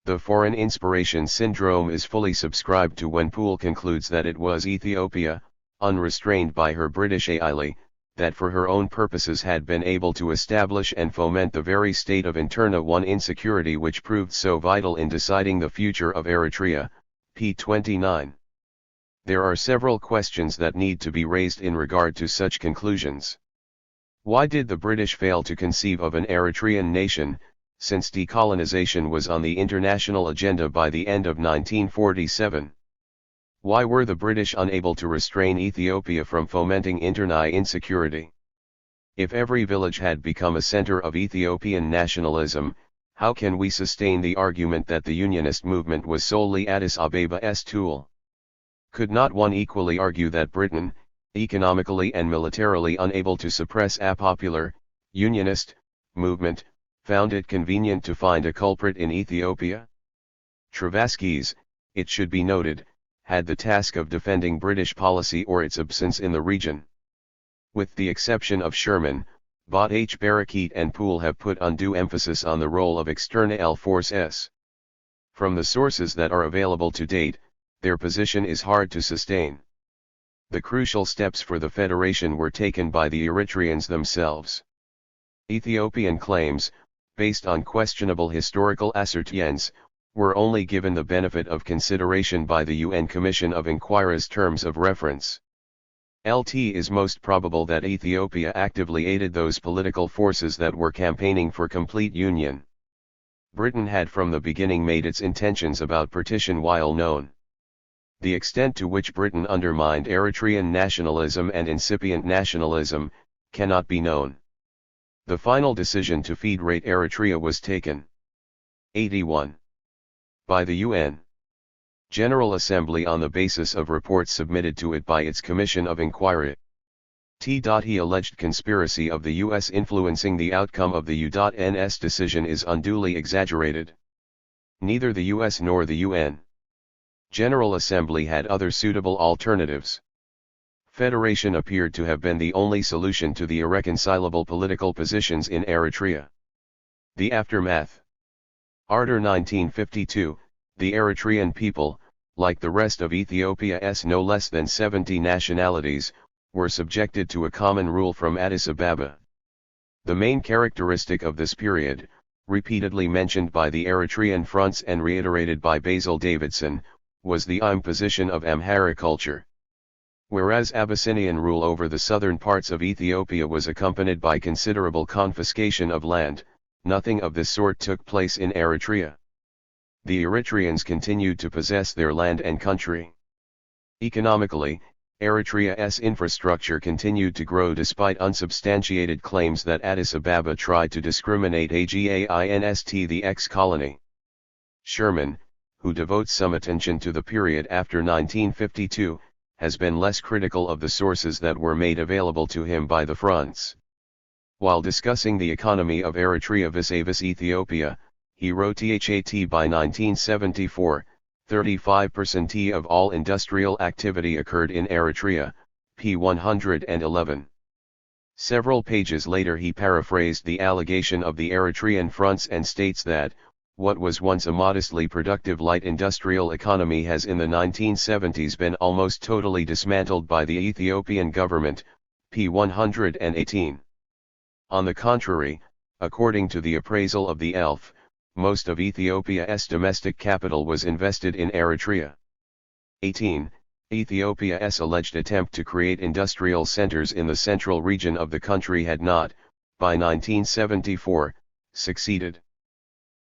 The foreign inspiration syndrome is fully subscribed to when Poole concludes that it was Ethiopia, unrestrained by her British ally, that for her own purposes had been able to establish and foment the very state of internal insecurity which proved so vital in deciding the future of Eritrea, p. 29. There are several questions that need to be raised in regard to such conclusions. Why did the British fail to conceive of an Eritrean nation, since decolonization was on the international agenda by the end of 1947? Why were the British unable to restrain Ethiopia from fomenting internal insecurity? If every village had become a center of Ethiopian nationalism, how can we sustain the argument that the Unionist movement was solely Addis Abeba's tool? Could not one equally argue that Britain, economically and militarily unable to suppress a popular, Unionist, movement, found it convenient to find a culprit in Ethiopia? Travaski's, it should be noted, had the task of defending British policy or its absence in the region. With the exception of Sherman, Barakit and Poole have put undue emphasis on the role of external forces. From the sources that are available to date, their position is hard to sustain. The crucial steps for the federation were taken by the Eritreans themselves. Ethiopian claims, based on questionable historical assertions, were only given the benefit of consideration by the UN Commission of Inquiry's terms of reference. It is most probable that Ethiopia actively aided those political forces that were campaigning for complete union. Britain had from the beginning made its intentions about partition while known. The extent to which Britain undermined Eritrean nationalism and incipient nationalism cannot be known. The final decision to federate Eritrea was taken. 81. By the UN General Assembly on the basis of reports submitted to it by its Commission of Inquiry. He alleged conspiracy of the U.S. influencing the outcome of the U.N.'s decision is unduly exaggerated. Neither the U.S. nor the UN General Assembly had other suitable alternatives. Federation appeared to have been the only solution to the irreconcilable political positions in Eritrea. The aftermath. Ardor 1952, the Eritrean people, like the rest of Ethiopia's no less than 70 nationalities, were subjected to a common rule from Addis Ababa. The main characteristic of this period, repeatedly mentioned by the Eritrean fronts and reiterated by Basil Davidson, was the imposition of Amhara culture. Whereas Abyssinian rule over the southern parts of Ethiopia was accompanied by considerable confiscation of land, nothing of this sort took place in Eritrea. The Eritreans continued to possess their land and country. Economically, Eritrea's infrastructure continued to grow despite unsubstantiated claims that Addis Ababa tried to discriminate against the ex-colony. Sherman, who devotes some attention to the period after 1952, has been less critical of the sources that were made available to him by the fronts. While discussing the economy of Eritrea vis-a-vis Ethiopia, he wrote that by 1974, 35% of all industrial activity occurred in Eritrea, p. 111. Several pages later he paraphrased the allegation of the Eritrean fronts and states that, what was once a modestly productive light industrial economy has in the 1970s been almost totally dismantled by the Ethiopian government, p. 118. On the contrary, according to the appraisal of the ELF, most of Ethiopia's domestic capital was invested in Eritrea. 18. Ethiopia's alleged attempt to create industrial centers in the central region of the country had not, by 1974, succeeded.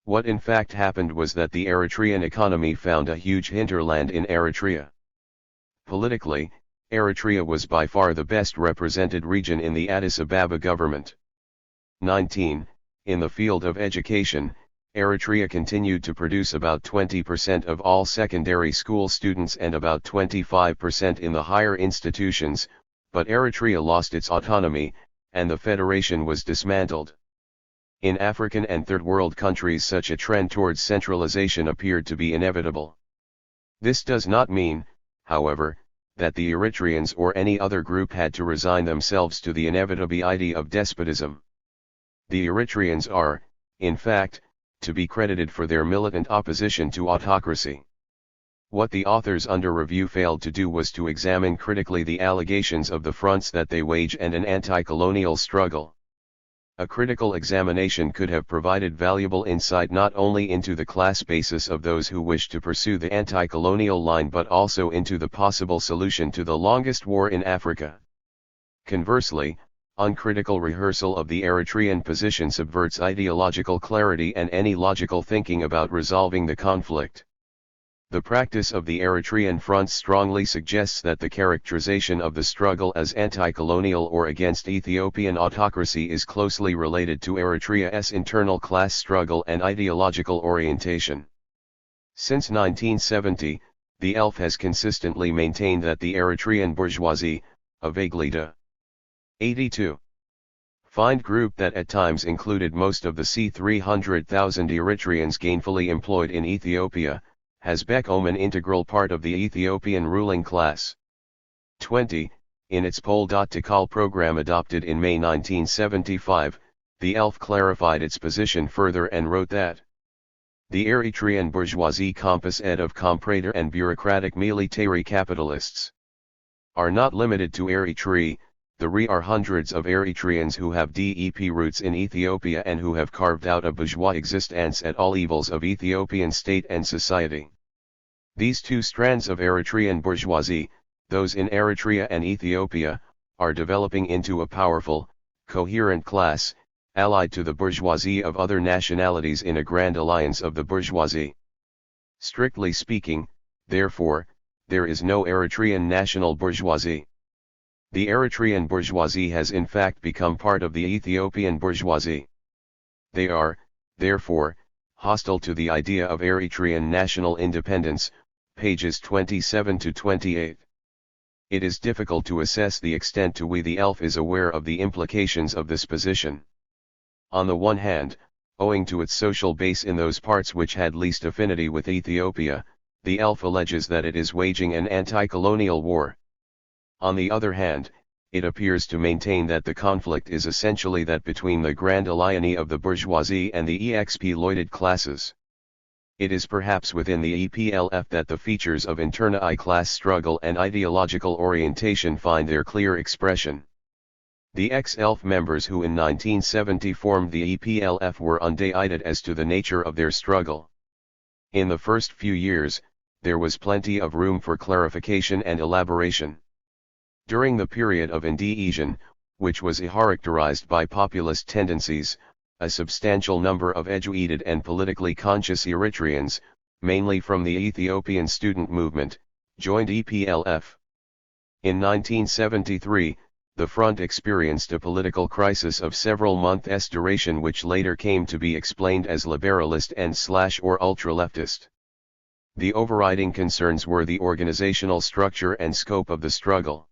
What in fact happened was that the Eritrean economy found a huge hinterland in Eritrea. Politically, Eritrea was by far the best represented region in the Addis Ababa government. 19. In the field of education, Eritrea continued to produce about 20% of all secondary school students and about 25% in the higher institutions, but Eritrea lost its autonomy, and the federation was dismantled. In African and Third World countries such a trend towards centralization appeared to be inevitable. This does not mean, however, that the Eritreans or any other group had to resign themselves to the inevitability of despotism. The Eritreans are, in fact, to be credited for their militant opposition to autocracy. What the authors under review failed to do was to examine critically the allegations of the fronts that they wage and an anti-colonial struggle. A critical examination could have provided valuable insight not only into the class basis of those who wish to pursue the anti-colonial line but also into the possible solution to the longest war in Africa. Conversely, uncritical rehearsal of the Eritrean position subverts ideological clarity and any logical thinking about resolving the conflict. The practice of the Eritrean fronts strongly suggests that the characterization of the struggle as anti-colonial or against Ethiopian autocracy is closely related to Eritrea's internal class struggle and ideological orientation. Since 1970, the ELF has consistently maintained that the Eritrean bourgeoisie, a vaguely 82. Find group that at times included most of the c-300,000 Eritreans gainfully employed in Ethiopia, has become an integral part of the Ethiopian ruling class. 20. In its Poll.Tikal program adopted in May 1975, the ELF clarified its position further and wrote that the Eritrean bourgeoisie composed of comprador and bureaucratic military capitalists are not limited to Eritrea, There are hundreds of Eritreans who have deep roots in Ethiopia and who have carved out a bourgeois existence at all levels of Ethiopian state and society. These two strands of Eritrean bourgeoisie, those in Eritrea and Ethiopia, are developing into a powerful, coherent class, allied to the bourgeoisie of other nationalities in a grand alliance of the bourgeoisie. Strictly speaking, therefore, there is no Eritrean national bourgeoisie. The Eritrean bourgeoisie has in fact become part of the Ethiopian bourgeoisie. They are, therefore, hostile to the idea of Eritrean national independence, pages 27 to 28. It is difficult to assess the extent to which the ELF is aware of the implications of this position. On the one hand, owing to its social base in those parts which had least affinity with Ethiopia, the ELF alleges that it is waging an anti-colonial war. On the other hand, it appears to maintain that the conflict is essentially that between the Grand Alliance of the bourgeoisie and the exploited classes. It is perhaps within the EPLF that the features of internal class struggle and ideological orientation find their clear expression. The ex-ELF members who in 1970 formed the EPLF were undecided as to the nature of their struggle. In the first few years, there was plenty of room for clarification and elaboration. During the period of indecision, which was characterized by populist tendencies, a substantial number of educated and politically conscious Eritreans, mainly from the Ethiopian student movement, joined EPLF. In 1973, the front experienced a political crisis of several months' duration which later came to be explained as liberalist and/or ultra-leftist. The overriding concerns were the organizational structure and scope of the struggle.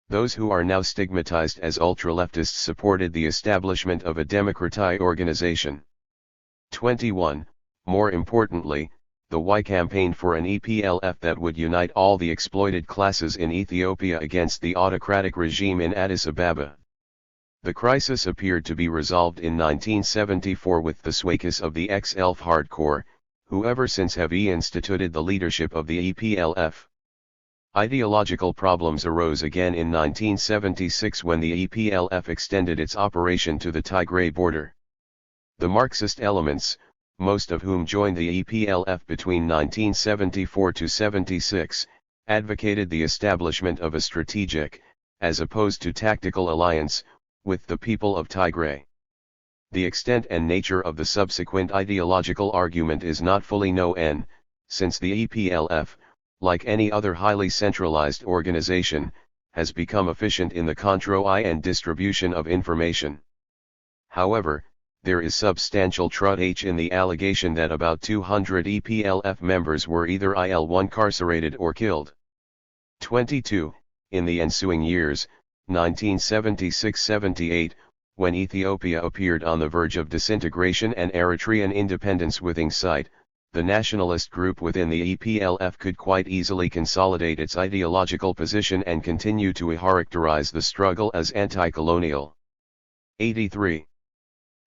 Those who are now stigmatized as ultra-leftists supported the establishment of a democratic organization. 21. More importantly, the Y campaigned for an EPLF that would unite all the exploited classes in Ethiopia against the autocratic regime in Addis Ababa. The crisis appeared to be resolved in 1974 with the swakes of the ex-ELF hardcore, who ever since have instituted the leadership of the EPLF. Ideological problems arose again in 1976 when the EPLF extended its operation to the Tigray border. The Marxist elements, most of whom joined the EPLF between 1974 to 76, advocated the establishment of a strategic, as opposed to tactical alliance, with the people of Tigray. The extent and nature of the subsequent ideological argument is not fully known, since the EPLF, like any other highly centralized organization, has become efficient in the control and distribution of information. However, there is substantial truth in the allegation that about 200 EPLF members were either incarcerated or killed. 22. In the ensuing years, 1976-78, when Ethiopia appeared on the verge of disintegration and Eritrean independence within sight, the nationalist group within the EPLF could quite easily consolidate its ideological position and continue to characterize the struggle as anti-colonial. 83.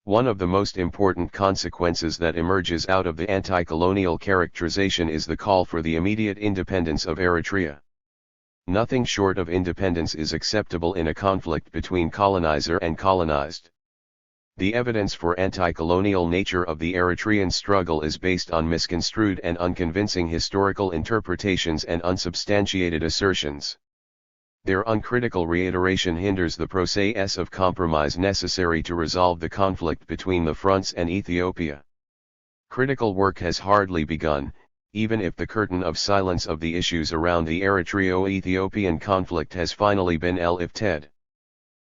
One of the most important consequences that emerges out of the anti-colonial characterization is the call for the immediate independence of Eritrea. Nothing short of independence is acceptable in a conflict between colonizer and colonized. The evidence for anti-colonial nature of the Eritrean struggle is based on misconstrued and unconvincing historical interpretations and unsubstantiated assertions. Their uncritical reiteration hinders the process of compromise necessary to resolve the conflict between the fronts and Ethiopia. Critical work has hardly begun, even if the curtain of silence of the issues around the Eritrea-Ethiopian conflict has finally been lifted.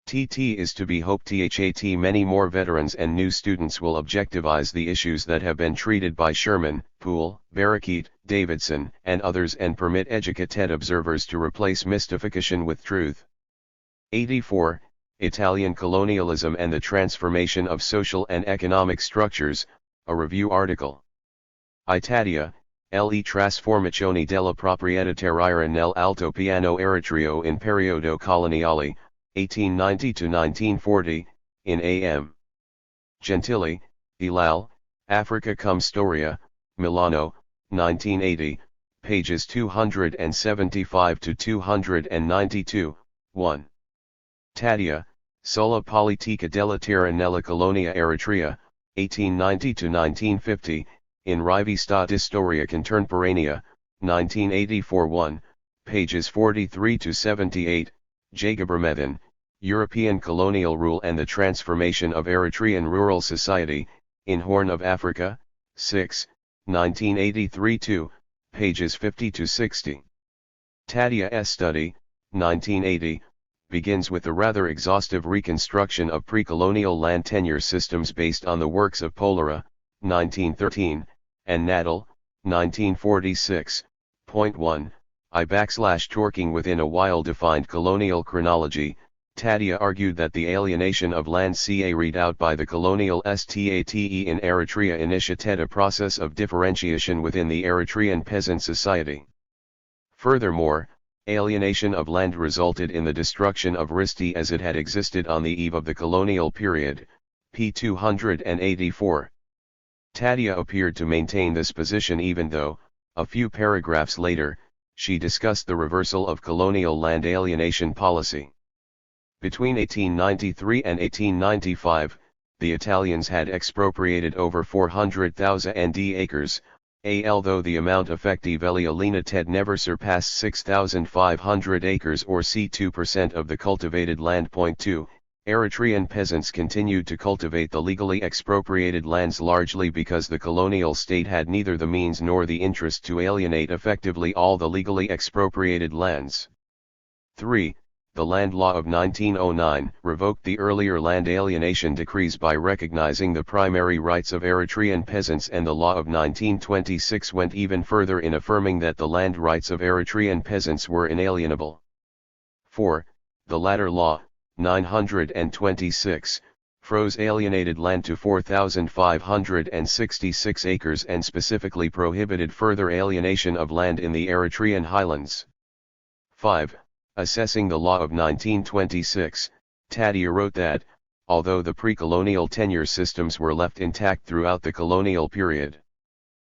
TT is to be hoped that many more veterans and new students will objectivize the issues that have been treated by Sherman, Poole, Barakit, Davidson, and others and permit educated observers to replace mystification with truth. 84. Italian Colonialism and the Transformation of Social and Economic Structures, a review article. Italia, le trasformazioni della proprietaria nell'altopiano eritreo in periodo coloniale, 1890–1940, in A.M. Gentili, Ilal, Africa cum Storia, Milano, 1980, pages 275–292, 1. Tadia, Sulla politica dell'Eritrea nella colonia Eritrea, 1890-1950, in Rivista di Storia Contemporanea, 1984 1, pages 43-78, Jacobermethan, European Colonial Rule and the Transformation of Eritrean Rural Society, in Horn of Africa, 6, 1983-2, pages 50-60. Tadia's study, 1980, begins with a rather exhaustive reconstruction of pre-colonial land tenure systems based on the works of Polera, 1913, and Nadal, 1946. Point 1, I/Torking within a well-defined colonial chronology. Tadia argued that the alienation of land carried out by the colonial state in Eritrea initiated a process of differentiation within the Eritrean peasant society. Furthermore, alienation of land resulted in the destruction of Risti as it had existed on the eve of the colonial period, p. 284. Tadia appeared to maintain this position even though, a few paragraphs later, she discussed the reversal of colonial land alienation policy. Between 1893 and 1895, the Italians had expropriated over 400,000 acres, although the amount effectively alienated never surpassed 6,500 acres or c2% of the cultivated land. Point 2, Eritrean peasants continued to cultivate the legally expropriated lands largely because the colonial state had neither the means nor the interest to alienate effectively all the legally expropriated lands. 3. The Land Law of 1909 revoked the earlier land alienation decrees by recognizing the primary rights of Eritrean peasants, and the law of 1926 went even further in affirming that the land rights of Eritrean peasants were inalienable. 4. The latter law, 926, froze alienated land to 4,566 acres and specifically prohibited further alienation of land in the Eritrean highlands. 5. Assessing the law of 1926, Tadia wrote that, although the pre-colonial tenure systems were left intact throughout the colonial period,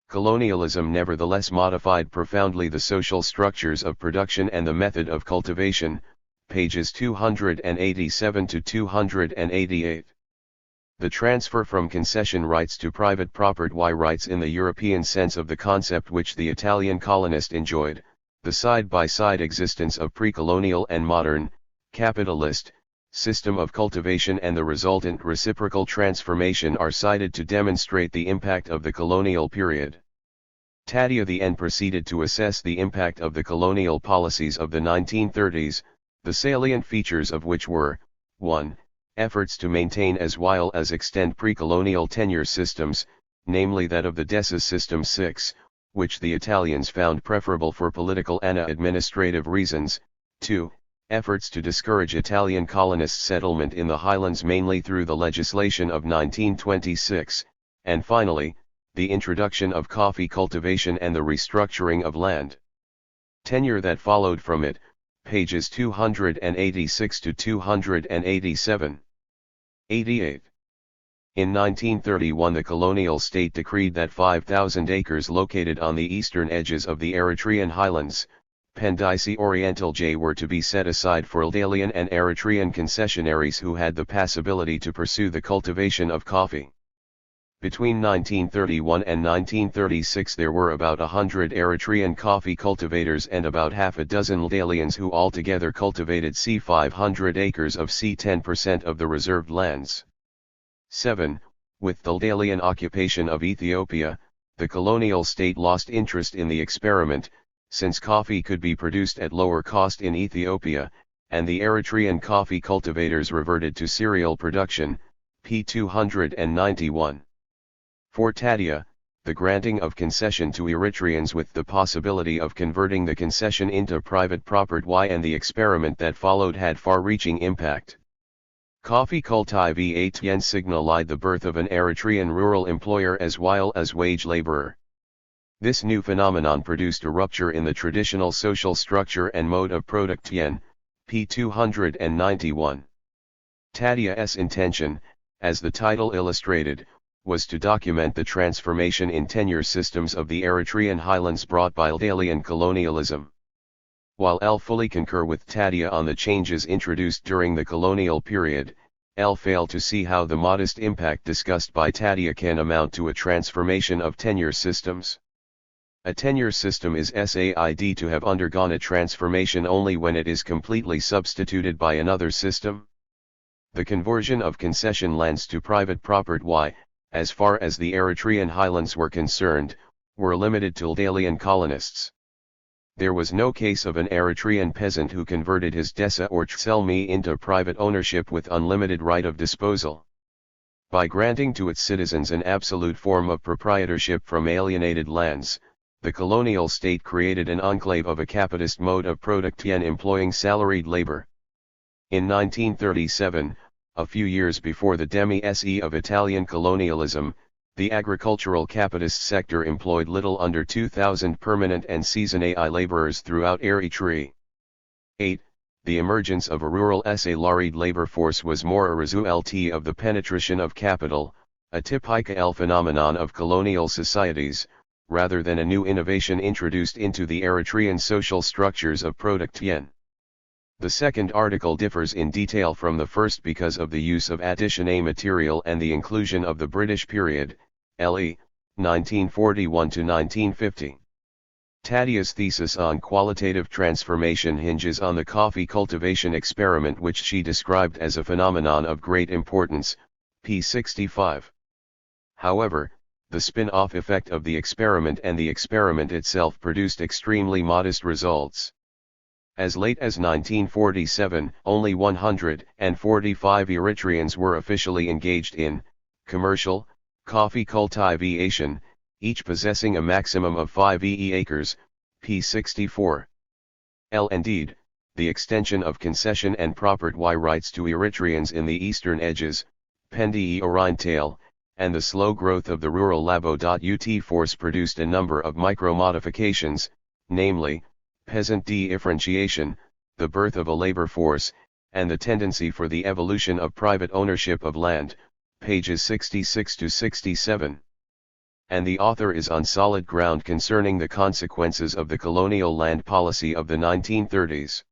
colonialism nevertheless modified profoundly the social structures of production and the method of cultivation, pages 287-288. The transfer from concession rights to private property rights in the European sense of the concept which the Italian colonist enjoyed, the side-by-side existence of pre-colonial and modern, capitalist, system of cultivation and the resultant reciprocal transformation are cited to demonstrate the impact of the colonial period. Tadia then proceeded to assess the impact of the colonial policies of the 1930s, the salient features of which were, 1. Efforts to maintain as well as extend pre-colonial tenure systems, namely that of the Desa system 6, which the Italians found preferable for political and administrative reasons. 2. Efforts to discourage Italian colonist settlement in the highlands mainly through the legislation of 1926, and finally, the introduction of coffee cultivation and the restructuring of land tenure that followed from it, pages 286-287. 88. In 1931 the colonial state decreed that 5,000 acres located on the eastern edges of the Eritrean highlands, Pendici Oriental J, were to be set aside for Aldalian and Eritrean concessionaries who had the possibility to pursue the cultivation of coffee. Between 1931 and 1936 there were about 100 Eritrean coffee cultivators and about half a dozen Aldalians who altogether cultivated c500 acres of c10% of the reserved lands. 7. With the Aldalian occupation of Ethiopia, the colonial state lost interest in the experiment, since coffee could be produced at lower cost in Ethiopia, and the Eritrean coffee cultivators reverted to cereal production, p. 291. For Tadia, the granting of concession to Eritreans with the possibility of converting the concession into private property and the experiment that followed had far-reaching impact. Coffee cultivation signaled the birth of an Eritrean rural employer as well as wage laborer. This new phenomenon produced a rupture in the traditional social structure and mode of production, p. 291. Tadia's intention, as the title illustrated, was to document the transformation in tenure systems of the Eritrean highlands brought by Aldalian colonialism. While L fully concur with Tadia on the changes introduced during the colonial period, L failed to see how the modest impact discussed by Tadia can amount to a transformation of tenure systems. A tenure system is said to have undergone a transformation only when it is completely substituted by another system. The conversion of concession lands to private property, as far as the Eritrean highlands were concerned, were limited to alien colonists. There was no case of an Eritrean peasant who converted his desa or tselmi into private ownership with unlimited right of disposal. By granting to its citizens an absolute form of proprietorship from alienated lands, the colonial state created an enclave of a capitalist mode of production employing salaried labor. In 1937, a few years before the demi-se of Italian colonialism, the agricultural capitalist sector employed little under 2,000 permanent and seasonal laborers throughout Eritrea. 8. The emergence of a rural salaried labor force was more a result of the penetration of capital, a typical phenomenon of colonial societies, rather than a new innovation introduced into the Eritrean social structures of production. The second article differs in detail from the first because of the use of addition A material and the inclusion of the British period, LE, 1941 to 1950. Tadia's thesis on qualitative transformation hinges on the coffee cultivation experiment, which she described as a phenomenon of great importance, p. 65. However, the spin-off effect of the experiment and the experiment itself produced extremely modest results. As late as 1947, only 145 Eritreans were officially engaged in commercial coffee cultivation, each possessing a maximum of 5 acres, p. 64. Indeed, the extension of concession and property rights to Eritreans in the eastern edges, Pendi Oriental, and the slow growth of the rural labo.ut force produced a number of micro-modifications, namely, peasant differentiation, the birth of a labor force, and the tendency for the evolution of private ownership of land, pages 66 to 67. And the author is on solid ground concerning the consequences of the colonial land policy of the 1930s.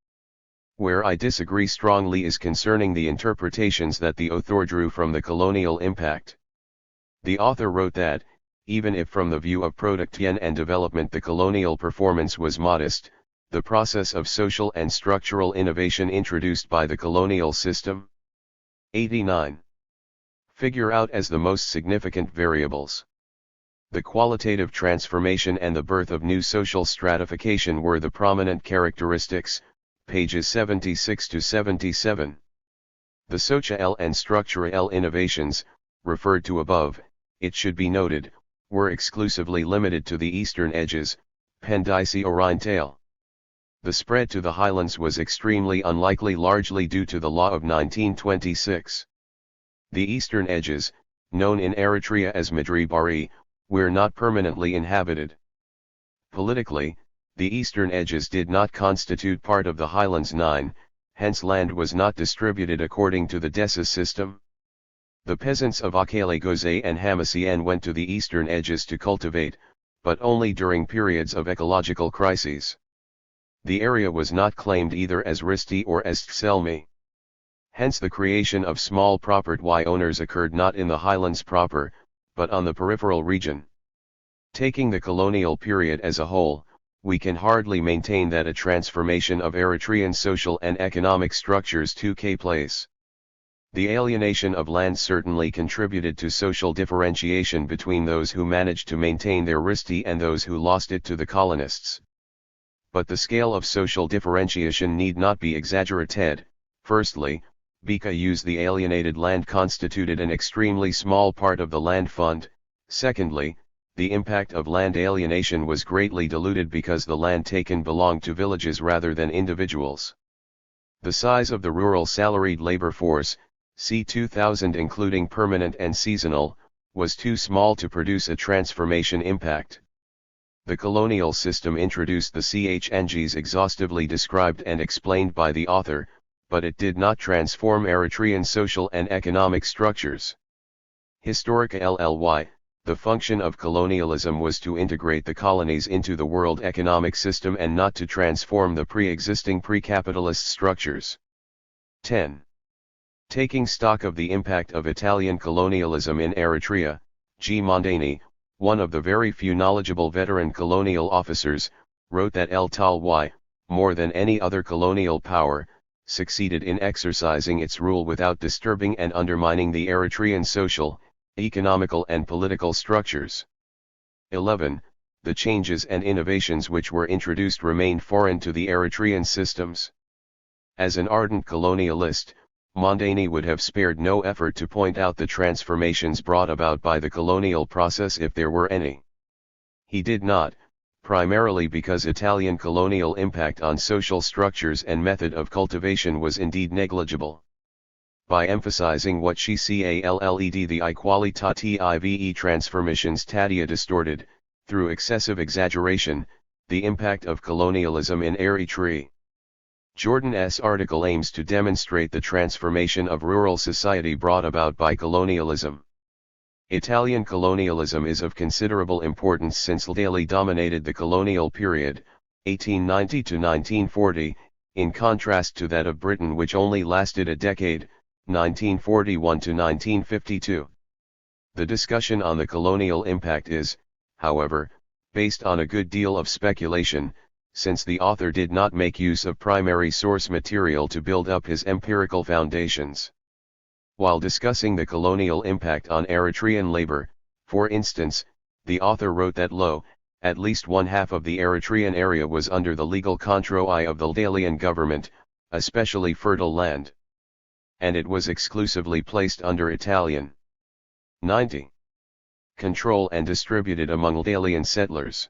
Where I disagree strongly is concerning the interpretations that the author drew from the colonial impact. The author wrote that, even if from the view of production and development the colonial performance was modest, the process of social and structural innovation introduced by the colonial system. 89. Figure out as the most significant variables. The qualitative transformation and the birth of new social stratification were the prominent characteristics, pages 76 to 77. The social and structural innovations, referred to above, it should be noted, were exclusively limited to the eastern edges, Pendici Oriental. The spread to the highlands was extremely unlikely, largely due to the law of 1926. The eastern edges, known in Eritrea as Midribari, were not permanently inhabited. Politically, the eastern edges did not constitute part of the highlands 9, hence land was not distributed according to the Desa system. The peasants of Akele Goze and Hamasien went to the eastern edges to cultivate, but only during periods of ecological crises. The area was not claimed either as Risti or as Tselmi. Hence the creation of small property owners occurred not in the highlands proper, but on the peripheral region. Taking the colonial period as a whole, we can hardly maintain that a transformation of Eritrean social and economic structures took place. The alienation of land certainly contributed to social differentiation between those who managed to maintain their Risti and those who lost it to the colonists. But the scale of social differentiation need not be exaggerated. Firstly, because the alienated land constituted an extremely small part of the land fund. Secondly, the impact of land alienation was greatly diluted because the land taken belonged to villages rather than individuals. The size of the rural salaried labor force, c. 2000 including permanent and seasonal, was too small to produce a transformation impact. The colonial system introduced the CHNGs exhaustively described and explained by the author, but it did not transform Eritrean social and economic structures. Historica LLY, The function of colonialism was to integrate the colonies into the world economic system and not to transform the pre-existing pre-capitalist structures. 10. Taking stock of the impact of Italian colonialism in Eritrea, G. Mondani, one of the very few knowledgeable veteran colonial officers, wrote that El Talwai, more than any other colonial power, succeeded in exercising its rule without disturbing and undermining the Eritrean social, economical and political structures. 11. The changes and innovations which were introduced remained foreign to the Eritrean systems. As an ardent colonialist, Mondani would have spared no effort to point out the transformations brought about by the colonial process if there were any. He did not, primarily because Italian colonial impact on social structures and method of cultivation was indeed negligible. By emphasizing what she called the equalitative transformations Tadia distorted, through excessive exaggeration, the impact of colonialism in Eritrea. Jordan's article aims to demonstrate the transformation of rural society brought about by colonialism. Italian colonialism is of considerable importance since Italy dominated the colonial period, 1890 to 1940, in contrast to that of Britain which only lasted a decade, 1941 to 1952. The discussion on the colonial impact is, however, based on a good deal of speculation, since the author did not make use of primary source material to build up his empirical foundations. While discussing the colonial impact on Eritrean labor, for instance, the author wrote that at least one half of the Eritrean area was under the legal control of the Italian government, especially fertile land. And it was exclusively placed under Italian 90. Control and distributed among Italian settlers.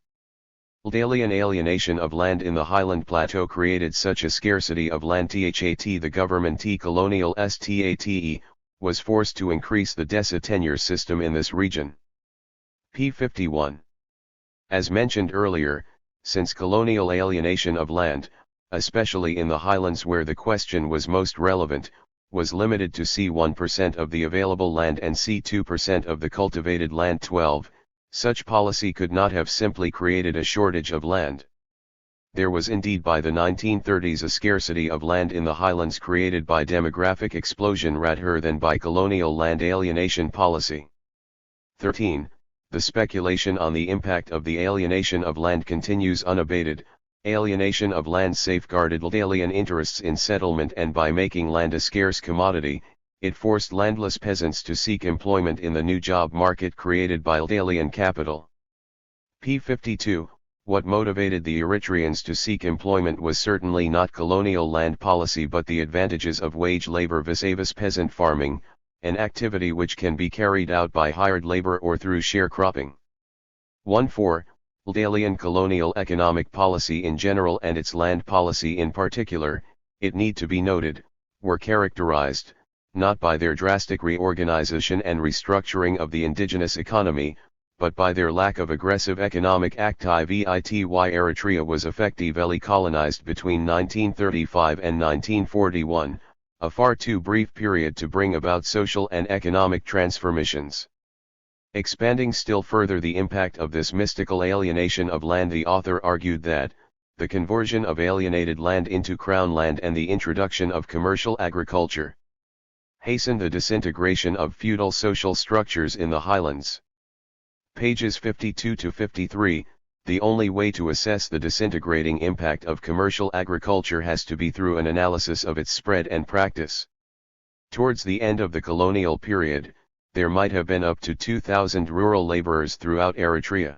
Italian alienation of land in the Highland Plateau created such a scarcity of land that the government colonial state was forced to increase the desa tenure system in this region. p. 51. As mentioned earlier, since colonial alienation of land, especially in the highlands where the question was most relevant, was limited to C1% of the available land and C2% of the cultivated land 12, such policy could not have simply created a shortage of land. There was indeed by the 1930s a scarcity of land in the highlands created by demographic explosion rather than by colonial land alienation policy. 13. The speculation on the impact of the alienation of land continues unabated. Alienation of land safeguarded Italian interests in settlement, and by making land a scarce commodity, it forced landless peasants to seek employment in the new job market created by Italian capital. p. 52. What motivated the Eritreans to seek employment was certainly not colonial land policy but the advantages of wage labor vis-a-vis peasant farming, an activity which can be carried out by hired labor or through sharecropping. 1.4. Italian colonial economic policy in general and its land policy in particular, it need to be noted, were characterized, not by their drastic reorganization and restructuring of the indigenous economy, but by their lack of aggressive economic activity. Eritrea was effectively colonized between 1935 and 1941, a far too brief period to bring about social and economic transformations. Expanding still further the impact of this mystical alienation of land, the author argued that the conversion of alienated land into crown land and the introduction of commercial agriculture hastened the disintegration of feudal social structures in the highlands. Pages 52 to 53. The only way to assess the disintegrating impact of commercial agriculture has to be through an analysis of its spread and practice. Towards the end of the colonial period, there might have been up to 2,000 rural laborers throughout Eritrea.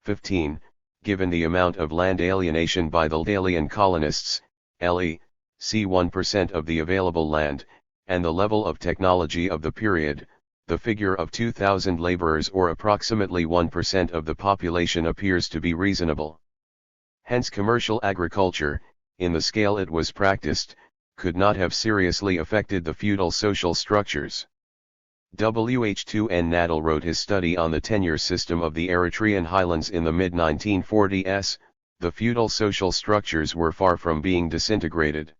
15. Given the amount of land alienation by the Italian colonists, c. 1% of the available land, and the level of technology of the period, the figure of 2,000 laborers or approximately 1% of the population appears to be reasonable. Hence commercial agriculture, in the scale it was practiced, could not have seriously affected the feudal social structures. W.H.2N. Nadal wrote his study on the tenure system of the Eritrean highlands in the mid-1940s. The feudal social structures were far from being disintegrated.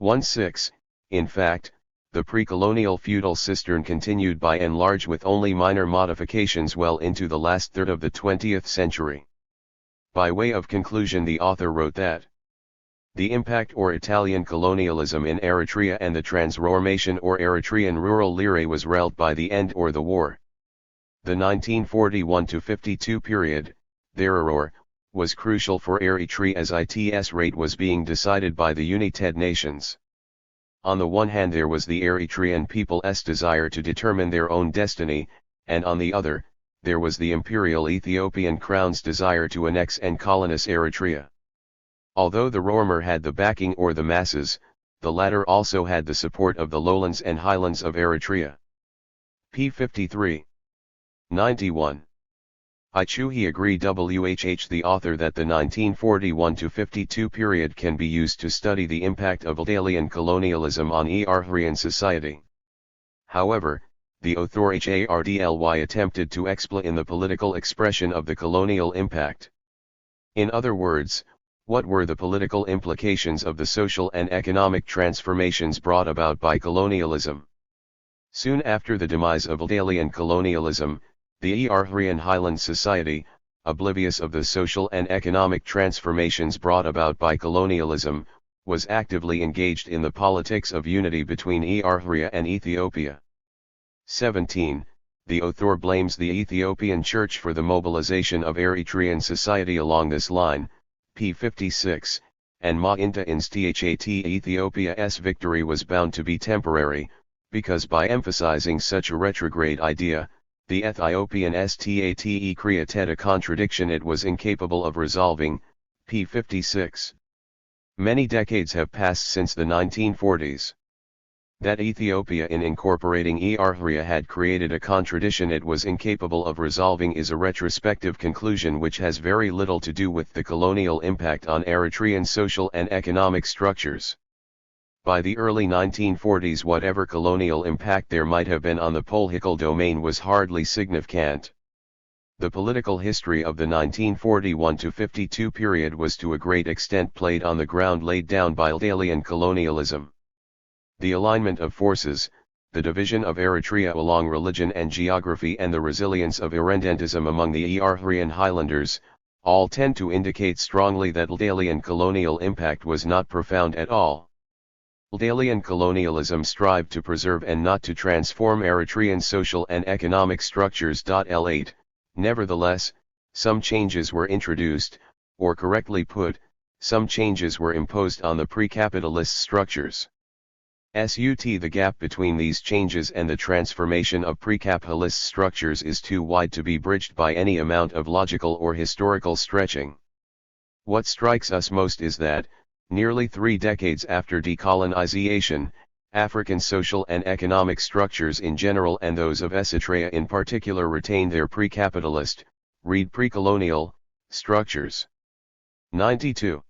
1.6. In fact, the pre-colonial feudal system continued by and large with only minor modifications well into the last third of the 20th century. By way of conclusion, the author wrote that the impact or Italian colonialism in Eritrea and the transformation or Eritrean rural lire was wrought by the end or the war. The 1941-52 period, therefore, was crucial for Eritrea as its rate was being decided by the United Nations. On the one hand there was the Eritrean people's desire to determine their own destiny, and on the other, there was the imperial Ethiopian crown's desire to annex and colonize Eritrea. Although the former had the backing or the masses, the latter also had the support of the lowlands and highlands of Eritrea. p. 53. 91. He agreed the author that the 1941-52 period can be used to study the impact of Italian colonialism on Eritrean society. However, the author HARDLY attempted to explain the political expression of the colonial impact. In other words, what were the political implications of the social and economic transformations brought about by colonialism? Soon after the demise of Italian colonialism, the Eritrean Highland society, oblivious of the social and economic transformations brought about by colonialism, was actively engaged in the politics of unity between Eritrea and Ethiopia. 17. The author blames the Ethiopian Church for the mobilization of Eritrean society along this line, p. 56, and Ma Inta ins That Ethiopia's victory was bound to be temporary, because by emphasizing such a retrograde idea, the Ethiopian state created a contradiction it was incapable of resolving, p. 56. Many decades have passed since the 1940s. That Ethiopia in incorporating Eritrea had created a contradiction it was incapable of resolving is a retrospective conclusion which has very little to do with the colonial impact on Eritrean social and economic structures. By the early 1940s whatever colonial impact there might have been on the political domain was hardly significant. The political history of the 1941-52 period was to a great extent played on the ground laid down by Italian colonialism. The alignment of forces, the division of Eritrea along religion and geography and the resilience of irredentism among the Eritrean Highlanders, all tend to indicate strongly that Italian colonial impact was not profound at all. Italian colonialism strived to preserve and not to transform Eritrean social and economic structures. L8, nevertheless, some changes were introduced, or correctly put, some changes were imposed on the pre-capitalist structures. The gap between these changes and the transformation of pre-capitalist structures is too wide to be bridged by any amount of logical or historical stretching. What strikes us most is that, nearly 3 decades after decolonization, African social and economic structures in general and those of Eritrea in particular retain their pre-capitalist, read pre-colonial, structures. 92.